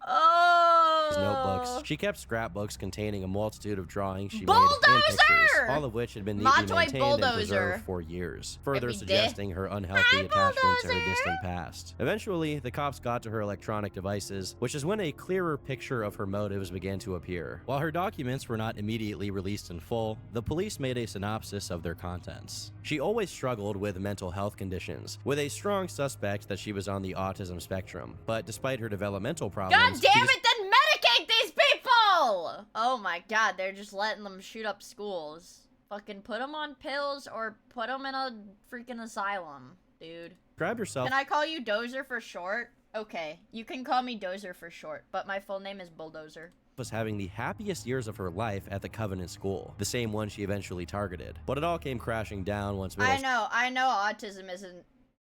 Oh. notebooks, she kept scrapbooks containing a multitude of drawings she made and Bulldozer! pictures, all of which had been neatly maintained and preserved for years, further suggesting her unhealthy attachment to her distant past. Eventually, the cops got to her electronic devices, which is when a clearer picture of her motives began to appear. While her documents were not immediately released in full, the police made a synopsis of their contents. She always struggled with mental health conditions, with a strong suspect that she was on the autism spectrum. But despite her developmental problems, God damn it, then medicate these people! Oh my god, they're just letting them shoot up schools. Fucking put them on pills or put them in a freaking asylum, dude. Describe yourself. Can I call you Dozer for short? Okay, you can call me Dozer for short, but my full name is Bulldozer. Was having the happiest years of her life at the Covenant School, the same one she eventually targeted. But it all came crashing down once I know autism isn't...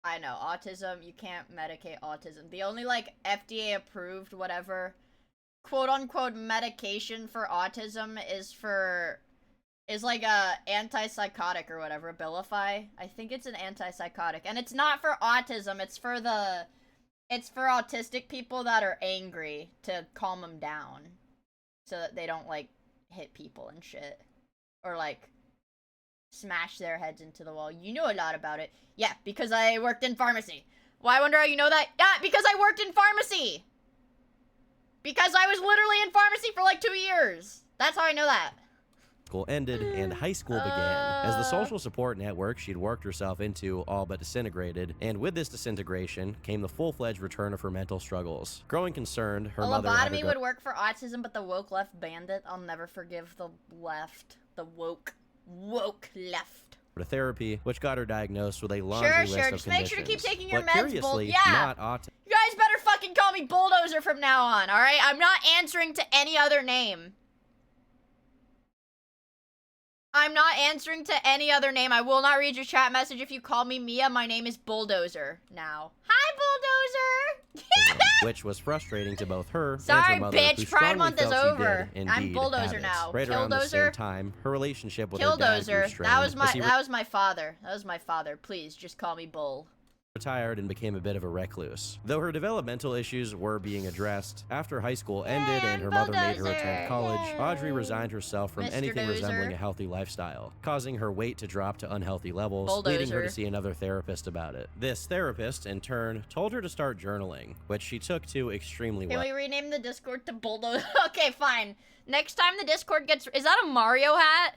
I know, autism, you can't medicate autism. The only, like, FDA approved, whatever, quote-unquote medication for autism is like a antipsychotic or whatever, Abilify. I think it's an antipsychotic. And it's not for autism, it's for autistic people that are angry to calm them down. So that they don't, like, hit people and shit. Or, like, smash their heads into the wall. You know a lot about it. Yeah, because I worked in pharmacy. Why wonder how you know that? Yeah, because I worked in pharmacy! Because I was literally in pharmacy for, like, 2 years. That's how I know that. School ended and high school began. As the social support network she'd worked herself into all but disintegrated, and with this disintegration came the full-fledged return of her mental struggles. Growing concerned, her mother lobotomy would work for autism, but the woke left banned it. I'll never forgive the left. The woke left. To therapy, which got her diagnosed with a laundry list of conditions. Just make sure to keep taking your meds, curiously, not autism. You guys better fucking call me Bulldozer from now on, alright? I'm not answering to any other name. I'm not answering to any other name. I will not read your chat message if you call me Mia. My name is Bulldozer now. Hi, Bulldozer! Which was frustrating to both her Sorry, and her mother, bitch. who Pride Month is over. I'm Bulldozer now. Right around the same time, her relationship with her dad grew strained. That was my father. That was my father. Please, just call me Bull. Retired and became a bit of a recluse. Though her developmental issues were being addressed, after high school ended and her mother made her attend college, Audrey resigned herself from anything resembling a healthy lifestyle, causing her weight to drop to unhealthy levels, leading her to see another therapist about it. This therapist, in turn, told her to start journaling, which she took to extremely well. Can we rename the Discord to Bulldozer? Okay, fine. Next time the Discord gets... Is that a Mario hat?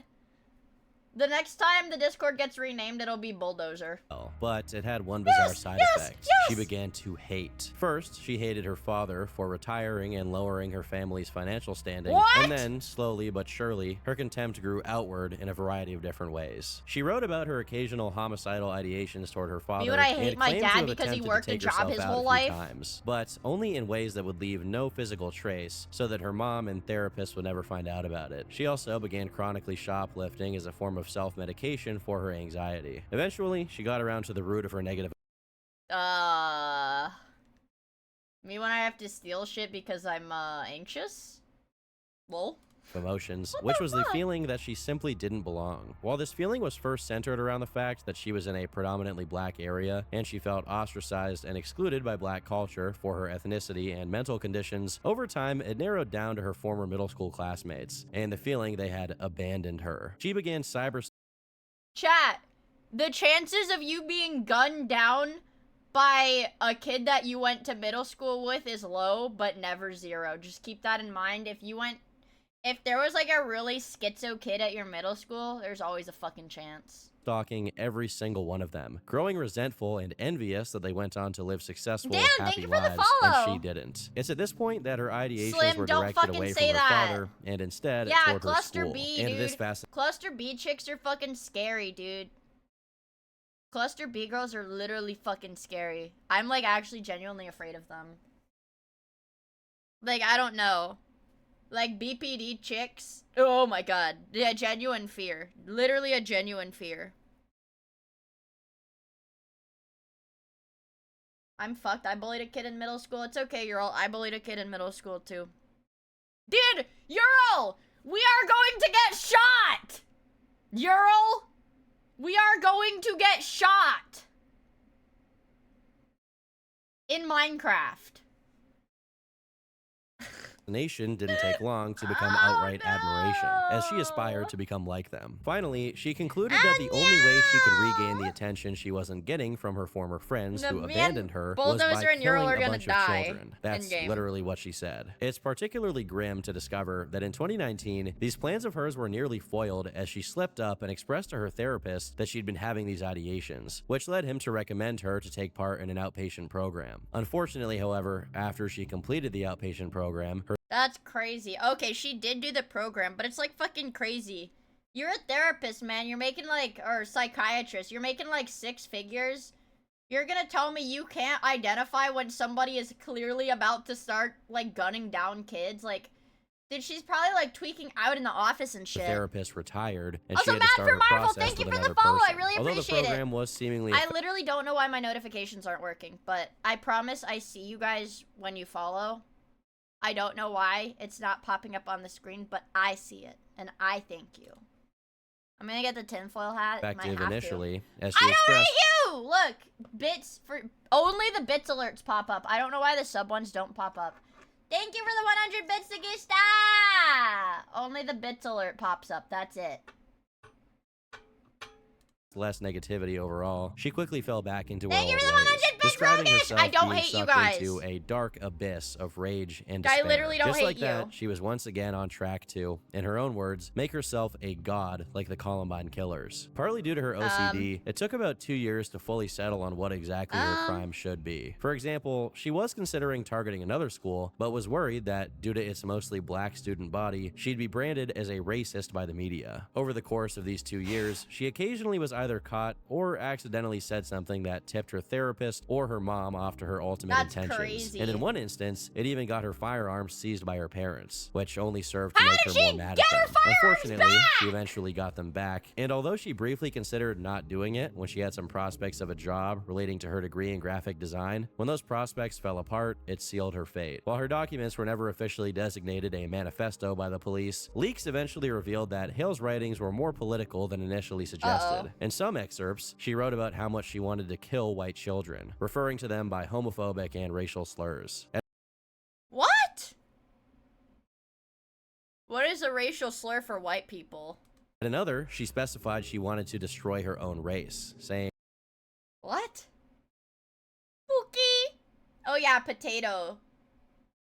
The next time the Discord gets renamed, it'll be Bulldozer. But it had one bizarre side effect. She began to hate. First, she hated her father for retiring and lowering her family's financial standing. And then, slowly but surely, her contempt grew outward in a variety of different ways. She wrote about her occasional homicidal ideations toward her father. I hate my dad because he worked a job his whole life. But only in ways that would leave no physical trace, so that her mom and therapist would never find out about it. She also began chronically shoplifting as a form of self-medication for her anxiety. Eventually, she got around to the root of her negative... Me when I have to steal shit because I'm, anxious? Lol. Emotions, which was the feeling that she simply didn't belong. While this feeling was first centered around the fact that she was in a predominantly black area and she felt ostracized and excluded by black culture for her ethnicity and mental conditions, over time it narrowed down to her former middle school classmates and the feeling they had abandoned her. She began Chat, the chances of you being gunned down by a kid that you went to middle school with is low, but never zero. Just keep that in mind. If there was, like, a really schizo kid at your middle school, there's always a fucking chance. Stalking every single one of them, growing resentful and envious that they went on to live successful, happy lives, and she didn't. It's at this point that her ideations were directed away from her father, and instead toward her school. Cluster B chicks are fucking scary, dude. Cluster B girls are literally fucking scary. I'm, like, actually genuinely afraid of them. Like, I don't know. Like, BPD chicks. Oh my god. Yeah, genuine fear. Literally a genuine fear. I'm fucked. I bullied a kid in middle school. It's okay, Ural. I bullied a kid in middle school, too. Dude! Ural! We are going to get shot! Ural! We are going to get shot! In Minecraft. nation didn't take long to become outright admiration, as she aspired to become like them. Finally, she concluded that the only way she could regain the attention she wasn't getting from her former friends who abandoned her was by killing a bunch of children. That's literally what she said. It's particularly grim to discover that in 2019, these plans of hers were nearly foiled as she slipped up and expressed to her therapist that she'd been having these ideations, which led him to recommend her to take part in an outpatient program. Unfortunately, however, after she completed the outpatient program, That's crazy. Okay, she did do the program, but it's like fucking crazy. You're a therapist, man. You're making like, or psychiatrist. You're making like 6 figures. You're gonna tell me you can't identify when somebody is clearly about to start like gunning down kids? Like, dude, she's probably like tweaking out in the office and shit. The therapist retired, and also, she had to start her process thank you with for the another follow. person. I really Although appreciate the program was seemingly I literally don't know why my notifications aren't working, but I promise I see you guys when you follow. I don't know why it's not popping up on the screen, but I see it, and I thank you. I'm gonna get the tinfoil hat. effective initially, as she I don't expressed. hate you! Look, bits for only the bits alerts pop up. I don't know why the sub ones don't pop up. Thank you for the 100 bits to Gista! Only the bits alert pops up. That's it. Less negativity overall, she quickly fell back into her Thank old you for the ways, 100 bits, describing Rogish! herself I don't being hate you sucked guys. into a dark abyss of rage and I despair. literally don't Just hate like that, you. she was once again on track to, in her own words, make herself a god like the Columbine killers. Partly due to her OCD, it took about 2 years to fully settle on what exactly her crime should be. For example, she was considering targeting another school, but was worried that, due to its mostly black student body, she'd be branded as a racist by the media. Over the course of these 2 years, she occasionally was either caught or accidentally said something that tipped her therapist or her mom off to her ultimate intentions. Crazy. And in one instance, it even got her firearms seized by her parents, which only served to make her more mad at them. Unfortunately, she eventually got them back, and although she briefly considered not doing it when she had some prospects of a job relating to her degree in graphic design, when those prospects fell apart, it sealed her fate. While her documents were never officially designated a manifesto by the police, leaks eventually revealed that Hale's writings were more political than initially suggested. In some excerpts, she wrote about how much she wanted to kill white children, referring to them by homophobic and racial slurs. What? What is a racial slur for white people? At another, she specified she wanted to destroy her own race, saying, What? Spooky. Oh yeah, potato.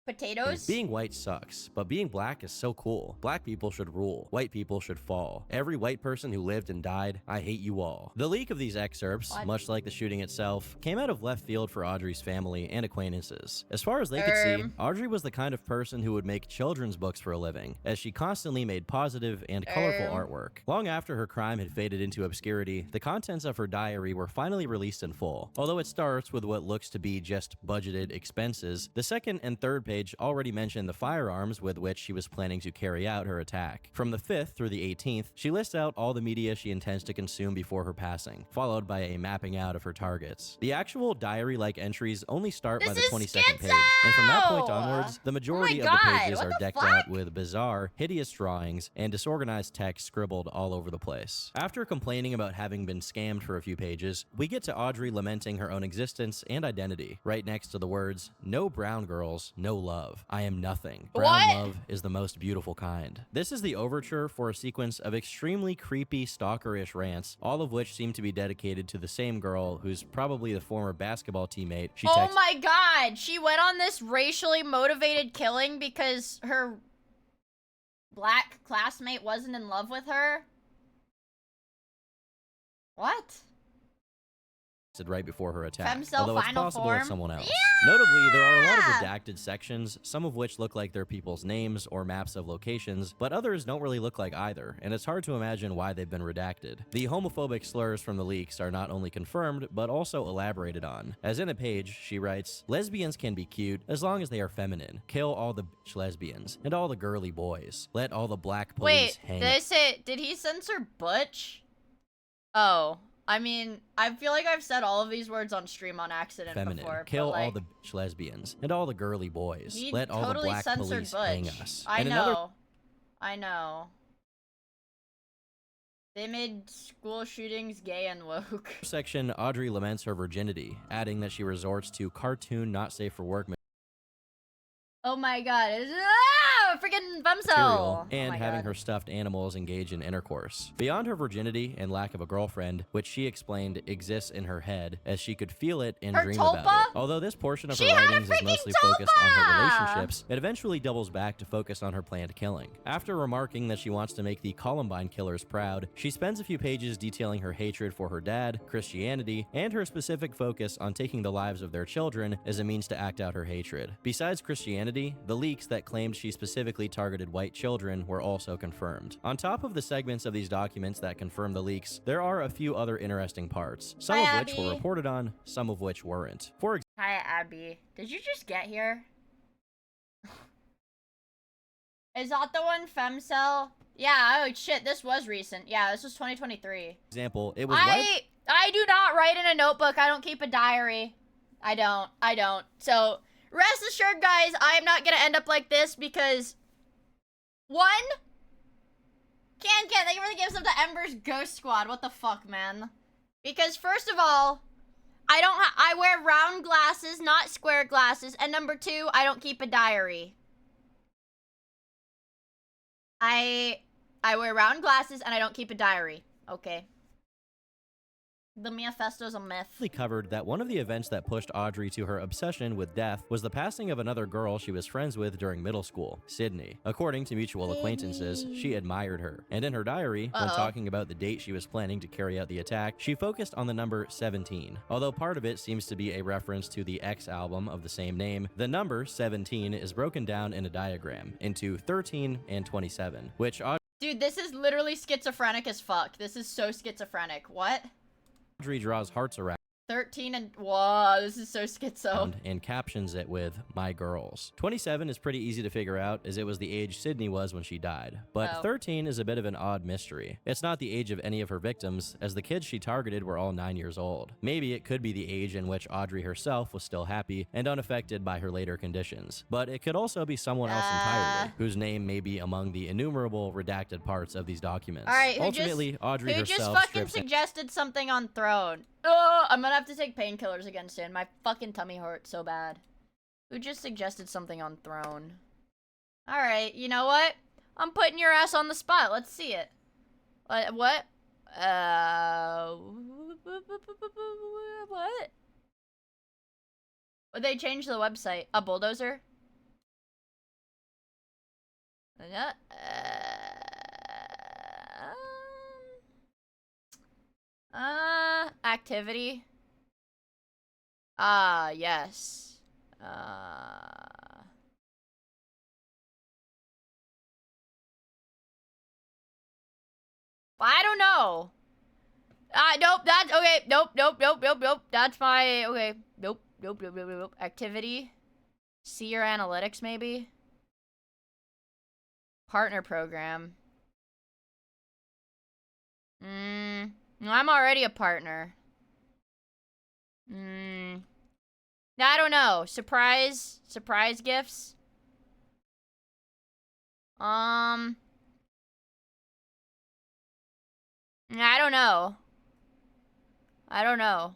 Potatoes? Being white sucks, but being black is so cool. Black people should rule. White people should fall. Every white person who lived and died, I hate you all. The leak of these excerpts, much like the shooting itself, came out of left field for Audrey's family and acquaintances. As far as they could see, Audrey was the kind of person who would make children's books for a living, as she constantly made positive and colorful artwork. Long after her crime had faded into obscurity, the contents of her diary were finally released in full. Although it starts with what looks to be just budgeted expenses, the second and third page already mentioned the firearms with which she was planning to carry out her attack. From the 5th through the 18th, she lists out all the media she intends to consume before her passing, followed by a mapping out of her targets. The actual diary-like entries only start by the 22nd page, and from that point onwards, the majority of the pages are decked out with bizarre, hideous drawings and disorganized text scribbled all over the place. After complaining about having been scammed for a few pages, we get to Audrey lamenting her own existence and identity, right next to the words, "No brown girls, no love. I am nothing. Brown love is the most beautiful kind." This is the overture for a sequence of extremely creepy, stalkerish rants, all of which seem to be dedicated to the same girl who's probably the former basketball teammate she texted. Oh my god, she went on this racially motivated killing because her black classmate wasn't in love with her? What? Right before her attack, Femcell although it's final possible form? it's someone else. Yeah! Notably, there are a lot of redacted sections, some of which look like they're people's names or maps of locations, but others don't really look like either, and it's hard to imagine why they've been redacted. The homophobic slurs from the leaks are not only confirmed, but also elaborated on. As in a page, she writes, "Lesbians can be cute as long as they are feminine. Kill all the bitch lesbians and all the girly boys. Let all the black police hang." Did he censor butch? Oh. I mean, I feel like I've said all of these words on stream on accident before. Kill like, all the bitch lesbians and all the girly boys. He Let all totally the black censored police butch. hang us. I And know. I know. They made school shootings gay and woke. Section, Audrey laments her virginity, adding that she resorts to cartoon not safe for work Oh my god. Freaking bumso. Material, and having her stuffed animals engage in intercourse. Beyond her virginity and lack of a girlfriend, which she explained exists in her head, as she could feel it and dream about it. Although this portion of her writings is mostly focused on her relationships, it eventually doubles back to focus on her planned killing. After remarking that she wants to make the Columbine killers proud, she spends a few pages detailing her hatred for her dad, Christianity, and her specific focus on taking the lives of their children as a means to act out her hatred. Besides Christianity, the leaks that claimed she specifically targeted white children were also confirmed. On top of the segments of these documents that confirm the leaks, there are a few other interesting parts, some of which were reported on, some of which weren't. For example, hi, Abby. Did you just get here? Is that the one, Femcell? Yeah, oh shit, this was recent. Yeah, this was 2023. Example, it was I do not write in a notebook. I don't keep a diary. I don't. So, rest assured, guys, I am not gonna end up like this because... One? Thank you for the gifts of the Ember's Ghost Squad. What the fuck, man? Because, first of all, I wear round glasses, not square glasses. And number two, I don't keep a diary. I wear round glasses and I don't keep a diary. Okay. The Miia Festo's a myth. Covered that one of the events that pushed Audrey to her obsession with death was the passing of another girl she was friends with during middle school, Sydney. According to mutual acquaintances, she admired her. And in her diary, when talking about the date she was planning to carry out the attack, she focused on the number 17. Although part of it seems to be a reference to the X album of the same name, the number 17 is broken down in a diagram into 13 and 27, which Dude, this is literally schizophrenic as fuck. This is so schizophrenic. What? Audrey draws hearts around 13 and... Whoa, this is so schizo. And captions it with, "My girls." 27 is pretty easy to figure out, as it was the age Sydney was when she died. But 13 is a bit of an odd mystery. It's not the age of any of her victims, as the kids she targeted were all 9 years old. Maybe it could be the age in which Audrey herself was still happy and unaffected by her later conditions. But it could also be someone else entirely, whose name may be among the innumerable redacted parts of these documents. Alright, Ultimately, Audrey herself who just fucking suggested something on Throne? Oh, I'm gonna have to take painkillers again soon. My fucking tummy hurts so bad. Who just suggested something on Throne? Alright, you know what? I'm putting your ass on the spot. Let's see it. What? What? Would they change the website? A bulldozer? Activity. Yes. I don't know. Nope, that's okay. Nope. That's my, okay. Nope. Activity. See your analytics, maybe. Partner program. No, I'm already a partner. I don't know. Surprise gifts. I don't know.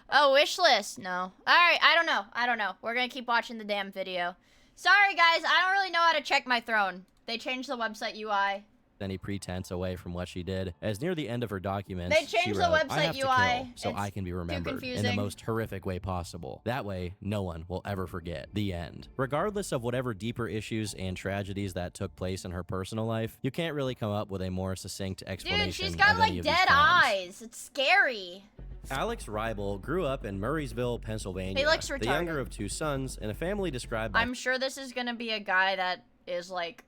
Oh, wish list. No. All right, I don't know. We're gonna keep watching the damn video. Sorry, guys. I don't really know how to check my Throne. They changed the website UI. Any pretense away from what she did, as near the end of her documents, they changed she wrote, the website "I have UI to kill so I can be remembered in the confusing. most horrific way possible. That way, no one will ever forget." The end. Regardless of whatever deeper issues and tragedies that took place in her personal life, you can't really come up with a more succinct explanation. Dude, she's got of like any of these dead crimes. eyes. It's scary. Alex Ribel grew up in Murraysville, Pennsylvania. He looks the retarded. younger of two sons, in a family described by I'm sure this is gonna be a guy that is like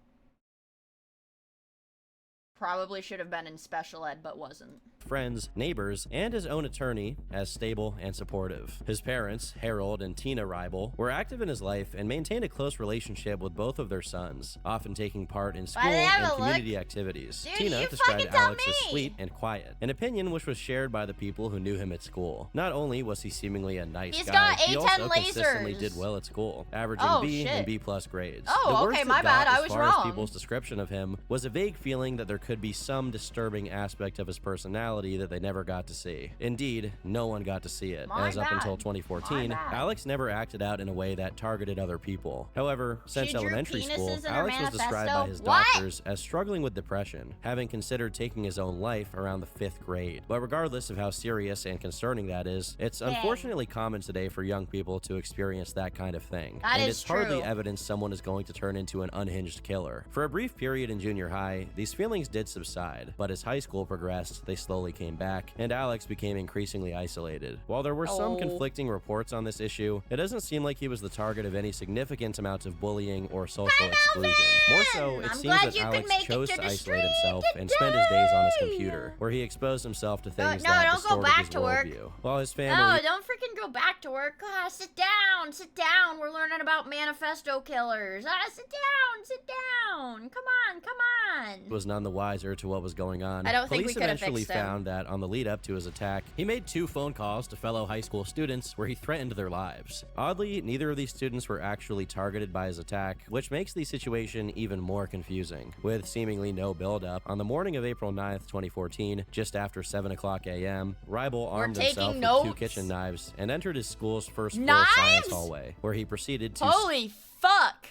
probably should have been in special ed but wasn't. friends, neighbors, and his own attorney as stable and supportive. His parents, Harold and Tina Ribel, were active in his life and maintained a close relationship with both of their sons, often taking part in school and community activities. Dude, Tina described Alex as sweet and quiet, an opinion which was shared by the people who knew him at school. Not only was he seemingly a nice guy, he also consistently did well at school, averaging B and B+ grades. Oh, the words okay, that my bad, got I as was far wrong. as people's description of him was a vague feeling that there could be some disturbing aspect of his personality that they never got to see. Indeed, no one got to see it, as up until 2014, Alex never acted out in a way that targeted other people. However, since elementary school, Alex was described by his doctors as struggling with depression, having considered taking his own life around the 5th grade. But regardless of how serious and concerning that is, it's unfortunately common today for young people to experience that kind of thing. And it's hardly evidence someone is going to turn into an unhinged killer. For a brief period in junior high, these feelings did subside, but as high school progressed, they slowly came back, and Alex became increasingly isolated. While there were some conflicting reports on this issue, it doesn't seem like he was the target of any significant amount of bullying or social exclusion. More so, it seems that Alex chose to isolate himself and spend his days on his computer, where he exposed himself to things that distorted his worldview. While his family... No, don't freaking go back to work. Sit down, sit down. We're learning about manifesto killers. Sit down, sit down. Come on, come on. Was none the wiser to what was going on. I don't think we could have fixed him. Police eventually found that on the lead up to his attack, he made 2 phone calls to fellow high school students where he threatened their lives. Oddly, neither of these students were actually targeted by his attack, which makes the situation even more confusing. With seemingly no build-up, on the morning of April 9th, 2014, just after 7 o'clock a.m., Ribal armed himself with 2 kitchen knives and entered his school's first floor science hallway, where he proceeded to... Holy fuck!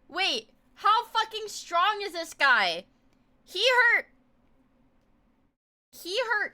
Wait, how fucking strong is this guy? He hurt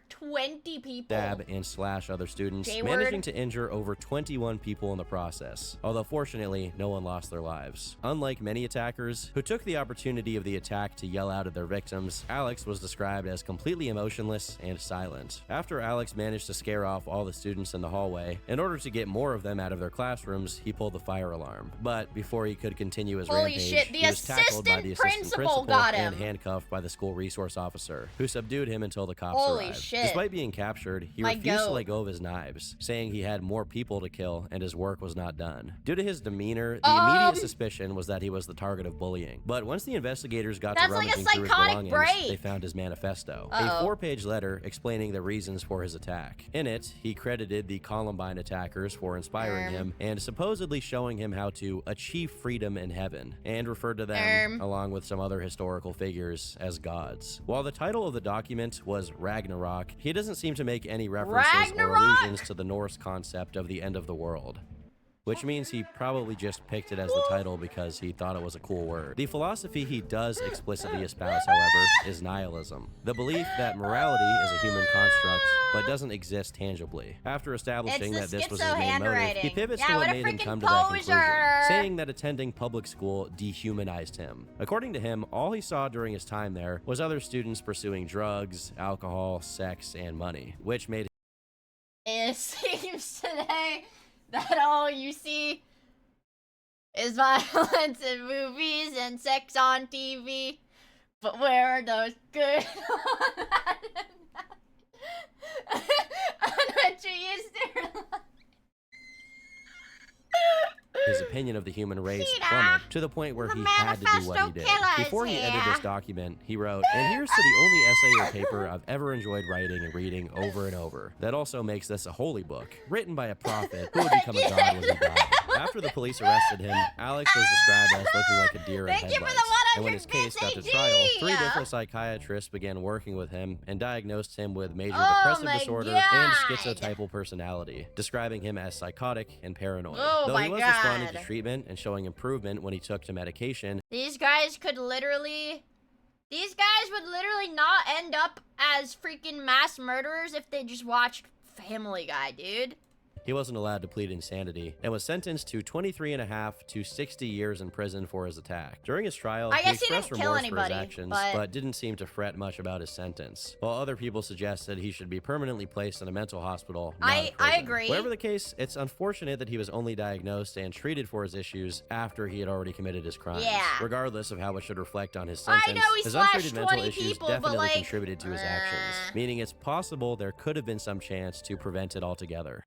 20 people. Stab and slash other students, managing to injure over 21 people in the process. Although fortunately, no one lost their lives. Unlike many attackers who took the opportunity of the attack to yell out at their victims, Alex was described as completely emotionless and silent. After Alex managed to scare off all the students in the hallway, in order to get more of them out of their classrooms, he pulled the fire alarm. But before he could continue his rampage, he was tackled by the assistant principal and handcuffed by the school resource officer, who subdued him until the cops arrived. Despite being captured, he refused to let go of his knives, saying he had more people to kill and his work was not done. Due to his demeanor, the immediate suspicion was that he was the target of bullying. But once the investigators got to rummaging through his belongings, they found his manifesto, a 4-page letter explaining the reasons for his attack. In it, he credited the Columbine attackers for inspiring him and supposedly showing him how to achieve freedom in heaven, and referred to them, along with some other historical figures, as gods. While the title of the document was Ragnarok, he doesn't seem to make any references or allusions to the Norse concept of the end of the world. Which means he probably just picked it as the title because he thought it was a cool word. The philosophy he does explicitly espouse, however, is nihilism. The belief that morality is a human construct, but doesn't exist tangibly. After establishing that this was his main motive, he pivots to what made him come to that conclusion, saying that attending public school dehumanized him. According to him, all he saw during his time there was other students pursuing drugs, alcohol, sex, and money, which made it seems today that all you see is violence in movies and sex on TV. But where are those good on what you used to his opinion of the human race plummeted to the point where he had to do what he did. Before he edited this document, he wrote, "And here's to the only essay or paper I've ever enjoyed writing and reading over and over. That also makes this a holy book, written by a prophet who would become a god when he died." After the police arrested him, Alex was described as looking like a deer in headlights. And when his case got to trial, 3 different psychiatrists began working with him and diagnosed him with major depressive disorder and schizotypal personality, describing him as psychotic and paranoid. Though he was responding to treatment and showing improvement when he took to medication, these guys would literally not end up as freaking mass murderers if they just watched Family Guy, dude. he wasn't allowed to plead insanity and was sentenced to 23.5 to 60 years in prison for his attack. During his trial, he expressed remorse for his actions, but didn't seem to fret much about his sentence, while other people suggested he should be permanently placed in a mental hospital. I agree. Whatever the case, it's unfortunate that he was only diagnosed and treated for his issues after he had already committed his crimes. Yeah. Regardless of how it should reflect on his sentence, his untreated mental issues definitely contributed to his actions, meaning it's possible there could have been some chance to prevent it altogether.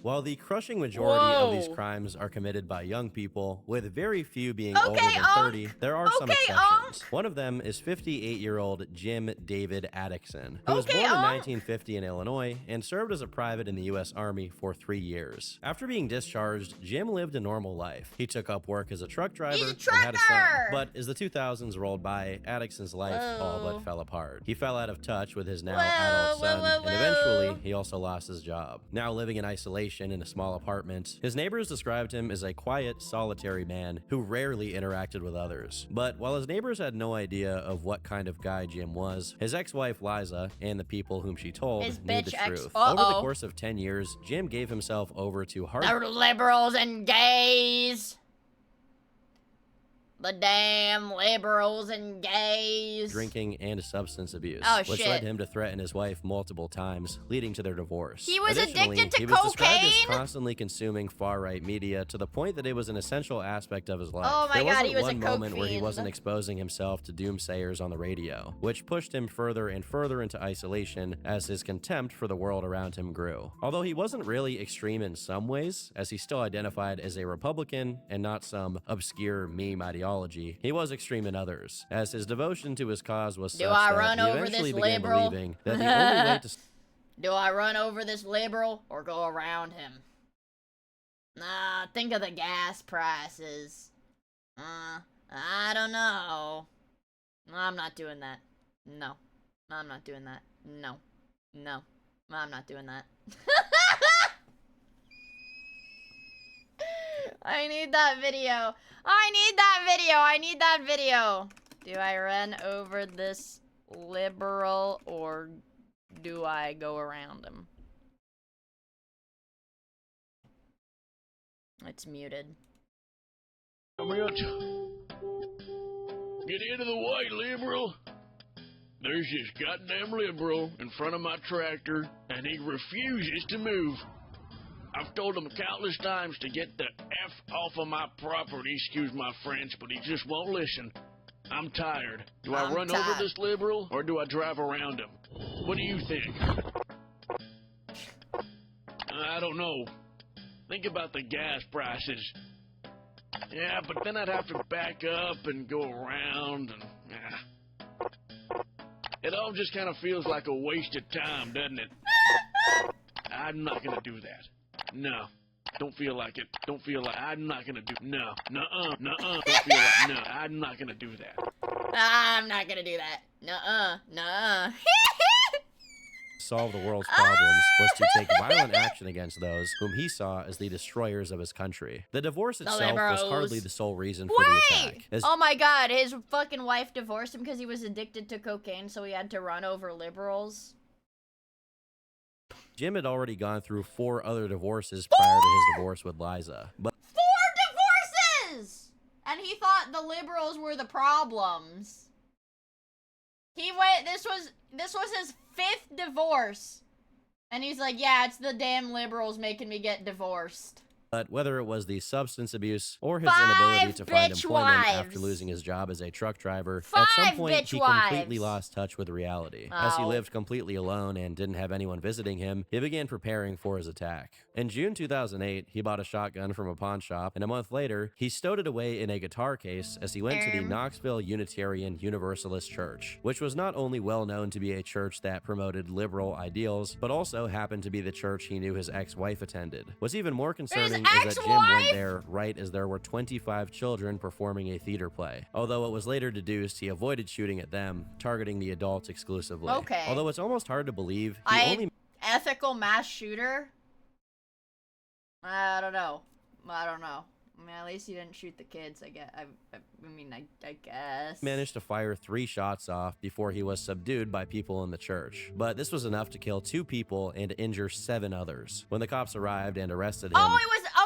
While the crushing majority of these crimes are committed by young people, with very few being older than 30, there are some exceptions. One of them is 58-year-old Jim David Atkinson, who was born in 1950 in Illinois and served as a private in the U.S. Army for 3 years. After being discharged, Jim lived a normal life. He took up work as a truck driver and had a son. But as the 2000s rolled by, Atkinson's life all but fell apart. He fell out of touch with his now adult son, and eventually he also lost his job. Now living in isolation in a small apartment, his neighbors described him as a quiet, solitary man who rarely interacted with others. But while his neighbors had no idea of what kind of guy Jim was, his ex-wife Liza and the people whom she told knew the truth. Over the course of 10 years, Jim gave himself over to the liberals and gays. The damn liberals and gays. Drinking and substance abuse, which shit. led him to threaten his wife multiple times, leading to their divorce. He was addicted to he was described as cocaine? constantly consuming far-right media to the point that it was an essential aspect of his life. Oh my God, he was a one moment where he coke wasn't fiend. exposing himself to doomsayers on the radio, which pushed him further and further into isolation as his contempt for the world around him grew. Although he wasn't really extreme in some ways, as he still identified as a Republican and not some obscure meme ideology, he was extreme in others, as his devotion to his cause was such that he eventually began believing that the only way to... Do I run over this liberal or go around him? Nah, think of the gas prices. I don't know. I'm not doing that. No. I'm not doing that. No. No. I'm not doing that. I need that video. I need that video. I need that video. Do I run over this liberal or do I go around him? It's muted. Come here. Get into the white liberal. There's this goddamn liberal in front of my tractor, and he refuses to move. I've told him countless times to get the F off of my property, excuse my French, but he just won't listen. I'm tired. Do I run over this liberal, or do I drive around him? What do you think? I don't know. Think about the gas prices. Yeah, but then I'd have to back up and go around, and it all just kind of feels like a waste of time, doesn't it? I'm not gonna do that. No. Don't feel like it. Don't feel like I'm not gonna do. No. Nuh-uh. Nuh-uh. Don't feel like. No. I'm not gonna do that. I'm not gonna do that. Nuh-uh. Nuh-uh. solve the world's problems was to take violent action against those whom he saw as the destroyers of his country. The divorce itself was hardly the sole reason for the attack. Oh my god, his fucking wife divorced him because he was addicted to cocaine, so he had to run over liberals. Jim had already gone through 4 other divorces prior to his divorce with Liza. But 4 divorces! And he thought the liberals were the problems. He went, this was his 5th divorce. And he's like, yeah, it's the damn liberals making me get divorced. But whether it was the substance abuse or his inability to find employment after losing his job as a truck driver, at some point he completely lost touch with reality. As he lived completely alone and didn't have anyone visiting him, he began preparing for his attack. In June 2008, he bought a shotgun from a pawn shop, and a month later, he stowed it away in a guitar case as he went to the Knoxville Unitarian Universalist Church, which was not only well known to be a church that promoted liberal ideals, but also happened to be the church he knew his ex-wife attended. What's even more concerning is that Jim went there right as there were 25 children performing a theater play. Although it was later deduced he avoided shooting at them, targeting the adults exclusively. Okay. Although it's almost hard to believe, he only... Ethical mass shooter? I don't know. I mean, at least he didn't shoot the kids, I guess. I guess. Managed to fire 3 shots off before he was subdued by people in the church. But this was enough to kill 2 people and injure 7 others. When the cops arrived and arrested him...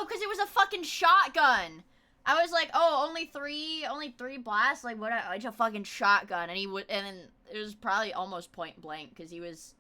because it was a fucking shotgun. I was like, oh, only three blasts? Like, what? It's a fucking shotgun. And then it was probably almost point blank because he was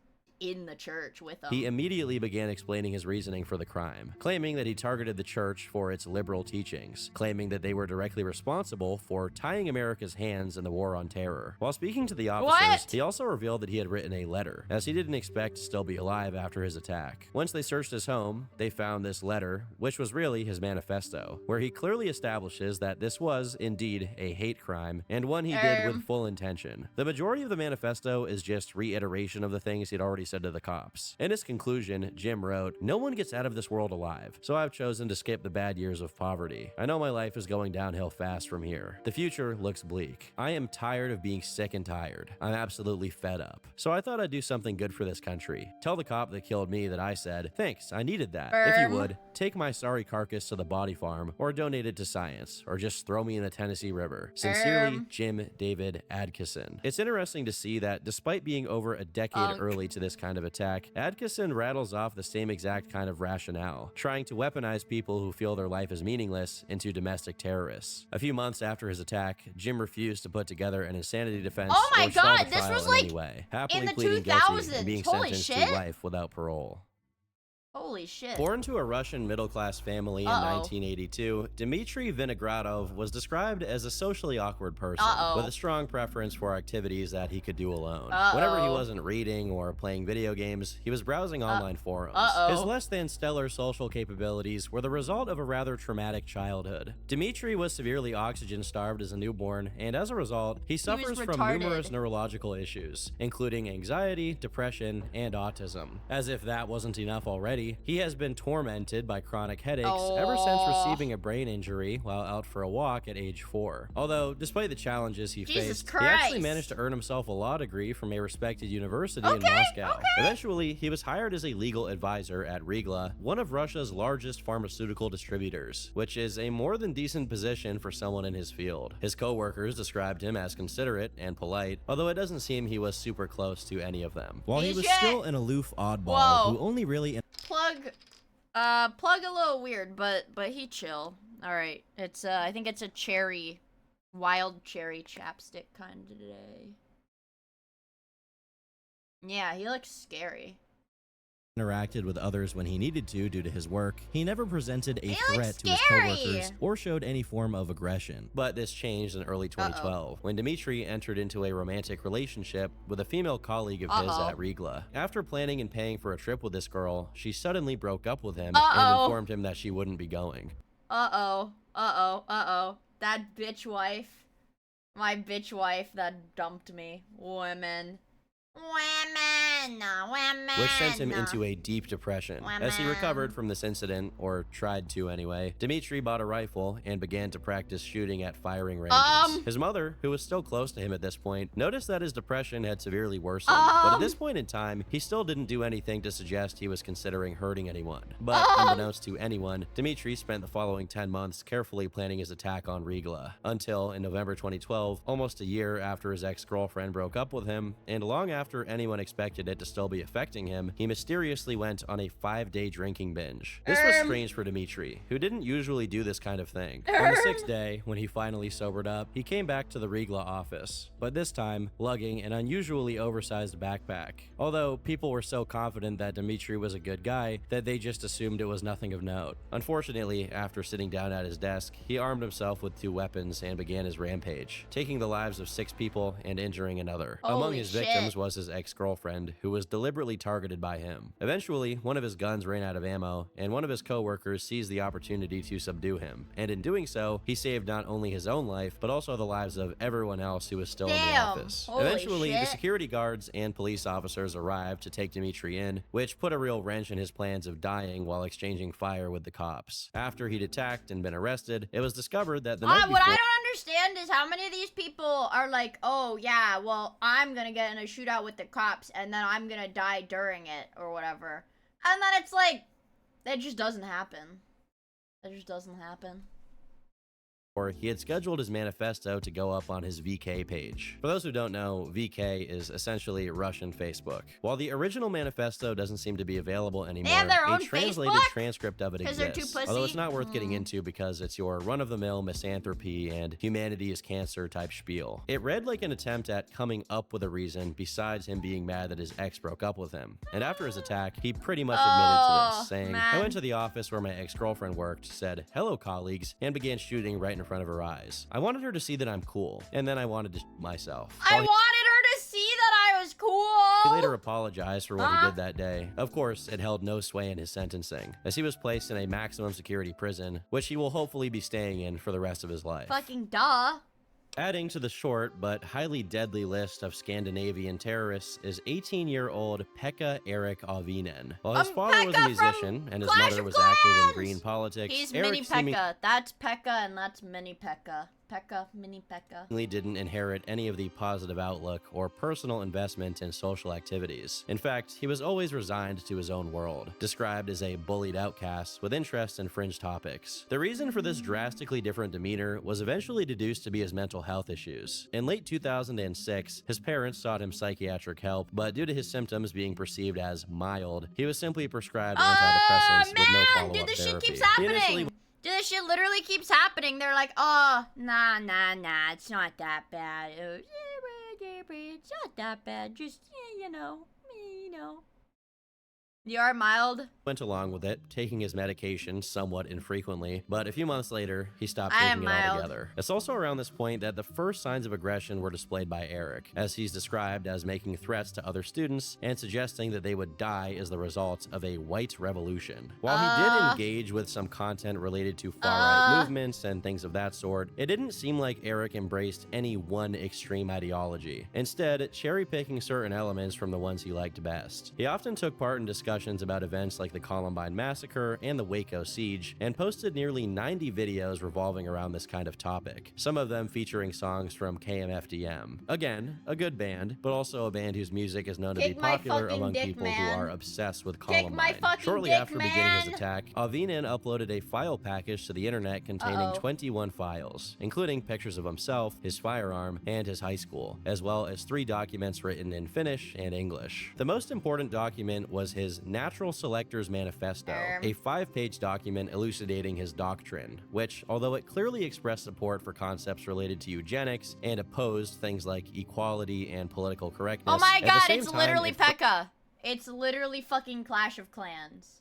in the church with them. He immediately began explaining his reasoning for the crime, claiming that he targeted the church for its liberal teachings, claiming that they were directly responsible for tying America's hands in the war on terror. While speaking to the officers, he also revealed that he had written a letter, as he didn't expect to still be alive after his attack. Once they searched his home, they found this letter, which was really his manifesto, where he clearly establishes that this was indeed a hate crime, and one he did with full intention. The majority of the manifesto is just reiteration of the things he'd already said to the cops. In his conclusion, Jim wrote, "No one gets out of this world alive, so I've chosen to skip the bad years of poverty. I know my life is going downhill fast from here. The future looks bleak. I am tired of being sick and tired. I'm absolutely fed up. So I thought I'd do something good for this country. Tell the cop that killed me that I said, thanks, I needed that. If you would, take my sorry carcass to the body farm, or donate it to science, or just throw me in the Tennessee River. Sincerely, Jim David Adkisson." It's interesting to see that despite being over a decade early to this kind of attack, Adkisson rattles off the same exact kind of rationale, trying to weaponize people who feel their life is meaningless into domestic terrorists. A few months after his attack, Jim refused to put together an insanity defense Oh my or stall God, the this trial was in like any way, happily in the pleading guilty 2000s. and being Holy sentenced shit. to life without parole. Holy shit. Born to a Russian middle-class family in 1982, Dmitry Vinogradov was described as a socially awkward person with a strong preference for activities that he could do alone. Whenever he wasn't reading or playing video games, he was browsing online forums. His less than stellar social capabilities were the result of a rather traumatic childhood. Dmitry was severely oxygen-starved as a newborn, and as a result, he suffers from numerous neurological issues, including anxiety, depression, and autism. As if that wasn't enough already, he has been tormented by chronic headaches ever since receiving a brain injury while out for a walk at age 4. Although, despite the challenges he faced, he actually managed to earn himself a law degree from a respected university in Moscow. Eventually, he was hired as a legal advisor at Regla, one of Russia's largest pharmaceutical distributors, which is a more than decent position for someone in his field. His co-workers described him as considerate and polite, although it doesn't seem he was super close to any of them. While he was still an aloof oddball who only really Plug a little weird, but he chill. All right, it's I think it's a cherry, wild cherry chapstick kind of today. Yeah, he looks scary. Interacted with others when he needed to due to his work, he never presented a threat to his coworkers or showed any form of aggression. But this changed in early 2012 when Dmitry entered into a romantic relationship with a female colleague of his at Regla. After planning and paying for a trip with this girl, she suddenly broke up with him and informed him that she wouldn't be going. That bitch wife. My bitch wife that dumped me. Women. Which sent him into a deep depression. As he recovered from this incident, or tried to anyway, Dmitry bought a rifle and began to practice shooting at firing ranges. His mother, who was still close to him at this point, noticed that his depression had severely worsened, but at this point in time, he still didn't do anything to suggest he was considering hurting anyone. But unbeknownst to anyone, Dmitry spent the following 10 months carefully planning his attack on Regla, until in November 2012, almost a year after his ex-girlfriend broke up with him, and long after anyone expected it to still be affecting him, he mysteriously went on a 5-day drinking binge. This was strange for Dmitry, who didn't usually do this kind of thing. On the 6th day, when he finally sobered up, he came back to the Regla office, but this time, lugging an unusually oversized backpack. Although people were so confident that Dmitry was a good guy that they just assumed it was nothing of note. Unfortunately, after sitting down at his desk, he armed himself with 2 weapons and began his rampage, taking the lives of 6 people and injuring another. Among his victims was his ex-girlfriend, who was deliberately targeted by him. Eventually, one of his guns ran out of ammo, and one of his co-workers seized the opportunity to subdue him. And in doing so, he saved not only his own life, but also the lives of everyone else who was still in the office. Eventually, the security guards and police officers arrived to take Dmitry in, which put a real wrench in his plans of dying while exchanging fire with the cops. After he'd attacked and been arrested, it was discovered that the night before— What I don't understand is how many of these people are like, oh yeah, well, I'm gonna get in a shootout with the cops and then I'm gonna die during it or whatever. And then it's like, that just doesn't happen. That just doesn't happen. or he had scheduled his manifesto to go up on his VK page. For those who don't know, VK is essentially Russian Facebook. While the original manifesto doesn't seem to be available anymore, They have their own a translated Facebook? transcript of it 'Cause they're too exists. pussy? Although it's not worth getting into because it's your run-of-the-mill misanthropy and humanity is cancer type spiel. It read like an attempt at coming up with a reason besides him being mad that his ex broke up with him. And after his attack, he pretty much admitted to this, saying, man. I went to the office where my ex-girlfriend worked, said, hello colleagues, and began shooting right in front of her eyes. I wanted her to see that I'm cool, and then I wanted to shoot myself. I wanted her to see that I was cool. He later apologized for what he did that day. Of course, it held no sway in his sentencing, as he was placed in a maximum security prison, which he will hopefully be staying in for the rest of his life. Fucking duh. Adding to the short but highly deadly list of Scandinavian terrorists is 18-year-old Pekka Erik Auvinen. While his father was a musician and his mother was active in green politics, He's Erik Mini Pekka. That's Pekka and that's Mini Pekka. Pekka, Mini Pekka. Didn't inherit any of the positive outlook or personal investment in social activities. In fact, he was always resigned to his own world, described as a bullied outcast with interest in fringe topics. The reason for this drastically different demeanor was eventually deduced to be his mental health issues. In late 2006, his parents sought him psychiatric help, but due to his symptoms being perceived as mild, he was simply prescribed antidepressants with no follow-up dude, this therapy. shit keeps happening. Dude, this shit literally keeps happening. They're like, oh, nah, it's not that bad. It's not that bad. Just, you know. You are mild. Went along with it, taking his medication somewhat infrequently, but a few months later, he stopped taking it altogether. It's also around this point that the first signs of aggression were displayed by Erik, as he's described as making threats to other students and suggesting that they would die as the result of a white revolution. While he did engage with some content related to far-right movements and things of that sort, it didn't seem like Erik embraced any one extreme ideology, instead cherry-picking certain elements from the ones he liked best. He often took part in discussions about events like the Columbine Massacre and the Waco Siege, and posted nearly 90 videos revolving around this kind of topic, some of them featuring songs from KMFDM. Again, a good band, but also a band whose music is known to be popular among people who are obsessed with Columbine. Shortly after beginning his attack, Auvinen uploaded a file package to the internet containing 21 files, including pictures of himself, his firearm, and his high school, as well as 3 documents written in Finnish and English. The most important document was his Natural Selector's Manifesto, a 5-page document elucidating his doctrine, which, although it clearly expressed support for concepts related to eugenics and opposed things like equality and political correctness. Oh my god, it's literally Pekka. It's literally fucking Clash of Clans.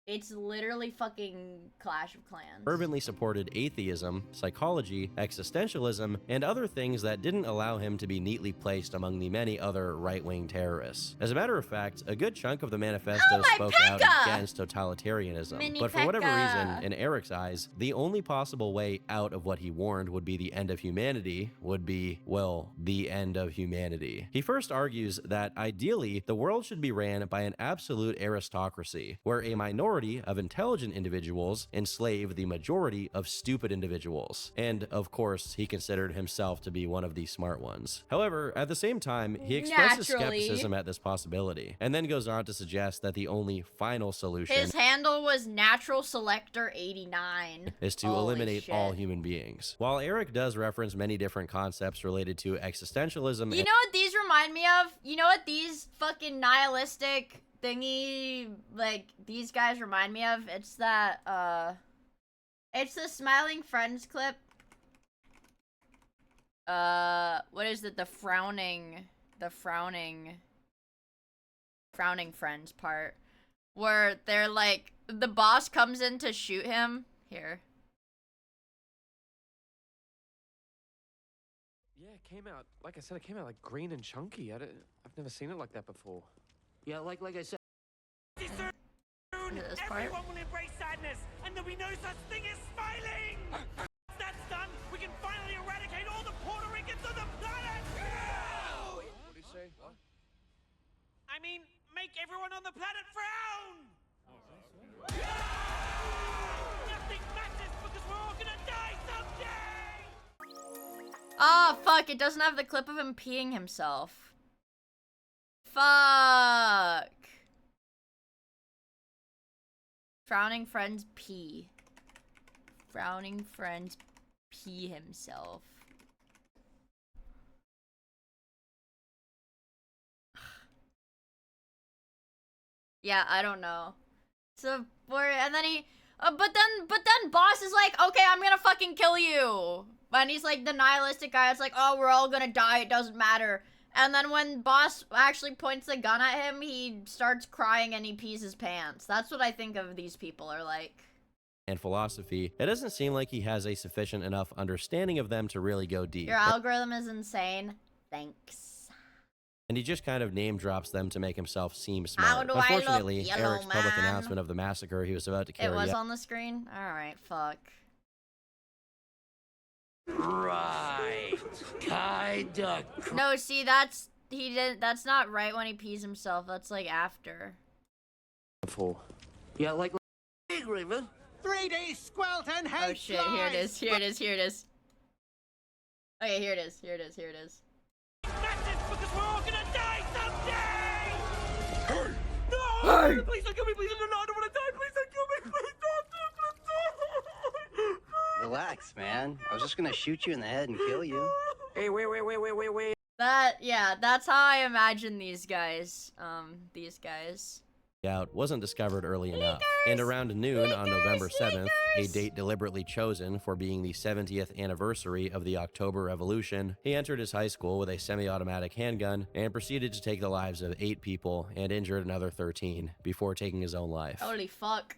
It's literally fucking Clash of Clans. Fervently supported atheism, psychology, existentialism, and other things that didn't allow him to be neatly placed among the many other right-wing terrorists. As a matter of fact, a good chunk of the manifesto spoke out against totalitarianism. But for whatever reason, in Erik's eyes, the only possible way out of what he warned would be the end of humanity, would be, well, the end of humanity. He first argues that ideally, the world should be ran by an absolute aristocracy, where a minority of intelligent individuals enslave the majority of stupid individuals. And of course, he considered himself to be one of the smart ones. However, at the same time, he expresses skepticism at this possibility, and then goes on to suggest that the only final solution, his handle was Natural Selector 89, is to eliminate all human beings. While Erik does reference many different concepts related to existentialism, you know what these remind me of? You know what these fucking nihilistic thingy, like, these guys remind me of? It's that, it's the Smiling Friends clip. What is it? The frowning friends part. Where they're like, the boss comes in to shoot him. Here. Yeah, it came out, like I said, it came out like green and chunky. I've never seen it like that before. Yeah, like I said. This part. Everyone will embrace sadness, and there'll be no such thing as smiling! Once that's done, we can finally eradicate all the Puerto Ricans on the planet! What did he say? What? I mean, make everyone on the planet frown! Nothing matters because we're all gonna die someday! Oh, fuck, it doesn't have the clip of him peeing himself. Fuck. Frowning Friends pee. frowning friend pee himself. Yeah, I don't know. So, and then he, but then boss is like, okay, I'm gonna fucking kill you. And he's like the nihilistic guy. It's like, oh, we're all gonna die. It doesn't matter. And then when boss actually points the gun at him, he starts crying and he pees his pants. That's what I think of these people are like. And philosophy, it doesn't seem like he has a sufficient enough understanding of them to really go deep. Your algorithm is insane. Thanks. And he just kind of name drops them to make himself seem smart. How do Unfortunately, I look, Eric's public man? announcement of the massacre he was about to carry It was out. on the screen? Alright, fuck. Right. Kinda. No, see, that's not right when he pees himself. That's like after. Before. Yeah, like. Big river. 3D squelch and hate Oh shit, here it is, here it is, here it is. Okay, here it is, here it is, here it is. Massive, because we're all gonna die someday! Hey! No! Hey! Please don't kill me, please don't, no, I don't wanna die, please don't kill me, please don't! Relax, man. I was just gonna shoot you in the head and kill you. Hey, wait. Yeah, that's how I imagine these guys. These guys. Out wasn't discovered early enough. And around noon on November 7th, a date deliberately chosen for being the 70th anniversary of the October Revolution, he entered his high school with a semi-automatic handgun and proceeded to take the lives of 8 people and injured another 13 before taking his own life. Holy fuck.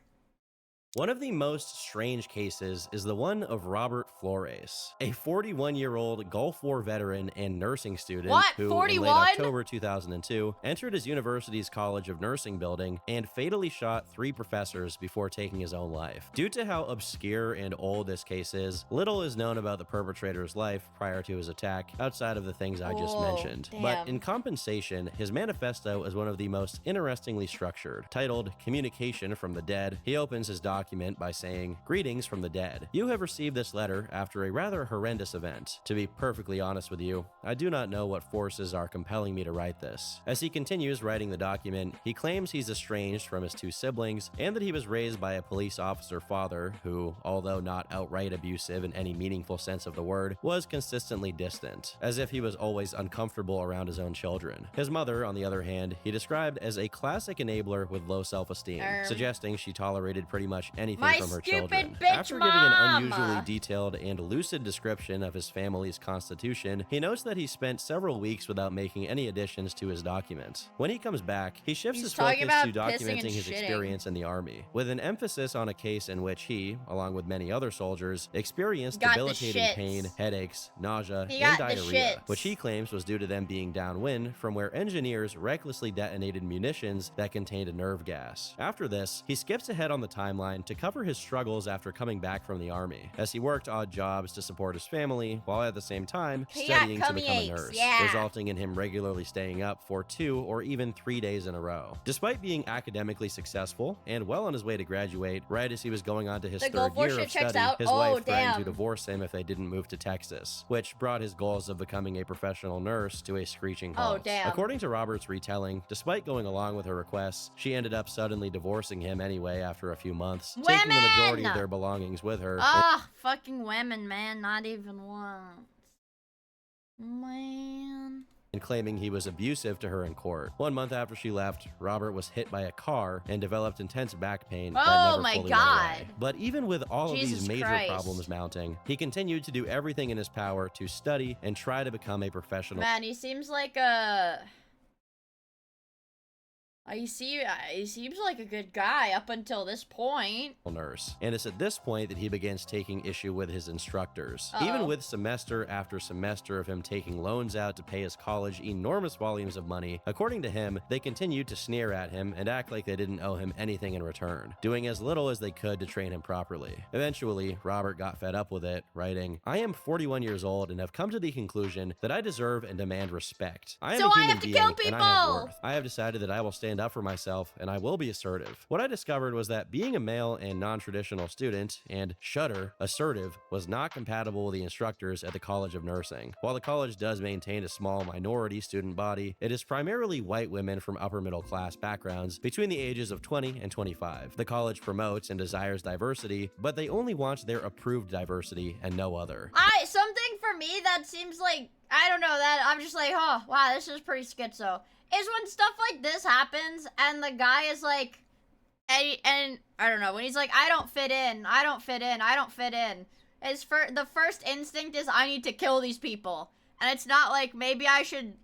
One of the most strange cases is the one of Robert Flores, a 41-year-old Gulf War veteran and nursing student who, 41? in late October 2002, entered his university's College of Nursing building and fatally shot 3 professors before taking his own life. Due to how obscure and old this case is, little is known about the perpetrator's life prior to his attack, outside of the things I just mentioned. Damn. But in compensation, his manifesto is one of the most interestingly structured. Titled Communication from the Dead, he opens his document by saying, "Greetings from the dead. You have received this letter after a rather horrendous event. To be perfectly honest with you, I do not know what forces are compelling me to write this." As he continues writing the document, he claims he's estranged from his 2 siblings and that he was raised by a police officer father who, although not outright abusive in any meaningful sense of the word, was consistently distant, as if he was always uncomfortable around his own children. His mother, on the other hand, he described as a classic enabler with low self-esteem, suggesting she tolerated pretty much anything from her children. After giving an unusually detailed and lucid description of his family's constitution, he notes that he spent several weeks without making any additions to his document. When he comes back, he shifts his focus to documenting his experience in the army, with an emphasis on a case in which he, along with many other soldiers, experienced debilitating pain, headaches, nausea, and diarrhea, which he claims was due to them being downwind from where engineers recklessly detonated munitions that contained nerve gas. After this, he skips ahead on the timeline to cover his struggles after coming back from the army, as he worked odd jobs to support his family while at the same time studying to become a nurse, resulting in him regularly staying up for 2 or even 3 days in a row. Despite being academically successful and well on his way to graduate, right as he was going on to his 3rd year of study, his wife threatened to divorce him if they didn't move to Texas, which brought his goals of becoming a professional nurse to a screeching halt. According to Robert's retelling, despite going along with her requests, she ended up suddenly divorcing him anyway after a few months, taking the majority of their belongings with her. Ah, fucking women, man. Not even once. Man. And claiming he was abusive to her in court. 1 month after she left, Robert was hit by a car and developed intense back pain that never fully went away. But even with all of these major problems mounting, he continued to do everything in his power to study and try to become a professional. Man, he seems like a... He seems like a good guy up until this point. Nurse. And it's at this point that he begins taking issue with his instructors. Even with semester after semester of him taking loans out to pay his college enormous volumes of money, according to him, they continued to sneer at him and act like they didn't owe him anything in return, doing as little as they could to train him properly. Eventually, Robert got fed up with it, writing, "I am 41 years old and have come to the conclusion that I deserve and demand respect. I am a human being and I have worth. I have decided that I will stand stand up for myself, and I will be assertive. What I discovered was that being a male and non-traditional student, and shudder, assertive, was not compatible with the instructors at the College of Nursing. While the college does maintain a small minority student body, it is primarily white women from upper middle class backgrounds between the ages of 20 and 25. The college promotes and desires diversity, but they only want their approved diversity and no other. Something for me that seems like, I don't know, that I'm just like, oh, wow, this is pretty schizo, is when stuff like this happens and the guy is like, and I don't know, when he's like, I don't fit in, the first instinct is I need to kill these people. And it's not like, maybe I should,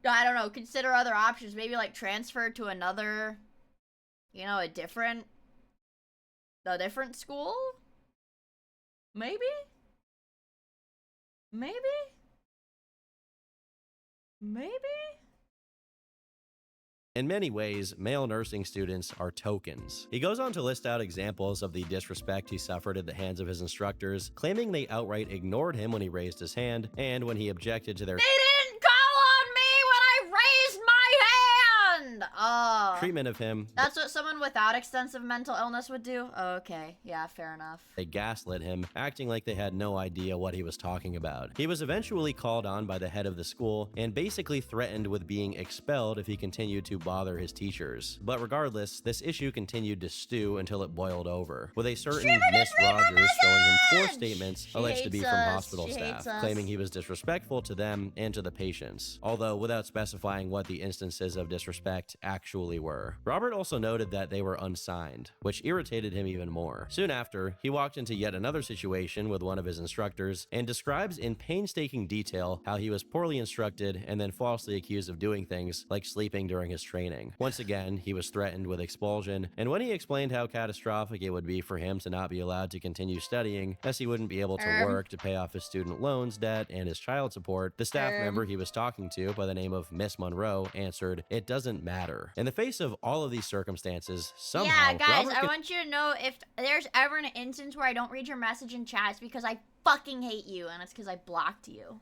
I don't know, consider other options, maybe like transfer to another, you know, a different school? Maybe? In many ways, male nursing students are tokens. He goes on to list out examples of the disrespect he suffered at the hands of his instructors, claiming they outright ignored him when he raised his hand, and when he objected to their treatment of him. That's what someone without extensive mental illness would do? Okay, yeah, fair enough. They gaslit him, acting like they had no idea what he was talking about. He was eventually called on by the head of the school and basically threatened with being expelled if he continued to bother his teachers. But regardless, this issue continued to stew until it boiled over, with a certain Miss Rogers showing him 4 statements alleged to be from hospital staff, claiming he was disrespectful to them and to the patients, although without specifying what the instances of disrespect actually were. Robert also noted that they were unsigned, which irritated him even more. Soon after, he walked into yet another situation with one of his instructors and describes in painstaking detail how he was poorly instructed and then falsely accused of doing things like sleeping during his training. Once again, he was threatened with expulsion, and when he explained how catastrophic it would be for him to not be allowed to continue studying, as he wouldn't be able to work to pay off his student loans debt and his child support, the staff member he was talking to by the name of Miss Monroe answered, "It doesn't matter." In the face of all of these circumstances, somehow, yeah, guys, Robert I want you to know, if there's ever an instance where I don't read your message in chat, it's because I fucking hate you, and it's because I blocked you.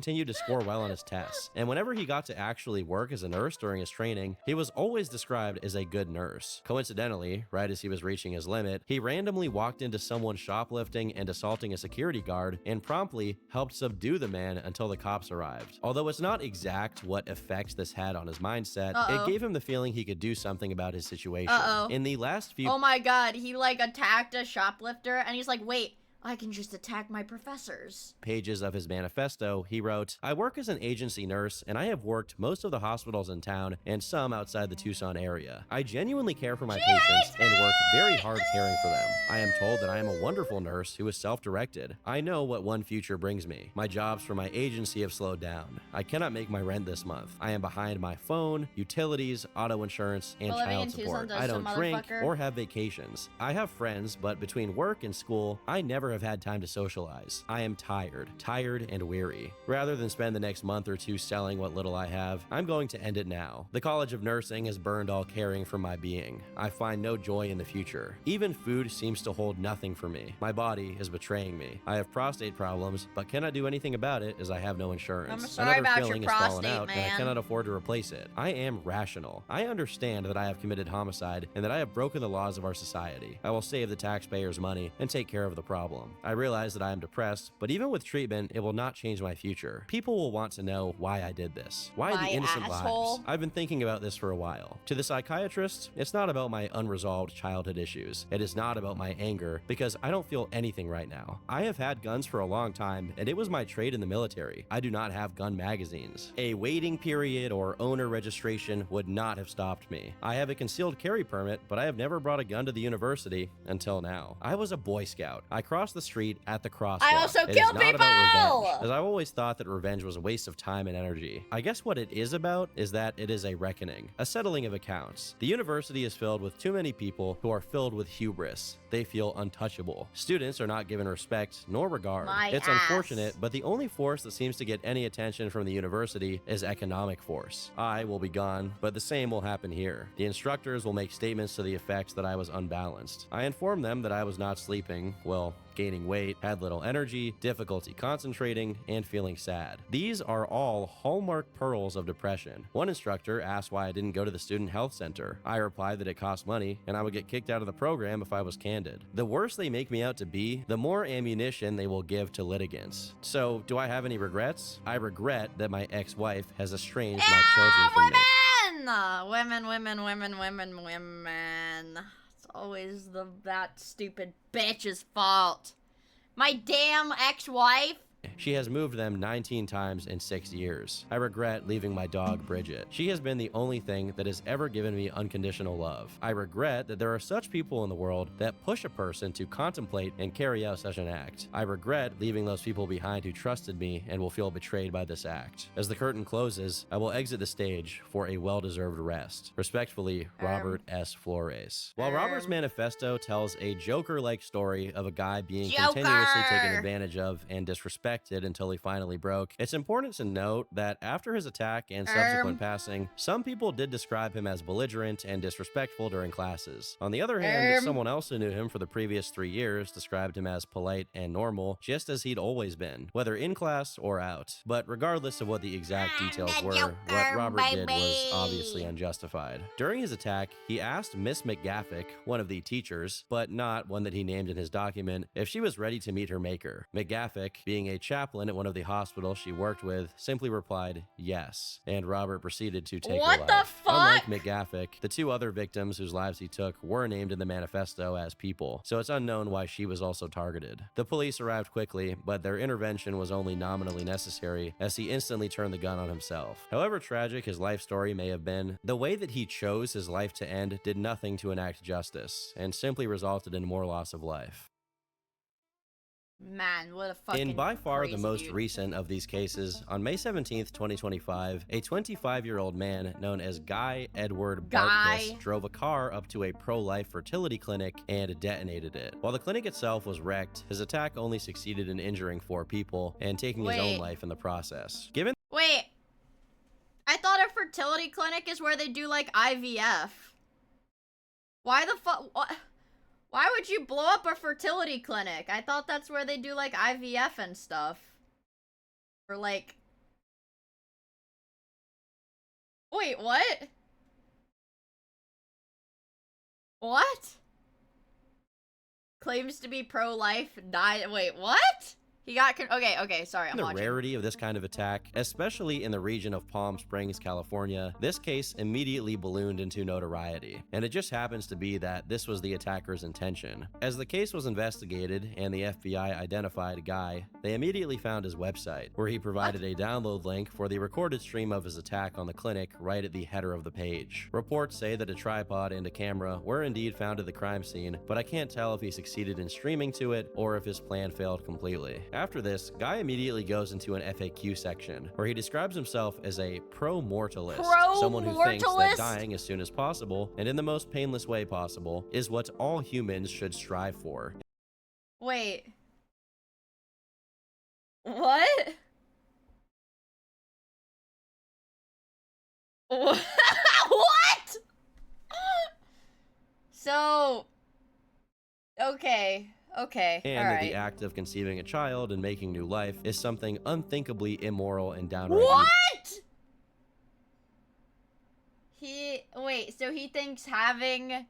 continued to score well on his tests, and whenever he got to actually work as a nurse during his training, he was always described as a good nurse. Coincidentally, right as he was reaching his limit, he randomly walked into someone shoplifting and assaulting a security guard and promptly helped subdue the man until the cops arrived. Although it's not exact what effect this had on his mindset, it gave him the feeling he could do something about his situation. In the last few— oh my god, he like attacked a shoplifter and he's like, wait, I can just attack my professors. Pages of his manifesto, he wrote, "I work as an agency nurse, and I have worked most of the hospitals in town and some outside the Tucson area. I genuinely care for my patients and work very hard caring for them. I am told that I am a wonderful nurse who is self-directed. I know what one future brings me. My jobs for my agency have slowed down. I cannot make my rent this month. I am behind my phone, utilities, auto insurance, and child support. I don't drink or have vacations. I have friends, but between work and school, I never have had time to socialize. I am tired and weary. Rather than spend the next month or two selling what little I have, I'm going to end it now. The College of Nursing has burned all caring from my being. I find no joy in the future. Even food seems to hold nothing for me. My body is betraying me. I have prostate problems, but cannot do anything about it as I have no insurance. I'm sorry about your filling prostate, has fallen out, man. and I cannot afford to replace it. I am rational. I understand that I have committed homicide and that I have broken the laws of our society. I will save the taxpayers' money and take care of the problem. I realize that I am depressed, but even with treatment, it will not change my future. People will want to know why I did this. Why the innocent lives? I've been thinking about this for a while. To the psychiatrist, it's not about my unresolved childhood issues. It is not about my anger, because I don't feel anything right now. I have had guns for a long time, and it was my trade in the military. I do not have gun magazines. A waiting period or owner registration would not have stopped me. I have a concealed carry permit, but I have never brought a gun to the university until now. I was a Boy Scout. I crossed the street at the crosswalk. I also kill people! About revenge, as I've always thought that revenge was a waste of time and energy. I guess what it is about is that it is a reckoning, a settling of accounts. The university is filled with too many people who are filled with hubris. They feel untouchable. Students are not given respect nor regard. It's unfortunate, but the only force that seems to get any attention from the university is economic force. I will be gone, but the same will happen here. The instructors will make statements to the effect that I was unbalanced. I informed them that I was not sleeping, well, gaining weight, had little energy, difficulty concentrating, and feeling sad. These are all hallmark pearls of depression. One instructor asked why I didn't go to the student health center. I replied that it cost money and I would get kicked out of the program if I was candid. The worse they make me out to be, the more ammunition they will give to litigants. So, do I have any regrets? I regret that my ex-wife has estranged my children from me. Women. It's always that stupid bitch's fault. My damn ex-wife. She has moved them 19 times in 6 years. I regret leaving my dog, Bridget. She has been the only thing that has ever given me unconditional love. I regret that there are such people in the world that push a person to contemplate and carry out such an act. I regret leaving those people behind who trusted me and will feel betrayed by this act. As the curtain closes, I will exit the stage for a well-deserved rest. Respectfully, Robert S. Flores. While Robert's manifesto tells a Joker-like story of a guy being continuously taken advantage of and disrespected until he finally broke, it's important to note that after his attack and subsequent passing, some people did describe him as belligerent and disrespectful during classes. On the other hand, someone else who knew him for the previous 3 years described him as polite and normal, just as he'd always been, whether in class or out. But regardless of what the exact details were, what Robert did was obviously unjustified. During his attack, he asked Miss McGaffick, one of the teachers, but not one that he named in his document, if she was ready to meet her maker. McGaffick, being a chaplain at one of the hospitals she worked with, simply replied yes, and Robert proceeded to take her life. What the fuck? Unlike McGaffick, the 2 other victims whose lives he took were named in the manifesto as people, so it's unknown why she was also targeted. The police arrived quickly, but their intervention was only nominally necessary, as he instantly turned the gun on himself. However tragic his life story may have been, the way that he chose his life to end did nothing to enact justice, and simply resulted in more loss of life. Man, what a fucking In by far the most dude. recent of these cases, on May 17th, 2025, a 25-year-old man known as Guy Edward Bartkus drove a car up to a pro-life fertility clinic and detonated it. While the clinic itself was wrecked, his attack only succeeded in injuring 4 people and taking his own life in the process. Wait, I thought a fertility clinic is where they do like IVF. Why the fuck? Why would you blow up a fertility clinic? I thought that's where they do like IVF and stuff. Or like... Wait, what? What? Claims to be pro-life, died. Wait, what? He got okay, sorry, I'm watching. The rarity of this kind of attack, especially in the region of Palm Springs, California, this case immediately ballooned into notoriety. And it just happens to be that this was the attacker's intention. As the case was investigated and the FBI identified Guy, they immediately found his website, where he provided a download link for the recorded stream of his attack on the clinic right at the header of the page. Reports say that a tripod and a camera were indeed found at the crime scene, but I can't tell if he succeeded in streaming to it or if his plan failed completely. After this, Guy immediately goes into an FAQ section, where he describes himself as a pro-mortalist, someone who thinks that dying as soon as possible, and in the most painless way possible, is what all humans should strive for. Wait. What? What? So... Okay. Okay, and that the act of conceiving a child and making new life is something unthinkably immoral and downright evil. Wait, so he thinks having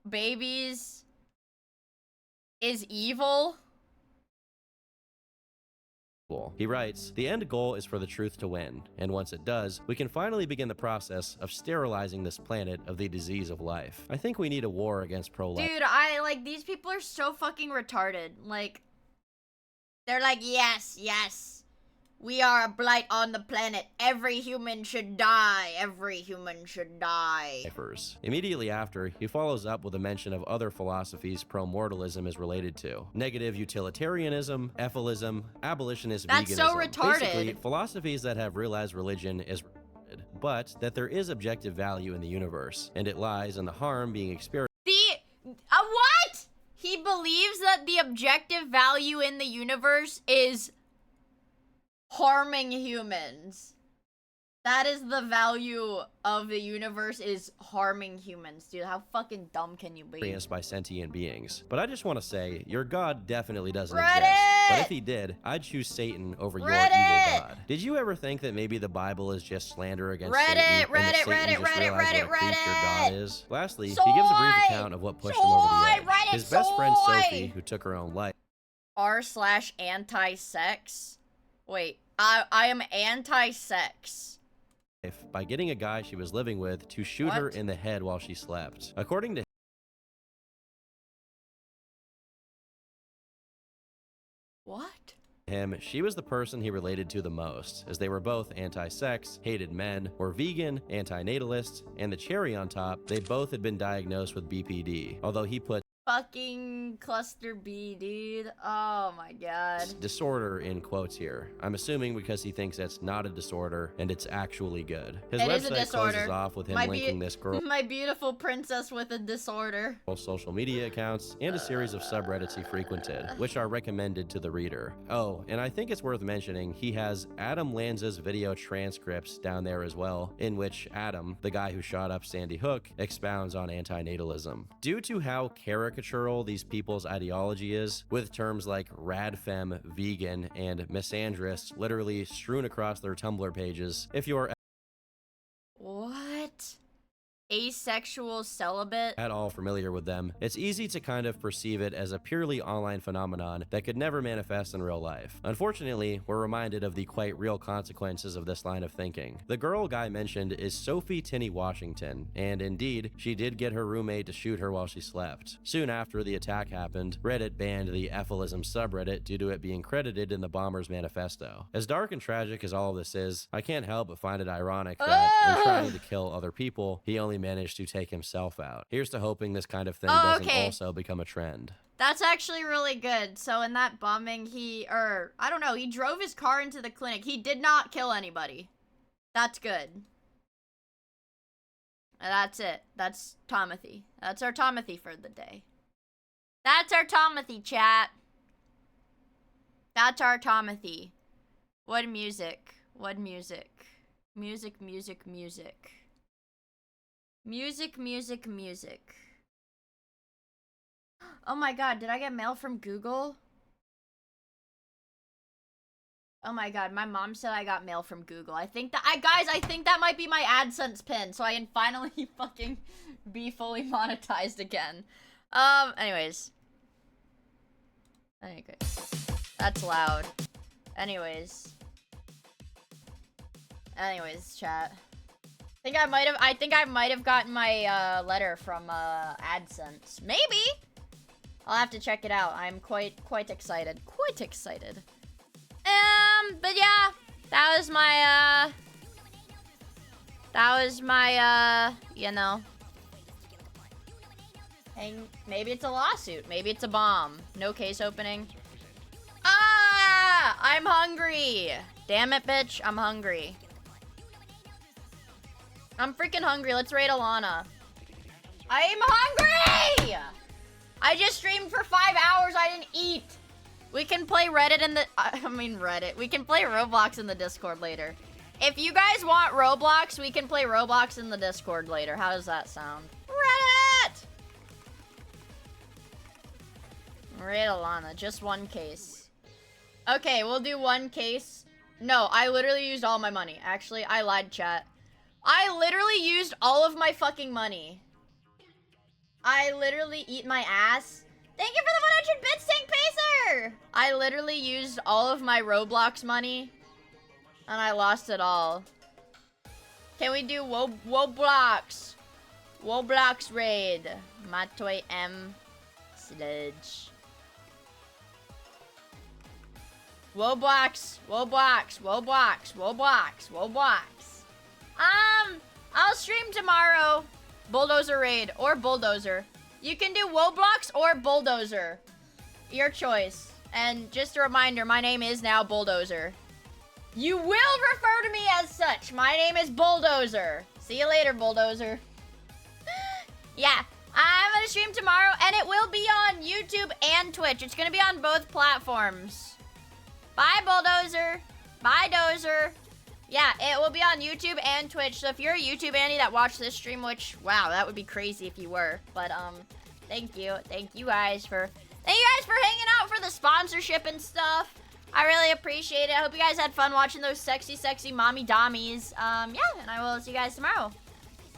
babies is evil? He writes, "The end goal is for the truth to win, and once it does, we can finally begin the process of sterilizing this planet of the disease of life. I think we need a war against pro-life." Dude, these people are so fucking retarded. Like, they're like, yes, we are a blight on the planet. Every human should die. Every human should die. Immediately after, he follows up with a mention of other philosophies pro-mortalism is related to. Negative utilitarianism, ethilism, abolitionist veganism. That's so retarded. Basically, philosophies that have realized religion is but that there is objective value in the universe, and it lies in the harm being experienced. What? He believes that the objective value in the universe is harming humans. That is the value of the universe, is harming humans, dude. How fucking dumb can you be? By sentient beings. But I just want to say, your God definitely doesn't Reddit! exist. But if he did, I'd choose Satan over your evil God. Did you ever think that maybe the Bible is just slander against Satan? And that Satan just realized what a creep your God is? Lastly, he gives a brief account of what pushed him over the edge. His best friend Sophie, who took her own life. r/anti-sex? Wait, I am anti-sex. By getting a guy she was living with to shoot her in the head while she slept. According to him, she was the person he related to the most, as they were both anti-sex, hated men, were vegan, anti-natalists, and the cherry on top, they both had been diagnosed with BPD, although he put fucking cluster B, dude. Oh my god. Disorder in quotes here. I'm assuming because he thinks it's not a disorder and it's actually good. His website closes off with him linking this girl. My beautiful princess with a disorder. Social media accounts and a series of subreddits he frequented, which are recommended to the reader. Oh, and I think it's worth mentioning he has Adam Lanza's video transcripts down there as well, in which Adam, the guy who shot up Sandy Hook, expounds on antinatalism. Due to how caricatural these people's ideology is, with terms like radfem, vegan, and misandrist literally strewn across their Tumblr pages, if you're what? Asexual celibate? At all familiar with them, it's easy to kind of perceive it as a purely online phenomenon that could never manifest in real life. Unfortunately, we're reminded of the quite real consequences of this line of thinking. The girl Guy mentioned is Sophie Tinney Washington, and indeed, she did get her roommate to shoot her while she slept. Soon after the attack happened, Reddit banned the Ephilism subreddit due to it being credited in the bomber's manifesto. As dark and tragic as all of this is, I can't help but find it ironic that in trying to kill other people, he only managed to take himself out. Here's to hoping this kind of thing doesn't also become a trend. That's actually really good. So in that bombing, he drove his car into the clinic. He did not kill anybody. That's good. And that's it. That's Tomothy. That's our Tomothy for the day. That's our Tomothy, chat. That's our Tomothy. What music? What music? Music, music, music. Music, music, music. Oh my god, did I get mail from Google? Oh my god, my mom said I got mail from Google. I think that, guys, I think that might be my AdSense pin, so I can finally fucking be fully monetized again. Anyways. Okay. That's loud. Anyways, chat. I think I might have gotten my letter from AdSense. Maybe. I'll have to check it out. I'm quite excited. Quite excited. But yeah, that was my you know. And maybe it's a lawsuit. Maybe it's a bomb. No case opening. Ah! I'm hungry. Damn it, bitch. I'm hungry. I'm freaking hungry. Let's raid Alana. I'm hungry! I just streamed for 5 hours. I didn't eat. We can play Reddit in the... Reddit. We can play Roblox in the Discord later. If you guys want Roblox, we can play Roblox in the Discord later. How does that sound? Reddit! Raid Alana. Just one case. Okay, we'll do one case. No, I literally used all my money. Actually, I lied, chat. I literally used all of my fucking money. I literally eat my ass. Thank you for the 100 bits, Tank Pacer! I literally used all of my Roblox money. And I lost it all. Can we do Woblox? Woblox raid. Matoy M. Sludge. Woblox. Woblox. Woblox. Woblox. Woblox. I'll stream tomorrow. Bulldozer raid or Bulldozer. You can do Woblox or Bulldozer. Your choice. And just a reminder, my name is now Bulldozer. You will refer to me as such. My name is Bulldozer. See you later, Bulldozer. Yeah, I'm gonna stream tomorrow, and it will be on YouTube and Twitch. It's gonna be on both platforms. Bye, Bulldozer. Bye, Dozer. Yeah, it will be on YouTube and Twitch. So if you're a YouTube Andy that watched this stream, which, wow, that would be crazy if you were. But, thank you. Thank you guys for hanging out for the sponsorship and stuff. I really appreciate it. I hope you guys had fun watching those sexy, sexy mommy dommies. Yeah, and I will see you guys tomorrow.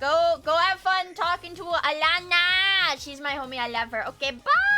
Go have fun talking to Alana. She's my homie. I love her. Okay, bye.